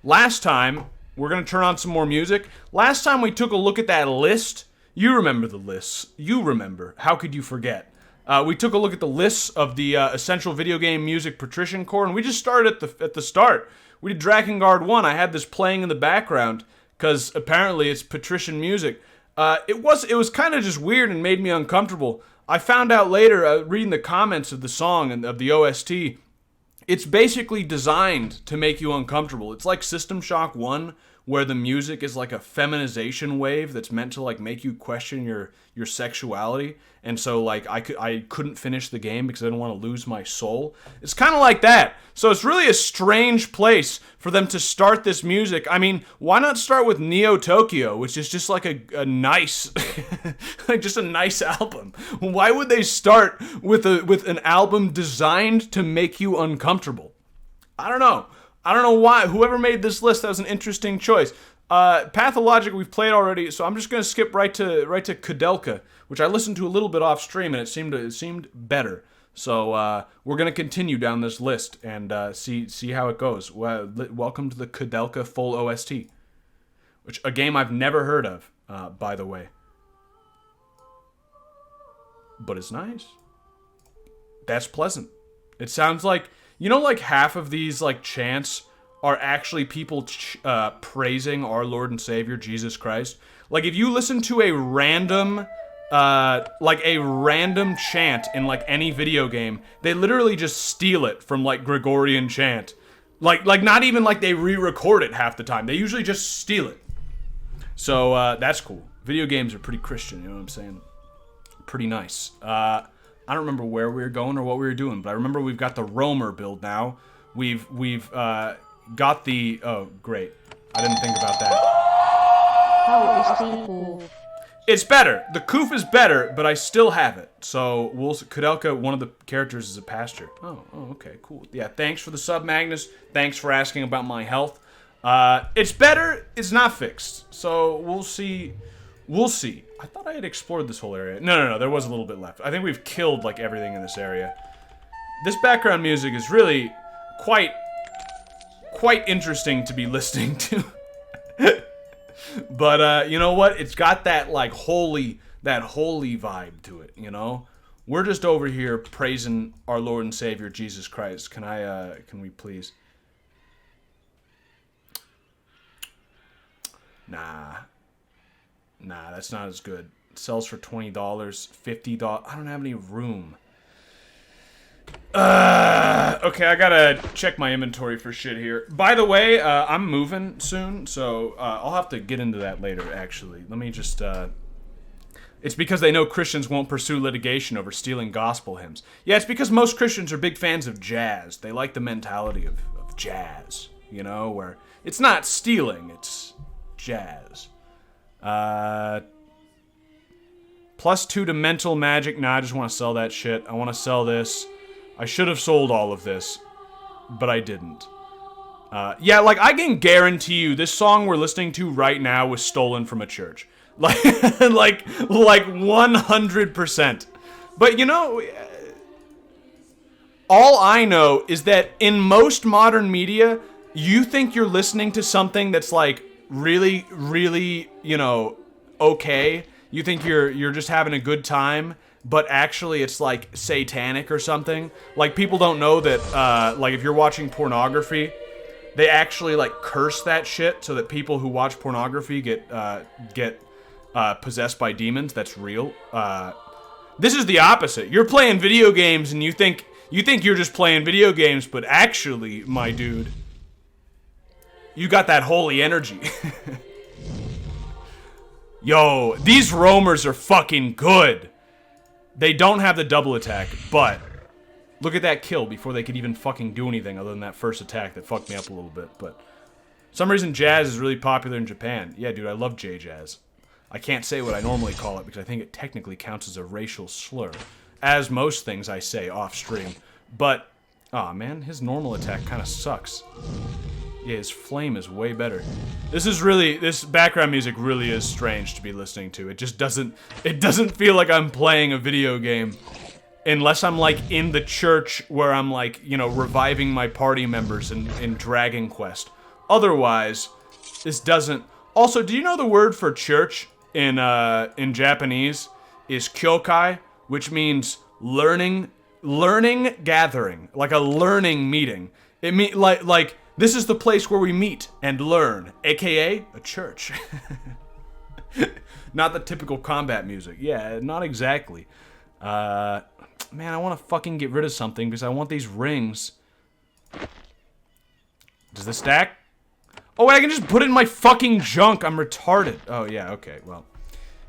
last time, we're going to turn on some more music. Last time we took a look at that list. You remember the lists. You remember. How could you forget? We took a look at the lists of the essential video game music patrician core, and we just started at the start. We did Drakengard 1. I had this playing in the background because apparently it's patrician music. It was kind of just weird and made me uncomfortable. I found out later, reading the comments of the song and of the OST, it's basically designed to make you uncomfortable. It's like System Shock 1, where the music is like a feminization wave that's meant to like make you question your sexuality. And so like I couldn't finish the game because I didn't want to lose my soul. It's kind of like that. So it's really a strange place for them to start this music. I mean, why not start with Neo Tokyo, which is just like a nice, like just a nice album? Why would they start with an album designed to make you uncomfortable? I don't know. I don't know why. Whoever made this list, that was an interesting choice. Pathologic we've played already, so I'm just gonna skip right to Kudelka, which I listened to a little bit off stream, and it seemed better. So we're gonna continue down this list and see how it goes. Welcome to the Kudelka full OST, which a game I've never heard of, by the way. But it's nice. That's pleasant. It sounds like, you know, like half of these like chants are actually people praising our Lord and Savior Jesus Christ. Like if you listen to a random chant in like any video game, they literally just steal it from like Gregorian chant. Like not even like they re-record it half the time. They usually just steal it. So that's cool. Video games are pretty Christian, you know what I'm saying? Pretty nice. I don't remember where we were going or what we were doing, but I remember we've got the roamer build now. We've got the... Oh, great. I didn't think about that. How is the Koof? It's better. The Koof is better, but I still have it. So, Kudelka, one of the characters is a pastor. Oh, okay, cool. Yeah, thanks for the sub, Magnus. Thanks for asking about my health. It's better. It's not fixed. So, we'll see. We'll see. I thought I had explored this whole area. No, there was a little bit left. I think we've killed, like, everything in this area. This background music is really quite interesting to be listening to. But, you know what? It's got that, like, holy vibe to it, you know? We're just over here praising our Lord and Savior, Jesus Christ. Can we please? Nah, that's not as good. It sells for $20, $50. I don't have any room. Okay, I gotta check my inventory for shit here. By the way, I'm moving soon, so I'll have to get into that later, actually. Let me just, It's because they know Christians won't pursue litigation over stealing gospel hymns. Yeah, it's because most Christians are big fans of jazz. They like the mentality of jazz, you know, where it's not stealing, it's jazz. +2 to mental magic. Nah, I just want to sell that shit. I want to sell this. I should have sold all of this, but I didn't. Yeah, like, I can guarantee you this song we're listening to right now was stolen from a church. Like 100%. But, you know, all I know is that in most modern media, you think you're listening to something that's, like, really, really, you know, okay. You think you're just having a good time, but actually it's like satanic or something. Like, people don't know that, like, if you're watching pornography, they actually, like, curse that shit so that people who watch pornography get possessed by demons. That's real. This is the opposite. You're playing video games and you think you're just playing video games, but actually, my dude, you got that holy energy. Yo, these roamers are fucking good. They don't have the double attack, but look at that kill before they could even fucking do anything other than that first attack that fucked me up a little bit. But for some reason, jazz is really popular in Japan. Yeah, dude, I love J-Jazz. I can't say what I normally call it because I think it technically counts as a racial slur, as most things I say off stream. But, aw, man, his normal attack kind of sucks. Yeah, his flame is way better. This background music really is strange to be listening to. It just doesn't feel like I'm playing a video game. Unless I'm, like, in the church where I'm, like, you know, reviving my party members in Dragon Quest. Otherwise, this doesn't... Also, do you know the word for church in Japanese is kyokai, which means learning gathering, like a learning meeting. It mean like this is the place where we meet and learn, aka a church. Not the typical combat music. Yeah, not exactly. Man, I want to fucking get rid of something because I want these rings. Does this stack? Oh, wait, I can just put it in my fucking junk. I'm retarded. Oh, yeah, okay, well,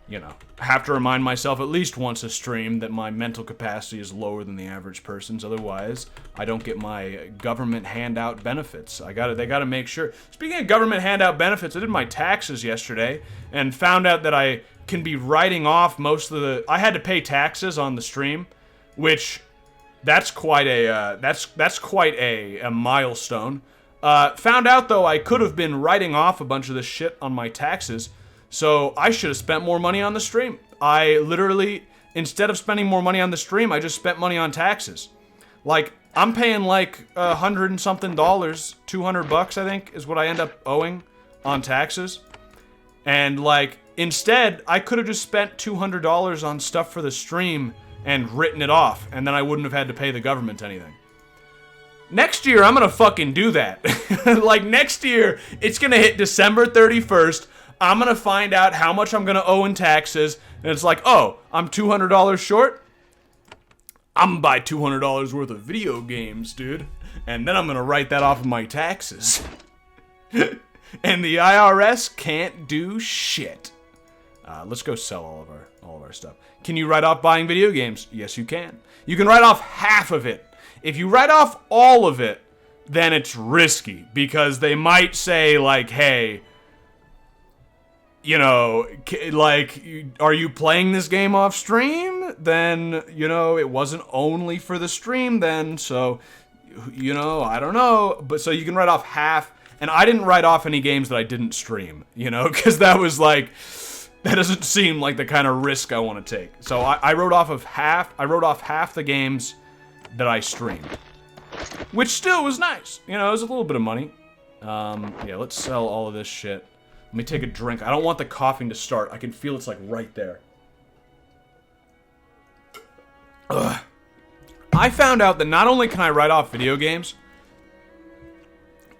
you know. I have to remind myself at least once a stream that my mental capacity is lower than the average person's. Otherwise, I don't get my government handout benefits. They gotta make sure. Speaking of government handout benefits, I did my taxes yesterday and found out that I can be writing off most of the... I had to pay taxes on the stream, which that's quite a milestone. Found out, though, I could have been writing off a bunch of this shit on my taxes, so I should have spent more money on the stream. I literally, instead of spending more money on the stream, I just spent money on taxes. Like, I'm paying like $100 and something, $200 I think, is what I end up owing on taxes. And like, instead, I could have just spent $200 on stuff for the stream and written it off, and then I wouldn't have had to pay the government anything. Next year, I'm gonna fucking do that. Like, next year, it's gonna hit December 31st. I'm gonna find out how much I'm gonna owe in taxes. And it's like, oh, I'm $200 short? I'm gonna buy $200 worth of video games, dude. And then I'm gonna write that off of my taxes. And the IRS can't do shit. Let's go sell all of our stuff. Can you write off buying video games? Yes, you can. You can write off half of it. If you write off all of it, then it's risky, because they might say, like, hey, you know, like, are you playing this game off stream? Then, you know, it wasn't only for the stream then, so, you know, I don't know. But so you can write off half, and I didn't write off any games that I didn't stream, you know, because that was like, that doesn't seem like the kind of risk I want to take. So I wrote off half the games that I streamed, which still was nice. You know, it was a little bit of money. Yeah, let's sell all of this shit. Let me take a drink. I don't want the coughing to start. I can feel it's like right there. Ugh. I found out that not only can I write off video games,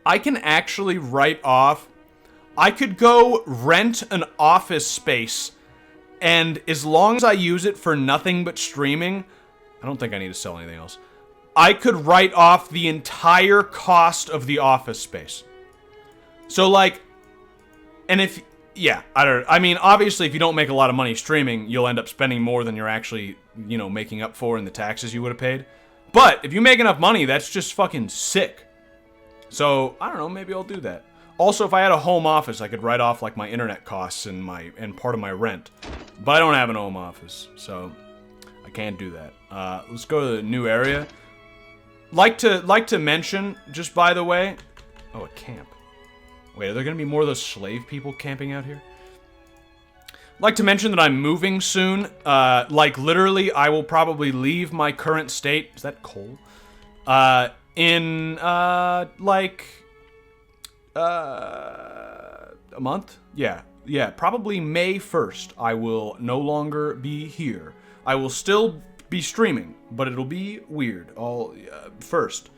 I can actually write off... I could go rent an office space, and as long as I use it for nothing but streaming, I don't think I need to sell anything else, I could write off the entire cost of the office space. So, like, and if, yeah, I mean, obviously, if you don't make a lot of money streaming, you'll end up spending more than you're actually, you know, making up for in the taxes you would have paid. But if you make enough money, that's just fucking sick. So, I don't know, maybe I'll do that. Also, if I had a home office, I could write off, like, my internet costs and part of my rent. But I don't have an home office, so I can't do that. Let's go to the new area. Like to mention, just by the way... Oh, a camp. Wait, are there gonna be more of those slave people camping out here? Like to mention that I'm moving soon. Like, literally, I will probably leave my current state... Is that coal? In, a month? Yeah, probably May 1st, I will no longer be here. I will still be streaming, but it'll be weird. First.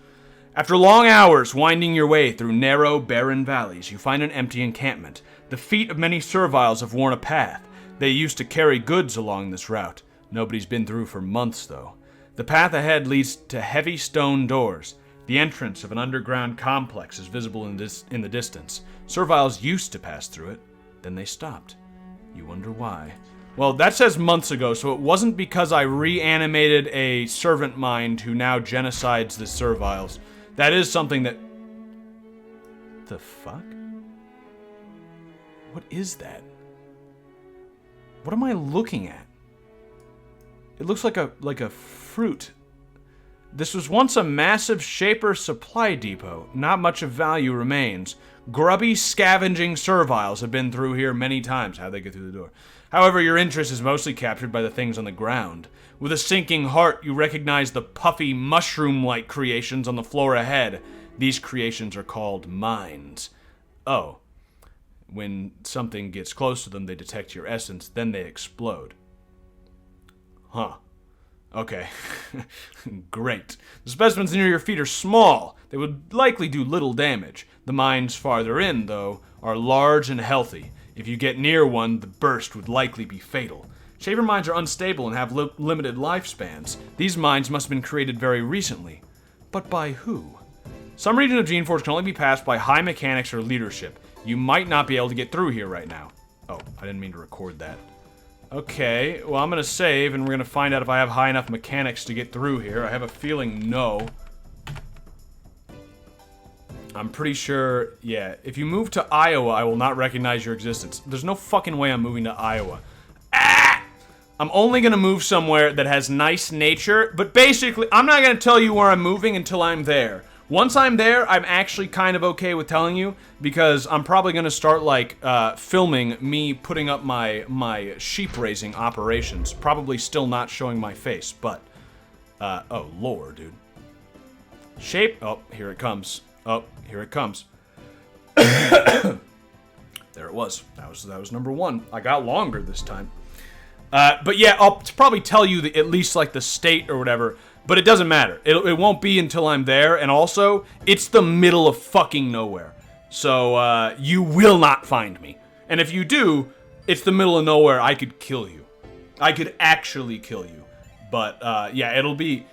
After long hours winding your way through narrow, barren valleys, you find an empty encampment. The feet of many serviles have worn a path. They used to carry goods along this route. Nobody's been through for months, though. The path ahead leads to heavy stone doors. The entrance of an underground complex is visible in the distance. Serviles used to pass through it, then they stopped. You wonder why. Well, that says months ago, so it wasn't because I reanimated a servant mind who now genocides the Serviles. That is something that... The fuck? What is that? What am I looking at? It looks like a fruit. This was once a massive Shaper supply depot. Not much of value remains. Grubby, scavenging serviles have been through here many times. How'd they get through the door? However, your interest is mostly captured by the things on the ground. With a sinking heart, you recognize the puffy, mushroom-like creations on the floor ahead. These creations are called mines. Oh. When something gets close to them, they detect your essence, then they explode. Huh. Okay. Great. The specimens near your feet are small. They would likely do little damage. The mines farther in, though, are large and healthy. If you get near one, the burst would likely be fatal. Shaper mines are unstable and have limited lifespans. These mines must have been created very recently. But by who? Some regions of Geneforge can only be passed by high mechanics or leadership. You might not be able to get through here right now. Oh, I didn't mean to record that. Okay, well, I'm gonna save, and we're gonna find out if I have high enough mechanics to get through here. I have a feeling no. I'm pretty sure, yeah. If you move to Iowa, I will not recognize your existence. There's no fucking way I'm moving to Iowa. Ah! I'm only gonna move somewhere that has nice nature, but basically, I'm not gonna tell you where I'm moving until I'm there. Once I'm there, I'm actually kind of okay with telling you, because I'm probably going to start, like, filming me putting up my sheep raising operations. Probably still not showing my face, but, oh, lore, dude. Shape, oh, here it comes. Oh, here it comes. There it was. That was number one. I got longer this time. But yeah, I'll probably tell you at least, like, the state or whatever. But it doesn't matter. It won't be until I'm there, and also, it's the middle of fucking nowhere. So, you will not find me. And if you do, it's the middle of nowhere, I could kill you. I could actually kill you. But, yeah, it'll be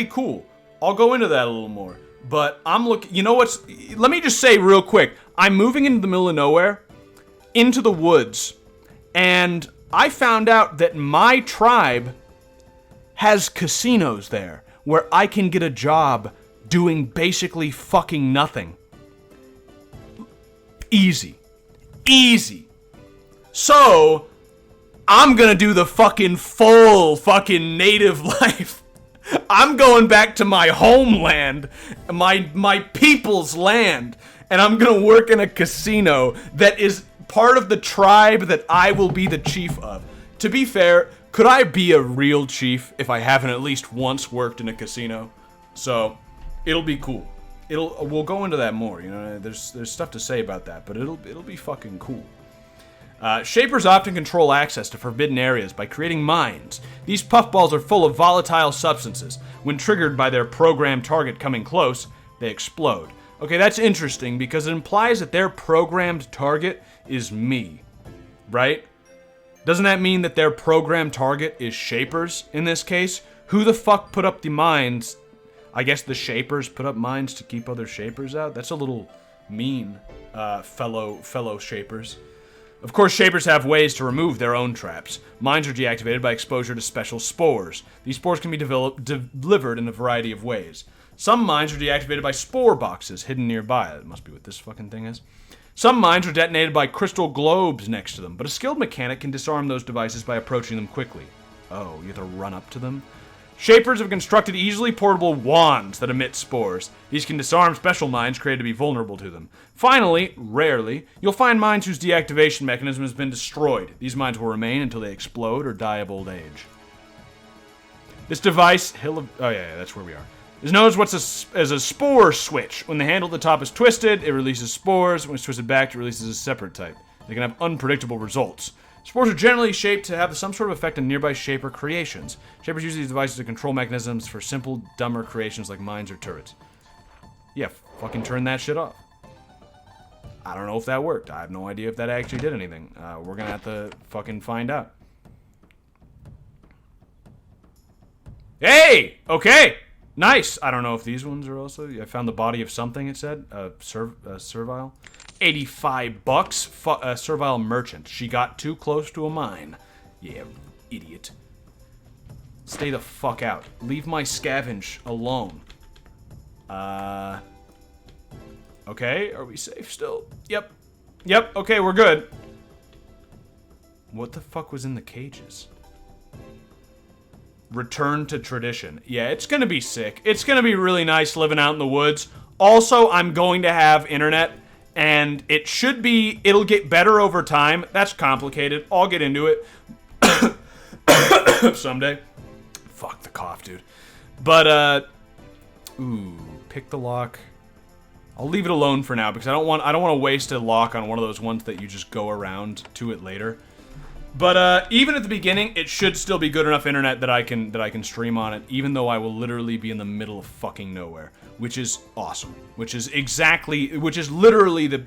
cool. I'll go into that a little more. But I'm looking, you know what's, let me just say real quick, I'm moving into the middle of nowhere, into the woods, and I found out that my tribe has casinos there where I can get a job doing basically fucking nothing. Easy. Easy. So, I'm gonna do the fucking full fucking native life. I'm going back to my homeland, my people's land, and I'm gonna work in a casino that is part of the tribe that I will be the chief of. To be fair, could I be a real chief if I haven't at least once worked in a casino? So, it'll be cool. We'll go into that more, you know, there's stuff to say about that, but it'll be fucking cool. Shapers often control access to forbidden areas by creating mines. These puffballs are full of volatile substances. When triggered by their programmed target coming close, they explode. Okay, that's interesting because it implies that their programmed target is me, right? Doesn't that mean that their programmed target is Shapers in this case? Who the fuck put up the mines? I guess the Shapers put up mines to keep other Shapers out? That's a little mean, fellow Shapers. Of course, Shapers have ways to remove their own traps. Mines are deactivated by exposure to special spores. These spores can be delivered in a variety of ways. Some mines are deactivated by spore boxes hidden nearby. That must be what this fucking thing is. Some mines are detonated by crystal globes next to them, but a skilled mechanic can disarm those devices by approaching them quickly. Oh, you have to run up to them? Shapers have constructed easily portable wands that emit spores. These can disarm special mines created to be vulnerable to them. Finally, rarely, you'll find mines whose deactivation mechanism has been destroyed. These mines will remain until they explode or die of old age. This device, oh yeah, that's where we are, is known as a spore switch. When the handle at the top is twisted, it releases spores. When it's twisted back, it releases a separate type. They can have unpredictable results. Spores are generally shaped to have some sort of effect on nearby Shaper creations. Shapers use these devices as control mechanisms for simple, dumber creations like mines or turrets. Yeah, fucking turn that shit off. I don't know if that worked. I have no idea if that actually did anything. We're gonna have to fucking find out. Hey! Okay! Nice! I don't know if these ones are also... I found the body of something, it said. Servile. $85. Servile merchant. She got too close to a mine. Yeah, idiot. Stay the fuck out. Leave my scavenge alone. Okay, are we safe still? Yep. Yep, okay, we're good. What the fuck was in the cages? Return to tradition. Yeah, it's gonna be sick. It's gonna be really nice living out in the woods. Also, I'm going to have internet, and it'll get better over time. That's complicated. I'll get into it someday. Fuck the cough, dude. But, ooh, pick the lock. I'll leave it alone for now because I don't want to waste a lock on one of those ones that you just go around to it later. But even at the beginning, it should still be good enough internet that I can stream on it, even though I will literally be in the middle of fucking nowhere, which is awesome. Which is literally the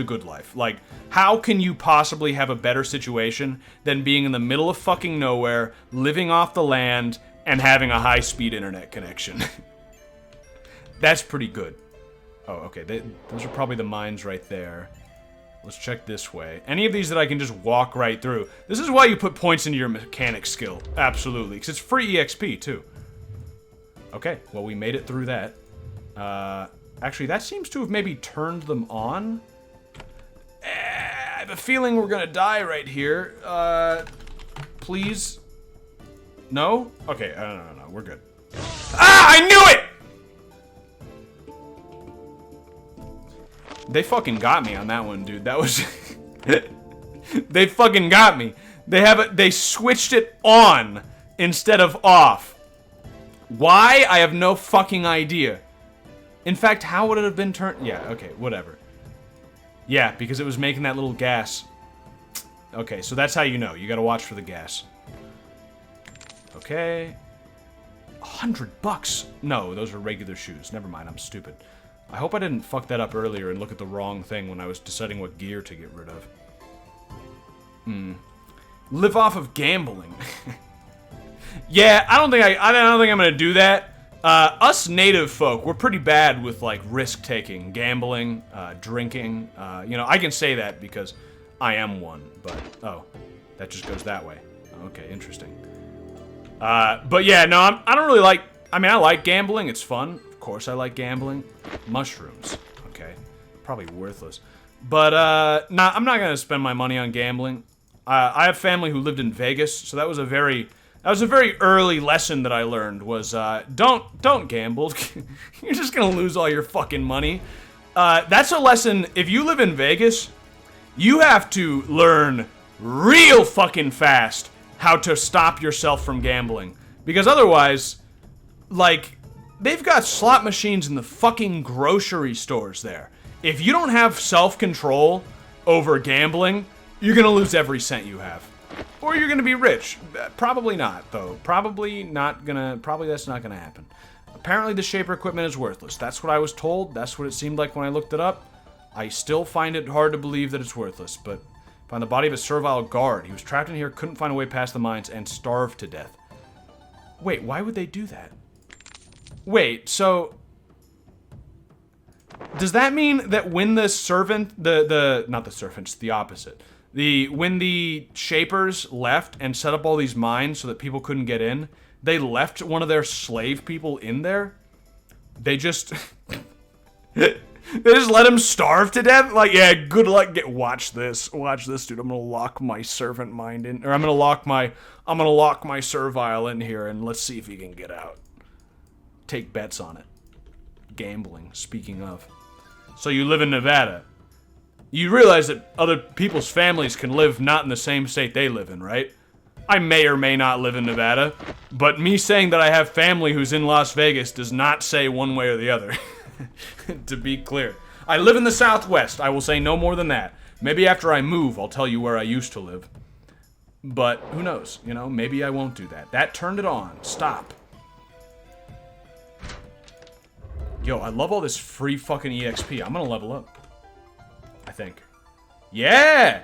good life. Like, how can you possibly have a better situation than being in the middle of fucking nowhere, living off the land, and having a high-speed internet connection? That's pretty good. Oh, okay. Those are probably the mines right there. Let's check this way. Any of these that I can just walk right through. This is why you put points into your mechanic skill. Absolutely. Because it's free EXP, too. Okay. Well, we made it through that. Actually, that seems to have maybe turned them on. I have a feeling we're going to die right here. Please? No? Okay. No. We're good. Ah! I knew it! They fucking got me on that one, dude. That was... They fucking got me. They switched it on instead of off. Why? I have no fucking idea. In fact, how would it have been turned? Yeah, okay, whatever. Yeah, because it was making that little gas. Okay, so that's how you know. You gotta watch for the gas. Okay. $100. No, those are regular shoes. Never mind, I'm stupid. I hope I didn't fuck that up earlier and look at the wrong thing when I was deciding what gear to get rid of. Live off of gambling. Yeah, I don't think I'm gonna do that. Us native folk, we're pretty bad with like risk taking, gambling, drinking. You know, I can say that because I am one. But oh, that just goes that way. Okay, interesting. But yeah, no, I don't really like. I mean, I like gambling. It's fun. Of course I like gambling. Mushrooms. Okay. Probably worthless. But, nah, I'm not gonna spend my money on gambling. I have family who lived in Vegas, so that was a very early lesson that I learned was, don't gamble. You're just gonna lose all your fucking money. That's a lesson, if you live in Vegas, you have to learn real fucking fast how to stop yourself from gambling. Because otherwise, like... They've got slot machines in the fucking grocery stores there. If you don't have self-control over gambling, you're gonna lose every cent you have. Or you're gonna be rich. Probably not, though. Probably that's not gonna happen. Apparently the Shaper equipment is worthless. That's what I was told. That's what it seemed like when I looked it up. I still find it hard to believe that it's worthless, but find the body of a servile guard. He was trapped in here, couldn't find a way past the mines, and starved to death. Wait, why would they do that? Wait, so... Does that mean that when the servant... Not the servants, the opposite. When the Shapers left and set up all these mines so that people couldn't get in, they left one of their slave people in there? They just... They just let him starve to death? Like, yeah, good luck. Watch this. Watch this, dude. I'm gonna lock my servant mind in... Or I'm gonna lock my servile in here and let's see if he can get out. Take bets on it. Gambling, speaking of. So you live in Nevada. You realize that other people's families can live not in the same state they live in, right? I may or may not live in Nevada, but me saying that I have family who's in Las Vegas does not say one way or the other. To be clear. I live in the Southwest. I will say no more than that. Maybe after I move, I'll tell you where I used to live. But who knows? You know, maybe I won't do that. That turned it on. Stop. Yo, I love all this free fucking EXP. I'm gonna level up. I think. Yeah!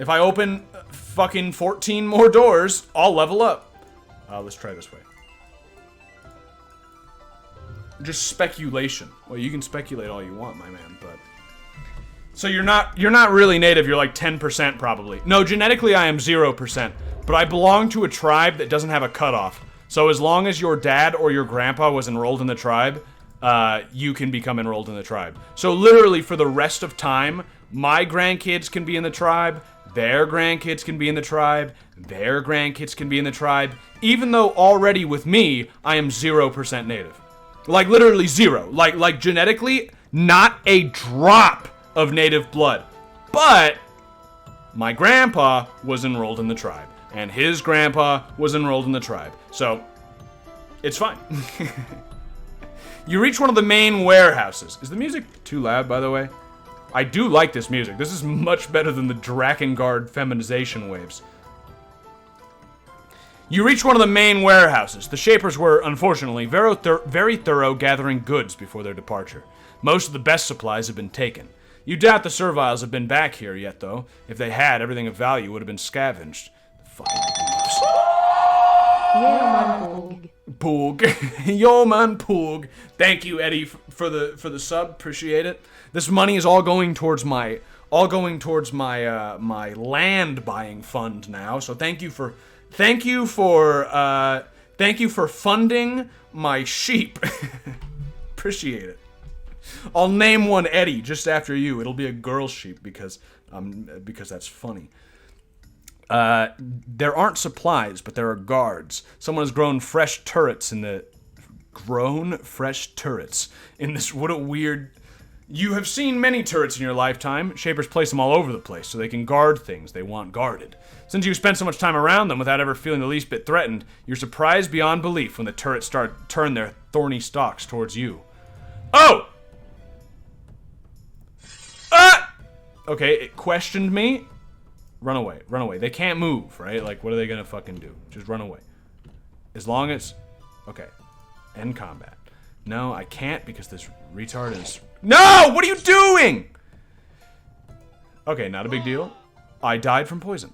If I open fucking 14 more doors, I'll level up. Let's try this way. Just speculation. Well, you can speculate all you want, my man, but... So you're not really native, you're like 10% probably. No, genetically I am 0%, but I belong to a tribe that doesn't have a cutoff. So as long as your dad or your grandpa was enrolled in the tribe, you can become enrolled in the tribe. So literally for the rest of time, my grandkids can be in the tribe, their grandkids can be in the tribe, their grandkids can be in the tribe, even though already with me, I am 0% native. Like literally zero. Like genetically, not a drop of native blood. But my grandpa was enrolled in the tribe. And his grandpa was enrolled in the tribe. So, it's fine. You reach one of the main warehouses. Is the music too loud, by the way? I do like this music. This is much better than the Drakengard feminization waves. You reach one of the main warehouses. The Shapers were, unfortunately, very thorough gathering goods before their departure. Most of the best supplies have been taken. You doubt the Serviles have been back here yet, though. If they had, everything of value would have been scavenged. The fucking thieves. Yeah, man, Poog. Yo, man, Poog. Thank you, Eddie, for the sub. Appreciate it. This money is all going towards my my land buying fund now. So thank you for funding my sheep. Appreciate it. I'll name one Eddie just after you. It'll be a girl sheep because that's funny. There aren't supplies, but there are guards. Someone has grown fresh turrets in this. What a weird. You have seen many turrets in your lifetime. Shapers place them all over the place so they can guard things they want guarded. Since you spent so much time around them without ever feeling the least bit threatened, you're surprised beyond belief when the turrets turn their thorny stalks towards you. Oh! Ah! Okay, it questioned me. Run away, run away. They can't move, right? Like, what are they gonna fucking do? Just run away. As long as... Okay. End combat. No, I can't because this retard is... No! What are you doing? Okay, not a big deal. I died from poison.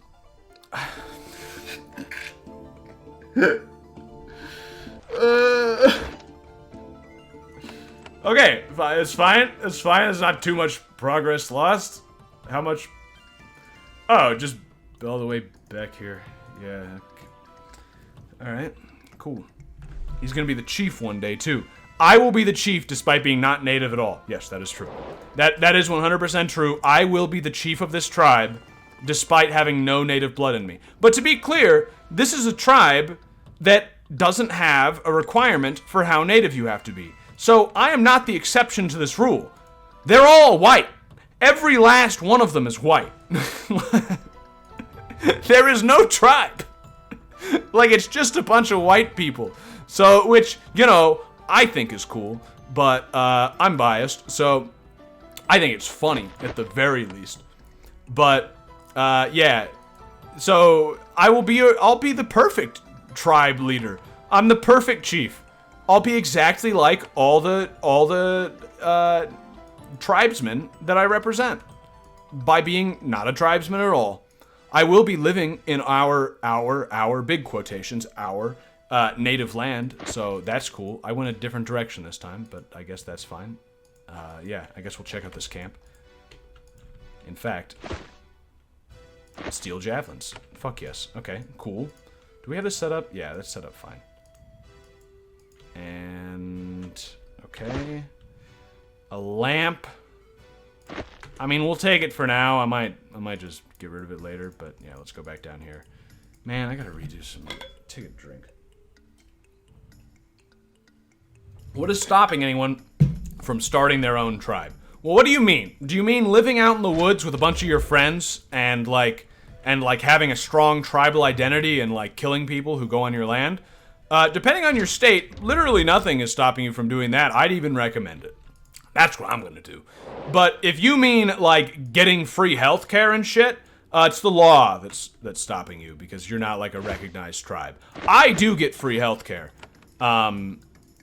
Okay, it's fine. It's fine. It's not too much progress lost. How much? Oh, just all the way back here. Yeah. Alright, cool. He's gonna be the chief one day, too. I will be the chief despite being not native at all. Yes, that is true. That is 100% true. I will be the chief of this tribe despite having no native blood in me. But to be clear, this is a tribe that doesn't have a requirement for how native you have to be. So I am not the exception to this rule. They're all white. Every last one of them is white. There is no tribe. Like, it's just a bunch of white people. So, which, you know, I think is cool, but I'm biased, so I think it's funny at the very least. But yeah, so I'll be the perfect tribe leader. I'm the perfect chief. I'll be exactly like all the tribesmen that I represent by being not a tribesman at all. I will be living in our big quotations, our native land, so that's cool. I went a different direction this time, but I guess that's fine. Yeah, I guess we'll check out this camp. In fact, steel javelins. Fuck yes. Okay, cool. Do we have this set up? Yeah, that's set up fine. And okay, a lamp. I mean, we'll take it for now. I might just get rid of it later, but yeah, let's go back down here. Man, I gotta redo some. Take a drink. What is stopping anyone from starting their own tribe? Well, what do you mean? Do you mean living out in the woods with a bunch of your friends and like having a strong tribal identity and like killing people who go on your land? Depending on your state, literally nothing is stopping you from doing that. I'd even recommend it. That's what I'm gonna do. But if you mean like getting free healthcare and shit, it's the law that's stopping you because you're not like a recognized tribe. I do get free healthcare.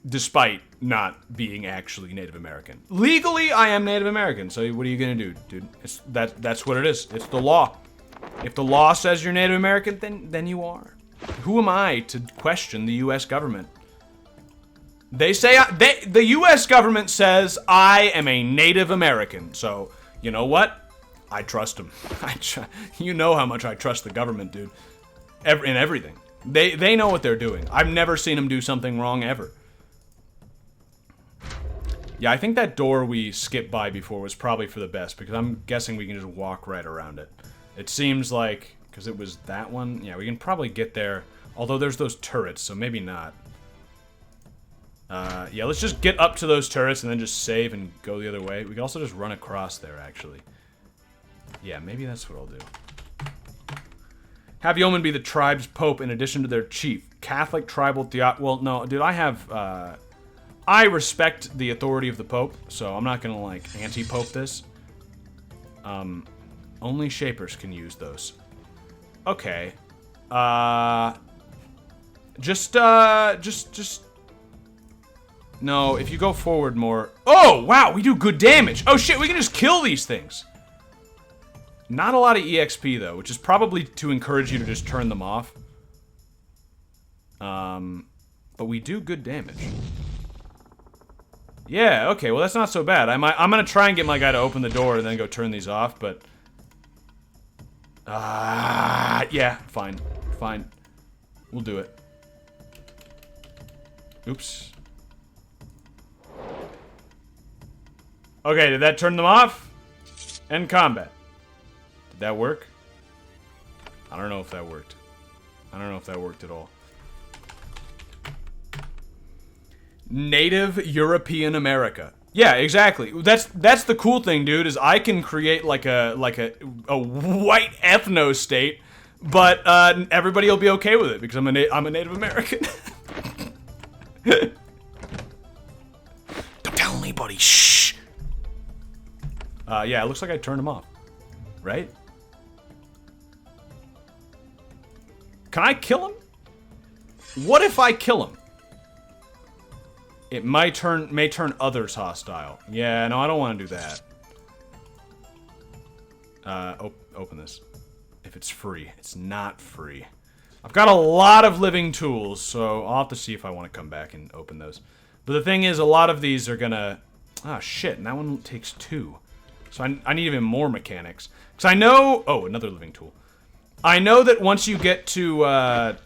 Despite not being actually Native American. Legally, I am Native American, so what are you gonna do, dude? That's what it is. It's the law. If the law says you're Native American, then you are. Who am I to question the U.S. government? They say, the U.S. government says I am a Native American, so you know what? I trust them. You know how much I trust the government, dude. In everything. They know what they're doing. I've never seen them do something wrong, ever. Yeah, I think that door we skipped by before was probably for the best, because I'm guessing we can just walk right around it. It seems like, because it was that one, yeah, we can probably get there, although there's those turrets, so maybe not. Yeah, let's just get up to those turrets and then just save and go the other way. We can also just run across there, actually. Yeah, maybe that's what I'll do. Have yeomen be the tribe's pope in addition to their chief. Catholic tribal well, no, dude, I I respect the authority of the Pope, so I'm not gonna, like, anti-Pope this. Only Shapers can use those. Okay. Just... No, if you go forward more... Oh, wow, we do good damage! Oh, shit, we can just kill these things! Not a lot of EXP, though, which is probably to encourage you to just turn them off. But we do good damage. Yeah, okay, well, that's not so bad. I'm gonna try and get my guy to open the door and then go turn these off, but... yeah, fine. Fine. We'll do it. Oops. Okay, did that turn them off? End combat. Did that work? I don't know if that worked. I don't know if that worked at all. Native European America. Yeah, exactly. That's the cool thing, dude, is I can create like a white ethno state, but everybody will be okay with it because I'm a Native American. Don't tell anybody. Shh. Yeah, it looks like I turned him off. Right? Can I kill him? What if I kill him? It may turn others hostile. Yeah, no, I don't want to do that. Open this. If it's free. It's not free. I've got a lot of living tools, so I'll have to see if I want to come back and open those. But the thing is, a lot of these are gonna... Ah, shit, and that one takes 2. So I need even more mechanics. Because I know... Oh, another living tool. I know that once you get to,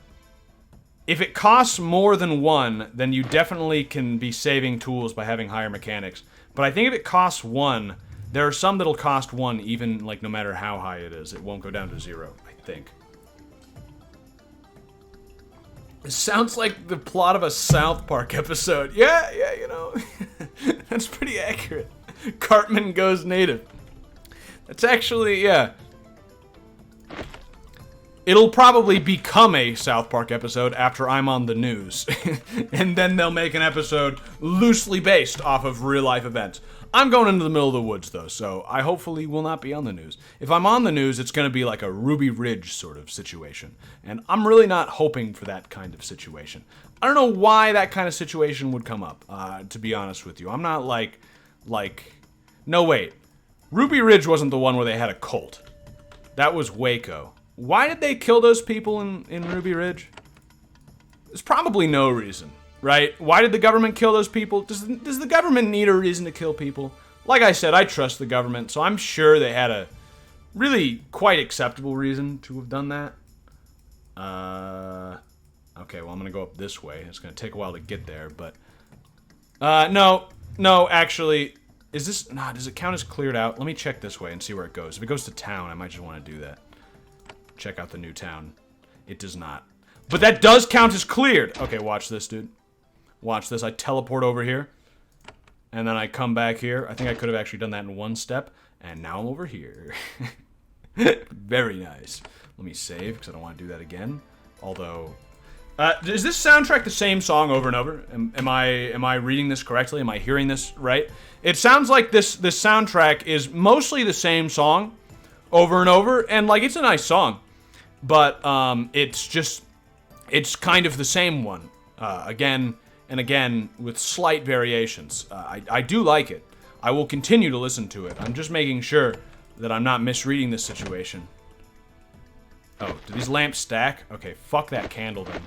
if it costs more than 1, then you definitely can be saving tools by having higher mechanics. But I think if it costs 1, there are some that'll cost 1 even, like, no matter how high it is. It won't go down to 0, I think. It sounds like the plot of a South Park episode. Yeah, you know. That's pretty accurate. Cartman goes native. That's actually, yeah. It'll probably become a South Park episode after I'm on the news. And then they'll make an episode loosely based off of real-life events. I'm going into the middle of the woods, though, so I hopefully will not be on the news. If I'm on the news, it's going to be like a Ruby Ridge sort of situation. And I'm really not hoping for that kind of situation. I don't know why that kind of situation would come up, to be honest with you. I'm not like... No, wait. Ruby Ridge wasn't the one where they had a cult. That was Waco. Why did they kill those people in Ruby Ridge? There's probably no reason, right? Why did the government kill those people? Does the government need a reason to kill people? Like I said, I trust the government, so I'm sure they had a really quite acceptable reason to have done that. Okay, well, I'm gonna go up this way. It's gonna take a while to get there, but... No, actually... Is this... Nah, does it count as cleared out? Let me check this way and see where it goes. If it goes to town, I might just want to do that. Check out the new town. It does not. But that does count as cleared! Okay, watch this, dude. Watch this. I teleport over here. And then I come back here. I think I could have actually done that in one step. And now I'm over here. Very nice. Let me save, because I don't want to do that again. Although... is this soundtrack the same song over and over? Am I reading this correctly? Am I hearing this right? It sounds like this soundtrack is mostly the same song over and over, and like it's a nice song, but it's kind of the same one again and again with slight variations. I do like it. I will continue to listen to it. I'm just making sure that I'm not misreading this situation. Oh, do these lamps stack? Okay, fuck that candle then.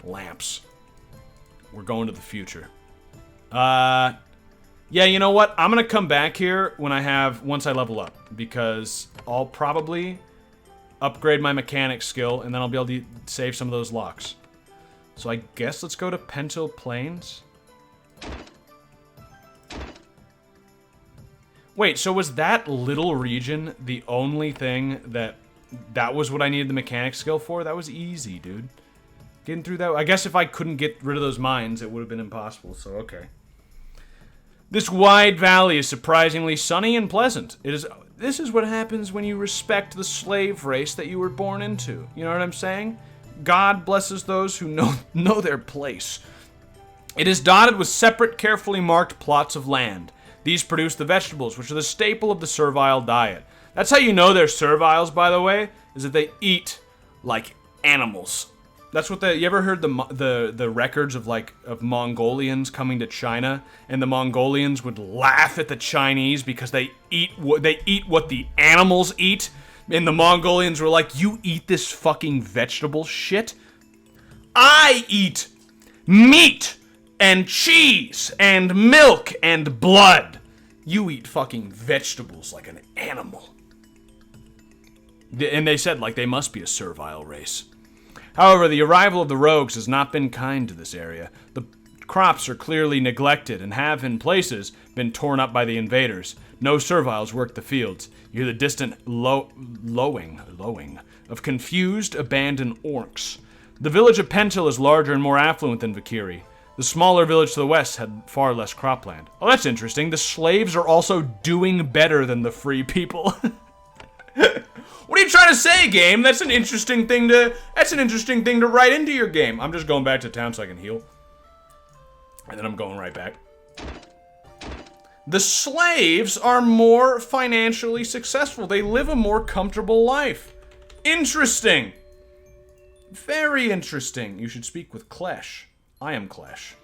Lamps. We're going to the future. Yeah, you know what? I'm gonna come back here once I level up, because I'll probably upgrade my mechanics skill, and then I'll be able to save some of those locks. So I guess let's go to Pinto Plains. Wait, so was that little region the only thing that was what I needed the mechanics skill for? That was easy, dude. Getting through that... I guess if I couldn't get rid of those mines, it would have been impossible, so okay. This wide valley is surprisingly sunny and pleasant. This is what happens when you respect the slave race that you were born into. You know what I'm saying? God blesses those who know their place. It is dotted with separate, carefully marked plots of land. These produce the vegetables, which are the staple of the servile diet. That's how you know they're serviles, by the way, is that they eat like animals. That's what you ever heard the records of Mongolians coming to China, and the Mongolians would laugh at the Chinese because they eat what the animals eat, and the Mongolians were like, "You eat this fucking vegetable shit? I eat meat and cheese and milk and blood. You eat fucking vegetables like an animal." And they said like they must be a servile race. However, the arrival of the rogues has not been kind to this area. The crops are clearly neglected and have, in places, been torn up by the invaders. No serviles work the fields. You hear the distant lowing of confused, abandoned orcs. The village of Pentil is larger and more affluent than Vakiri. The smaller village to the west had far less cropland. Oh, that's interesting. The slaves are also doing better than the free people. What are you trying to say, game? That's an interesting thing to write into your game. I'm just going back to town so I can heal. And then I'm going right back. The slaves are more financially successful. They live a more comfortable life. Interesting. Very interesting. You should speak with Klesh. I am Klesh.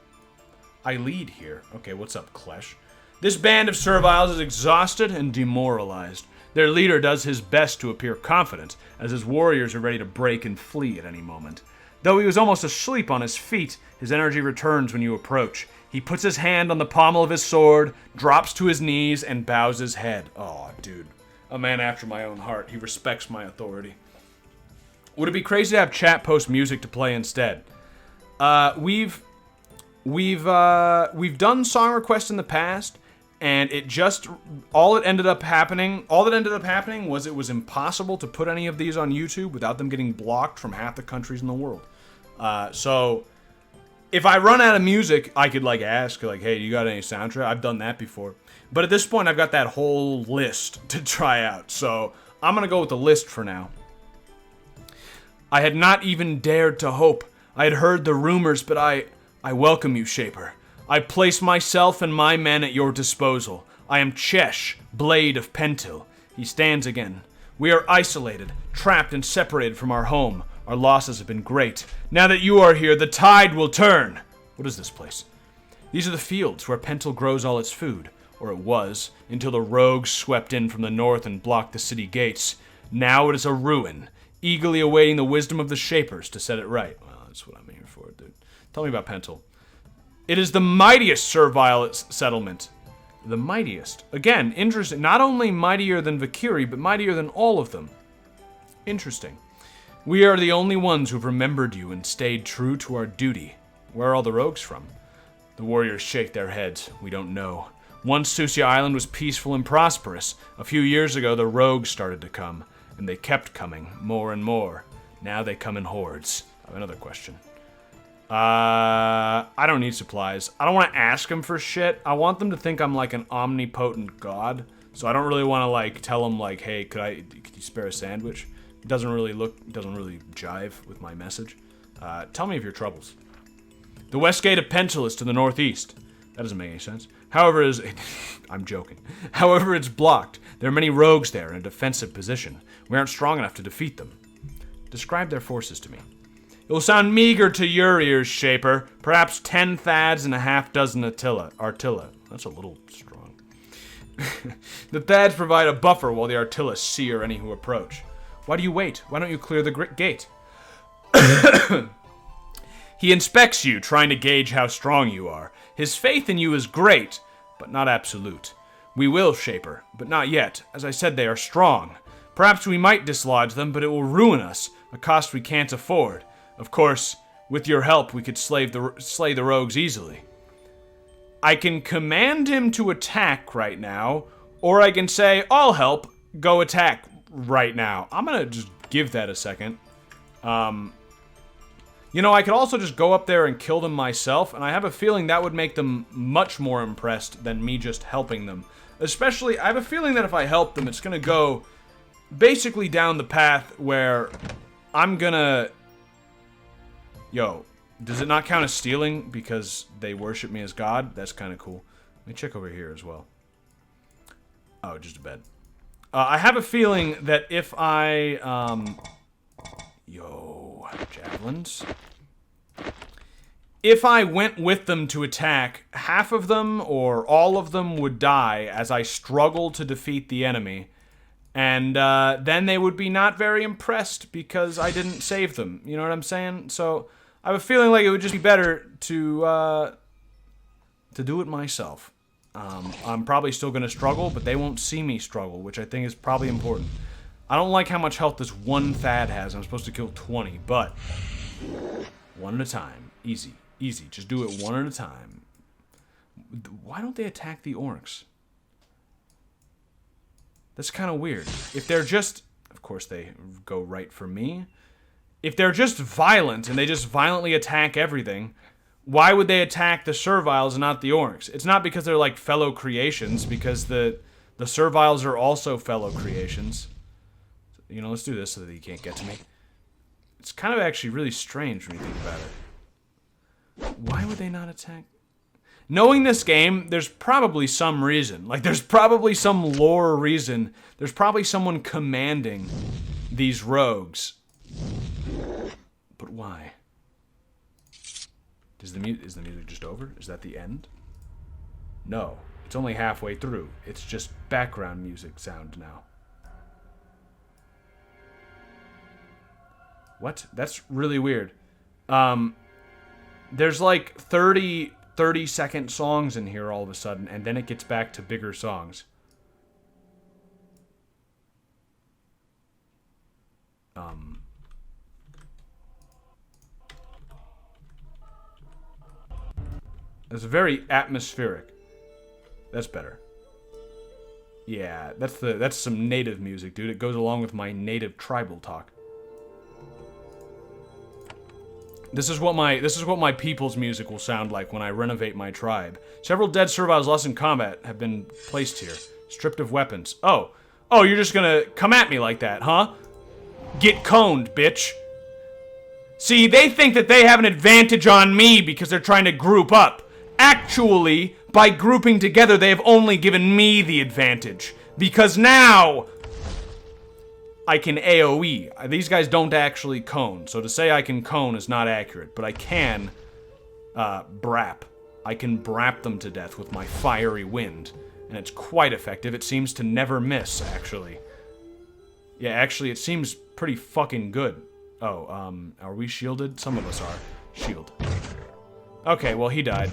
I lead here. Okay, what's up, Klesh? This band of serviles is exhausted and demoralized. Their leader does his best to appear confident, as his warriors are ready to break and flee at any moment. Though he was almost asleep on his feet, his energy returns when you approach. He puts his hand on the pommel of his sword, drops to his knees, and bows his head. Oh, dude. A man after my own heart. He respects my authority. Would it be crazy to have chat post music to play instead? We've done song requests in the past, and all that ended up happening was it was impossible to put any of these on YouTube without them getting blocked from half the countries in the world. So if I run out of music, I could ask hey, do you got any soundtrack? I've done that before. But at this point, I've got that whole list to try out. So I'm gonna go with the list for now. I had not even dared to hope. I had heard the rumors, but I welcome you, Shaper. I place myself and my men at your disposal. I am Chesh, Blade of Pentil. He stands again. We are isolated, trapped and separated from our home. Our losses have been great. Now that you are here, the tide will turn. What is this place? These are the fields where Pentil grows all its food. Or it was, until the rogues swept in from the north and blocked the city gates. Now it is a ruin, eagerly awaiting the wisdom of the Shapers to set it right. Well, that's what I'm here for, dude. Tell me about Pentil. It is the mightiest servile settlement. The mightiest. Again, interesting. Not only mightier than Vakiri, but mightier than all of them. Interesting. We are the only ones who've remembered you and stayed true to our duty. Where are all the rogues from? The warriors shake their heads. We don't know. Once Susia Island was peaceful and prosperous. A few years ago, the rogues started to come, and they kept coming, more and more. Now they come in hordes. I have another question. I don't need supplies. I don't want to ask them for shit. I want them to think I'm like an omnipotent god. So I don't really want to tell them hey, could you spare a sandwich? It doesn't really jive with my message. Tell me of your troubles. The west gate of Pentil is to the northeast. That doesn't make any sense. However, I'm joking. However, it's blocked. There are many rogues there in a defensive position. We aren't strong enough to defeat them. Describe their forces to me. It will sound meager to your ears, Shaper. Perhaps 10 Thads and a half dozen Artilla. That's a little strong. The Thads provide a buffer while the Artilla sear any who approach. Why do you wait? Why don't you clear the gate? He inspects you, trying to gauge how strong you are. His faith in you is great, but not absolute. We will, Shaper, but not yet. As I said, they are strong. Perhaps we might dislodge them, but it will ruin us, a cost we can't afford. Of course, with your help, we could slay the rogues easily. I can command him to attack right now, or I can say, I'll help, go attack right now. I'm gonna just give that a second. I could also just go up there and kill them myself, and I have a feeling that would make them much more impressed than me just helping them. Especially, I have a feeling that if I help them, it's gonna go basically down the path where I'm gonna... Does it not count as stealing because they worship me as God? That's kind of cool. Let me check over here as well. Oh, just a bed. I have a feeling that if I, yo, javelins. If I went with them to attack, half of them or all of them would die as I struggle to defeat the enemy. And then they would be not very impressed because I didn't save them. You know what I'm saying? So I have a feeling like it would just be better to do it myself. I'm probably still going to struggle, but they won't see me struggle, which I think is probably important. I don't like how much health this one Thad has. I'm supposed to kill 20, but one at a time. Easy. Easy. Just do it one at a time. Why don't they attack the orcs? That's kind of weird. If they're just... Of course, they go right for me. If they're just violent and they just violently attack everything... Why would they attack the Serviles and not the Orcs? It's not because they're like fellow creations, because the Serviles are also fellow creations. You know, let's do this so that he can't get to me. It's kind of actually really strange when you think about it. Why would they not attack? Knowing this game, there's probably some reason. Like, there's probably some lore reason. There's probably someone commanding these rogues. But why? Is the music just over? Is that the end? No. It's only halfway through. It's just background music sound now. What? That's really weird. There's like 30-second songs in here all of a sudden, and then it gets back to bigger songs. It's very atmospheric. That's better. Yeah, that's some native music, dude. It goes along with my native tribal talk. This is what my people's music will sound like when I renovate my tribe. Several dead Serviles lost in combat have been placed here, stripped of weapons. Oh, you're just gonna come at me like that, huh? Get coned, bitch. See, they think that they have an advantage on me because they're trying to group up. Actually, by grouping together, they have only given me the advantage. Because now, I can AoE. These guys don't actually cone, so to say I can cone is not accurate. But I can, brap. I can brap them to death with my fiery wind. And it's quite effective. It seems to never miss, actually. Yeah, actually, it seems pretty fucking good. Oh, are we shielded? Some of us are. Shield. Okay, well, he died.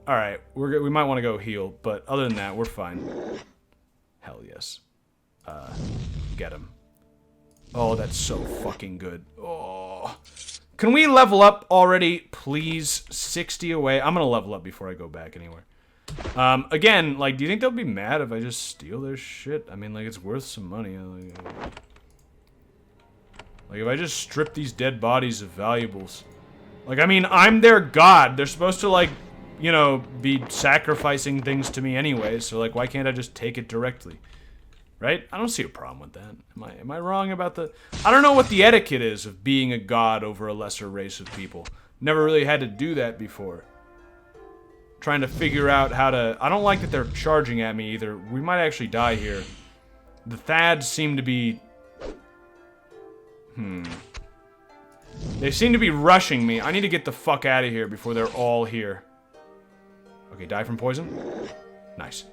Alright, we might want to go heal, but other than that, we're fine. Hell yes. Get him. Oh, that's so fucking good. Oh. Can we level up already, please? 60 away. I'm gonna level up before I go back anywhere. Again, like, do you think they'll be mad if I just steal their shit? I mean, like, it's worth some money. Like, if I just strip these dead bodies of valuables. Like, I mean, I'm their god. They're supposed to, like, you know, be sacrificing things to me anyway, so, like, why can't I just take it directly? Right? I don't see a problem with that. Am I wrong about the... I don't know what the etiquette is of being a god over a lesser race of people. Never really had to do that before. Trying to figure out how to... I don't like that they're charging at me either. We might actually die here. The Thads seem to be... They seem to be rushing me. I need to get the fuck out of here before they're all here. Okay, die from poison. Nice.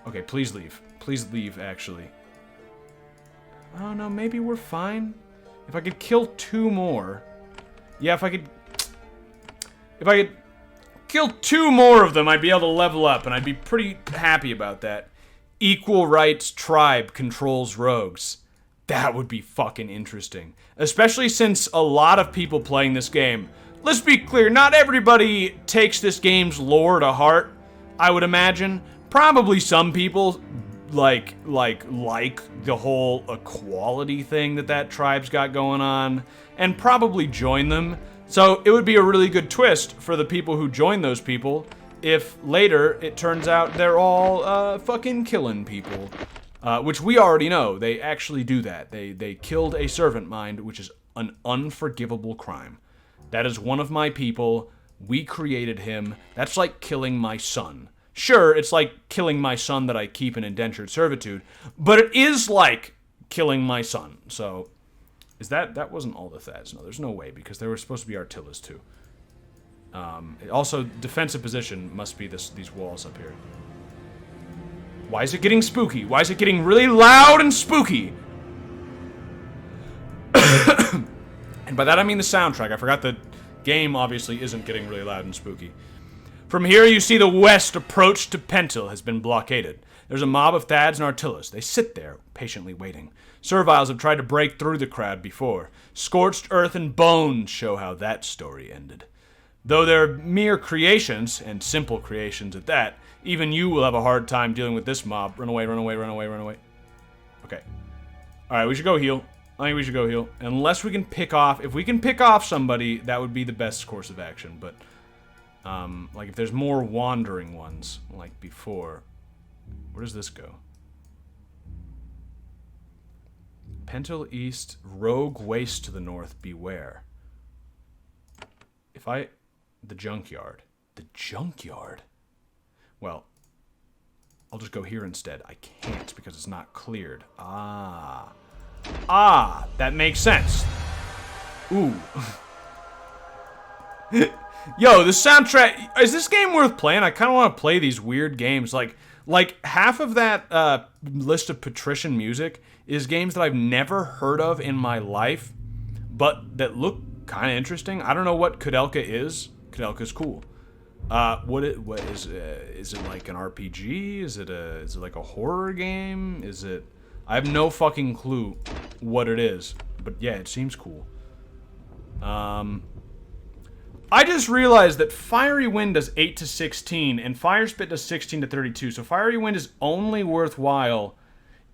Okay, please leave. Please leave, actually. Oh, no, maybe we're fine. If I could kill 2 more... Yeah, if I could kill 2 more of them, I'd be able to level up, and I'd be pretty happy about that. Equal rights tribe controls rogues. That would be fucking interesting. Especially since a lot of people playing this game... Let's be clear, not everybody takes this game's lore to heart, I would imagine. Probably some people like the whole equality thing that tribe's got going on, and probably join them. So it would be a really good twist for the people who join those people if later it turns out they're all fucking killing people. Which we already know, they actually do that. They killed a servant mind, which is an unforgivable crime. That is one of my people. We created him. That's like killing my son. Sure, it's like killing my son that I keep in indentured servitude, but it is like killing my son. So, that wasn't all the Thads. No, there's no way, because there were supposed to be Artillas too. Also, defensive position must be these walls up here. Why is it getting spooky? Why is it getting really loud and spooky? And by that I mean the soundtrack. I forgot the game obviously isn't getting really loud and spooky. From here you see the west approach to Pentil has been blockaded. There's a mob of Thads and Artillas. They sit there, patiently waiting. Serviles have tried to break through the crowd before. Scorched earth and bones show how that story ended. Though they're mere creations, and simple creations at that, even you will have a hard time dealing with this mob. Run away, run away, run away, run away. Okay. Alright, we should go heal. I think we should go heal. Unless we can pick off... If we can pick off somebody, that would be the best course of action. But, like, if there's more wandering ones, like before... Where does this go? Pentil East, Rogue Waste to the north, beware. If I... The junkyard. The junkyard? Well, I'll just go here instead. I can't because it's not cleared. Ah, that makes sense. Ooh. Yo, the soundtrack... Is this game worth playing? I kind of want to play these weird games. Like half of that list of patrician music is games that I've never heard of in my life, but that look kind of interesting. I don't know what Kudelka is. Kudelka's cool. What is it like an RPG? Is it like a horror game? Is it... I have no fucking clue what it is, but yeah, it seems cool. I just realized that Fiery Wind does 8 to 16 and Fire Spit does 16 to 32. So Fiery Wind is only worthwhile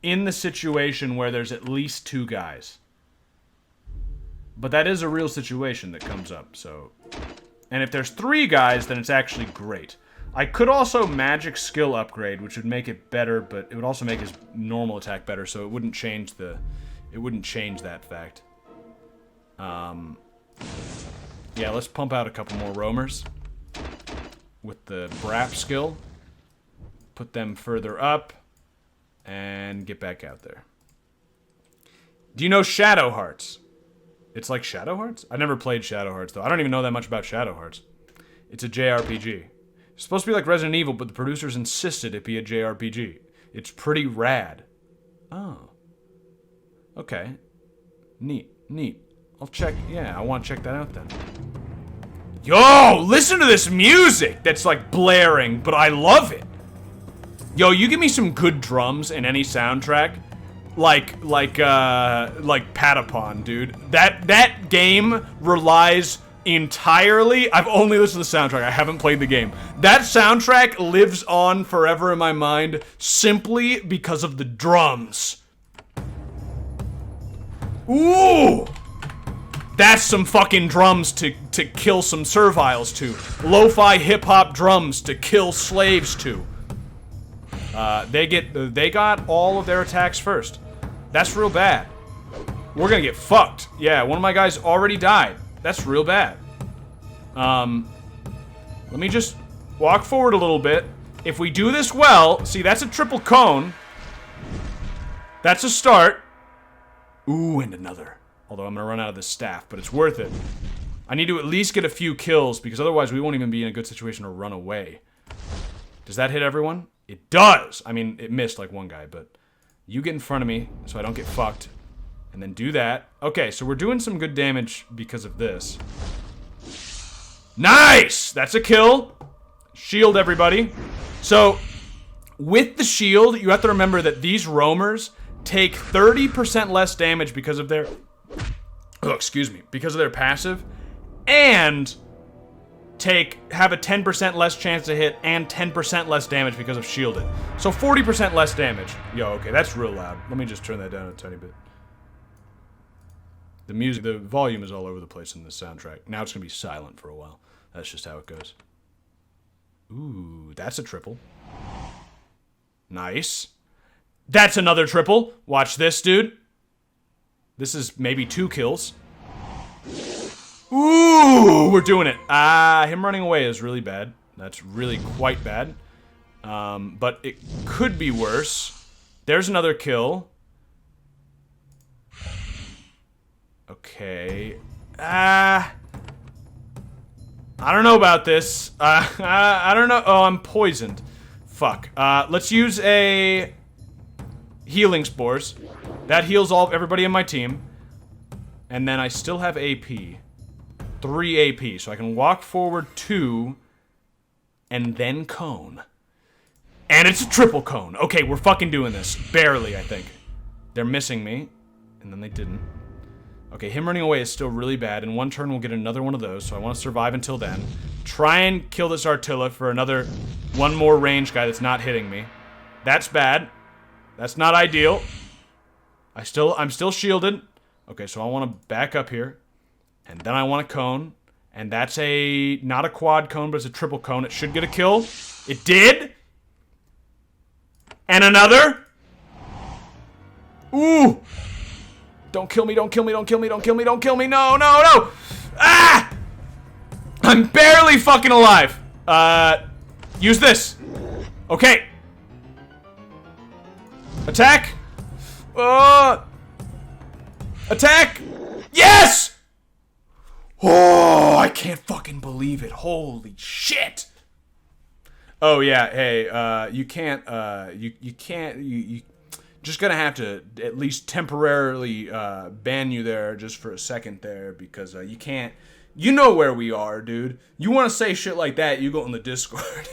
in the situation where there's at least 2 guys. But that is a real situation that comes up, so... And if there's 3 guys, then it's actually great. I could also magic skill upgrade, which would make it better, but it would also make his normal attack better, so it wouldn't change the... It wouldn't change that fact. Yeah, let's pump out a couple more roamers. With the Brap skill. Put them further up. And get back out there. Do you know Shadow Hearts? It's like Shadow Hearts? I never played Shadow Hearts, though. I don't even know that much about Shadow Hearts. It's a JRPG. It's supposed to be like Resident Evil, but the producers insisted it be a JRPG. It's pretty rad. Oh. Okay. Neat. I'll check... Yeah, I want to check that out, then. Yo! Listen to this music that's, like, blaring, but I love it! Yo, you give me some good drums in any soundtrack... Like Patapon, dude. That game relies entirely... I've only listened to the soundtrack. I haven't played the game. That soundtrack lives on forever in my mind simply because of the drums. Ooh! That's some fucking drums to kill some serviles to. Lo-fi hip-hop drums to kill slaves to. They got all of their attacks first. That's real bad. We're gonna get fucked. Yeah, one of my guys already died. That's real bad. Let me just walk forward a little bit. If we do this well, see, that's a triple cone. That's a start. Ooh, and another. Although I'm gonna run out of the staff, but it's worth it. I need to at least get a few kills, because otherwise we won't even be in a good situation to run away. Does that hit everyone? It does! I mean, it missed like one guy, but... You get in front of me, so I don't get fucked. And then do that. Okay, so we're doing some good damage because of this. Nice! That's a kill. Shield, everybody. So, with the shield, you have to remember that these roamers take 30% less damage because of their... Oh, excuse me. Because of their passive. And... have a 10% less chance to hit and 10% less damage because of shielded. So 40% less damage. Yo, okay, that's real loud. Let me just turn that down a tiny bit. The music, the volume is all over the place in this soundtrack. Now it's gonna be silent for a while. That's just how it goes. Ooh, that's a triple. Nice. That's another triple. Watch this, dude. This is maybe 2 kills. Ooh, we're doing it. Him running away is really bad. That's really quite bad. But it could be worse. There's another kill. Okay. I don't know about this. I don't know. Oh, I'm poisoned. Fuck. Let's use a healing spores. That heals everybody in my team. And then I still have AP. 3 AP. So I can walk forward 2 and then cone. And it's a triple cone. Okay, we're fucking doing this. Barely, I think. They're missing me. And then they didn't. Okay, him running away is still really bad. In one turn, we'll get another one of those. So I want to survive until then. Try and kill this Artilla for one more range guy that's not hitting me. That's bad. That's not ideal. I'm still shielded. Okay, so I want to back up here. And then I want a cone. And that's not a quad cone, but it's a triple cone. It should get a kill. It did. And another. Ooh. Don't kill me, don't kill me, don't kill me, don't kill me, don't kill me. No, no, no. Ah! I'm barely fucking alive. Use this. Okay. Attack. Attack. Yes! Oh, I can't fucking believe it. Holy shit. Oh yeah, hey, you can't, you just gonna have to at least temporarily ban you there just for a second there because you can't. You know where we are, dude. You want to say shit like that, you go in the Discord.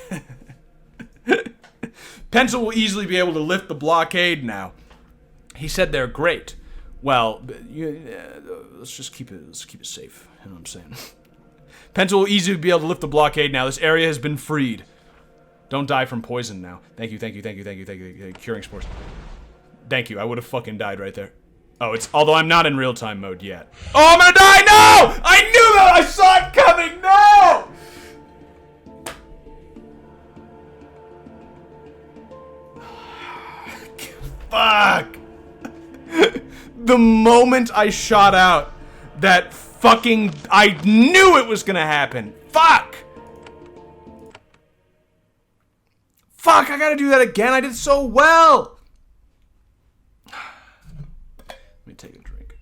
Pencil will easily be able to lift the blockade now. He said they're great. Well, let's just keep it. Let's keep it safe. You know what I'm saying? Pencil will easily be able to lift the blockade now. This area has been freed. Don't die from poison now. Thank you, thank you, thank you, thank you, thank you. Curing spores. Thank you. I would have fucking died right there. Oh, although I'm not in real-time mode yet. Oh, I'm gonna die! No! I knew that! I saw it coming! No! Fuck! The moment I shot out, that fucking... I knew it was gonna happen! Fuck! Fuck, I gotta do that again. I did so well! Let me take a drink.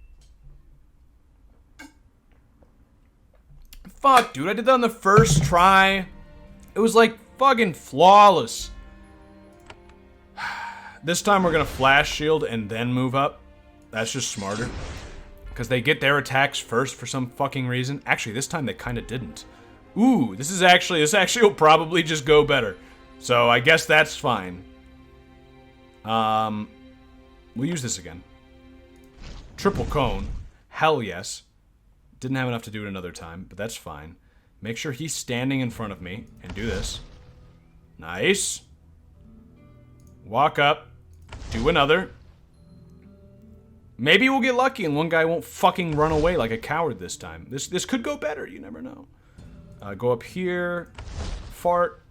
Fuck, dude, I did that on the first try. It was like fucking flawless. This time we're gonna flash shield and then move up. That's just smarter. Because they get their attacks first for some fucking reason. Actually, this time they kinda didn't. Ooh, this actually will probably just go better. So I guess that's fine. We'll use this again. Triple cone. Hell yes. Didn't have enough to do it another time, but that's fine. Make sure he's standing in front of me and do this. Nice. Walk up. Do another. Maybe we'll get lucky and one guy won't fucking run away like a coward this time. This could go better. You never know. Go up here. Fart.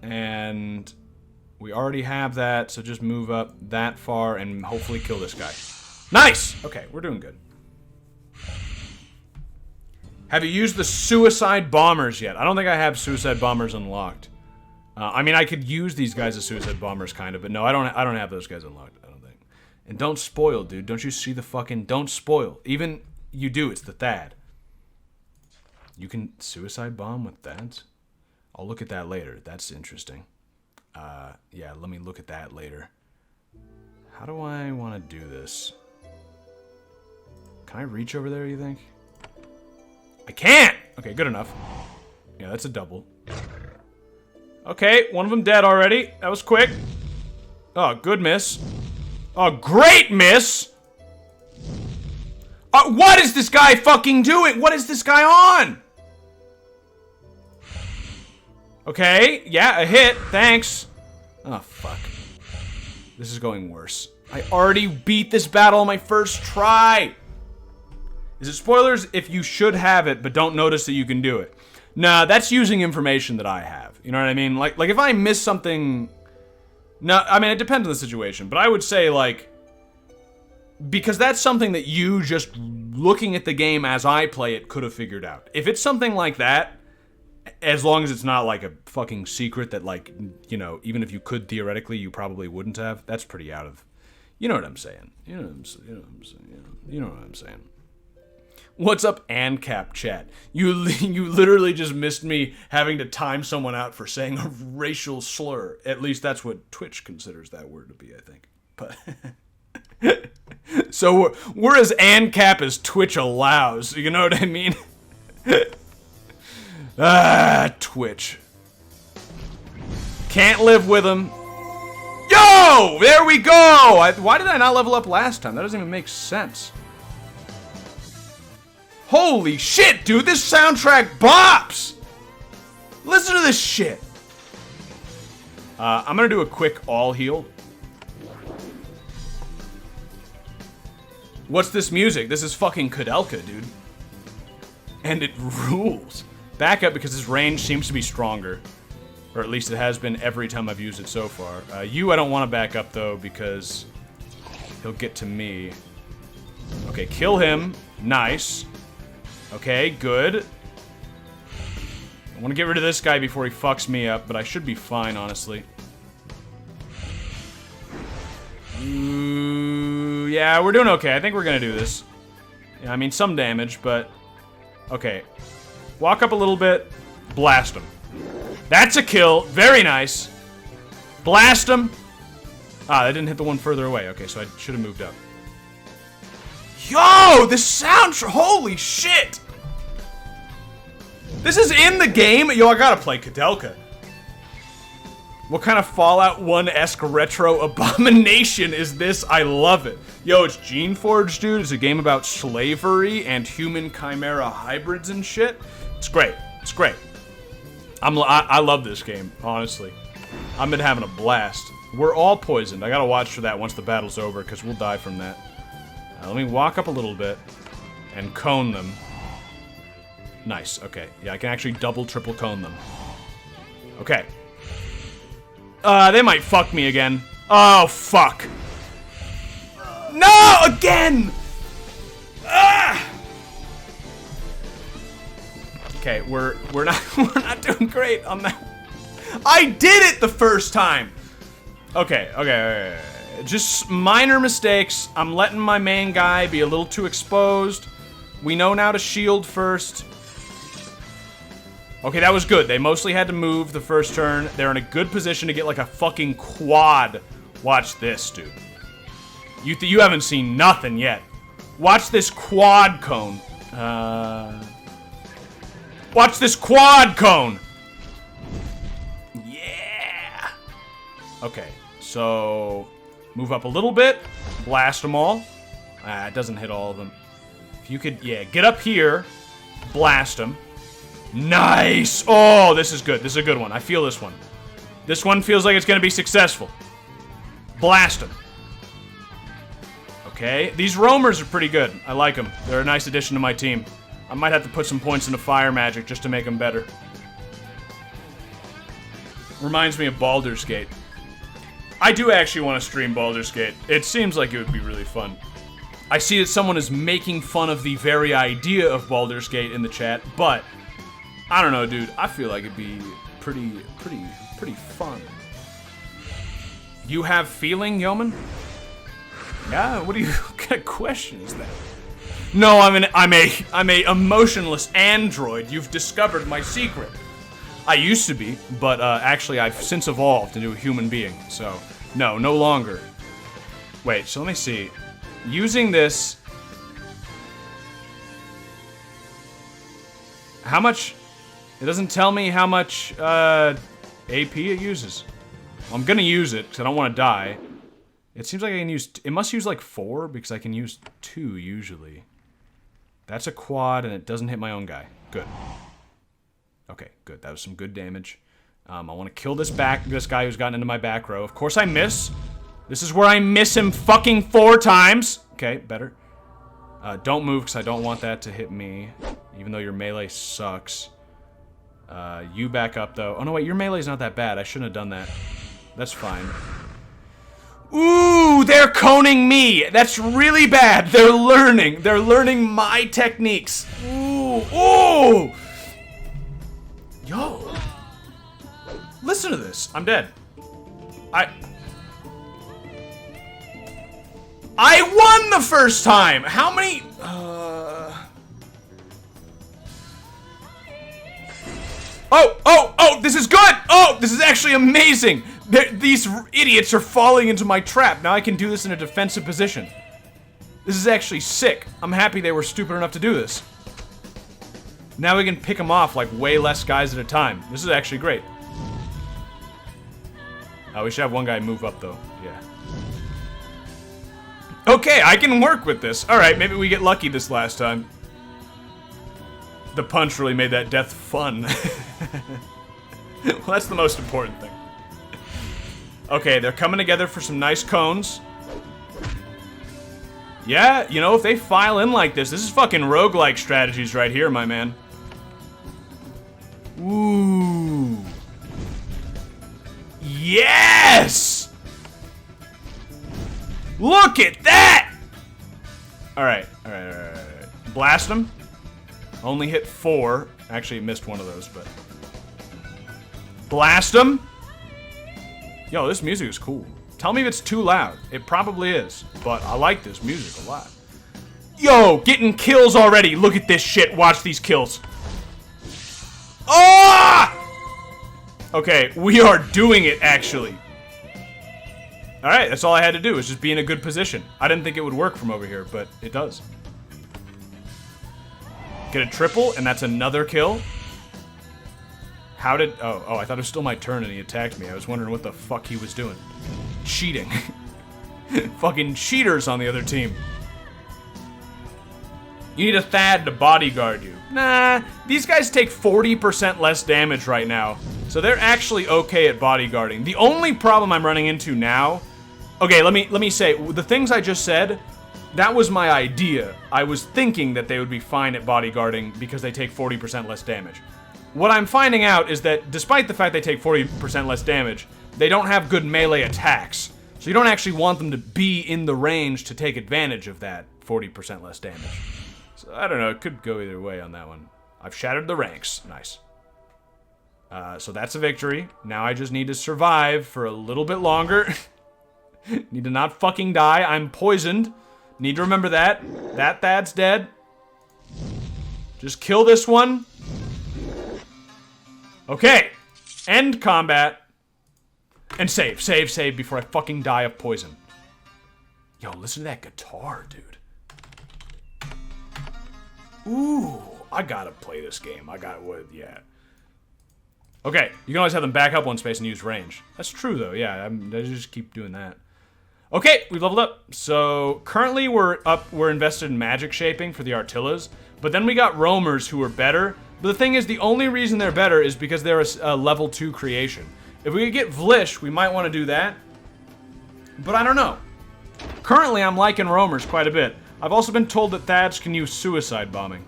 And we already have that, so just move up that far and hopefully kill this guy. Nice! Okay, we're doing good. Have you used the suicide bombers yet? I don't think I have suicide bombers unlocked. I mean, I could use these guys as suicide bombers, kind of, but no, I don't have those guys unlocked, I don't think. And don't spoil, dude. Don't you see the fucking... Don't spoil. Even you do, it's the Thad. You can suicide bomb with that? I'll look at that later. That's interesting. Yeah, let me look at that later. How do I want to do this? Can I reach over there, you think? I can't! Okay, good enough. Yeah, that's a double. Okay, one of them dead already. That was quick. Oh, good miss. Oh, great miss! What is this guy fucking doing? What is this guy on? Okay, yeah, a hit. Thanks. Oh, fuck. This is going worse. I already beat this battle on my first try. Is it spoilers if you should have it but don't notice that you can do it? Nah, that's using information that I have. You know what I mean? Like if I miss something... No, I mean, it depends on the situation. But I would say, like... Because that's something that you just looking at the game as I play it, could have figured out. If it's something like that, as long as it's not like a fucking secret that, like, you know, even if you could theoretically, you probably wouldn't have, that's pretty out of... You know what I'm saying. You know what I'm saying. What's up, ANCAP chat? You literally just missed me having to time someone out for saying a racial slur. At least that's what Twitch considers that word to be, I think. But... So we're as ANCAP as Twitch allows. You know what I mean? Twitch. Can't live with him. Yo! There we go! Why did I not level up last time? That doesn't even make sense. Holy shit, dude! This soundtrack bops! Listen to this shit! I'm gonna do a quick all heal. What's this music? This is fucking Kudelka, dude. And it rules. Back up because his range seems to be stronger. Or at least it has been every time I've used it so far. I don't want to back up, though, because he'll get to me. Okay, kill him. Nice. Okay, good. I want to get rid of this guy before he fucks me up, but I should be fine, honestly. Yeah, we're doing okay. I think we're gonna do this. Yeah, I mean, some damage, but... Okay. Walk up a little bit. Blast him. That's a kill. Very nice. Blast him. Ah, that didn't hit the one further away. Okay, so I should have moved up. Yo, the sound... Holy shit! This is in the game? Yo, I gotta play Kudelka. What kind of Fallout 1-esque retro abomination is this? I love it. Yo, it's Geneforge, dude. It's a game about slavery and human chimera hybrids and shit. It's great. It's great. I love this game, honestly. I've been having a blast. We're all poisoned. I gotta watch for that once the battle's over, because we'll die from that. Let me walk up a little bit and cone them. Nice. Okay. Yeah, I can actually double, triple cone them. Okay. They might fuck me again. Oh, fuck. No! Again! Ah! Okay, we're not doing great on that. I did it the first time! Okay. Just minor mistakes. I'm letting my main guy be a little too exposed. We know now to shield first. Okay, that was good. They mostly had to move the first turn. They're in a good position to get like a fucking quad. Watch this, dude. You haven't seen nothing yet. Watch this quad cone. Watch this quad cone. Yeah. Okay, so move up a little bit. Blast them all. It doesn't hit all of them. If you could, yeah, get up here. Blast them. Nice! Oh, this is good. This is a good one. I feel this one. This one feels like it's going to be successful. Blast them. Okay. These roamers are pretty good. I like them. They're a nice addition to my team. I might have to put some points into fire magic just to make them better. Reminds me of Baldur's Gate. I do actually want to stream Baldur's Gate. It seems like it would be really fun. I see that someone is making fun of the very idea of Baldur's Gate in the chat, but... I don't know, dude. I feel like it'd be pretty fun. You have feeling, Yeoman? Yeah. What kind of question is that? No, I'm a emotionless android. You've discovered my secret. I used to be, but actually I've since evolved into a human being. So no longer. Wait. So let me see. Using this. How much? It doesn't tell me how much AP it uses. Well, I'm gonna use it because I don't want to die. It seems like I can use... It must use like 4 because I can use 2 usually. That's a quad and it doesn't hit my own guy. Good. Okay, good. That was some good damage. I want to kill this guy who's gotten into my back row. Of course I miss. This is where I miss him fucking 4 times. Okay, better. Don't move because I don't want that to hit me. Even though your melee sucks. You back up, though. Oh, no, wait. Your melee's not that bad. I shouldn't have done that. That's fine. Ooh, they're coning me. That's really bad. They're learning. They're learning my techniques. Ooh, ooh. Yo. Listen to this. I'm dead. I won the first time. How many? Oh, this is good. Oh, this is actually amazing. These idiots are falling into my trap. Now I can do this in a defensive position. This is actually sick. I'm happy they were stupid enough to do this. Now we can pick them off like way less guys at a time. This is actually great. We should have one guy move up though. Yeah. Okay, I can work with this. Alright, maybe we get lucky this last time. The punch really made that death fun. Well, that's the most important thing. Okay, they're coming together for some nice cones. Yeah, you know, if they file in like this is fucking roguelike strategies right here, my man. Ooh. Yes! Look at that! Alright. Blast him. Only hit 4. Actually, missed one of those, but... Blast him! Yo, this music is cool. Tell me if it's too loud. It probably is, but I like this music a lot. Yo, getting kills already. Look at this shit. Watch these kills. Ah! Okay, we are doing it, actually. Alright, that's all I had to do, is just be in a good position. I didn't think it would work from over here, but it does. Get a triple, and that's another kill. How did... Oh, I thought it was still my turn and he attacked me. I was wondering what the fuck he was doing. Cheating. Fucking cheaters on the other team. You need a Thad to bodyguard you. Nah, these guys take 40% less damage right now. So they're actually okay at bodyguarding. The only problem I'm running into now... Okay, let me say, the things I just said, that was my idea. I was thinking that they would be fine at bodyguarding because they take 40% less damage. What I'm finding out is that despite the fact they take 40% less damage, they don't have good melee attacks. So you don't actually want them to be in the range to take advantage of that 40% less damage. So I don't know, it could go either way on that one. I've shattered the ranks. Nice. So that's a victory. Now I just need to survive for a little bit longer. Need to not fucking die. I'm poisoned. Need to remember that. That Thad's dead. Just kill this one. Okay. End combat. And save before I fucking die of poison. Yo, listen to that guitar, dude. Ooh, I gotta play this game. Yeah. Okay, you can always have them back up one space and use range. That's true, though, yeah, I just keep doing that. Okay, we've leveled up. So, currently we're invested in magic shaping for the Artillas, but then we got roamers who are better. But the thing is, the only reason they're better is because they're a level 2 creation. If we could get Vlish, we might want to do that. But I don't know. Currently, I'm liking roamers quite a bit. I've also been told that Thads can use suicide bombing.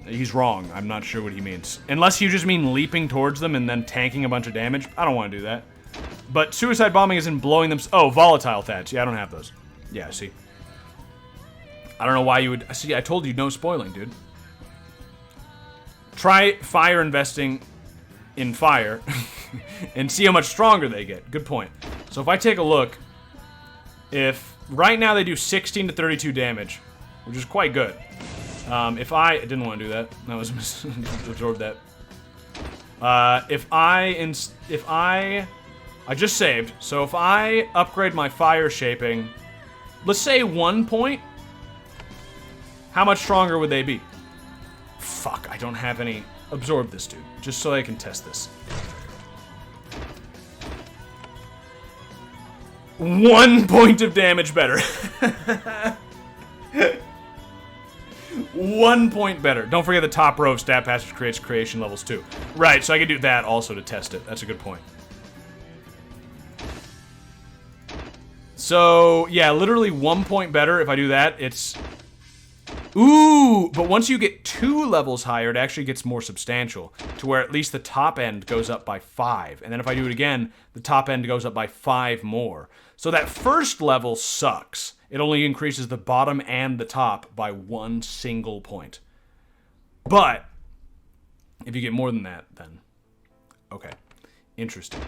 He's wrong. I'm not sure what he means. Unless you just mean leaping towards them and then tanking a bunch of damage. I don't want to do that. But suicide bombing is in blowing them... Oh, volatile Thads. Yeah, I don't have those. Yeah, see. I don't know why you would... See, I told you no spoiling, dude. Try fire investing in fire and see how much stronger they get. Good point. So if I take a look, if right now they do 16 to 32 damage, which is quite good. If I didn't want to do that, that was absorb that. If I just saved. So if I upgrade my fire shaping, let's say 1 point, how much stronger would they be? Fuck, I don't have any. Absorb this, dude, just so I can test this. 1 point of damage better. 1 point better. Don't forget the top row of stat passage creates creation levels too. Right, so I can do that also to test it. That's a good point. So, yeah, literally 1 point better if I do that. It's Ooh, but once you get 2 levels higher, it actually gets more substantial, to where at least the top end goes up by 5. And then if I do it again, the top end goes up by 5 more. So that first level sucks. It only increases the bottom and the top by 1 single point. But if you get more than that, then okay. Interesting.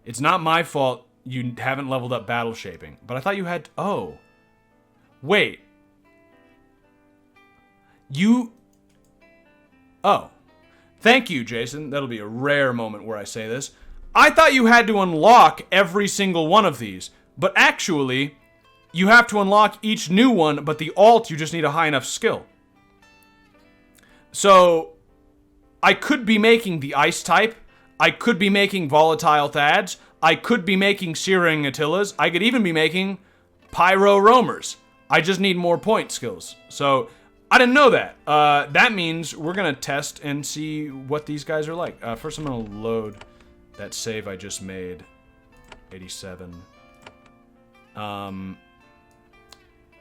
It's not my fault you haven't leveled up battle shaping, but I thought you had... Oh. Wait. You... Oh. Thank you, Jason. That'll be a rare moment where I say this. I thought you had to unlock every single one of these, but actually, you have to unlock each new one, but the alt, you just need a high enough skill. So, I could be making the ice type, I could be making volatile Thads, I could be making Searing Attilas, I could even be making Pyro Roamers. I just need more point skills. So, I didn't know that. That means we're going to test and see what these guys are like. First, I'm going to load that save I just made. 87. You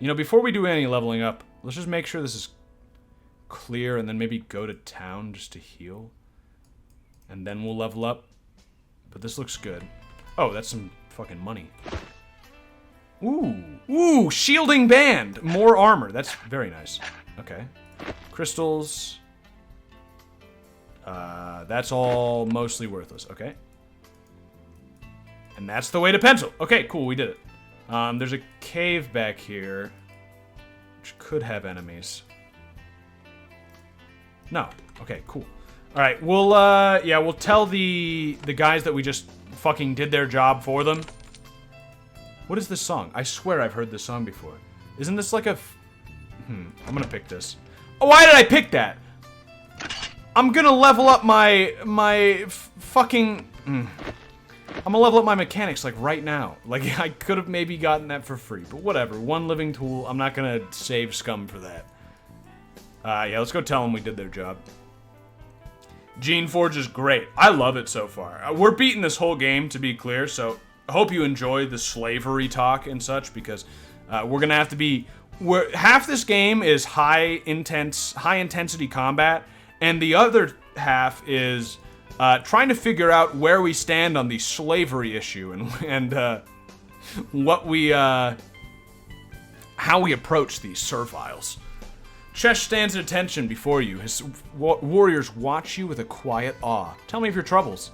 know, before we do any leveling up, let's just make sure this is clear and then maybe go to town just to heal. And then we'll level up. But this looks good. Oh, that's some fucking money. Ooh. Ooh, shielding band. More armor. That's very nice. Okay. Crystals. That's all mostly worthless. Okay. And that's the way to pencil. Okay, cool. We did it. There's a cave back here, which could have enemies. No. Okay, cool. All right, we'll tell the guys that we just fucking did their job for them. What is this song? I swear I've heard this song before. Isn't this like a... I'm gonna pick this. Oh, why did I pick that? I'm gonna level up my fucking... I'm gonna level up my mechanics, like, right now. Like, I could have maybe gotten that for free, but whatever. One living tool, I'm not gonna save scum for that. Yeah, let's go tell them we did their job. Geneforge is great. I love it so far. We're beating this whole game, to be clear, so I hope you enjoy the slavery talk and such, because we're gonna have to be... half this game is high intensity combat, and the other half is trying to figure out where we stand on the slavery issue and what we how we approach these serviles. Chesh stands at attention before you. His warriors watch you with a quiet awe. Tell me of your troubles.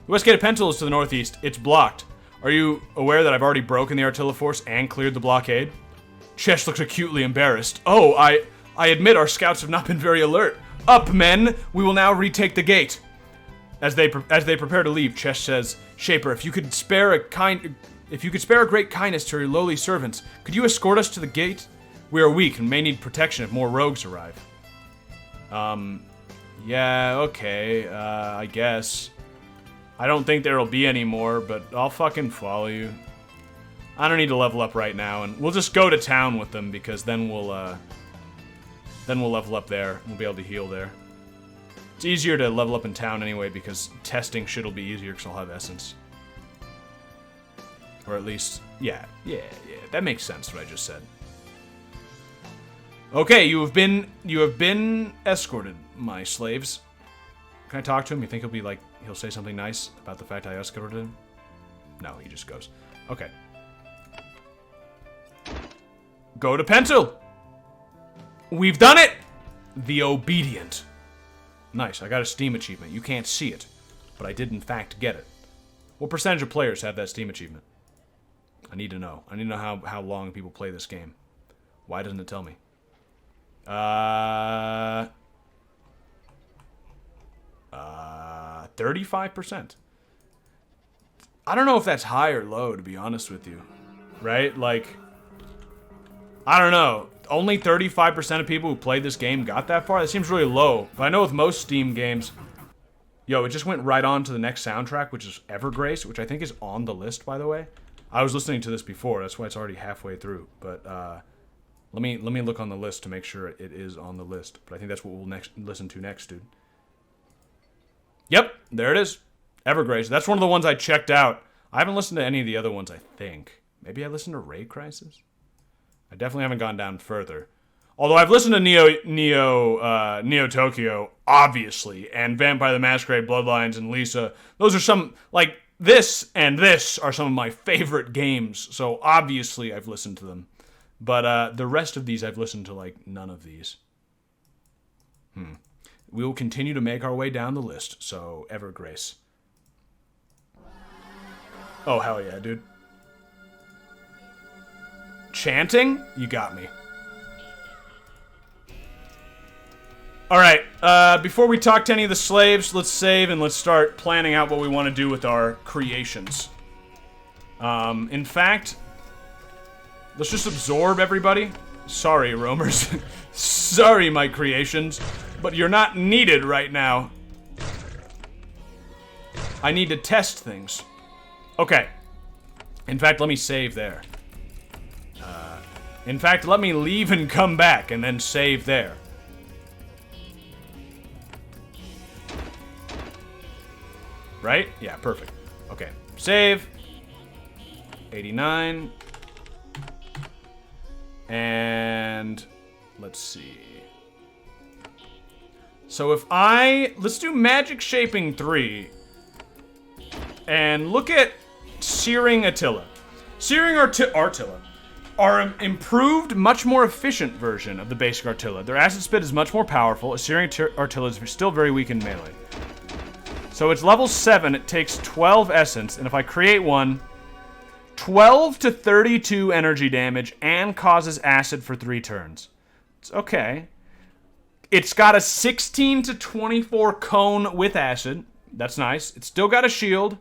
The west gate of Pentel is to the northeast. It's blocked. Are you aware that I've already broken the artillery force and cleared the blockade? Chesh looks acutely embarrassed. Oh, I admit our scouts have not been very alert. Up, men! We will now retake the gate. As they prepare to leave, Chesh says, Shaper, if you could spare a great kindness to your lowly servants, could you escort us to the gate? We are weak and may need protection if more rogues arrive. Yeah, okay, I guess. I don't think there'll be any more, but I'll fucking follow you. I don't need to level up right now, and we'll just go to town with them, because then we'll level up there. We'll be able to heal there. It's easier to level up in town anyway, because testing shit'll be easier, because I'll have essence. Or at least, yeah, that makes sense, what I just said. Okay, you have been escorted, my slaves. Can I talk to him? You think he'll say something nice about the fact I escorted him? No, he just goes. Okay. Go to Pencil! We've done it! The Obedient. Nice, I got a Steam achievement. You can't see it, but I did in fact get it. What percentage of players have that Steam achievement? I need to know. I need to know how long people play this game. Why doesn't it tell me? 35%. I don't know if that's high or low, to be honest with you. Right? Like, I don't know. Only 35% of people who played this game got that far? That seems really low. But I know with most Steam games... Yo, it just went right on to the next soundtrack, which is Evergrace, which I think is on the list, by the way. I was listening to this before, that's why it's already halfway through. But, let me look on the list to make sure it is on the list. But I think that's what we'll listen to next, dude. Yep, there it is. Evergrace. That's one of the ones I checked out. I haven't listened to any of the other ones, I think. Maybe I listened to Ray Crisis? I definitely haven't gone down further. Although I've listened to Neo Tokyo, obviously, and Vampire the Masquerade, Bloodlines, and Lisa. Those are some, like, this and this are some of my favorite games, so obviously I've listened to them. But the rest of these I've listened to, like, none of these. We will continue to make our way down the list, so ever grace. Oh, hell yeah, dude. Chanting? You got me. Alright, before we talk to any of the slaves, let's save and let's start planning out what we want to do with our creations. In fact, let's just absorb everybody. Sorry, roamers. Sorry, my creations, but you're not needed right now. I need to test things. Okay. In fact, let me save there. In fact, let me leave and come back and then save there. Right? Yeah, perfect. Okay. Save. 89. And let's see. So if let's do Magic Shaping 3 and look at Searing Attila. Searing Artilla are an improved, much more efficient version of the basic Artilla. Their acid spit is much more powerful. A Searing Artilla is still very weak in melee. So it's level 7, it takes 12 essence, and if I create one, 12 to 32 energy damage and causes acid for 3 turns. It's okay. It's got a 16 to 24 cone with acid. That's nice. It's still got a shield.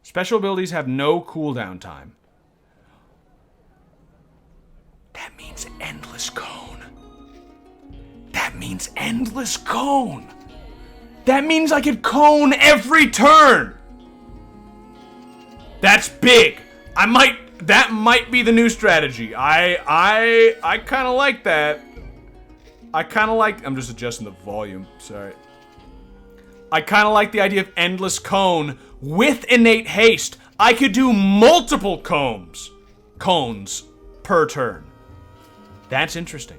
Special abilities have no cooldown time. That means endless cone. That means endless cone. That means I could cone every turn. That's big. That might be the new strategy. I kind of like that. I'm just adjusting the volume. Sorry. I kind of like the idea of endless cone with innate haste. I could do multiple cones per turn. That's interesting.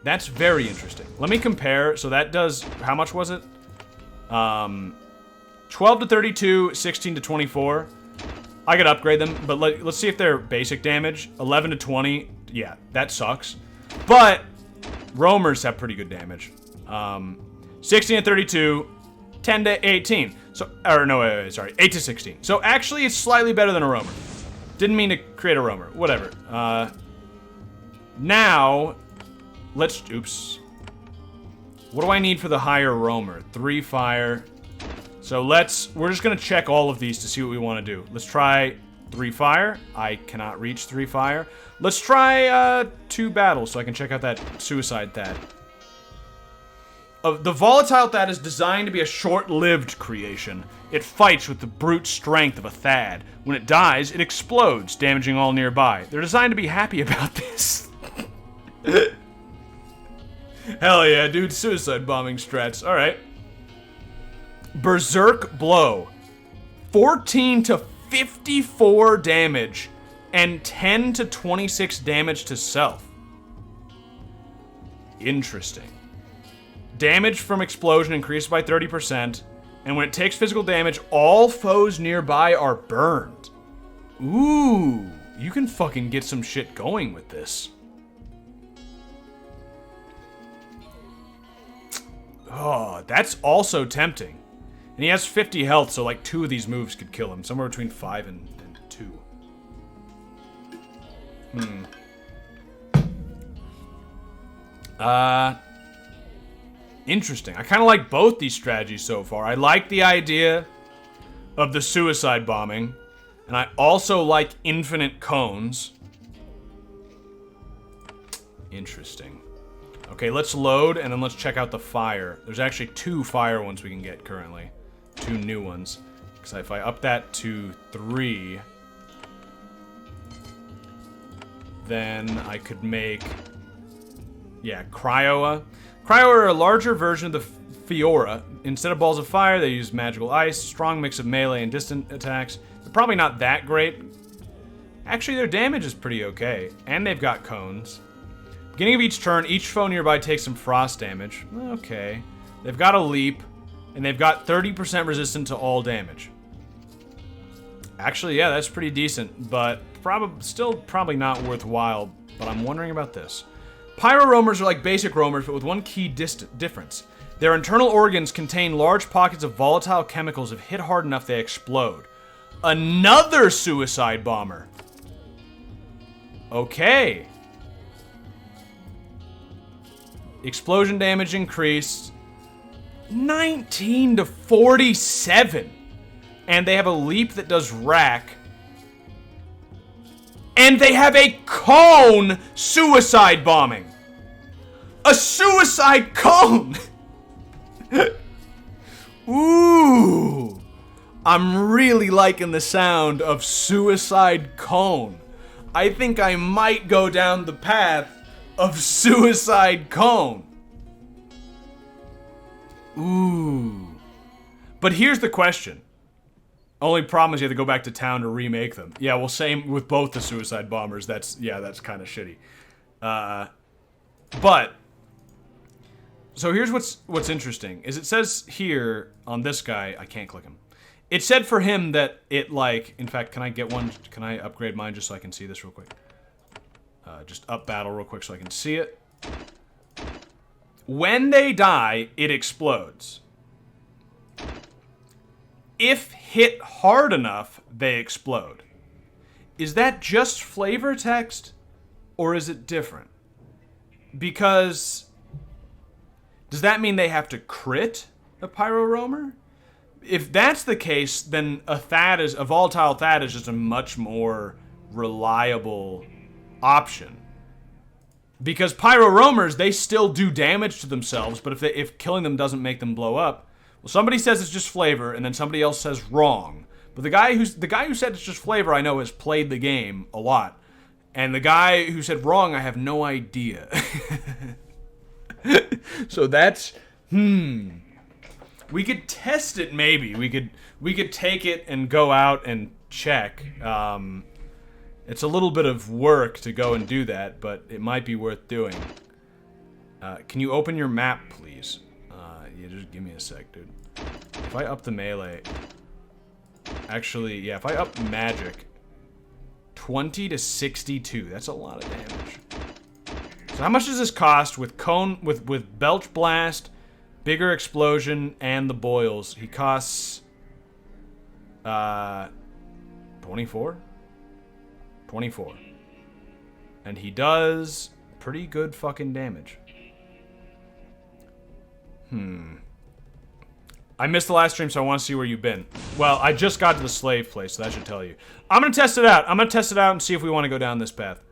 That's very interesting. Let me compare. So that does, how much was it? 12 to 32, 16 to 24. I could upgrade them, but let's see if they're basic damage. 11 to 20. Yeah, that sucks. But roamers have pretty good damage. 16 to 32, 10 to 18. So, or no, wait, sorry, 8 to 16. So actually, it's slightly better than a roamer. Didn't mean to create a roamer. Whatever. Now, oops. What do I need for the higher roamer? 3 fire. So we're just gonna check all of these to see what we want to do. Let's try 3 fire. I cannot reach 3 fire. Let's try 2 battles so I can check out that suicide Thad. The volatile Thad is designed to be a short-lived creation. It fights with the brute strength of a Thad. When it dies, it explodes, damaging all nearby. They're designed to be happy about this. Hell yeah, dude. Suicide bombing strats. Alright. Berserk Blow. 14 to 54 damage. And 10 to 26 damage to self. Interesting. Damage from explosion increased by 30%. And when it takes physical damage, all foes nearby are burned. Ooh. You can fucking get some shit going with this. Oh, that's also tempting. And he has 50 health, so like 2 of these moves could kill him. Somewhere between 5 and 2. Interesting. I kind of like both these strategies so far. I like the idea of the suicide bombing. And I also like infinite cones. Interesting. Okay, let's load, and then let's check out the fire. There's actually 2 fire ones we can get currently. 2 new ones. Because if I up that to 3, then I could make... Yeah, Cryoa. Cryoa are a larger version of the Fiora. Instead of balls of fire, they use magical ice, strong mix of melee and distant attacks. They're probably not that great. Actually, their damage is pretty okay. And they've got cones. Beginning of each turn, each foe nearby takes some frost damage. Okay. They've got a leap. And they've got 30% resistant to all damage. Actually, yeah, that's pretty decent. But still probably not worthwhile. But I'm wondering about this. Pyro roamers are like basic roamers, but with one key difference. Their internal organs contain large pockets of volatile chemicals. If hit hard enough, they explode. Another suicide bomber. Okay. Explosion damage increased 19 to 47. And they have a leap that does rack. And they have a cone suicide bombing. A suicide cone. Ooh. I'm really liking the sound of suicide cone. I think I might go down the path of suicide cone. Ooh. But here's the question. Only problem is you have to go back to town to remake them. Yeah, well, same with both the suicide bombers. That's kind of shitty. But so here's what's interesting is it says here on this guy, I can't click him. It said for him that it like, in fact, can I get one? Can I upgrade mine just so I can see this real quick? Just up battle real quick so I can see it. When they die, it explodes. If hit hard enough, they explode. Is that just flavor text, or is it different? Because does that mean they have to crit a pyro roamer? If that's the case, then a volatile Thad is just a much more reliable option. Because pyro roamers, they still do damage to themselves, but if killing them doesn't make them blow up, well, somebody says it's just flavor, and then somebody else says wrong. But the guy who said it's just flavor, I know has played the game a lot, and the guy who said wrong, I have no idea. So that's we could test it maybe. We could take it and go out and check. It's a little bit of work to go and do that, but it might be worth doing. Can you open your map, please? Yeah, just give me a sec, dude. If I up the melee... Actually, yeah, if I up magic... 20 to 62. That's a lot of damage. So how much does this cost with with Belch Blast, Bigger Explosion, and the boils? He costs... 24? 24. And he does pretty good fucking damage. I missed the last stream, so I want to see where you've been. Well, I just got to the slave place, so that should tell you. I'm going to test it out. I'm going to test it out and see if we want to go down this path.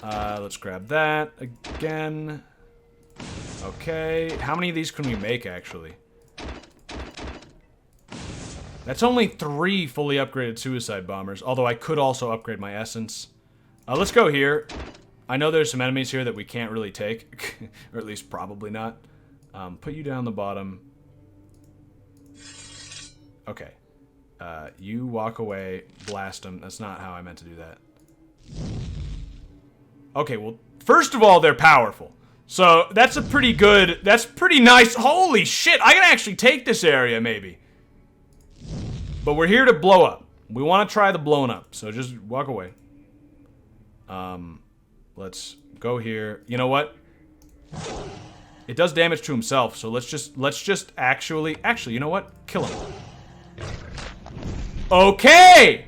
Let's grab that again. Okay. How many of these can we make, actually? That's only 3 fully upgraded suicide bombers, although I could also upgrade my essence. Let's go here. I know there's some enemies here that we can't really take, or at least probably not. Put you down the bottom. Okay. You walk away, blast them. That's not how I meant to do that. Okay, well, first of all, they're powerful. So, that's pretty nice. Holy shit, I can actually take this area, maybe. But we're here to blow up. We want to try the blown up, so just walk away. Let's go here. You know what? It does damage to himself, so let's just actually, you know what? Kill him. Okay!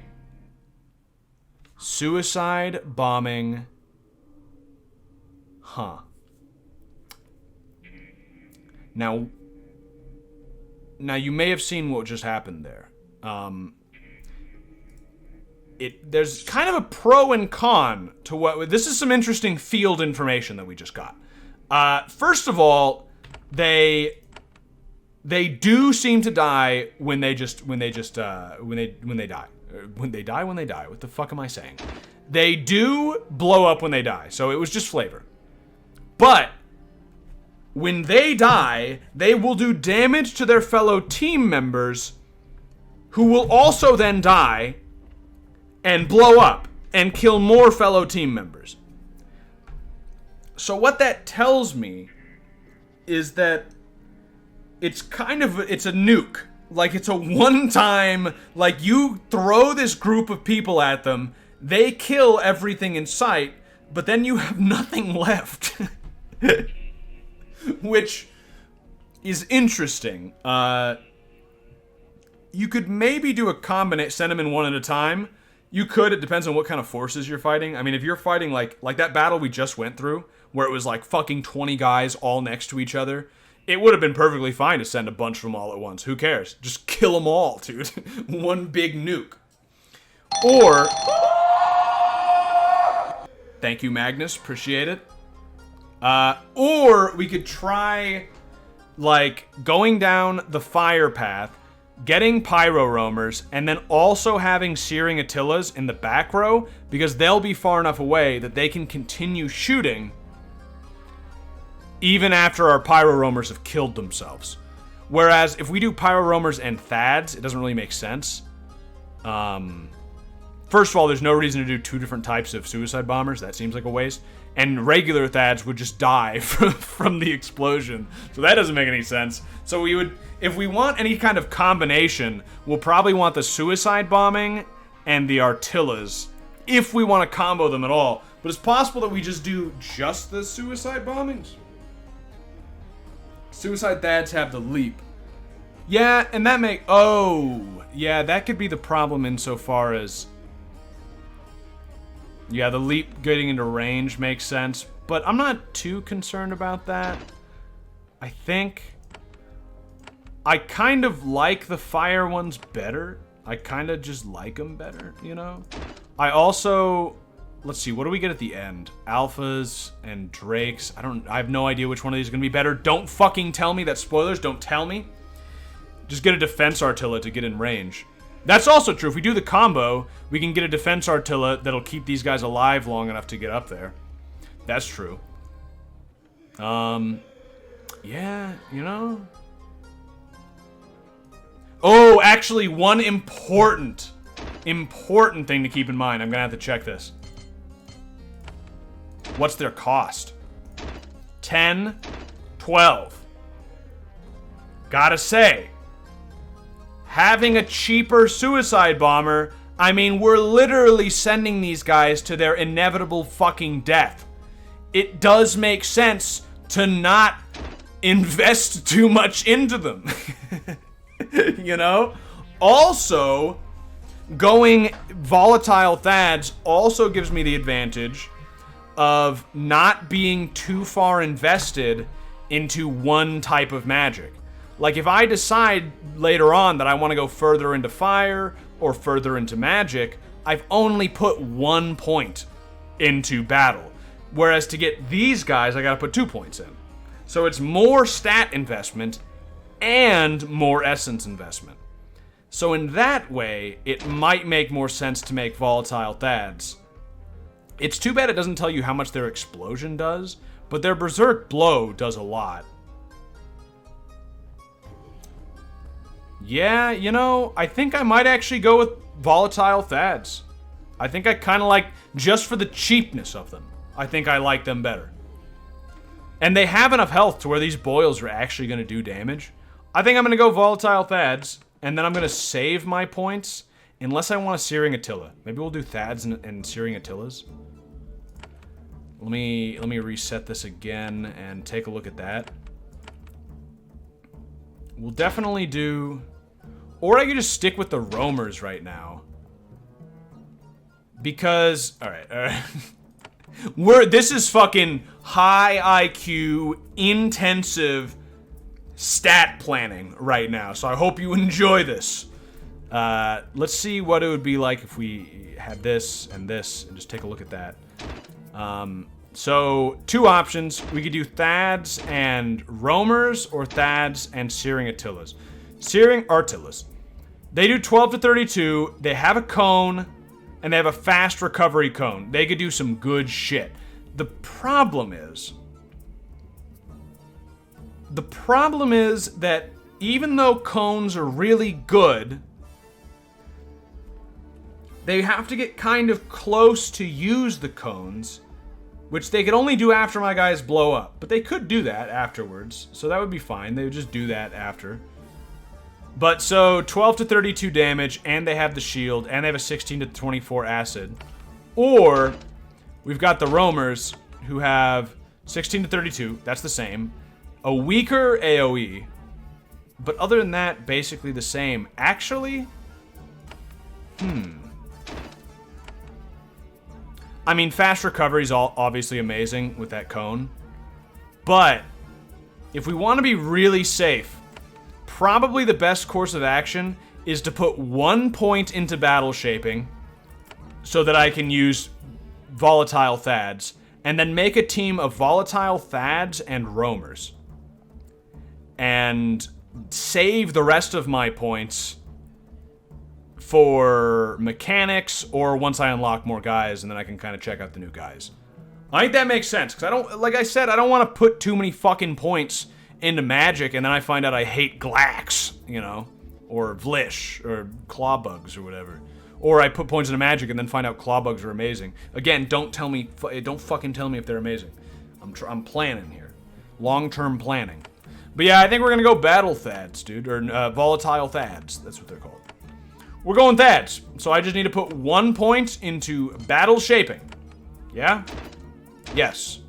Suicide bombing. Huh. Now you may have seen what just happened there. There's kind of a pro and con to what... This is some interesting field information that we just got. First of all, they do seem to die when they die. When they die. What the fuck am I saying? They do blow up when they die, so it was just flavor. But when they die, they will do damage to their fellow team members, who will also then die and blow up. and kill more fellow team members. So what that tells me is that it's a nuke. Like, it's a one-time, like, you throw this group of people at them, they kill everything in sight, but then you have nothing left. Which is interesting. You could maybe do a combination, send them in one at a time. You could, it depends on what kind of forces you're fighting. I mean, if you're fighting, like that battle we just went through, where it was like fucking 20 guys all next to each other, it would have been perfectly fine to send a bunch of them all at once. Who cares? Just kill them all, dude. One big nuke. Or... Thank you, Magnus. Appreciate it. Or we could try, like, going down the fire path, getting pyro roamers, and then also having searing Attilas in the back row, because they'll be far enough away that they can continue shooting even after our pyro roamers have killed themselves. Whereas if we do pyro roamers and Thads, it doesn't really make sense. First of all, there's no reason to do two different types of suicide bombers. That seems like a waste. And regular Thads would just die from the explosion. So that doesn't make any sense. So we would, if we want any kind of combination, we'll probably want the suicide bombing and the Artillas, if we want to combo them at all. But it's possible that we just do just the suicide bombings. Suicide Thads have the leap. Yeah, and that yeah, that could be the problem insofar as... Yeah, the leap getting into range makes sense, but I'm not too concerned about that. I think I kind of like the fire ones better. I kind of just like them better, you know? I also... Let's see, what do we get at the end? Alphas and Drakes. I have no idea which one of these is going to be better. Don't fucking tell me. That's spoilers. Don't tell me. Just get a defense Artilla to get in range. That's also true. If we do the combo, we can get a defense Artilla that'll keep these guys alive long enough to get up there. That's true. Yeah, you know. Oh, actually, one important thing to keep in mind. I'm going to have to check this. What's their cost? 10, 12. Gotta say, having a cheaper suicide bomber, I mean, we're literally sending these guys to their inevitable fucking death. It does make sense to not invest too much into them. You know? Also, going volatile Thads also gives me the advantage of not being too far invested into one type of magic. Like, if I decide later on that I want to go further into fire or further into magic, I've only put 1 point into battle. Whereas to get these guys, I gotta put 2 points in. So it's more stat investment and more essence investment. So in that way, it might make more sense to make volatile Thads. It's too bad it doesn't tell you how much their explosion does, but their berserk blow does a lot. Yeah, you know, I think I might actually go with volatile Thads. I think I kind of like, just for the cheapness of them, I think I like them better. And they have enough health to where these boils are actually going to do damage. I think I'm going to go volatile Thads, and then I'm going to save my points, unless I want a Searing Attila. Maybe we'll do Thads and Searing Attilas. Let me reset this again and take a look at that. We'll definitely do... Or I could just stick with the roamers right now. Because... Alright. This is fucking high IQ, intensive stat planning right now. So I hope you enjoy this. Let's see what it would be like if we had this, and just take a look at that. So, 2 options. We could do Thads and Roamers, or Thads and Searing Attilas. Searing Artillas. They do 12 to 32, they have a cone, and they have a fast recovery cone. They could do some good shit. The problem is that even though cones are really good, they have to get kind of close to use the cones, which they could only do after my guys blow up. But they could do that afterwards, so that would be fine. They would just do that after. But so 12 to 32 damage, and they have the shield, and they have a 16 to 24 acid. Or we've got the roamers who have 16 to 32, that's the same. A weaker AoE, but other than that, basically the same. Actually, I mean, fast recovery is obviously amazing with that cone. But if we want to be really safe, probably the best course of action is to put 1 point into battle shaping so that I can use volatile Thads, and then make a team of volatile Thads and roamers. And save the rest of my points for mechanics, or once I unlock more guys, and then I can kind of check out the new guys. I think that makes sense, because I don't, like I said, I don't want to put too many fucking points into magic, and then I find out I hate Glax, you know, or Vlish, or Claw Bugs, or whatever. Or I put points into magic and then find out Claw Bugs are amazing. Again, don't fucking tell me if they're amazing. I'm planning here. Long-term planning. But yeah, I think we're gonna go Battle Thads, dude, or Volatile Thads. That's what they're called. We're going Thads, so I just need to put 1 point into Battle Shaping. Yeah? Yes.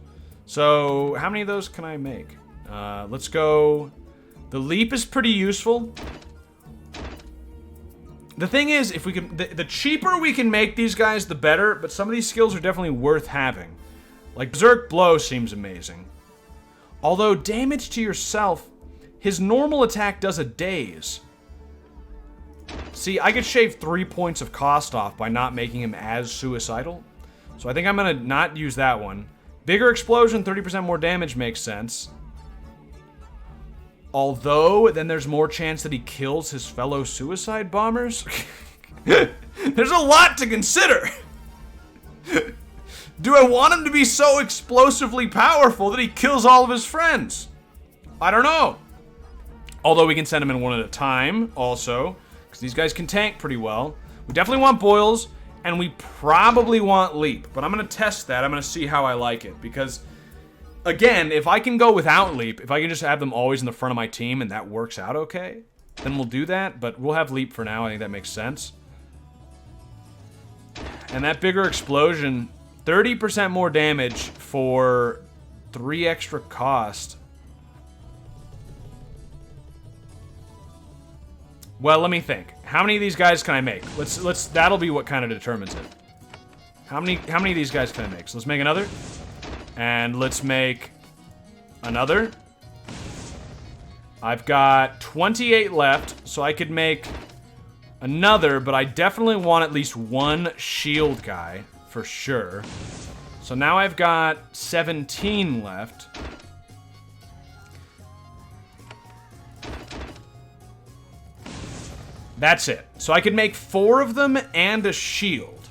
So, how many of those can I make? Let's go... The Leap is pretty useful. The thing is, if we can... The cheaper we can make these guys, the better, but some of these skills are definitely worth having. Like, Berserk Blow seems amazing. Although, damage to yourself, his normal attack does a daze. See, I could shave 3 points of cost off by not making him as suicidal. So I think I'm gonna not use that one. Bigger explosion, 30% more damage makes sense. Although, then there's more chance that he kills his fellow suicide bombers. There's a lot to consider. Do I want him to be so explosively powerful that he kills all of his friends? I don't know. Although we can send him in one at a time, also. Because these guys can tank pretty well. We definitely want boils, and we probably want leap. But I'm going to test that. I'm going to see how I like it. Because, again, if I can go without leap, if I can just have them always in the front of my team and that works out okay, then we'll do that. But we'll have leap for now. I think that makes sense. And that bigger explosion, 30% more damage for 3 extra cost. Well, let me think. How many of these guys can I make? Let's that'll be what kind of determines it. How many of these guys can I make? So let's make another. And let's make another. I've got 28 left, so I could make another, but I definitely want at least one shield guy for sure. So now I've got 17 left. That's it. So I could make 4 of them and a shield.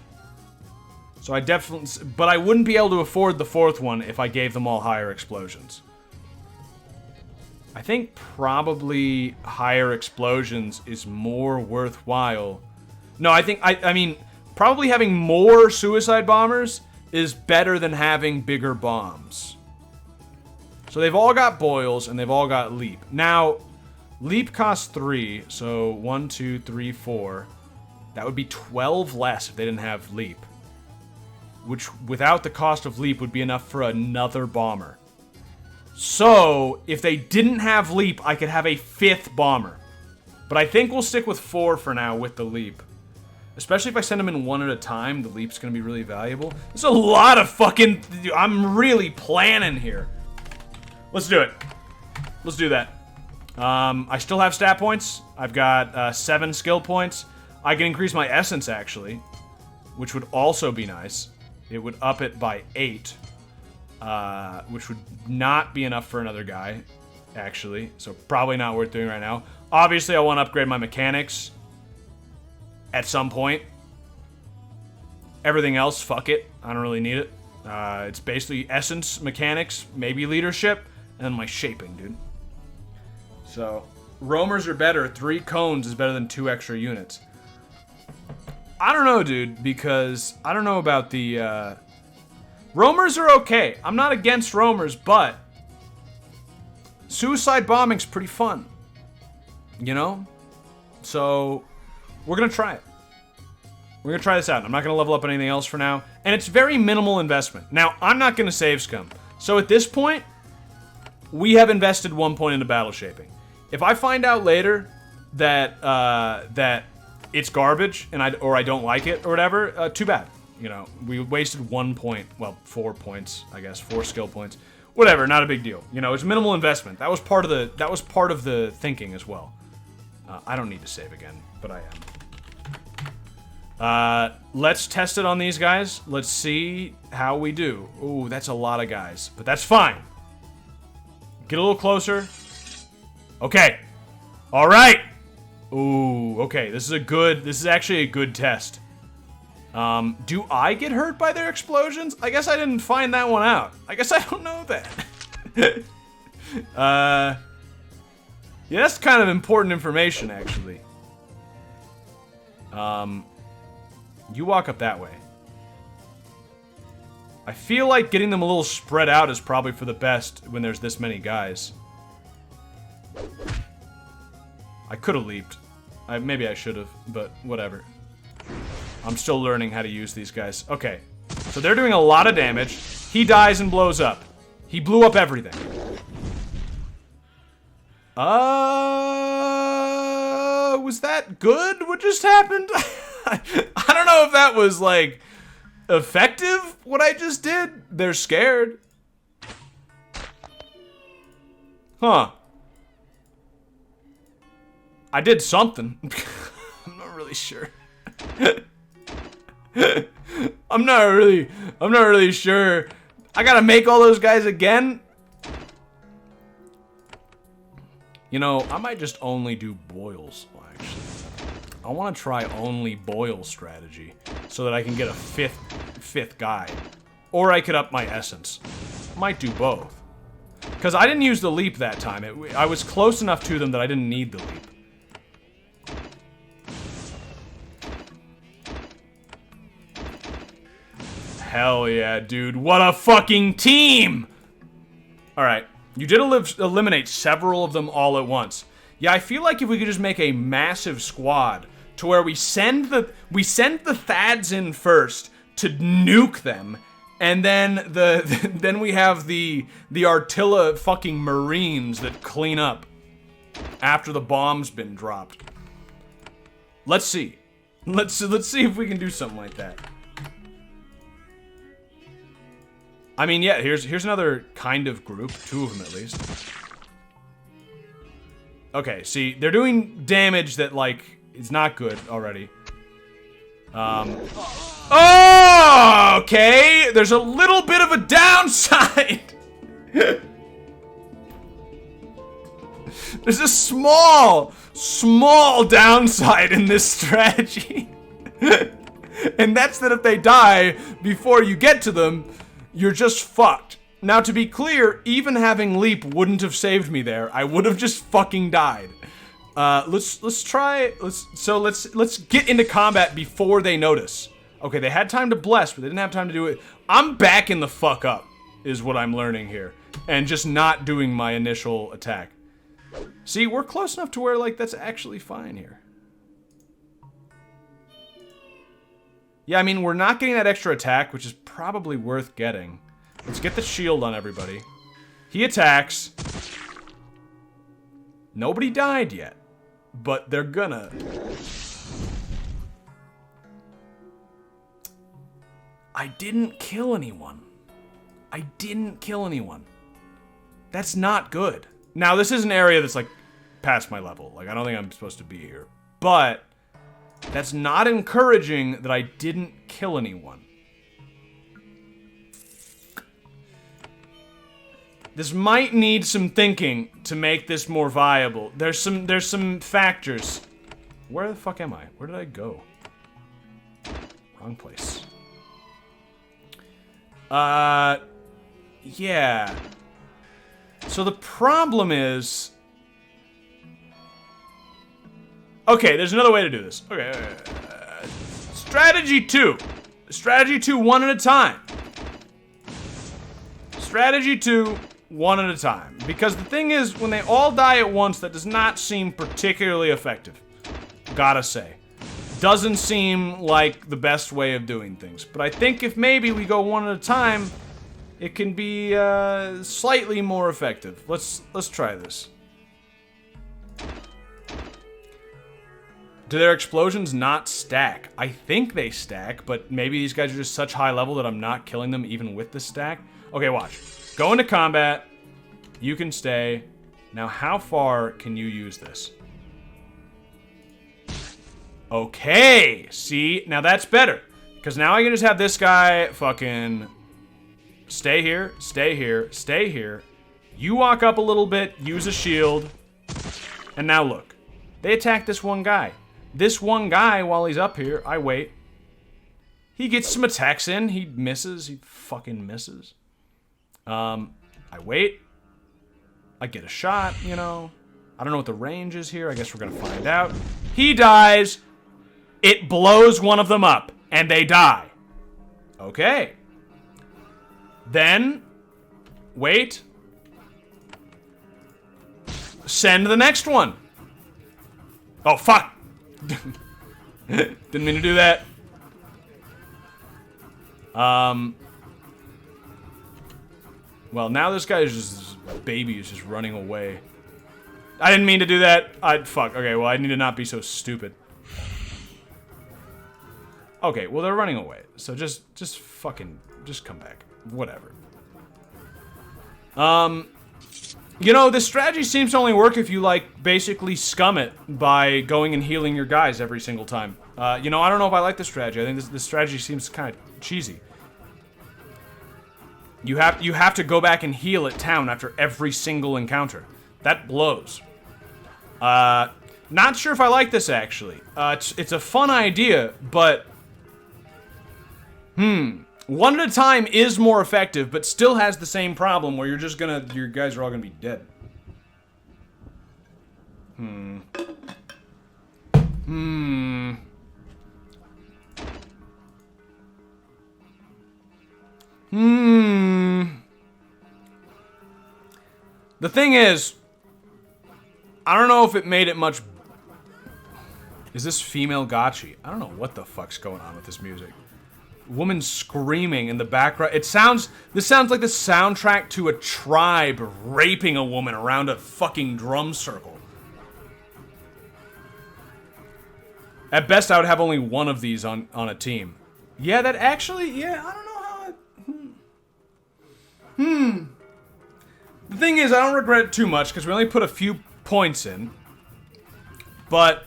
So I definitely... But I wouldn't be able to afford the 4th one if I gave them all higher explosions. I think probably higher explosions is more worthwhile. No, I mean, probably having more suicide bombers is better than having bigger bombs. So they've all got boils and they've all got leap. Now... Leap costs 3, so 1, 2, 3, 4. That would be 12 less if they didn't have leap. Which, without the cost of leap, would be enough for another bomber. So, if they didn't have leap, I could have a 5th bomber. But I think we'll stick with 4 for now with the leap. Especially if I send them in one at a time, the leap's gonna be really valuable. There's a lot of fucking... I'm really planning here. Let's do it. Let's do that. I still have stat points. I've got 7 skill points. I can increase my essence, actually, which would also be nice. It would up it by 8, which would not be enough for another guy, actually, so probably not worth doing right now. Obviously, I want to upgrade my mechanics at some point. Everything else, fuck it. I don't really need it. It's basically essence, mechanics, maybe leadership, and then my shaping, dude. So, roamers are better. 3 cones is better than 2 extra units. I don't know, dude, because I don't know about the, roamers are okay. I'm not against roamers, but suicide bombing's pretty fun. You know? So, we're gonna try it. We're gonna try this out. I'm not gonna level up anything else for now. And it's very minimal investment. Now, I'm not gonna save scum. So at this point, we have invested 1 point into battle shaping. If I find out later that that it's garbage and I don't like it or whatever, too bad. You know, we wasted 1 point, well, 4 points, I guess, 4 skill points. Whatever, not a big deal. You know, it's minimal investment. That was part of the thinking as well. I don't need to save again, but I am. Let's test it on these guys. Let's see how we do. Ooh, that's a lot of guys, but that's fine. Get a little closer. Okay. All right. Ooh, okay. This is actually a good test. Do I get hurt by their explosions? I guess I didn't find that one out. I guess I don't know that. Yeah, that's kind of important information, actually. You walk up that way. I feel like getting them a little spread out is probably for the best when there's this many guys. I could have leaped. Maybe I should have, but whatever. I'm still learning how to use these guys. Okay, so they're doing a lot of damage. He dies and blows up. He blew up everything. Was that good? What just happened? I don't know if that was, like, effective, what I just did. They're scared. Huh. I did something. I'm not really sure. I'm not really sure. I gotta make all those guys again? You know, I might just only do boils, actually. I want to try only boil strategy so that I can get a fifth guy. Or I could up my essence. Might do both. Because I didn't use the leap that time. I was close enough to them that I didn't need the leap. Hell yeah, dude. What a fucking team! Alright. You did eliminate several of them all at once. Yeah, I feel like if we could just make a massive squad to where we send the Thads in first to nuke them, and then then we have the Artilla fucking Marines that clean up after the bomb's been dropped. Let's see. Let's see if we can do something like that. I mean, yeah, here's another kind of group, 2 of them at least. Okay, see, they're doing damage that, like, is not good already. Oh, okay, there's a little bit of a downside. There's a small downside in this strategy. And that's that if they die before you get to them, you're just fucked. Now, to be clear, even having leap wouldn't have saved me there. I would have just fucking died. Let's get into combat before they notice. Okay, they had time to bless, but they didn't have time to do it. I'm backing the fuck up, is what I'm learning here. And just not doing my initial attack. See, we're close enough to where, like, that's actually fine here. Yeah, I mean, we're not getting that extra attack, which is probably worth getting. Let's get the shield on everybody. He attacks. Nobody died yet, but they're gonna. I didn't kill anyone. I didn't kill anyone. That's not good. Now, this is an area that's, like, past my level. Like, I don't think I'm supposed to be here. But that's not encouraging that I didn't kill anyone. This might need some thinking to make this more viable. There's some factors. Where the fuck am I? Where did I go? Wrong place. Yeah. So the problem is... Okay, there's another way to do this. Okay. Strategy 2. Strategy 2, one at a time. Strategy 2, one at a time. Because the thing is, when they all die at once, that does not seem particularly effective. Gotta say. Doesn't seem like the best way of doing things. But I think if maybe we go one at a time, it can be slightly more effective. Let's try this. Do their explosions not stack? I think they stack, but maybe these guys are just such high level that I'm not killing them even with the stack. Okay, watch. Go into combat. You can stay. Now, how far can you use this? Okay, see? Now that's better. Because now I can just have this guy fucking stay here, stay here, stay here. You walk up a little bit, use a shield. And now look. They attack this one guy. This one guy, while he's up here, I wait. He gets some attacks in. He misses. He fucking misses. I wait. I get a shot, you know. I don't know what the range is here. I guess we're gonna find out. He dies. It blows one of them up, and they die. Okay. Then, wait. Send the next one. Oh, fuck. Didn't mean to do that. Well, now this guy is just, this baby is just running away. I didn't mean to do that. Fuck. Okay, well, I need to not be so stupid. Okay, well, they're running away. So just fucking, just come back. Whatever. You know, this strategy seems to only work if you, like, basically scum it by going and healing your guys every single time. You know, I don't know if I like this strategy. I think this strategy seems kind of cheesy. You have to go back and heal at town after every single encounter. That blows. Not sure if I like this, actually. It's a fun idea, but... One at a time is more effective, but still has the same problem where you're just gonna... Your guys are all gonna be dead. The thing is... I don't know if it made it much... Is this female gotchi? I don't know what the fuck's going on with this music. Woman screaming in the background. This sounds like the soundtrack to a tribe raping a woman around a fucking drum circle. At best, I would have only one of these on a team. Yeah, that actually, yeah, I don't know how it... The thing is, I don't regret it too much, because we only put a few points in. But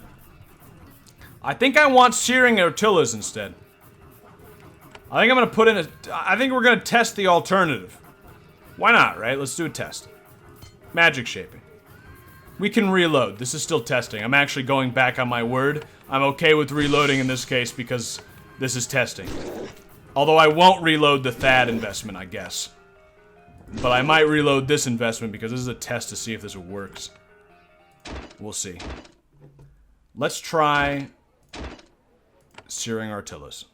I think I want searing Artillas instead. I think I'm gonna put in I think we're gonna test the alternative. Why not, right? Let's do a test. Magic shaping. We can reload. This is still testing. I'm actually going back on my word. I'm okay with reloading in this case because this is testing. Although I won't reload the Thad investment, I guess. But I might reload this investment because this is a test to see if this works. We'll see. Let's try searing Artillas.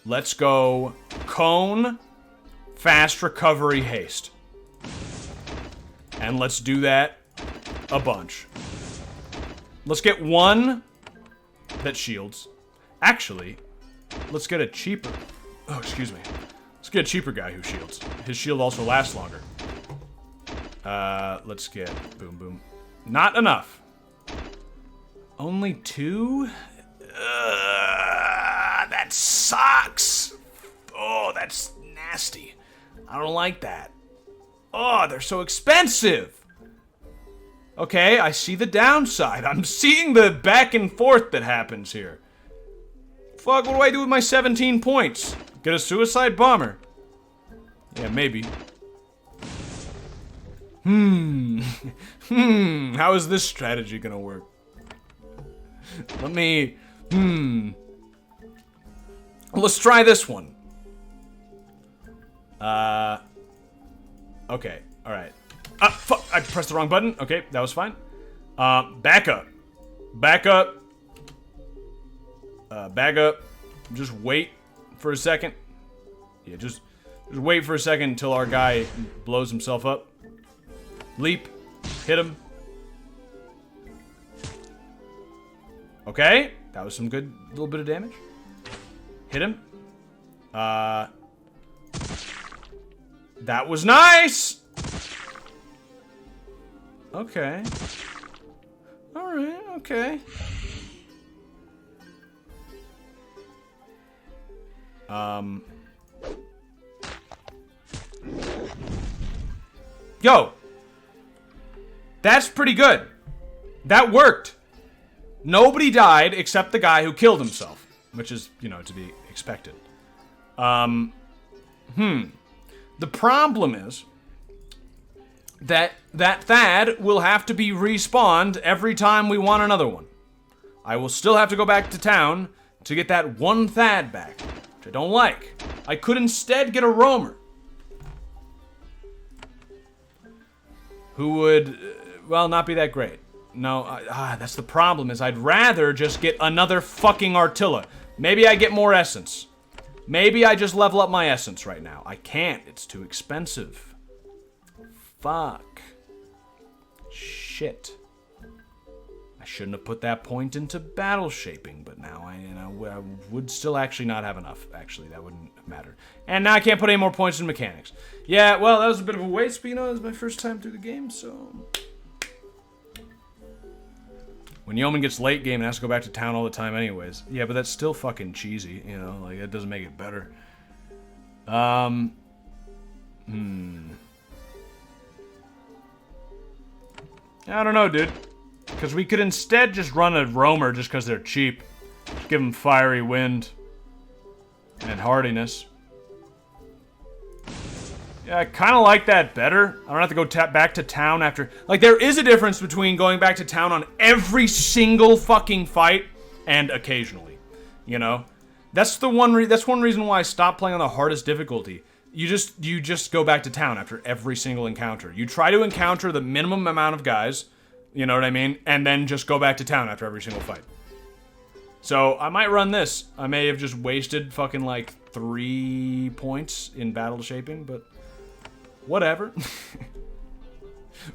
Let's go cone, fast recovery, haste. And let's do that a bunch. Let's get one that shields. Actually, let's get a cheaper... Oh, excuse me. Let's get a cheaper guy who shields. His shield also lasts longer. Let's get... Boom, boom. Not enough. Only two? That sucks. Oh, that's nasty. I don't like that. Oh, they're so expensive. Okay, I see the downside. I'm seeing the back and forth that happens here. Fuck, what do I do with my 17 points? Get a suicide bomber? Yeah, maybe. How is this strategy gonna work? Let me... Let's try this one. Okay, alright. Fuck, I pressed the wrong button. Okay, that was fine. Back up. Back up. Back up. Just wait for a second. Yeah, just wait for a second until our guy blows himself up. Leap. Hit him. Okay. That was some good little bit of damage. Hit him. That was nice! Okay. Alright, okay. Yo! That's pretty good. That worked. Nobody died except the guy who killed himself. Which is, you know, to be expected. The problem is that Thad will have to be respawned every time we want another one. I will still have to go back to town to get that one Thad back, which I don't like. I could instead get a roamer. Who would, well, not be that great. No, that's the problem, is I'd rather just get another fucking Artilla. Maybe I get more essence. Maybe I just level up my essence right now. I can't. It's too expensive. Fuck. Shit. I shouldn't have put that point into battle shaping, but now I would still actually not have enough. Actually, that wouldn't have mattered. And now I can't put any more points in mechanics. Yeah, well, that was a bit of a waste, but you know, it was my first time through the game, so... When Yeoman gets late game and has to go back to town all the time anyways. Yeah, but that's still fucking cheesy, you know? Like, that doesn't make it better. I don't know, dude. Because we could instead just run a roamer just because they're cheap. Just give them fiery wind. And hardiness. Yeah, I kind of like that better. I don't have to go back to town after... Like, there is a difference between going back to town on every single fucking fight and occasionally. You know? That's one reason why I stopped playing on the hardest difficulty. You just go back to town after every single encounter. You try to encounter the minimum amount of guys, you know what I mean? And then just go back to town after every single fight. So, I might run this. I may have just wasted fucking like 3 points in battle shaping, but... Whatever.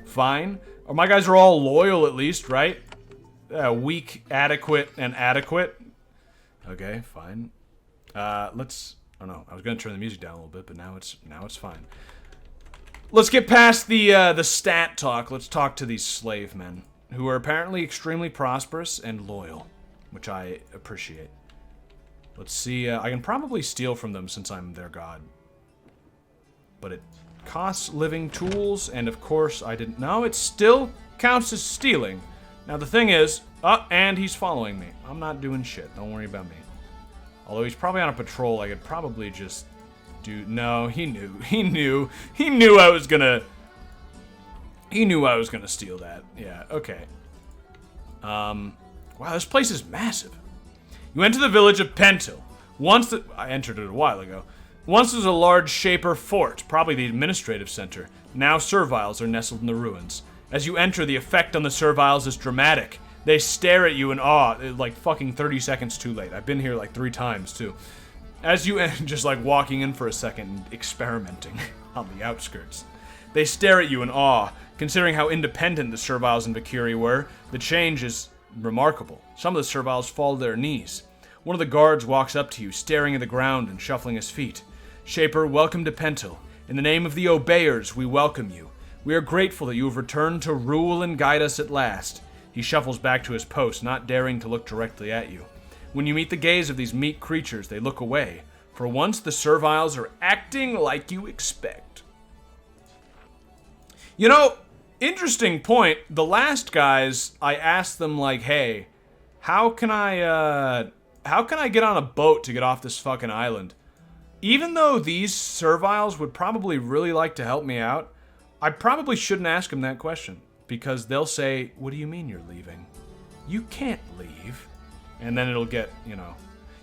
Fine. Or my guys are all loyal at least, right? Weak, adequate, and adequate. Okay, fine. Let's... Oh no, I was gonna turn the music down a little bit, but now it's fine. Let's get past the stat talk. Let's talk to these slave men, who are apparently extremely prosperous and loyal, which I appreciate. Let's see, I can probably steal from them since I'm their god. But it costs living tools, and of course I didn't... No, it still counts as stealing. Now the thing is... and he's following me. I'm not doing shit, don't worry about me. Although he's probably on a patrol, I could probably just do... No, he knew I was gonna... He knew I was gonna steal that. Yeah, okay. Wow, this place is massive. You enter the village of Pentil. I entered it a while ago. Once was a large Shaper fort, probably the administrative center. Now serviles are nestled in the ruins. As you enter, the effect on the serviles is dramatic. They stare at you in awe, like fucking 30 seconds too late. I've been here like 3 times too. As you just like walking in for a second and experimenting on the outskirts. They stare at you in awe, considering how independent the serviles in Vakiri were. The change is remarkable. Some of the serviles fall to their knees. One of the guards walks up to you, staring at the ground and shuffling his feet. Shaper, welcome to Pentil. In the name of the Obeyers, we welcome you. We are grateful that you have returned to rule and guide us at last. He shuffles back to his post, not daring to look directly at you. When you meet the gaze of these meek creatures, they look away. For once, the serviles are acting like you expect. You know, interesting point. The last guys, I asked them like, hey, how can I get on a boat to get off this fucking island? Even though these serviles would probably really like to help me out, I probably shouldn't ask them that question. Because they'll say, what do you mean you're leaving? You can't leave. And then it'll get, you know...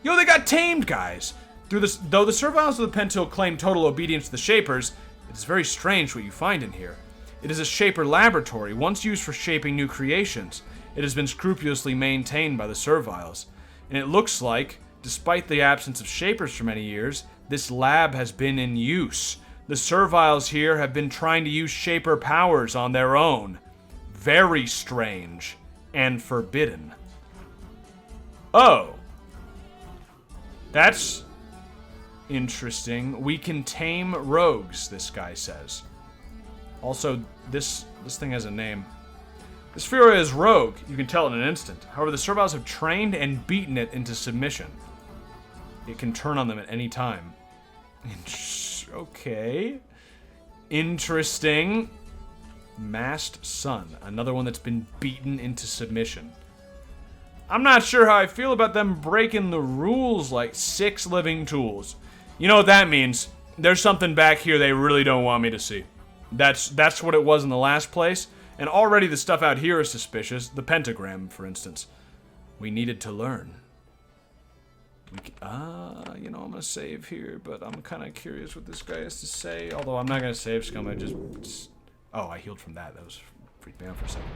Yo, they got tamed, guys! Though the serviles of the Pentil claim total obedience to the Shapers, it is very strange what you find in here. It is a Shaper laboratory, once used for shaping new creations. It has been scrupulously maintained by the serviles. And it looks like Despite the absence of shapers for many years, this lab has been in use. The serviles here have been trying to use shaper powers on their own. Very strange and forbidden. Oh. That's interesting. We can tame rogues, this guy says. Also, this thing has a name. This Furia is rogue. You can tell in an instant. However, the serviles have trained and beaten it into submission. It can turn on them at any time. Okay. Interesting. Masked Sun. Another one that's been beaten into submission. I'm not sure how I feel about them breaking the rules like 6 living tools. You know what that means? There's something back here they really don't want me to see. That's what it was in the last place. And already the stuff out here is suspicious. The pentagram, for instance. We needed to learn. You know, I'm gonna save here, but I'm kind of curious what this guy has to say. Although I'm not gonna save scum. Oh, I healed from that. That was freaked me out for a second.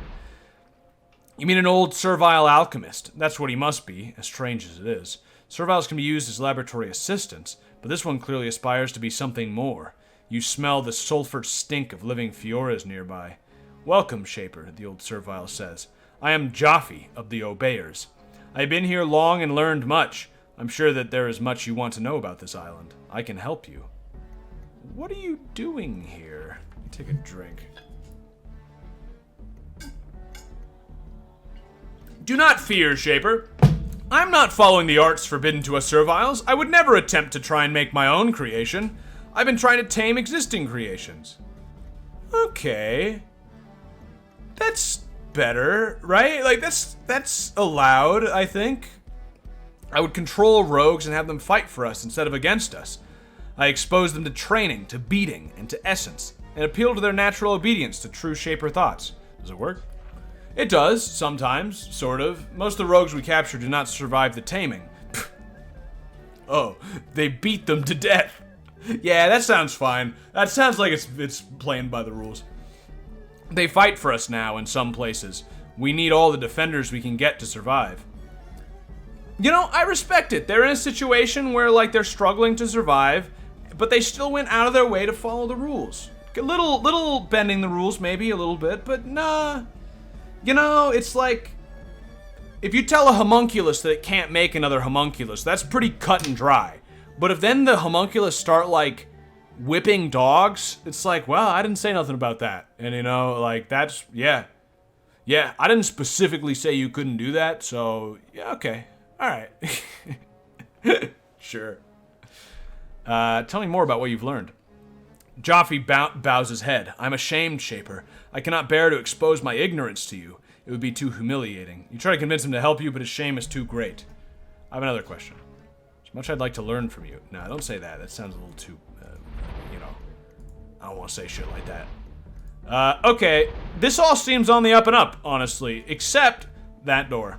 You mean an old servile alchemist? That's what he must be, as strange as it is. Serviles can be used as laboratory assistants, but this one clearly aspires to be something more. You smell the sulfur stink of living Fioras nearby. Welcome, Shaper, the old servile says. I am Jaffe of the Obeyers. I have been here long and learned much. I'm sure that there is much you want to know about this island. I can help you. What are you doing here? Take a drink. Do not fear, Shaper. I'm not following the arts forbidden to us serviles. I would never attempt to try and make my own creation. I've been trying to tame existing creations. Okay. That's better, right? Like, that's allowed, I think. I would control rogues and have them fight for us instead of against us. I expose them to training, to beating, and to essence, and appeal to their natural obedience to true Shaper thoughts. Does it work? It does, sometimes, sort of. Most of the rogues we capture do not survive the taming. Oh, they beat them to death. Yeah, that sounds fine. That sounds like it's playing by the rules. They fight for us now in some places. We need all the defenders we can get to survive. You know, I respect it. They're in a situation where, like, they're struggling to survive, but they still went out of their way to follow the rules. A little bending the rules, maybe, a little bit, but nah. You know, it's like, if you tell a homunculus that it can't make another homunculus, that's pretty cut and dry. But if then the homunculus start, like, whipping dogs, it's like, well, I didn't say nothing about that. And, you know, like, that's, yeah. Yeah, I didn't specifically say you couldn't do that, so, yeah, okay. All right. Sure. Tell me more about what you've learned. Jaffe bows his head. I'm ashamed, Shaper. I cannot bear to expose my ignorance to you. It would be too humiliating. You try to convince him to help you, but his shame is too great. I have another question. As much I'd like to learn from you. No, don't say that. That sounds a little too, you know. I don't want to say shit like that. Okay. This all seems on the up and up, honestly. Except that door.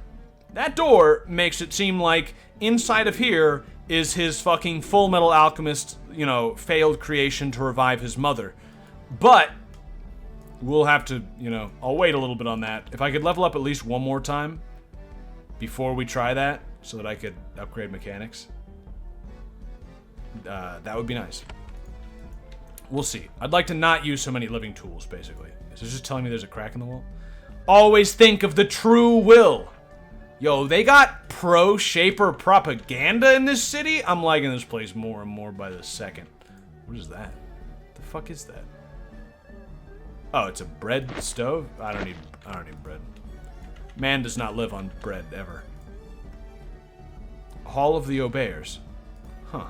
That door makes it seem like inside of here is his fucking Full Metal Alchemist, you know, failed creation to revive his mother. But we'll have to, you know, I'll wait a little bit on that. If I could level up at least one more time before we try that so that I could upgrade mechanics, that would be nice. We'll see. I'd like to not use so many living tools, basically. Is this just telling me there's a crack in the wall? Always think of the true will. Yo, they got pro-Shaper propaganda in this city? I'm liking this place more and more by the second. What is that? The fuck is that? Oh, it's a bread stove? I don't need bread. Man does not live on bread, ever. Hall of the Obeyers. Huh.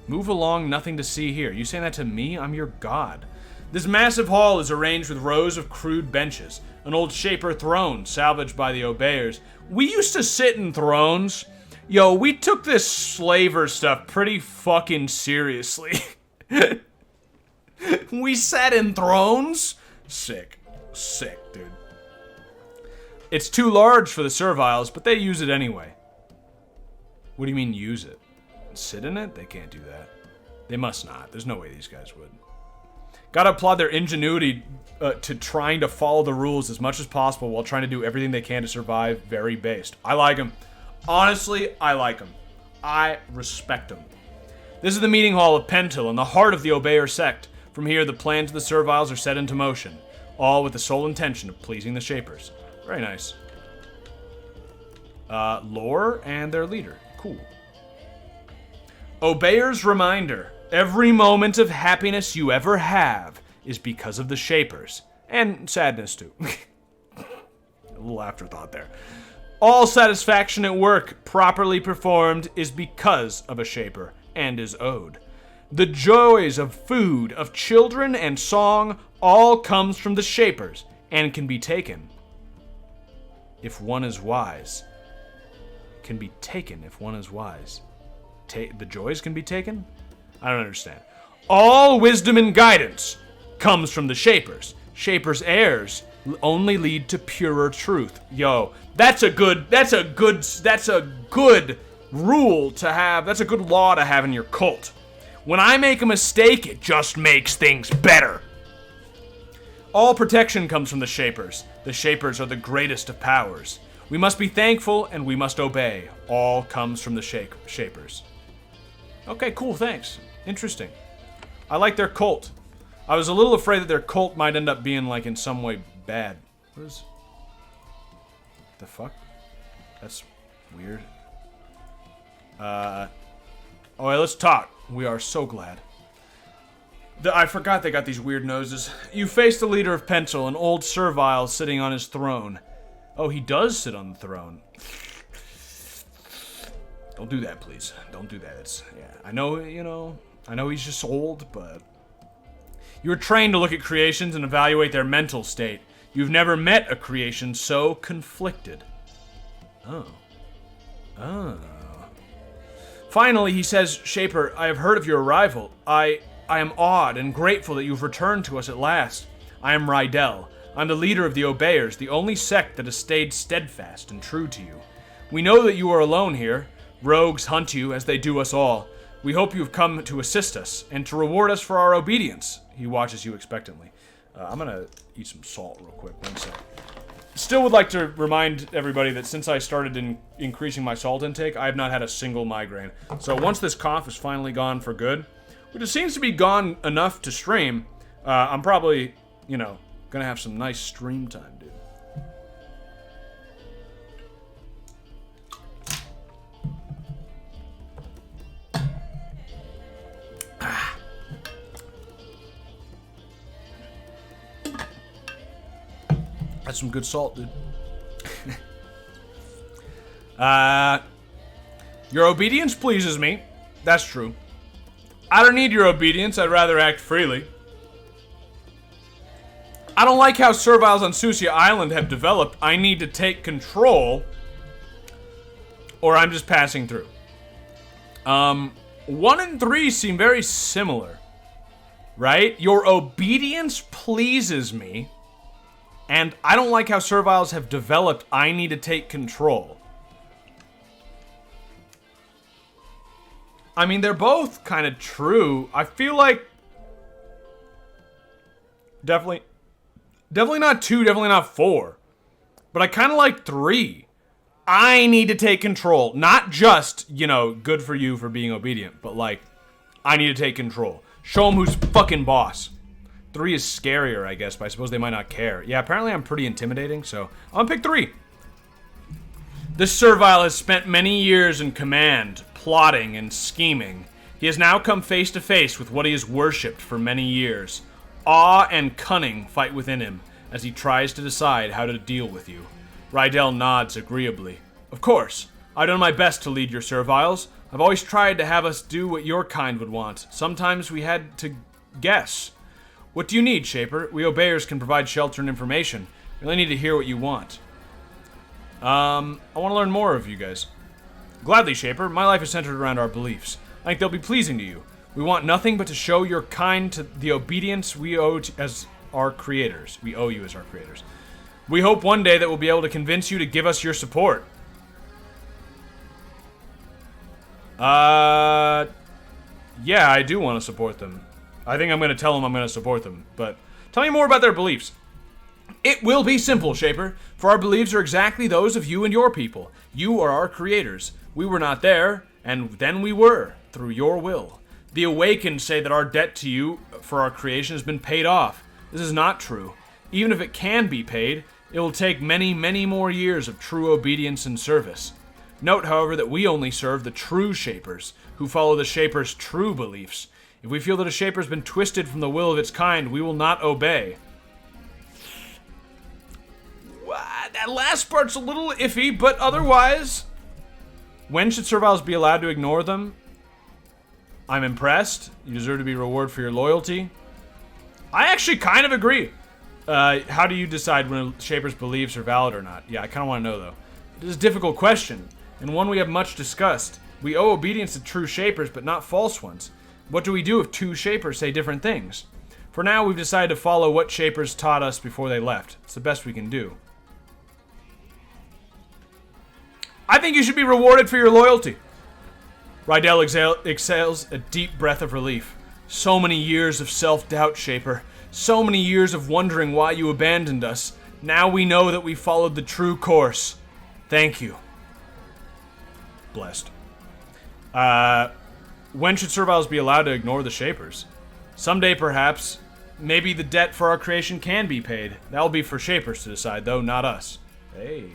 Move along, nothing to see here. You saying that to me? I'm your god. This massive hall is arranged with rows of crude benches. An old Shaper throne, salvaged by the Obeyers. We used to sit in thrones. Yo, we took this slaver stuff pretty fucking seriously. We sat in thrones? Sick. Sick, dude. It's too large for the serviles, but they use it anyway. What do you mean, use it? Sit in it? They can't do that. They must not. There's no way these guys would. Gotta applaud their ingenuity to trying to follow the rules as much as possible while trying to do everything they can to survive. Very based. I like them. Honestly, I like them. I respect them. This is the meeting hall of Pentil, in the heart of the Obeyer sect. From here, the plans of the Serviles are set into motion, all with the sole intention of pleasing the Shapers. Very nice. Lore and their leader. Cool. Obeyer's reminder. Every moment of happiness you ever have is because of the Shapers. And sadness, too. A little afterthought there. All satisfaction at work, properly performed, is because of a Shaper, and is owed. The joys of food, of children, and song, all comes from the Shapers, and can be taken if one is wise. Can be taken if one is wise. The joys can be taken? I don't understand. All wisdom and guidance comes from the Shapers. Shapers' heirs only lead to purer truth. Yo, that's a good rule to have. That's a good law to have in your cult. When I make a mistake, it just makes things better. All protection comes from the Shapers. The Shapers are the greatest of powers. We must be thankful and we must obey. All comes from the Shapers. Okay, cool, thanks. Interesting. I like their cult. I was a little afraid that their cult might end up being, like, in some way bad. What is... the fuck? That's weird. Alright, let's talk. We are so glad. I forgot they got these weird noses. You face the leader of Pentil, an old servile sitting on his throne. Oh, he does sit on the throne. Don't do that, please. Don't do that. It's, yeah, I know, you know, I know he's just old, but... You are trained to look at creations and evaluate their mental state. You've never met a creation so conflicted. Oh. Oh. Finally, he says, Shaper, I have heard of your arrival. I am awed and grateful that you've returned to us at last. I am Rydell. I'm the leader of the Obeyers, the only sect that has stayed steadfast and true to you. We know that you are alone here. Rogues hunt you, as they do us all. We hope you have come to assist us, and to reward us for our obedience. He watches you expectantly. I'm gonna eat some salt real quick, 1 second. Still would like to remind everybody that since I started increasing my salt intake, I have not had a single migraine. So once this cough is finally gone for good, which it seems to be gone enough to stream, I'm probably, you know, gonna have some nice stream time, dude. That's some good salt, dude. Your obedience pleases me. That's true. I don't need your obedience. I'd rather act freely. I don't like how serviles on Susia Island have developed. I need to take control, or I'm just passing through. 1 and 3 seem very similar, right? Your obedience pleases me. And I don't like how serviles have developed. I need to take control. I mean, they're both kind of true. I feel like... Definitely not 2, definitely not 4. But I kind of like 3. I need to take control. Not just, you know, good for you for being obedient. But like, I need to take control. Show them who's fucking boss. 3 is scarier, I guess, but I suppose they might not care. Yeah, apparently I'm pretty intimidating, so I'm gonna pick 3. This servile has spent many years in command, plotting and scheming. He has now come face to face with what he has worshipped for many years. Awe and cunning fight within him as he tries to decide how to deal with you. Rydell nods agreeably. Of course, I've done my best to lead your serviles. I've always tried to have us do what your kind would want. Sometimes we had to guess. What do you need, Shaper? We Obeyers can provide shelter and information. We only need to hear what you want. I want to learn more of you guys. Gladly, Shaper. My life is centered around our beliefs. I think they'll be pleasing to you. We want nothing but to show your kind to the obedience we owe as our creators. We owe you as our creators. We hope one day that we'll be able to convince you to give us your support. Yeah, I do want to support them. I think I'm going to tell them I'm going to support them, but tell me more about their beliefs. It will be simple, Shaper, for our beliefs are exactly those of you and your people. You are our creators. We were not there, and then we were, through your will. The Awakened say that our debt to you for our creation has been paid off. This is not true. Even if it can be paid, it will take many, many more years of true obedience and service. Note, however, that we only serve the true Shapers, who follow the Shaper's true beliefs. If we feel that a Shaper has been twisted from the will of its kind, we will not obey. That last part's a little iffy, but otherwise... When should Serviles be allowed to ignore them? I'm impressed. You deserve to be rewarded for your loyalty. I actually kind of agree. How do you decide when a Shaper's beliefs are valid or not? Yeah, I kind of want to know, though. It is a difficult question, and one we have much discussed. We owe obedience to true Shapers, but not false ones. What do we do if two Shapers say different things? For now, we've decided to follow what Shapers taught us before they left. It's the best we can do. I think you should be rewarded for your loyalty. Rydell exhales a deep breath of relief. So many years of self-doubt, Shaper. So many years of wondering why you abandoned us. Now we know that we followed the true course. Thank you. Blessed. When should Serviles be allowed to ignore the Shapers? Someday, perhaps. Maybe the debt for our creation can be paid. That'll be for Shapers to decide, though, not us. Hey.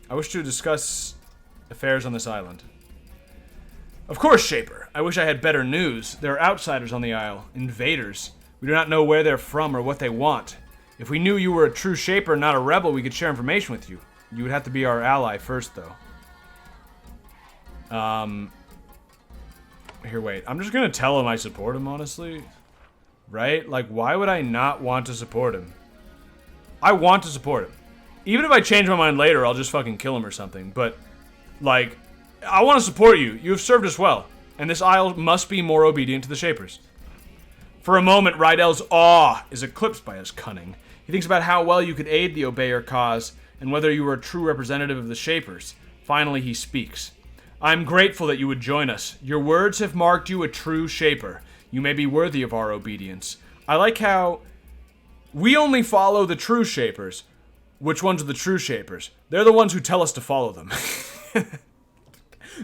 I wish to discuss affairs on this island. Of course, Shaper. I wish I had better news. There are outsiders on the isle. Invaders. We do not know where they're from or what they want. If we knew you were a true Shaper, not a rebel, we could share information with you. You would have to be our ally first, though. Here, wait. I'm just gonna tell him I support him, honestly. Right? Like, why would I not want to support him? I want to support him. Even if I change my mind later, I'll just fucking kill him or something. But, like, I want to support you. You have served us well. And this isle must be more obedient to the Shapers. For a moment, Rydell's awe is eclipsed by his cunning. He thinks about how well you could aid the Obeyer cause, and whether you were a true representative of the Shapers. Finally, he speaks. I'm grateful that you would join us. Your words have marked you a true Shaper. You may be worthy of our obedience. I like how we only follow the true Shapers. Which ones are the true Shapers? They're the ones who tell us to follow them.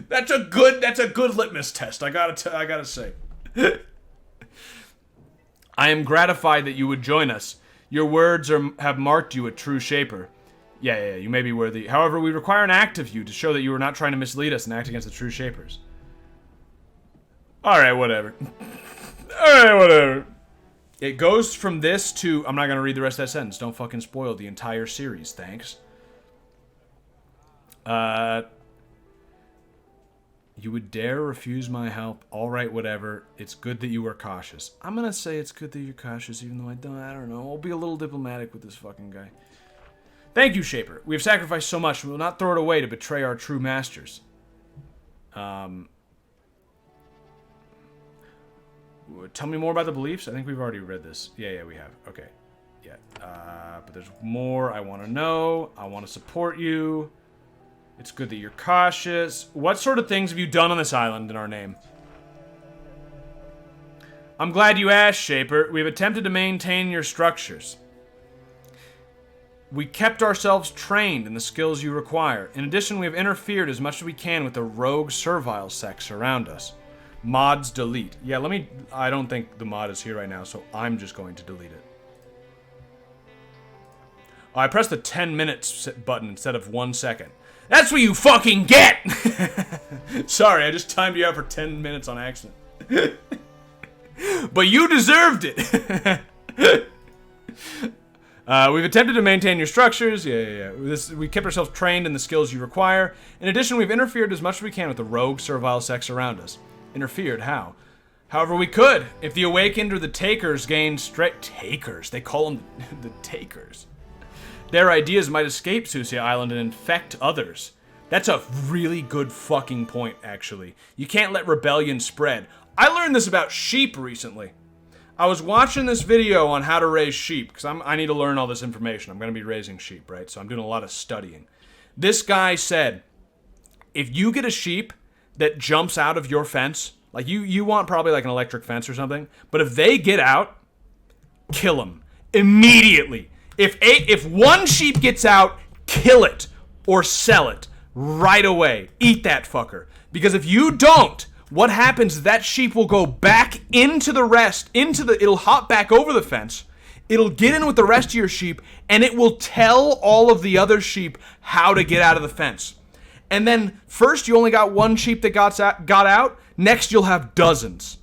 That's a good litmus test. I gotta say. I am gratified that you would join us. Your words have marked you a true Shaper. Yeah, you may be worthy. However, we require an act of you to show that you are not trying to mislead us and act against the true Shapers. Alright, whatever. It goes from this to... I'm not going to read the rest of that sentence. Don't fucking spoil the entire series. Thanks. You would dare refuse my help. Alright, whatever. It's good that you were cautious. I'm going to say it's good that you're cautious, even though I don't know. I'll be a little diplomatic with this fucking guy. Thank you, Shaper. We have sacrificed so much. We will not throw it away to betray our true masters. Tell me more about the beliefs. I think we've already read this. Yeah, we have. Okay. Yeah. But there's more I want to know. I want to support you. It's good that you're cautious. What sort of things have you done on this island in our name? I'm glad you asked, Shaper. We've attempted to maintain your structures. We kept ourselves trained in the skills you require. In addition, we have interfered as much as we can with the rogue servile sects around us. Mods delete. Yeah, I don't think the mod is here right now, so I'm just going to delete it. Oh, I pressed the 10 minutes button instead of 1 second. That's what you fucking get! Sorry, I just timed you out for 10 minutes on accident. But you deserved it! We've attempted to maintain your structures. Yeah. We kept ourselves trained in the skills you require. In addition, we've interfered as much as we can with the rogue servile sects around us. Interfered? How? However we could. If the Awakened or the Takers gained Takers? They call them the Takers. Their ideas might escape Susia Island and infect others. That's a really good fucking point, actually. You can't let rebellion spread. I learned this about sheep recently. I was watching this video on how to raise sheep, because I need to learn all this information. I'm going to be raising sheep, right? So I'm doing a lot of studying. This guy said, if you get a sheep that jumps out of your fence, like you want probably like an electric fence or something, but if they get out, kill them immediately. If one sheep gets out, kill it or sell it right away. Eat that fucker. Because if you don't, what happens is that sheep will go back it'll hop back over the fence. It'll get in with the rest of your sheep, and it will tell all of the other sheep how to get out of the fence. And then first you only got one sheep that got out. Next you'll have dozens.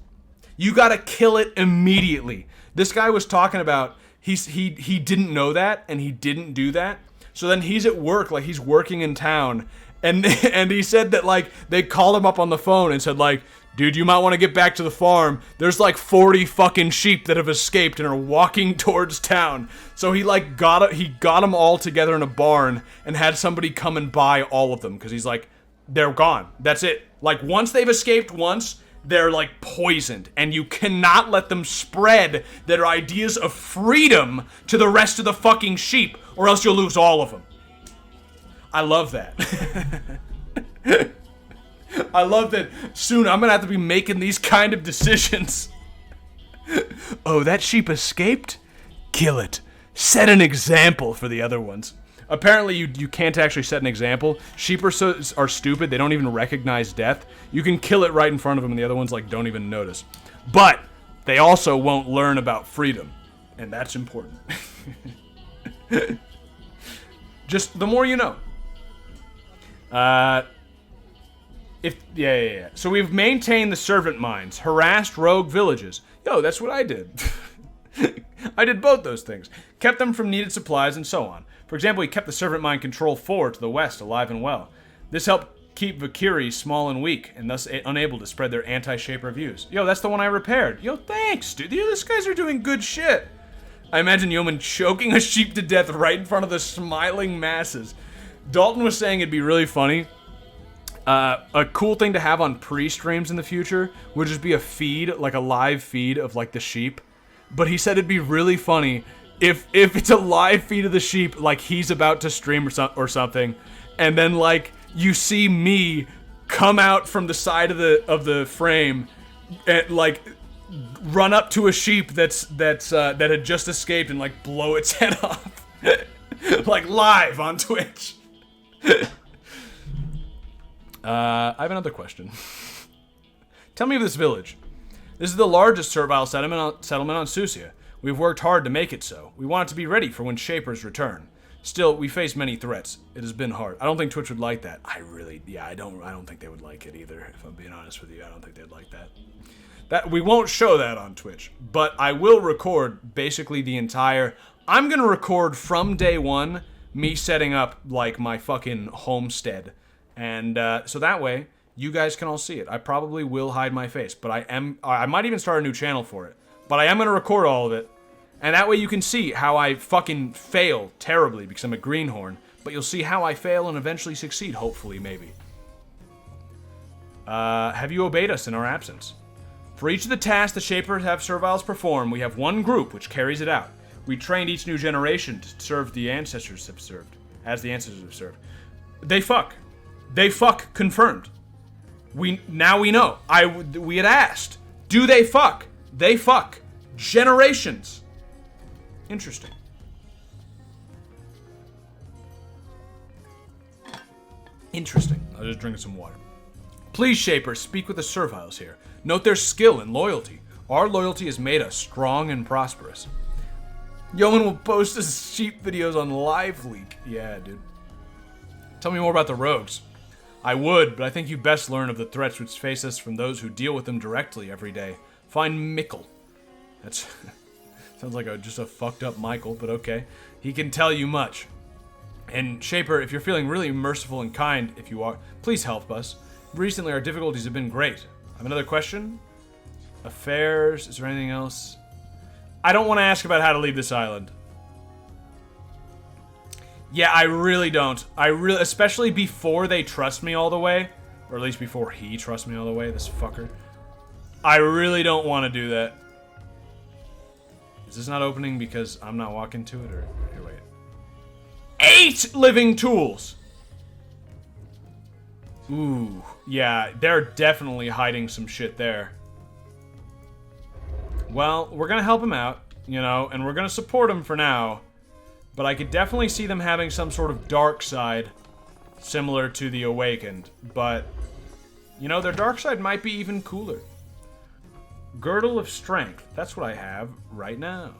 You gotta kill it immediately. This guy was talking about he didn't know that, and he didn't do that. So then he's at work, like he's working in town, and he said that like they called him up on the phone and said like, dude, you might want to get back to the farm. There's like 40 fucking sheep that have escaped and are walking towards town. So he got them all together in a barn and had somebody come and buy all of them because he's like, they're gone. That's it. Like once they've escaped once, they're like poisoned, and you cannot let them spread their ideas of freedom to the rest of the fucking sheep, or else you'll lose all of them. I love that. I love that soon I'm gonna have to be making these kind of decisions. Oh, that sheep escaped? Kill it. Set an example for the other ones. Apparently, you can't actually set an example. Sheep are stupid. They don't even recognize death. You can kill it right in front of them, and the other ones like don't even notice. But they also won't learn about freedom, and that's important. Just the more you know. So we've maintained the servant mines, harassed rogue villages. Yo, that's what I did. I did both those things. Kept them from needed supplies and so on. For example, he kept the servant mine Control 4 to the west alive and well. This helped keep Valkyries small and weak, and thus unable to spread their anti-Shaper views. Yo, that's the one I repaired. Yo, thanks, dude. Yo, these guys are doing good shit. I imagine Yeoman choking a sheep to death right in front of the smiling masses. Dalton was saying it'd be really funny. A cool thing to have on pre-streams in the future would just be a feed, like a live feed of like the sheep. But he said it'd be really funny if it's a live feed of the sheep, like he's about to stream or something, and then like you see me come out from the side of the frame and like run up to a sheep that had just escaped and like blow its head off, like live on Twitch. I have another question. Tell me of this village. This is the largest servile settlement on Susia. We've worked hard to make it so. We want it to be ready for when Shapers return. Still, we face many threats. It has been hard. I don't think Twitch would like that. I don't think they would like it either, if I'm being honest with you. I don't think they'd like that. That we won't show that on Twitch, but I will record basically the entire... I'm going to record from day one me setting up like my fucking homestead. And so that way, you guys can all see it. I probably will hide my face, but I might even start a new channel for it. But I am going to record all of it. And that way you can see how I fucking fail terribly because I'm a greenhorn. But you'll see how I fail and eventually succeed, hopefully, maybe. Have you obeyed us in our absence? For each of the tasks the Shapers have Serviles perform, we have one group which carries it out. We trained each new generation to serve the ancestors have served. As the ancestors have served. They fuck. They fuck, confirmed. Now we know. We had asked. Do they fuck? They fuck. Generations. Interesting. Interesting. I was just drinking some water. Please, Shapers, speak with the Serviles here. Note their skill and loyalty. Our loyalty has made us strong and prosperous. Yeoman will post his sheep videos on LiveLeak. Yeah, dude. Tell me more about the rogues. I would, but I think you best learn of the threats which face us from those who deal with them directly every day. Find Mickle. That's... sounds like just a fucked up Michael, but okay. He can tell you much. And Shaper, if you're feeling really merciful and kind, if you are, please help us. Recently, our difficulties have been great. I have another question. Affairs, is there anything else? I don't want to ask about how to leave this island. Yeah, I really don't. Especially before they trust me all the way. Or at least before he trusts me all the way, this fucker. I really don't want to do that. Is this not opening because I'm not walking to it, or... Here, wait. 8 living tools! Ooh. Yeah, they're definitely hiding some shit there. Well, we're gonna help him out. you know, and we're gonna support them for now. But I could definitely see them having some sort of dark side similar to the Awakened. But, you know, their dark side might be even cooler. Girdle of Strength. That's what I have right now.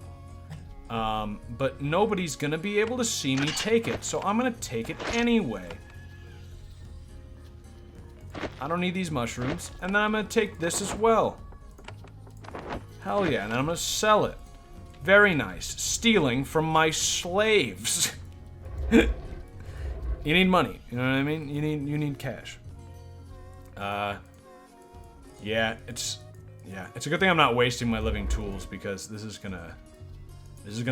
But nobody's gonna be able to see me take it, so I'm gonna take it anyway. I don't need these mushrooms. And then I'm gonna take this as well. Hell yeah, and then I'm gonna sell it. Very nice. Stealing from my slaves. You need money, you know what I mean? You need cash. Yeah, it's a good thing I'm not wasting my living tools, because this is gonna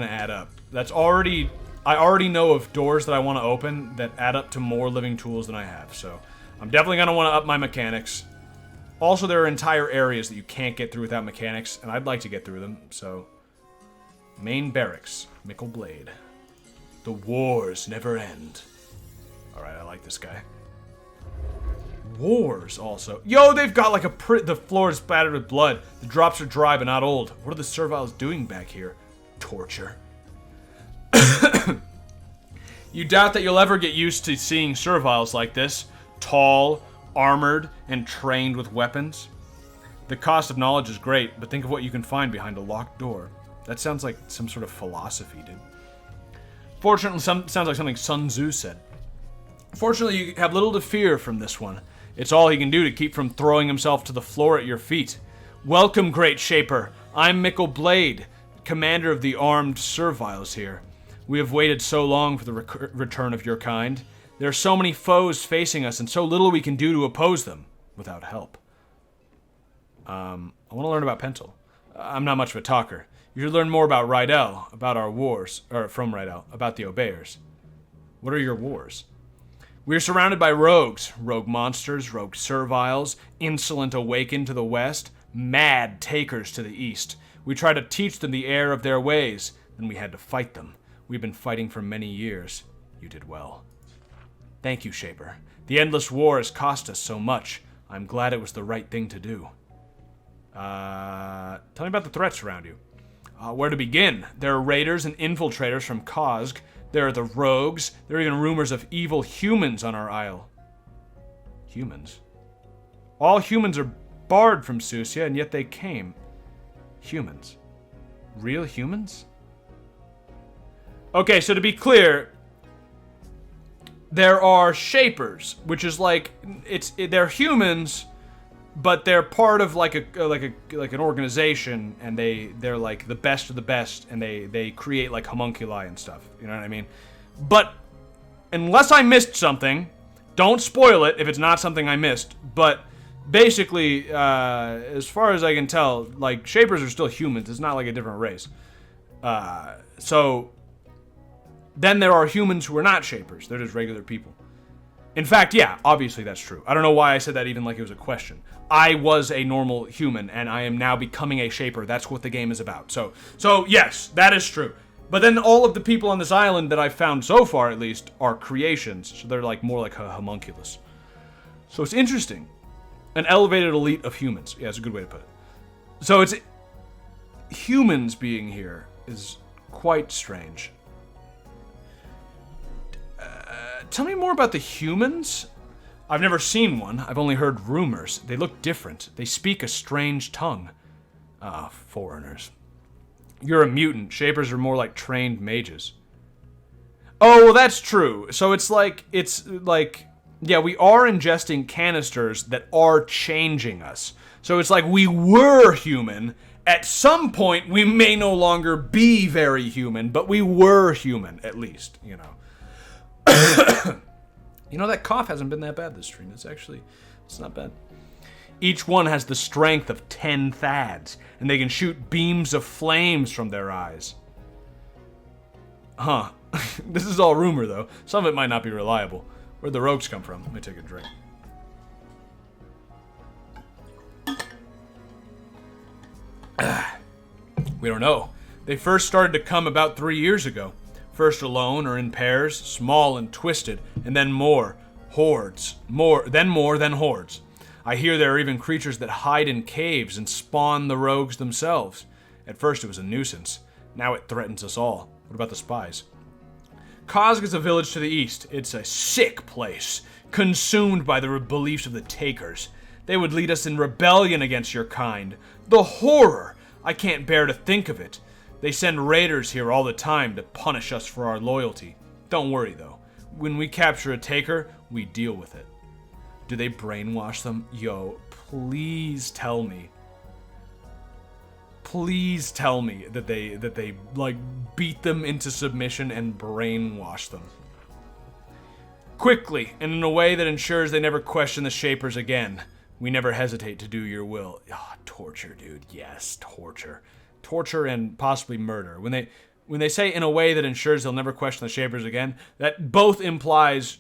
add up. I already know of doors that I want to open that add up to more living tools than I have, so I'm definitely gonna want to up my mechanics. Also, there are entire areas that you can't get through without mechanics, and I'd like to get through them, so... Main barracks, Mickle Blade. The wars never end. Alright, I like this guy. Wars, also. Yo, they've got like the floor is spattered with blood. The drops are dry but not old. What are the serviles doing back here? Torture. You doubt that you'll ever get used to seeing serviles like this. Tall, armored, and trained with weapons. The cost of knowledge is great, but think of what you can find behind a locked door. That sounds like some sort of philosophy, dude. Fortunately, sounds like something Sun Tzu said. Fortunately, you have little to fear from this one. It's all he can do to keep from throwing himself to the floor at your feet. Welcome, Great Shaper. I'm Mickle Blade, commander of the armed serviles here. We have waited so long for the return of your kind. There are so many foes facing us, and so little we can do to oppose them without help. I want to learn about Pentel. I'm not much of a talker. You should learn more about Rydell, about our wars, or from Rydell, about the Obeyers. What are your wars? We are surrounded by rogues, rogue monsters, rogue serviles, insolent Awakened to the west, mad takers to the east. We try to teach them the error of their ways, then we had to fight them. We've been fighting for many years. You did well. Thank you, Shaper. The endless war has cost us so much. I'm glad it was the right thing to do. Tell me about the threats around you. Where to begin? There are raiders and infiltrators from Kozg. There are the rogues. There are even rumors of evil humans on our isle. Humans? All humans are barred from Susia, and yet they came. Humans. Real humans? Okay, so to be clear, there are Shapers, which is like, they're humans, but they're part of like an organization, and they're like the best of the best, and they create like homunculi and stuff. You know what I mean? But unless I missed something, don't spoil it if it's not something I missed. But basically, as far as I can tell, like Shapers are still humans. It's not like a different race. So then there are humans who are not Shapers. They're just regular people. In fact, yeah, obviously that's true. I don't know why I said that even like it was a question. I was a normal human, and I am now becoming a Shaper. That's what the game is about. So yes, that is true. But then all of the people on this island that I've found so far, at least, are creations. So they're like more like a homunculus. So it's interesting. An elevated elite of humans. Yeah, it's a good way to put it. So it's... humans being here is quite strange. Tell me more about the humans. I've never seen one. I've only heard rumors. They look different. They speak a strange tongue. Foreigners. You're a mutant. Shapers are more like trained mages. Oh, well, that's true. So it's like, yeah, we are ingesting canisters that are changing us. So it's like we were human. At some point, we may no longer be very human, but we were human, at least, you know. You know, that cough hasn't been that bad this stream. It's not bad. Each one has the strength of 10 Thads, and they can shoot beams of flames from their eyes. Huh. This is all rumor, though. Some of it might not be reliable. Where'd the rogues come from? Let me take a drink. We don't know. They first started to come about 3 years ago. First alone or in pairs, small and twisted, and then more. Hordes. Then hordes. I hear there are even creatures that hide in caves and spawn the rogues themselves. At first it was a nuisance. Now it threatens us all. What about the spies? Kozg is a village to the east. It's a sick place, consumed by the beliefs of the Takers. They would lead us in rebellion against your kind. The horror! I can't bear to think of it. They send raiders here all the time to punish us for our loyalty. Don't worry, though. When we capture a Taker, we deal with it. Do they brainwash them? Yo, please tell me. Please tell me that they like beat them into submission and brainwash them. Quickly, and in a way that ensures they never question the Shapers again. We never hesitate to do your will. Ah, torture, dude. Yes, torture. Torture and possibly murder. When they say in a way that ensures they'll never question the Shapers again, that both implies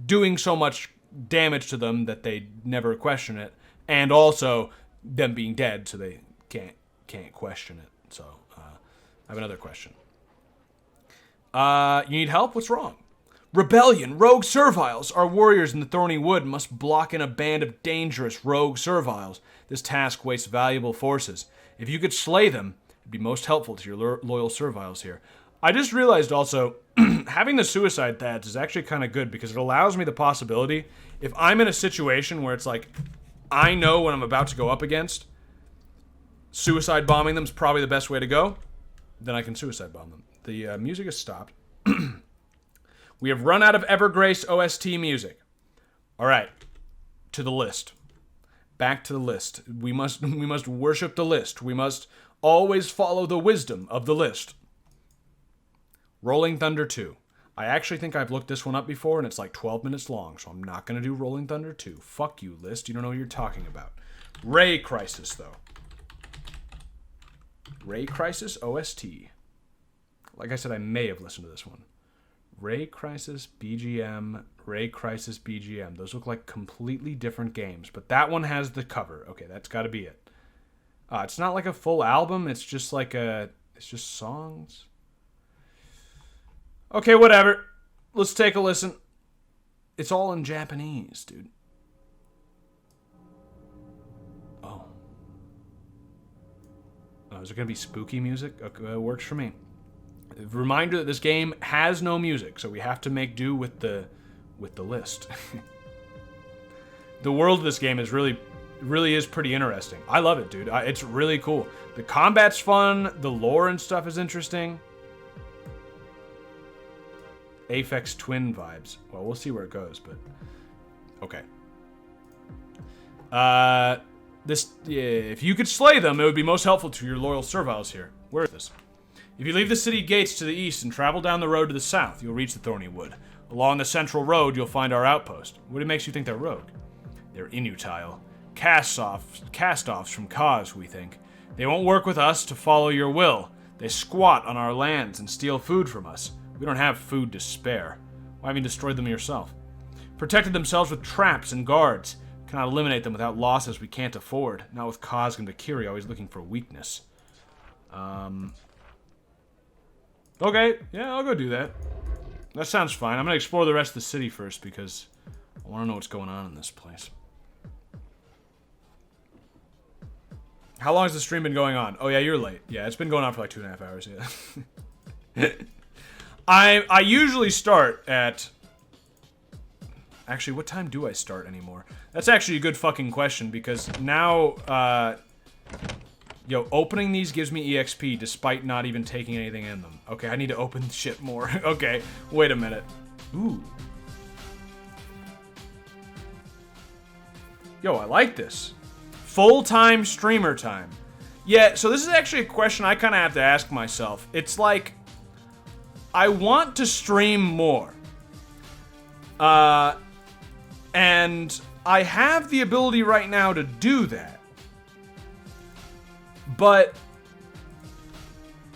doing so much damage to them that they never question it, and also them being dead so they can't question it. So, I have another question. You need help? What's wrong? Rebellion! Rogue serviles! Our warriors in the Thorny Wood must block in a band of dangerous rogue serviles. This task wastes valuable forces. If you could slay them, it'd be most helpful to your loyal serviles here. I just realized also, having the suicide pads is actually kind of good because it allows me the possibility, if I'm in a situation where it's like, I know what I'm about to go up against, suicide bombing them is probably the best way to go, then I can suicide bomb them. The music has stopped. We have run out of Evergrace OST music. All right, to the list. Back to the list. We must worship the list. We must always follow the wisdom of the list. Rolling Thunder 2. I actually think I've looked this one up before, and it's like 12 minutes long, so I'm not going to do Rolling Thunder 2. Fuck you, list. You don't know what you're talking about. Ray Crisis, though. Ray Crisis OST. Like I said, I may have listened to this one. Ray Crisis BGM, Ray Crisis BGM. Those look like completely different games, but that one has the cover. Okay, that's got to be it. It's not like a full album. It's just like it's just songs. Okay, whatever. Let's take a listen. It's all in Japanese, dude. Oh. Oh, is it going to be spooky music? Okay, it works for me. Reminder that this game has no music, so we have to make do with the list. The world of this game is really is pretty interesting. I love it, dude. It's really cool. The combat's fun. The lore and stuff is interesting. Aphex Twin vibes. Well, we'll see where it goes, but okay. If you could slay them, it would be most helpful to your loyal serviles here. Where is this? If you leave the city gates to the east and travel down the road to the south, you'll reach the Thorny Wood. Along the central road, you'll find our outpost. What makes you think they're rogue? They're inutile. Cast-offs from Kaz, we think. They won't work with us to follow your will. They squat on our lands and steal food from us. We don't have food to spare. Why haven't you destroyed them yourself? Protected themselves with traps and guards. Cannot eliminate them without losses we can't afford. Not with Kozg and Bakiri always looking for weakness. Okay, yeah, I'll go do that. That sounds fine. I'm going to explore the rest of the city first because I want to know what's going on in this place. How long has the stream been going on? Oh, yeah, you're late. Yeah, it's been going on for like 2.5 hours, yeah. I usually start at... Actually, what time do I start anymore? That's actually a good fucking question because now, yo, opening these gives me EXP despite not even taking anything in them. Okay, I need to open shit more. Okay, wait a minute. Ooh. Yo, I like this. Full-time streamer time. Yeah, so this is actually a question I kind of have to ask myself. It's like, I want to stream more. And I have the ability right now to do that. But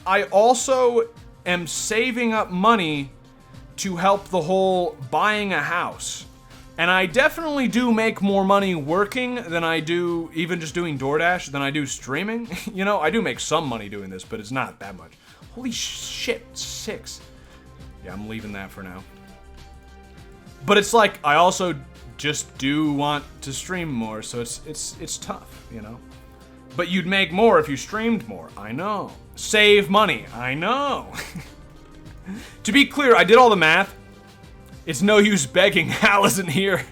I also am saving up money to help the whole buying a house. And I definitely do make more money working than I do even just doing DoorDash than I do streaming. You know, I do make some money doing this, but it's not that much. Holy shit, 6. Yeah, I'm leaving that for now. But it's like, I also just do want to stream more, so it's tough, you know? But you'd make more if you streamed more. I know. Save money. I know. To be clear, I did all the math. It's no use begging. Hal isn't here.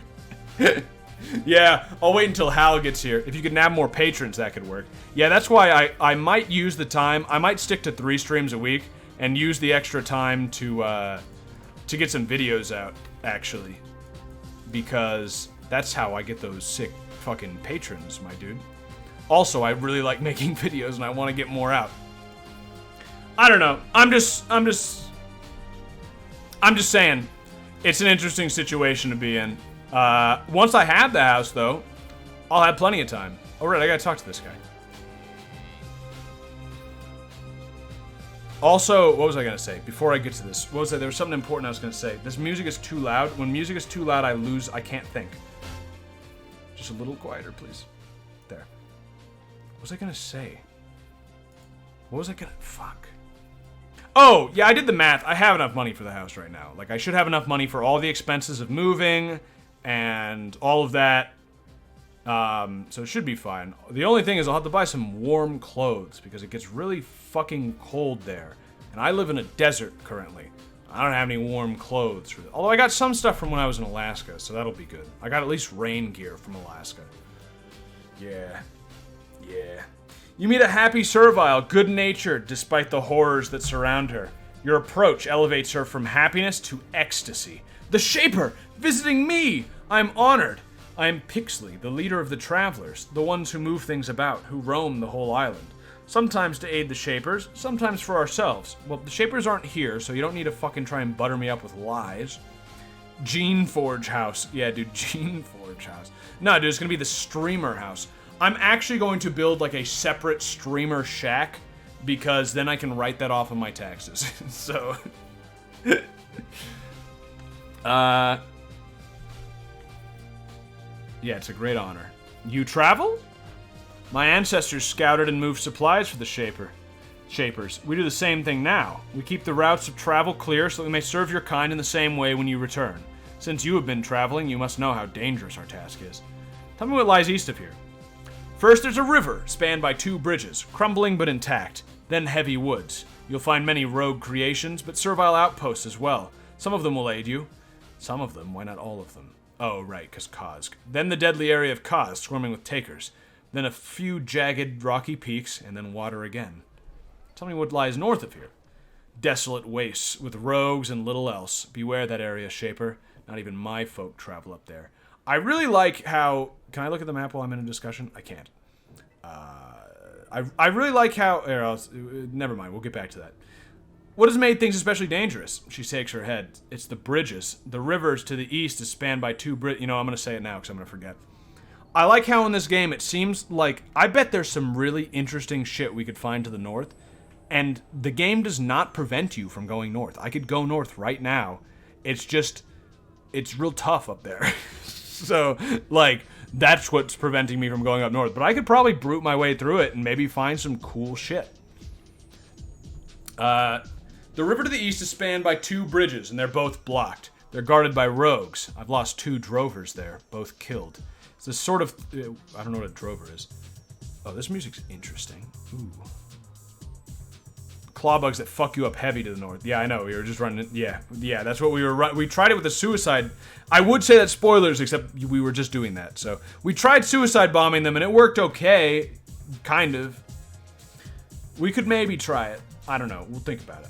Yeah, I'll wait until Hal gets here. If you could nab more patrons, that could work. Yeah, that's why I might use the time. I might stick to 3 streams a week and use the extra time to get some videos out, actually. Because that's how I get those sick fucking patrons, my dude. Also, I really like making videos and I want to get more out. I don't know. I'm just saying, it's an interesting situation to be in. Once I have the house, though, I'll have plenty of time. Oh, right, I gotta talk to this guy. Also, what was I gonna say? Before I get to this, what was that? There was something important I was gonna say. This music is too loud. When music is too loud, I can't think. Just a little quieter, please. There. What was I gonna say? What was I gonna... Fuck. Oh, yeah, I did the math. I have enough money for the house right now. Like, I should have enough money for all the expenses of moving and all of that. So it should be fine. The only thing is I'll have to buy some warm clothes because it gets really fucking cold there. And I live in a desert currently. I don't have any warm clothes. Although I got some stuff from when I was in Alaska, so that'll be good. I got at least rain gear from Alaska. Yeah. Yeah. You meet a happy servile, good-natured, despite the horrors that surround her. Your approach elevates her from happiness to ecstasy. The Shaper, visiting me! I'm honored. I am Pixley, the leader of the travelers, the ones who move things about, who roam the whole island. Sometimes to aid the Shapers, sometimes for ourselves. Well, the Shapers aren't here, so you don't need to fucking try and butter me up with lies. Geneforge house. Yeah, dude, Geneforge house. No, dude, it's gonna be the streamer house. I'm actually going to build like a separate streamer shack because then I can write that off on my taxes. So, yeah, it's a great honor. You travel? My ancestors scouted and moved supplies for the Shapers. We do the same thing now. We keep the routes of travel clear so that we may serve your kind in the same way when you return. Since you have been traveling, you must know how dangerous our task is. Tell me what lies east of here. First, there's a river, spanned by 2 bridges, crumbling but intact. Then heavy woods. You'll find many rogue creations, but servile outposts as well. Some of them will aid you. Some of them, why not all of them? Oh, right, because Kozg. Then the deadly area of Kozg, swarming with takers. Then a few jagged, rocky peaks, and then water again. Tell me what lies north of here. Desolate wastes, with rogues and little else. Beware that area, Shaper. Not even my folk travel up there. I really like how... Can I look at the map while I'm in a discussion? I can't. I really like how... Never mind, we'll get back to that. What has made things especially dangerous? She shakes her head. It's the bridges. The rivers to the east is spanned by 2 bridges. You know, I'm going to say it now because I'm going to forget. I like how in this game it seems like... I bet there's some really interesting shit we could find to the north. And the game does not prevent you from going north. I could go north right now. It's just... It's real tough up there. So, like... That's what's preventing me from going up north. But I could probably brute my way through it and maybe find some cool shit. The river to the east is spanned by 2 bridges, and they're both blocked. They're guarded by rogues. I've lost 2 drovers there, both killed. It's this sort of... I don't know what a drover is. Oh, this music's interesting. Ooh. Claw bugs that fuck you up heavy to the north. Yeah, I know. We were just running... Yeah, that's what we were... We tried it with the suicide... I would say that's spoilers, except we were just doing that. So, we tried suicide bombing them, and it worked okay. Kind of. We could maybe try it. I don't know. We'll think about it.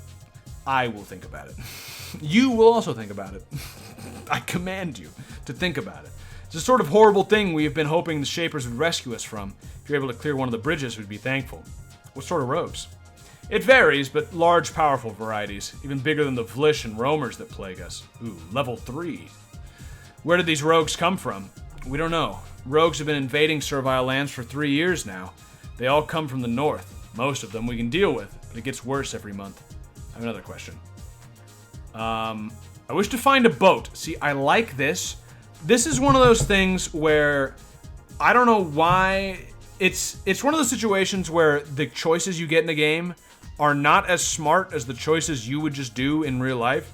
I will think about it. You will also think about it. I command you to think about it. It's a sort of horrible thing we have been hoping the Shapers would rescue us from. If you're able to clear one of the bridges, we'd be thankful. What sort of rogues? It varies, but large, powerful varieties. Even bigger than the Vlish and roamers that plague us. Ooh, level 3. Where did these rogues come from? We don't know. Rogues have been invading Servile lands for 3 years now. They all come from the north. Most of them we can deal with, but it gets worse every month. I have another question. I wish to find a boat. See, I like this. This is one of those things where I don't know why. It's one of those situations where the choices you get in the game are not as smart as the choices you would just do in real life.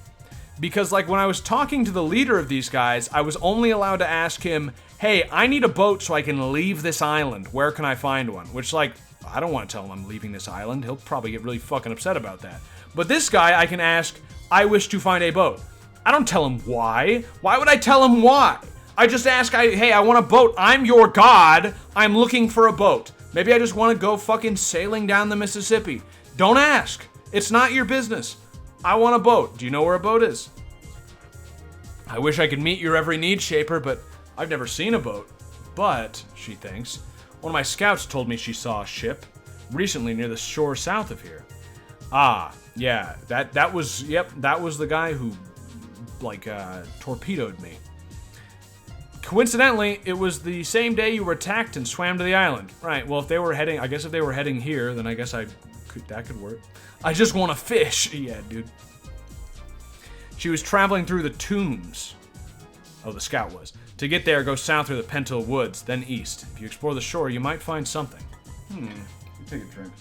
Because, like, when I was talking to the leader of these guys, I was only allowed to ask him hey, I need a boat so I can leave this island. Where can I find one? Which, like, I don't want to tell him I'm leaving this island. He'll probably get really fucking upset about that. But this guy, I can ask, I wish to find a boat. I don't tell him why. Why would I tell him why? I just ask, hey, I want a boat. I'm your god. I'm looking for a boat. Maybe I just want to go fucking sailing down the Mississippi. Don't ask. It's not your business. I want a boat. Do you know where a boat is? I wish I could meet your every need, Shaper, but I've never seen a boat. But, she thinks, one of my scouts told me she saw a ship recently near the shore south of here. Ah, yeah, that was the guy who, like, torpedoed me. Coincidentally, it was the same day you were attacked and swam to the island. Right, well, if they were heading here, then I guess that could work. I just want to fish. Yeah, dude. She was traveling through the tombs. Oh, the scout was. To get there, go south through the Pentil Woods, then east. If you explore the shore, you might find something. Take a drink.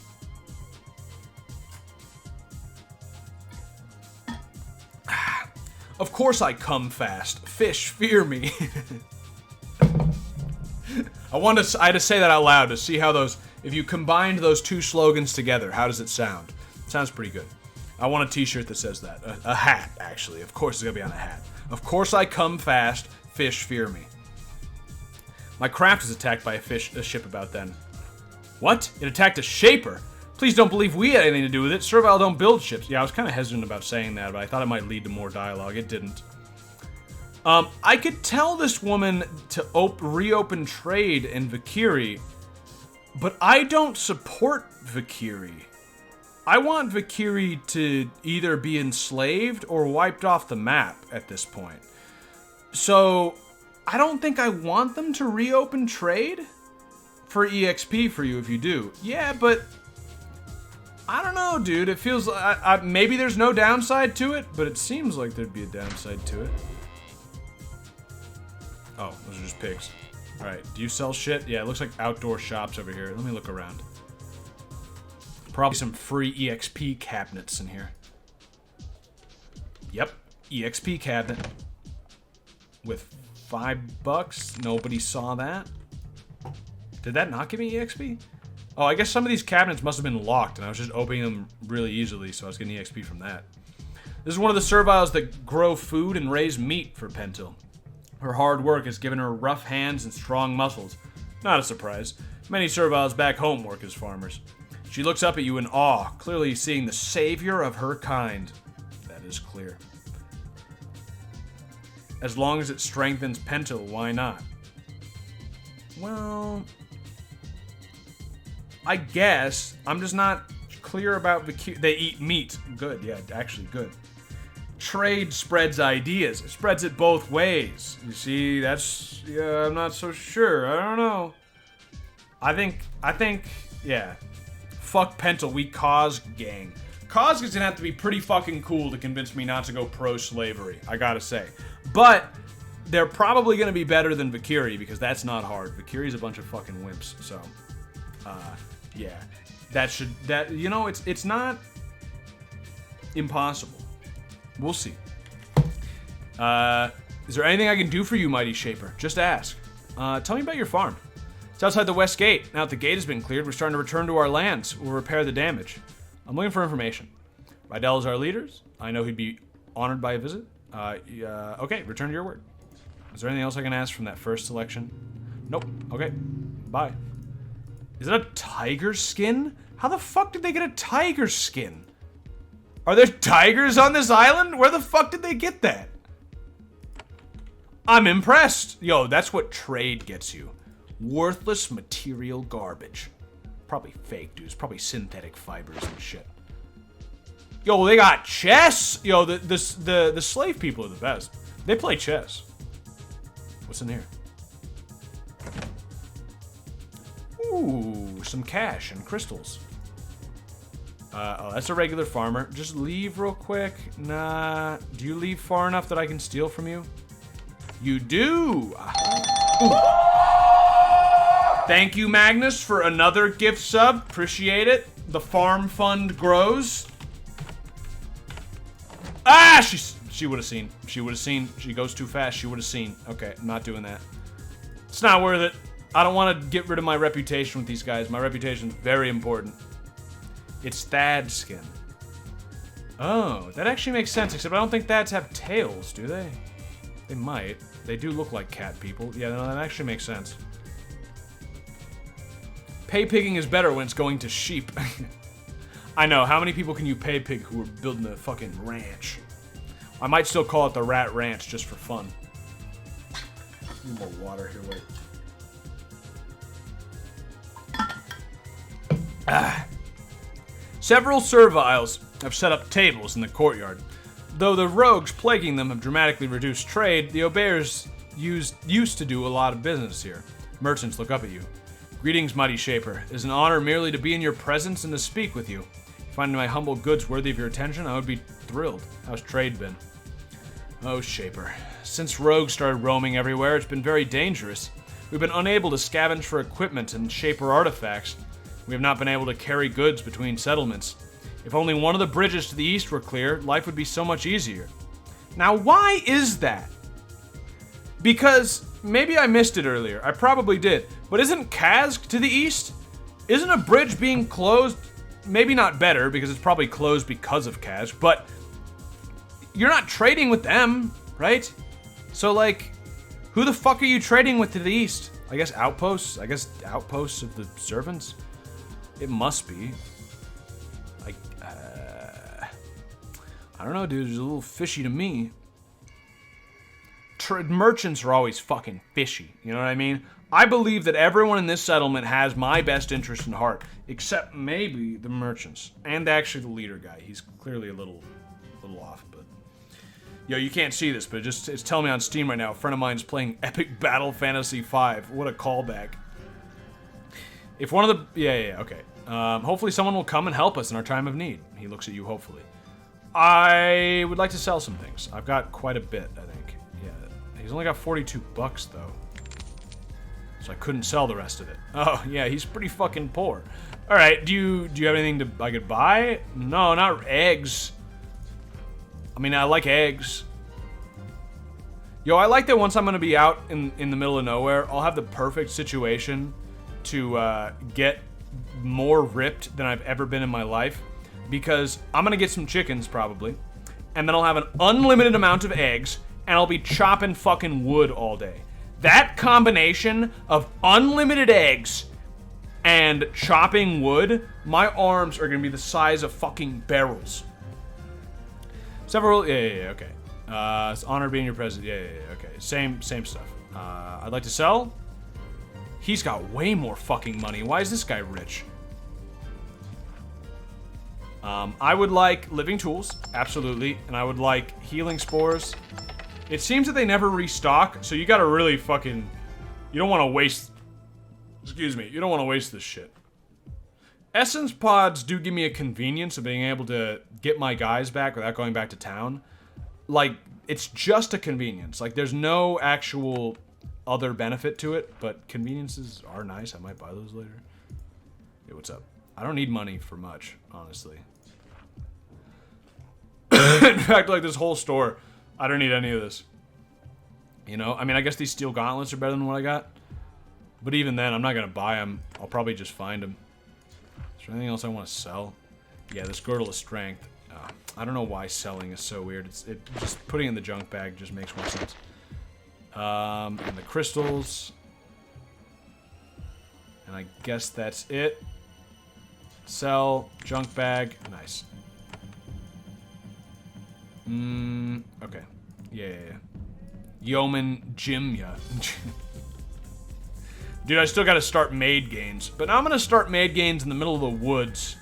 Of course I come fast. Fish fear me. I had to say that out loud to see how those, if you combined those two slogans together, how does it sound? It sounds pretty good. I want a t-shirt that says that. A hat, actually. Of course it's gonna be on a hat. Of course I come fast. Fish fear me. My craft was attacked by a ship about then. What? It attacked a Shaper? Please don't believe we had anything to do with it. Servile don't build ships. Yeah, I was kind of hesitant about saying that, but I thought it might lead to more dialogue. It didn't. I could tell this woman to reopen trade in Vakiri, but I don't support Vakiri. I want Vakiri to either be enslaved or wiped off the map at this point. So, I don't think I want them to reopen trade for EXP for you if you do. Yeah, but I don't know, dude. It feels like maybe there's no downside to it, but it seems like there'd be a downside to it. Oh, those are just pigs. All right, do you sell shit? Yeah, it looks like outdoor shops over here. Let me look around. Probably some free EXP cabinets in here. Yep, EXP cabinet. With $5. Nobody saw that. Did that not give me EXP? Oh, I guess some of these cabinets must have been locked, and I was just opening them really easily, so I was getting EXP from that. This is one of the serviles that grow food and raise meat for Pentil. Her hard work has given her rough hands and strong muscles. Not a surprise. Many serviles back home work as farmers. She looks up at you in awe, clearly seeing the savior of her kind. That is clear. As long as it strengthens Pentil, why not? Well, I guess. I'm just not clear about they eat meat. Good, yeah, actually good. Trade spreads ideas. It spreads it both ways. You see, yeah, I'm not so sure. I don't know. I think, yeah. Fuck Pentil, we Cause gang. Cause is gonna have to be pretty fucking cool to convince me not to go pro-slavery, I gotta say. But they're probably gonna be better than Vakiri, because that's not hard. Vakiri's a bunch of fucking wimps, so yeah. It's not impossible. We'll see. Is there anything I can do for you, Mighty Shaper? Just ask. Tell me about your farm. It's outside the west gate. Now that the gate has been cleared, we're starting to return to our lands. We'll repair the damage. I'm looking for information. Rydell is our leaders. I know he'd be honored by a visit. Okay, return to your word. Is there anything else I can ask from that first selection? Nope. Okay. Bye. Is that a tiger skin? How the fuck did they get a tiger skin? Are there tigers on this island? Where the fuck did they get that? I'm impressed. Yo, that's what trade gets you. Worthless material garbage. Probably fake, dude. It's probably synthetic fibers and shit. Yo, they got chess. Yo, the slave people are the best. They play chess. What's in here? Ooh, some cash and crystals. Oh, that's a regular farmer. Just leave real quick. Nah. Do you leave far enough that I can steal from you? You do. Ooh. Thank you, Magnus, for another gift sub. Appreciate it. The farm fund grows. Ah, she would have seen. She would have seen. She goes too fast. She would have seen. Okay, I'm not doing that. It's not worth it. I don't want to get rid of my reputation with these guys. My reputation is very important. It's Thad's skin. Oh, that actually makes sense, except I don't think Thads have tails, do they? They might. They do look like cat people. Yeah, no, that actually makes sense. Pay pigging is better when it's going to sheep. I know, how many people can you pay pig who are building a fucking ranch? I might still call it the Rat Ranch just for fun. Need more water here, wait. Several serviles have set up tables in the courtyard. Though the rogues plaguing them have dramatically reduced trade, the obeyers used to do a lot of business here. Merchants look up at you. Greetings, mighty Shaper. It is an honor merely to be in your presence and to speak with you. If you find my humble goods worthy of your attention, I would be thrilled. How's trade been? Oh, Shaper. Since rogues started roaming everywhere, it's been very dangerous. We've been unable to scavenge for equipment and Shaper artifacts. We have not been able to carry goods between settlements. If only one of the bridges to the east were clear, life would be so much easier. Now, why is that? Because maybe I missed it earlier. I probably did. But isn't Kazg to the east? Isn't a bridge being closed? Maybe not better, because it's probably closed because of Kazg, but you're not trading with them, right? So, like, who the fuck are you trading with to the east? I guess outposts? I guess outposts of the servants? It must be. I don't know, dude. It's a little fishy to me. Merchants are always fucking fishy. You know what I mean? I believe that everyone in this settlement has my best interest in heart, except maybe the merchants and actually the leader guy. He's clearly a little off, but yo, you can't see this, but it's telling me on Steam right now. A friend of mine is playing Epic Battle Fantasy V. What a callback! If one of the okay. Hopefully someone will come and help us in our time of need. He looks at you hopefully. I would like to sell some things. I've got quite a bit, I think. Yeah, he's only got 42 bucks though. So I couldn't sell the rest of it. Oh, yeah, he's pretty fucking poor. All right, do you have anything I could buy? No, not eggs. I mean, I like eggs. Yo, I like that once I'm gonna be out in the middle of nowhere, I'll have the perfect situation to get more ripped than I've ever been in my life. Because I'm gonna get some chickens probably, and then I'll have an unlimited amount of eggs, and I'll be chopping fucking wood all day. That combination of unlimited eggs and chopping wood, my arms are gonna be the size of fucking barrels. Several, okay. It's honor being your president, okay. Same stuff. I'd like to sell. He's got way more fucking money. Why is this guy rich? I would like living tools, absolutely, and I would like healing spores. It seems that they never restock, so you gotta really fucking... You don't want to waste... Excuse me, you don't want to waste this shit. Essence pods do give me a convenience of being able to get my guys back without going back to town. Like, it's just a convenience. Like, there's no actual other benefit to it, but conveniences are nice. I might buy those later. Hey, what's up? I don't need money for much, honestly. In fact, like this whole store, I don't need any of this. You know, I mean, I guess these steel gauntlets are better than what I got. But even then, I'm not going to buy them. I'll probably just find them. Is there anything else I want to sell? Yeah, this girdle of strength. I don't know why selling is so weird. It just putting it in the junk bag just makes more sense. And the crystals. And I guess that's it. Sell, junk bag, nice. Okay. Yeah. Yeoman Jimya. Dude, I still gotta start maid gains. But now I'm gonna start maid gains in the middle of the woods.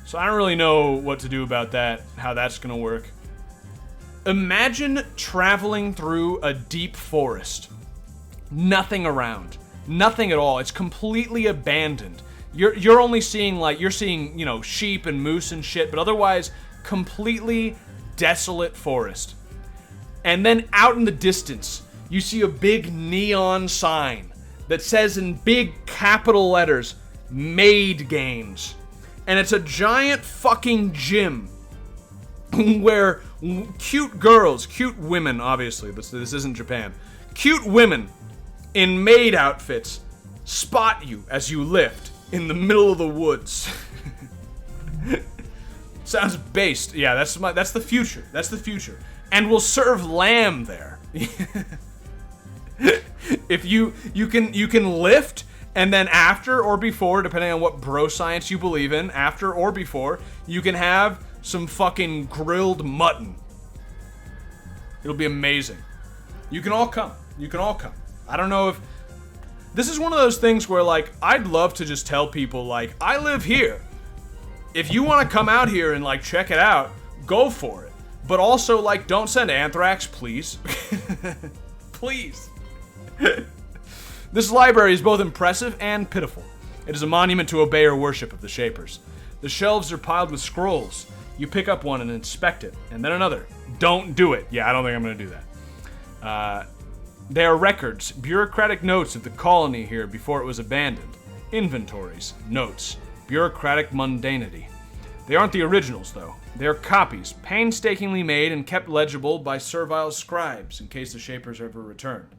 So I don't really know what to do about that, how that's gonna work. Imagine traveling through a deep forest. Nothing around. Nothing at all. It's completely abandoned. You're only seeing, like, you're seeing, you know, sheep and moose and shit, but otherwise completely desolate forest. And then out in the distance, you see a big neon sign that says in big capital letters, Maid Games. And it's a giant fucking gym where cute girls, cute women, obviously, this isn't Japan, cute women in maid outfits spot you as you lift in the middle of the woods. Sounds based. Yeah, that's the future. That's the future. And we'll serve lamb there. If you can lift, and then after or before, depending on what bro science you believe in, after or before, you can have some fucking grilled mutton. It'll be amazing. You can all come. You can all come. I don't know if... This is one of those things where, like, I'd love to just tell people, like, I live here. If you want to come out here and, like, check it out, go for it. But also, like, don't send anthrax, please. Please. This library is both impressive and pitiful. It is a monument to obeyer worship of the Shapers. The shelves are piled with scrolls. You pick up one and inspect it, and then another. Don't do it. Yeah, I don't think I'm going to do that. They are records, bureaucratic notes of the colony here before it was abandoned. Inventories, notes, bureaucratic mundanity. They aren't the originals, though. They are copies, painstakingly made and kept legible by servile scribes in case the Shapers ever returned.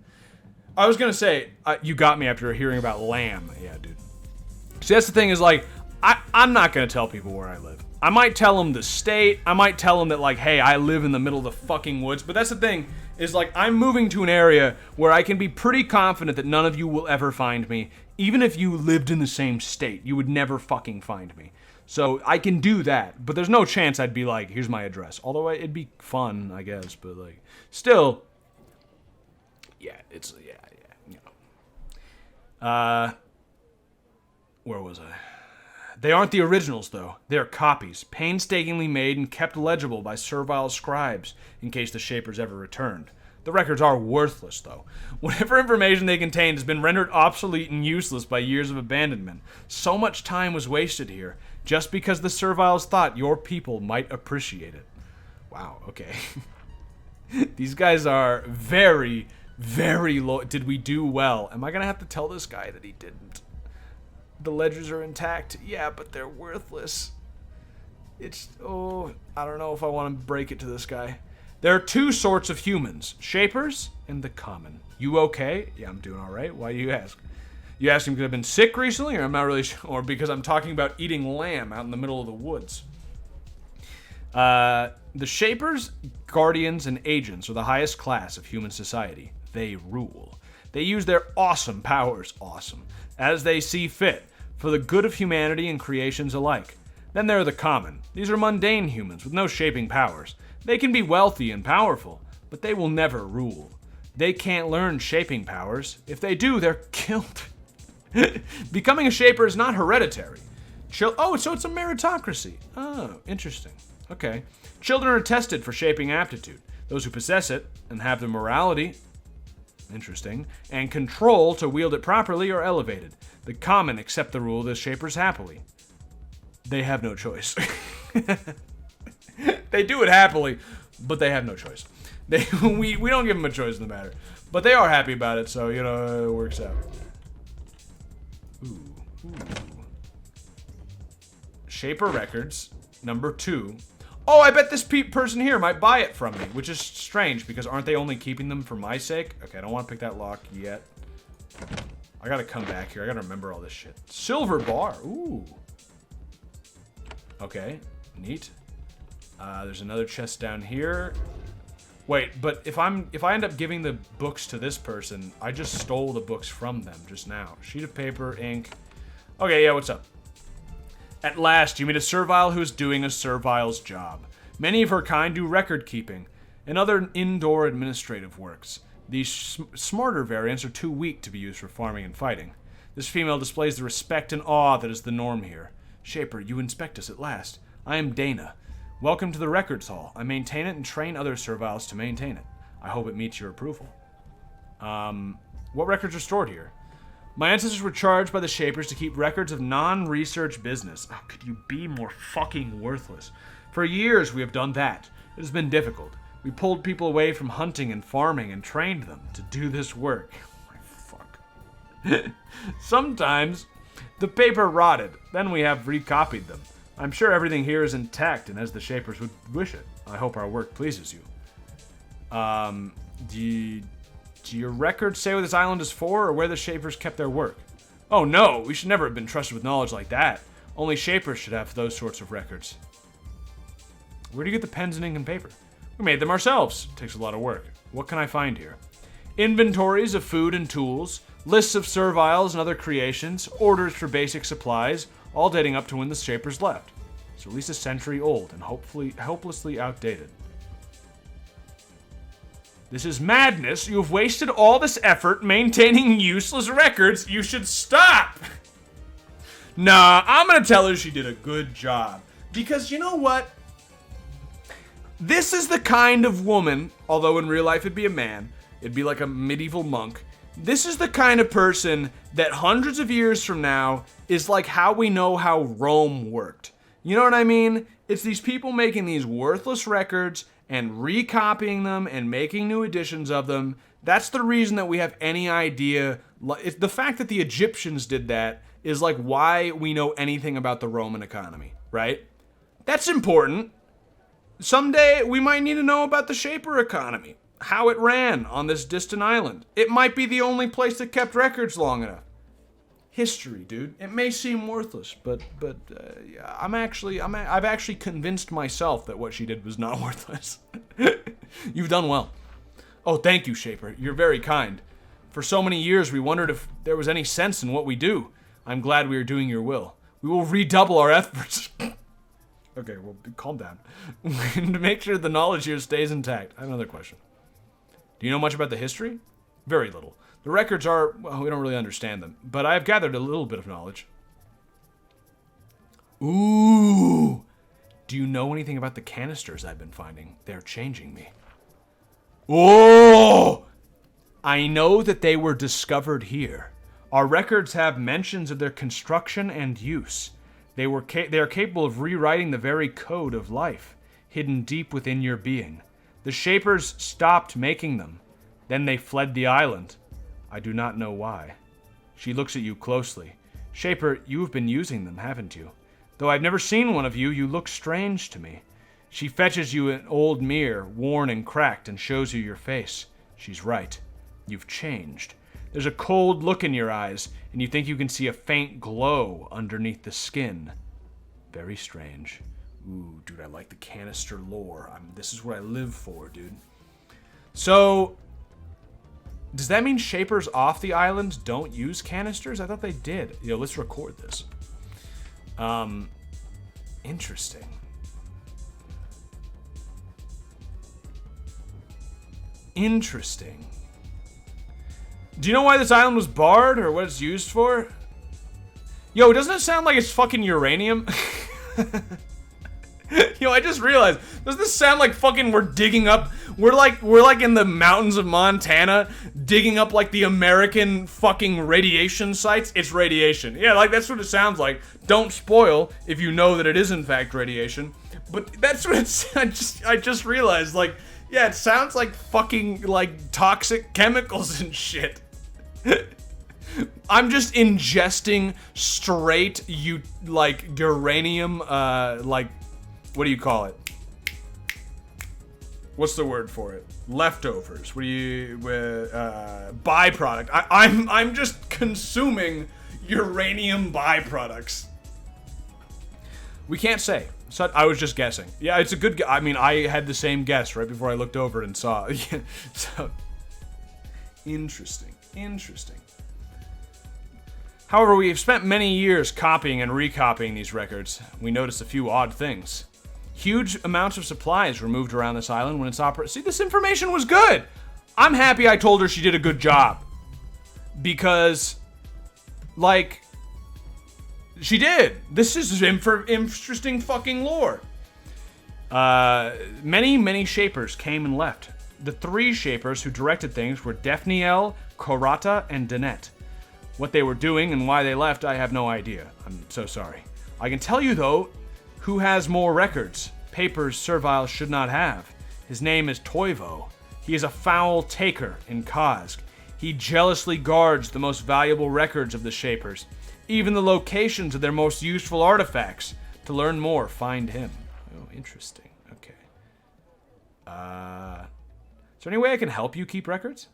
I was going to say, you got me after hearing about lamb. Yeah, dude. See, that's the thing is, like, I'm not going to tell people where I live. I might tell them the state. I might tell them that, like, hey, I live in the middle of the fucking woods. But that's the thing, is, like, I'm moving to an area where I can be pretty confident that none of you will ever find me. Even if you lived in the same state, you would never fucking find me. So I can do that. But there's no chance I'd be like, here's my address. Although it'd be fun, I guess. But, like, still, yeah, it's, yeah, you know. Where was I? They aren't the originals, though. They are copies, painstakingly made and kept legible by servile scribes in case the Shapers ever returned. The records are worthless, though. Whatever information they contained has been rendered obsolete and useless by years of abandonment. So much time was wasted here, just because the serviles thought your people might appreciate it. Wow, okay. These guys are very, very low. Did we do well? Am I going to have to tell this guy that he didn't? The ledgers are intact. Yeah, but they're worthless. I don't know if I want to break it to this guy. There are two sorts of humans, Shapers and the common. You okay? Yeah, I'm doing all right. Why do you ask? You asking because I've been sick recently, or I'm not really sure, or because I'm talking about eating lamb out in the middle of the woods? The Shapers, Guardians, and Agents are the highest class of human society. They rule. They use their awesome powers, as they see fit, for the good of humanity and creations alike. Then there are the common. These are mundane humans with no shaping powers. They can be wealthy and powerful, but they will never rule. They can't learn shaping powers. If they do, they're killed. Becoming a Shaper is not hereditary. So it's a meritocracy. Oh, interesting. Okay. Children are tested for shaping aptitude. Those who possess it and have the morality, interesting, and control to wield it properly are elevated. The common accept the rule of the Shapers happily. They have no choice. They do it happily, but they have no choice. We don't give them a choice in the matter. But they are happy about it, so, you know, it works out. Ooh. Shaper Records, number 2. Oh, I bet this person here might buy it from me, which is strange, because aren't they only keeping them for my sake? Okay, I don't want to pick that lock yet. I gotta come back here. I gotta remember all this shit. Silver bar. Ooh. Okay, neat. There's another chest down here. Wait, but if I end up giving the books to this person, I just stole the books from them just now. Sheet of paper, ink. Okay, yeah, what's up? At last, you meet a servile who is doing a servile's job. Many of her kind do record keeping and other indoor administrative works. These smarter variants are too weak to be used for farming and fighting. This female displays the respect and awe that is the norm here. Shaper, you inspect us at last. I am Dana. Welcome to the Records Hall. I maintain it and train other serviles to maintain it. I hope it meets your approval. What records are stored here? My ancestors were charged by the Shapers to keep records of non-research business. Oh, could you be more fucking worthless? For years we have done that. It has been difficult. We pulled people away from hunting and farming and trained them to do this work. Oh my fuck. Sometimes the paper rotted. Then we have recopied them. I'm sure everything here is intact and as the Shapers would wish it. I hope our work pleases you. Do your records say what this island is for, or where the Shapers kept their work? Oh no, we should never have been trusted with knowledge like that. Only Shapers should have those sorts of records. Where do you get the pens and ink and paper? We made them ourselves. Takes a lot of work. What can I find here? Inventories of food and tools, lists of serviles and other creations, orders for basic supplies, all dating up to when the Shapers left. So at least a century old and hopelessly outdated. This is madness. You have wasted all this effort maintaining useless records. You should stop. Nah, I'm gonna tell her she did a good job. Because you know what? This is the kind of woman, although in real life it'd be a man, it'd be like a medieval monk. This is the kind of person that hundreds of years from now is like how we know how Rome worked. You know what I mean? It's these people making these worthless records and recopying them and making new editions of them. That's the reason that we have any idea. The fact that the Egyptians did that is like why we know anything about the Roman economy, right? That's important. Someday we might need to know about the Shaper economy, how it ran on this distant island. It might be the only place that kept records long enough. History, dude. It may seem worthless, but I've actually convinced myself that what she did was not worthless. You've done well. Oh, thank you, Shaper. You're very kind. For so many years, we wondered if there was any sense in what we do. I'm glad we are doing your will. We will redouble our efforts. Okay, well, calm down. To make sure the knowledge here stays intact. I have another question. Do you know much about the history? Very little. The records are, well, we don't really understand them, but I have gathered a little bit of knowledge. Ooh! Do you know anything about the canisters I've been finding? They're changing me. Oh! I know that they were discovered here. Our records have mentions of their construction and use. They are capable of rewriting the very code of life, hidden deep within your being. The Shapers stopped making them. Then they fled the island. I do not know why. She looks at you closely. Shaper, you have been using them, haven't you? Though I've never seen one of you, you look strange to me. She fetches you an old mirror, worn and cracked, and shows you your face. She's right. You've changed. There's a cold look in your eyes, and you think you can see a faint glow underneath the skin. Very strange. Ooh, dude, I like the canister lore. This is what I live for, dude. So, does that mean Shapers off the island don't use canisters? I thought they did. Yo, let's record this. Interesting. Interesting. Do you know why this island was barred or what it's used for? Yo, doesn't it sound like it's fucking uranium? Yo, I just realized, doesn't this sound like fucking we're digging up, we're like in the mountains of Montana, digging up like the American fucking radiation sites? It's radiation. Yeah, like that's what it sounds like. Don't spoil if you know that it is in fact radiation. But that's what it's, I just realized, like, yeah, it sounds like fucking like toxic chemicals and shit. I'm just ingesting straight like uranium, like, what do you call it? What's the word for it? Leftovers. What do you, byproduct. I'm just consuming uranium byproducts. We can't say. So I was just guessing. Yeah, it's a good. I mean, I had the same guess right before I looked over and saw. So interesting. Interesting. However, we have spent many years copying and recopying these records. We noticed a few odd things. Huge amounts of supplies were moved around this island when it's operated. See, this information was good. I'm happy I told her she did a good job. Because, like, she did. This is interesting fucking lore. Many Shapers came and left. The 3 Shapers who directed things were Defniel, Korata, and Danette. What they were doing and why they left, I have no idea. I'm so sorry. I can tell you, though, who has more records. Papers servile should not have. His name is Toivo. He is a foul taker in Kozg. He jealously guards the most valuable records of the Shapers, even the locations of their most useful artifacts. To learn more, find him. Oh, interesting. Okay. Is there any way I can help you keep records?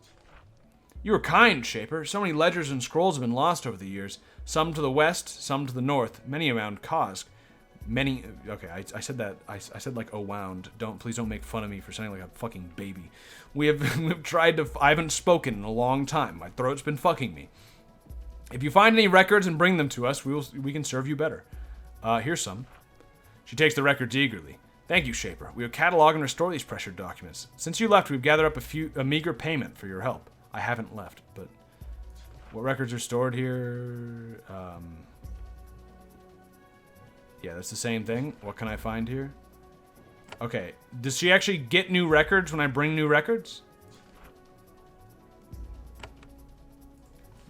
You were kind, Shaper. So many ledgers and scrolls have been lost over the years. Some to the west, some to the north, many around Kosk. Many, okay, I said that, I said like oh wound. Please don't make fun of me for sounding like a fucking baby. We've tried to, I haven't spoken in a long time. My throat's been fucking me. If you find any records and bring them to us, we can serve you better. Here's some. She takes the records eagerly. Thank you, Shaper. We will catalog and restore these pressured documents. Since you left, we've gathered up a meager payment for your help. I haven't left, but what records are stored here? Yeah, that's the same thing. What can I find here? Okay, does she actually get new records when I bring new records?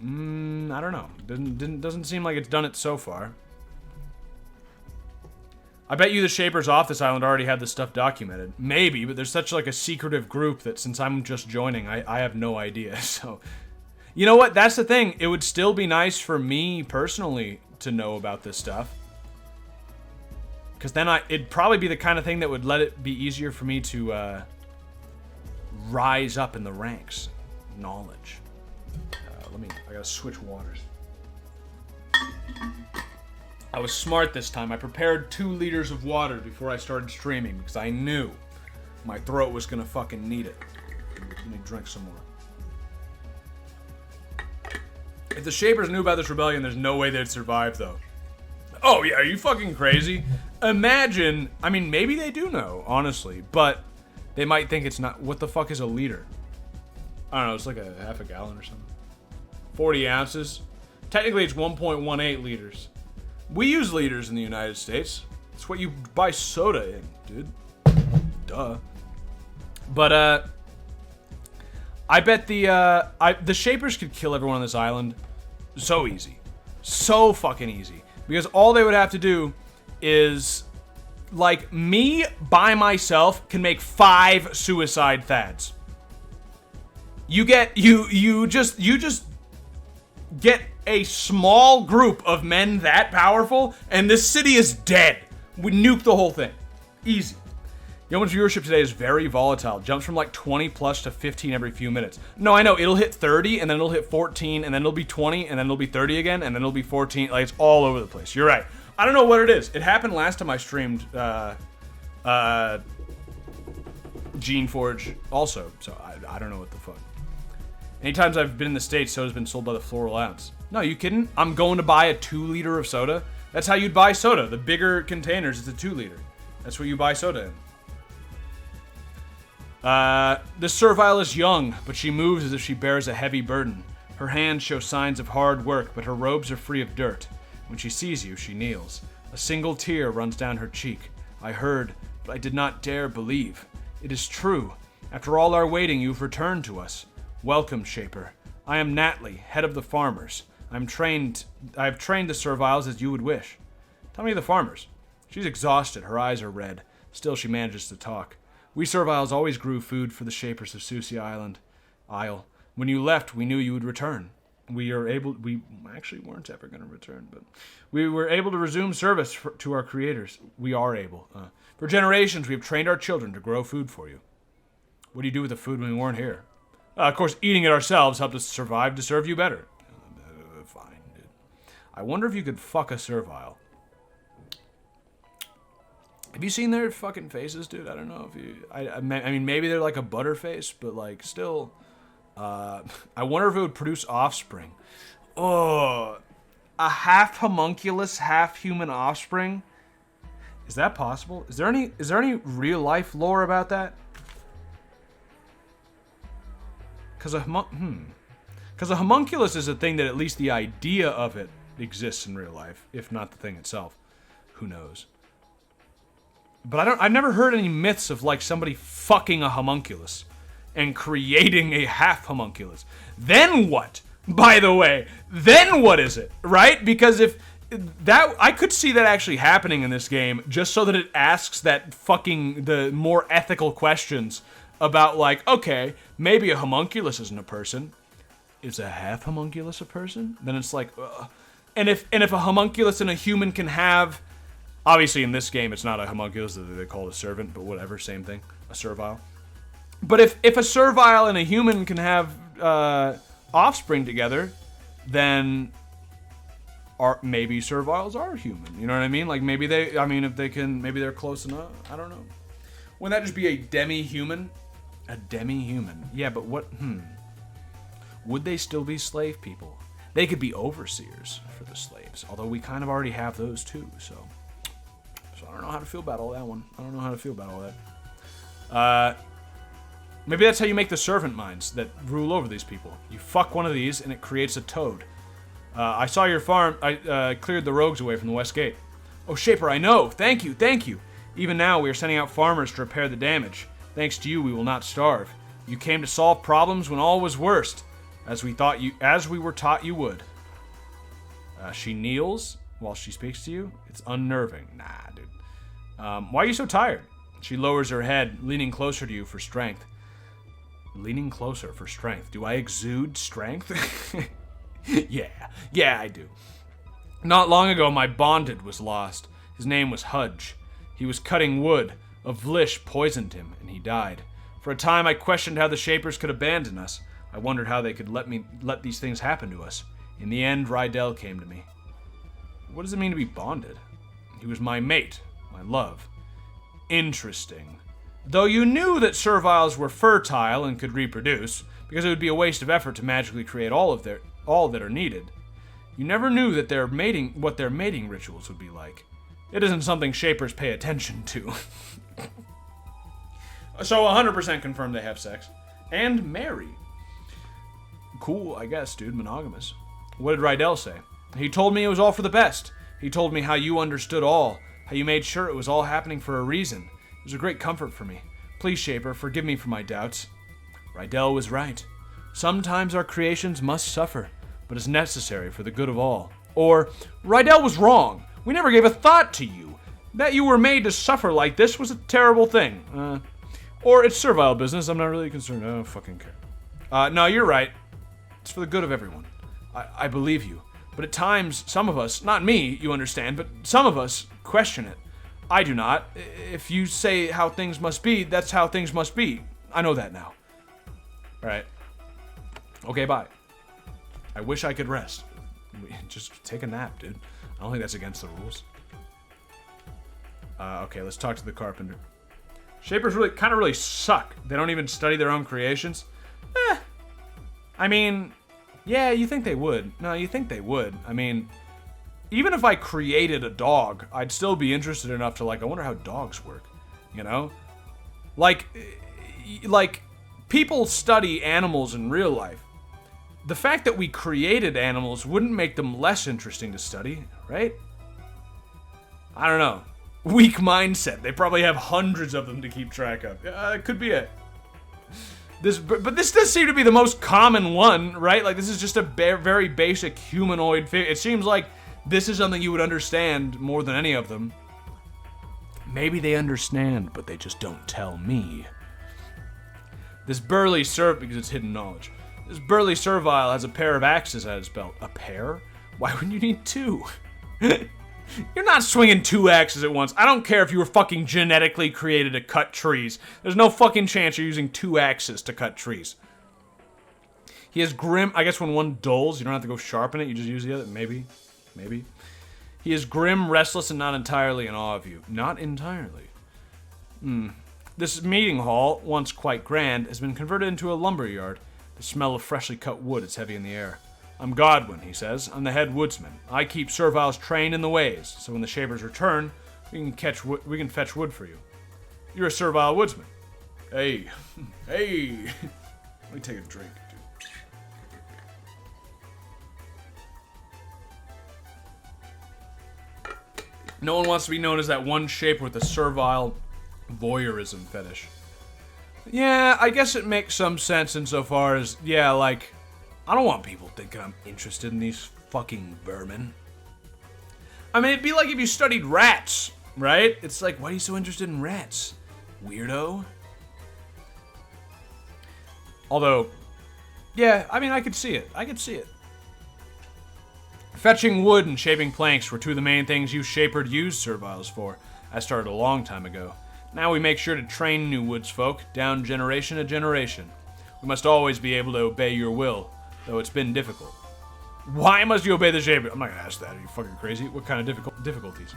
I don't know. Doesn't seem like it's done it so far. I bet you the Shapers off this island already have this stuff documented. Maybe, but there's such like a secretive group that since I'm just joining, I have no idea. So, you know what? That's the thing. It would still be nice for me personally to know about this stuff. Because then it'd probably be the kind of thing that would let it be easier for me to rise up in the ranks. Knowledge. I gotta switch waters. I was smart this time. I prepared 2 liters of water before I started streaming because I knew my throat was gonna fucking need it. Let me drink some more. If the Shapers knew about this rebellion, there's no way they'd survive, though. Oh, yeah, are you fucking crazy? Imagine, I mean, maybe they do know, honestly, but they might think it's not. What the fuck is a liter? I don't know, it's like a half a gallon or something. 40 ounces. Technically, it's 1.18 liters. We use liters in the United States. It's what you buy soda in, dude. Duh. But, I bet the Shapers could kill everyone on this island so easy. So fucking easy. Because all they would have to do is, like, me by myself can make 5 suicide Thads. You just get a small group of men that powerful, and this city is dead. We nuke the whole thing. Easy. Yeoman's viewership today is very volatile. Jumps from like 20 plus to 15 every few minutes. No, I know. It'll hit 30, and then it'll hit 14, and then it'll be 20, and then it'll be 30 again, and then it'll be 14. Like, it's all over the place. You're right. I don't know what it is. It happened last time I streamed Geneforge also, so I don't know what the fuck. Anytime I've been in the States, soda's been sold by the floral ounce. No, you kidding? I'm going to buy a 2 liter of soda. That's how you'd buy soda. The bigger containers, it's a 2 liter. That's what you buy soda in. The servile is young, but she moves as if she bears a heavy burden. Her hands show signs of hard work, but her robes are free of dirt. When she sees you, she kneels. A single tear runs down her cheek. I heard, but I did not dare believe. It is true. After all our waiting, you've returned to us. Welcome, Shaper. I am Natley, head of the farmers. I have trained the serviles as you would wish. Tell me of the farmers. She's exhausted. Her eyes are red. Still, she manages to talk. We serviles always grew food for the Shapers of Susi Isle. When you left, we knew you would return. We actually weren't ever going to return, but we were able to resume service to our creators. We are able. For generations, we have trained our children to grow food for you. What do you do with the food when we weren't here? Of course, eating it ourselves helped us survive to serve you better. Fine, dude. I wonder if you could fuck a servile. Have you seen their fucking faces, dude? I don't know if you... I mean, maybe they're like a butterface, but like, still... I wonder if it would produce offspring. Oh, a half homunculus, half human offspring? Is that possible? Is there any real life lore about that? Because a homunculus is a thing that at least the idea of it exists in real life, if not the thing itself. Who knows? But I've never heard any myths of like somebody fucking a homunculus and creating a half homunculus. Then what? By the way, then what is it? Right? Because if that, I could see that actually happening in this game just so that it asks that fucking, the more ethical questions about like, okay, maybe a homunculus isn't a person. Is a half homunculus a person? Then it's like, and if a homunculus and a human can have, obviously in this game it's not a homunculus, they call it a servant, but whatever, same thing, a servile. But if a servile and a human can have offspring together, then maybe serviles are human. You know what I mean? Like maybe if they can, maybe they're close enough. I don't know. Wouldn't that just be a demi-human? A demi-human. Yeah, but what? Would they still be slave people? They could be overseers for the slaves, although we kind of already have those too. So I don't know how to feel about all that one. I don't know how to feel about all that. Maybe that's how you make the servant minds that rule over these people. You fuck one of these and it creates a toad. I saw your farm. I cleared the rogues away from the west gate. Oh, Shaper, I know. Thank you, thank you. Even now, we are sending out farmers to repair the damage. Thanks to you, we will not starve. You came to solve problems when all was worst, as we were taught you would. She kneels while she speaks to you. It's unnerving. Nah, dude. Why are you so tired? She lowers her head, leaning closer to you for strength. Leaning closer for strength. Do I exude strength? Yeah, I do. Not long ago, my bonded was lost. His name was Hudge. He was cutting wood. A Vlish poisoned him, and he died. For a time, I questioned how the Shapers could abandon us. I wondered how they could let these things happen to us. In the end, Rydell came to me. What does it mean to be bonded? He was my mate, my love. Interesting. Though you knew that serviles were fertile and could reproduce, because it would be a waste of effort to magically create all that are needed, you never knew that what their mating rituals would be like. It isn't something Shapers pay attention to. So 100% confirmed they have sex. And marry. Cool, I guess, dude. Monogamous. What did Rydell say? He told me it was all for the best. He told me how you understood all. How you made sure it was all happening for a reason. It was a great comfort for me. Please, Shaper, forgive me for my doubts. Rydell was right. Sometimes our creations must suffer, but it's necessary for the good of all. Or, Rydell was wrong. We never gave a thought to you. That you were made to suffer like this was a terrible thing. Or it's servile business. I'm not really concerned. I don't fucking care. No, you're right. It's for the good of everyone. I believe you. But at times, some of us, not me, you understand, but some of us question it. I do not. If you say how things must be, that's how things must be. I know that now. Alright. Okay, bye. I wish I could rest. Just take a nap, dude. I don't think that's against the rules. Okay, let's talk to the carpenter. Shapers really suck. They don't even study their own creations. I mean, yeah, you think they would. No, you think they would. I mean, even if I created a dog, I'd still be interested enough to, like, I wonder how dogs work, you know? Like, people study animals in real life. The fact that we created animals wouldn't make them less interesting to study, right? I don't know. Weak mindset. They probably have hundreds of them to keep track of. It could be it. But this does seem to be the most common one, right? Like, this is just a very basic humanoid figure. It seems like this is something you would understand more than any of them. Maybe they understand, but they just don't tell me. This burly because it's hidden knowledge. This burly servile has a pair of axes at his belt. A pair? Why wouldn't you need two? You're not swinging two axes at once. I don't care if you were fucking genetically created to cut trees. There's no fucking chance you're using two axes to cut trees. He has grim... I guess when one dulls, you don't have to go sharpen it. You just use the other. Maybe. He is grim, restless, and not entirely in awe of you. Not entirely. This meeting hall, once quite grand, has been converted into a lumber yard. The smell of freshly cut wood is heavy in the air. I'm Godwin, he says. I'm the head woodsman. I keep serviles trained in the ways, so when the Shapers return, we can fetch wood for you. You're a servile woodsman. Hey. Let me take a drink, dude. No one wants to be known as that one Shaper with a servile voyeurism fetish. Yeah, I guess it makes some sense insofar as, yeah, like, I don't want people thinking I'm interested in these fucking vermin. I mean, it'd be like if you studied rats, right? It's like, why are you so interested in rats? Weirdo. Although, yeah, I mean, I could see it. Fetching wood and shaping planks were two of the main things you Shapered used serviles for. I started a long time ago. Now we make sure to train new woodsfolk down generation to generation. We must always be able to obey your will. though it's been difficult. Why must you obey the Shaper? I'm not gonna ask that. Are you fucking crazy? What kind of difficulties?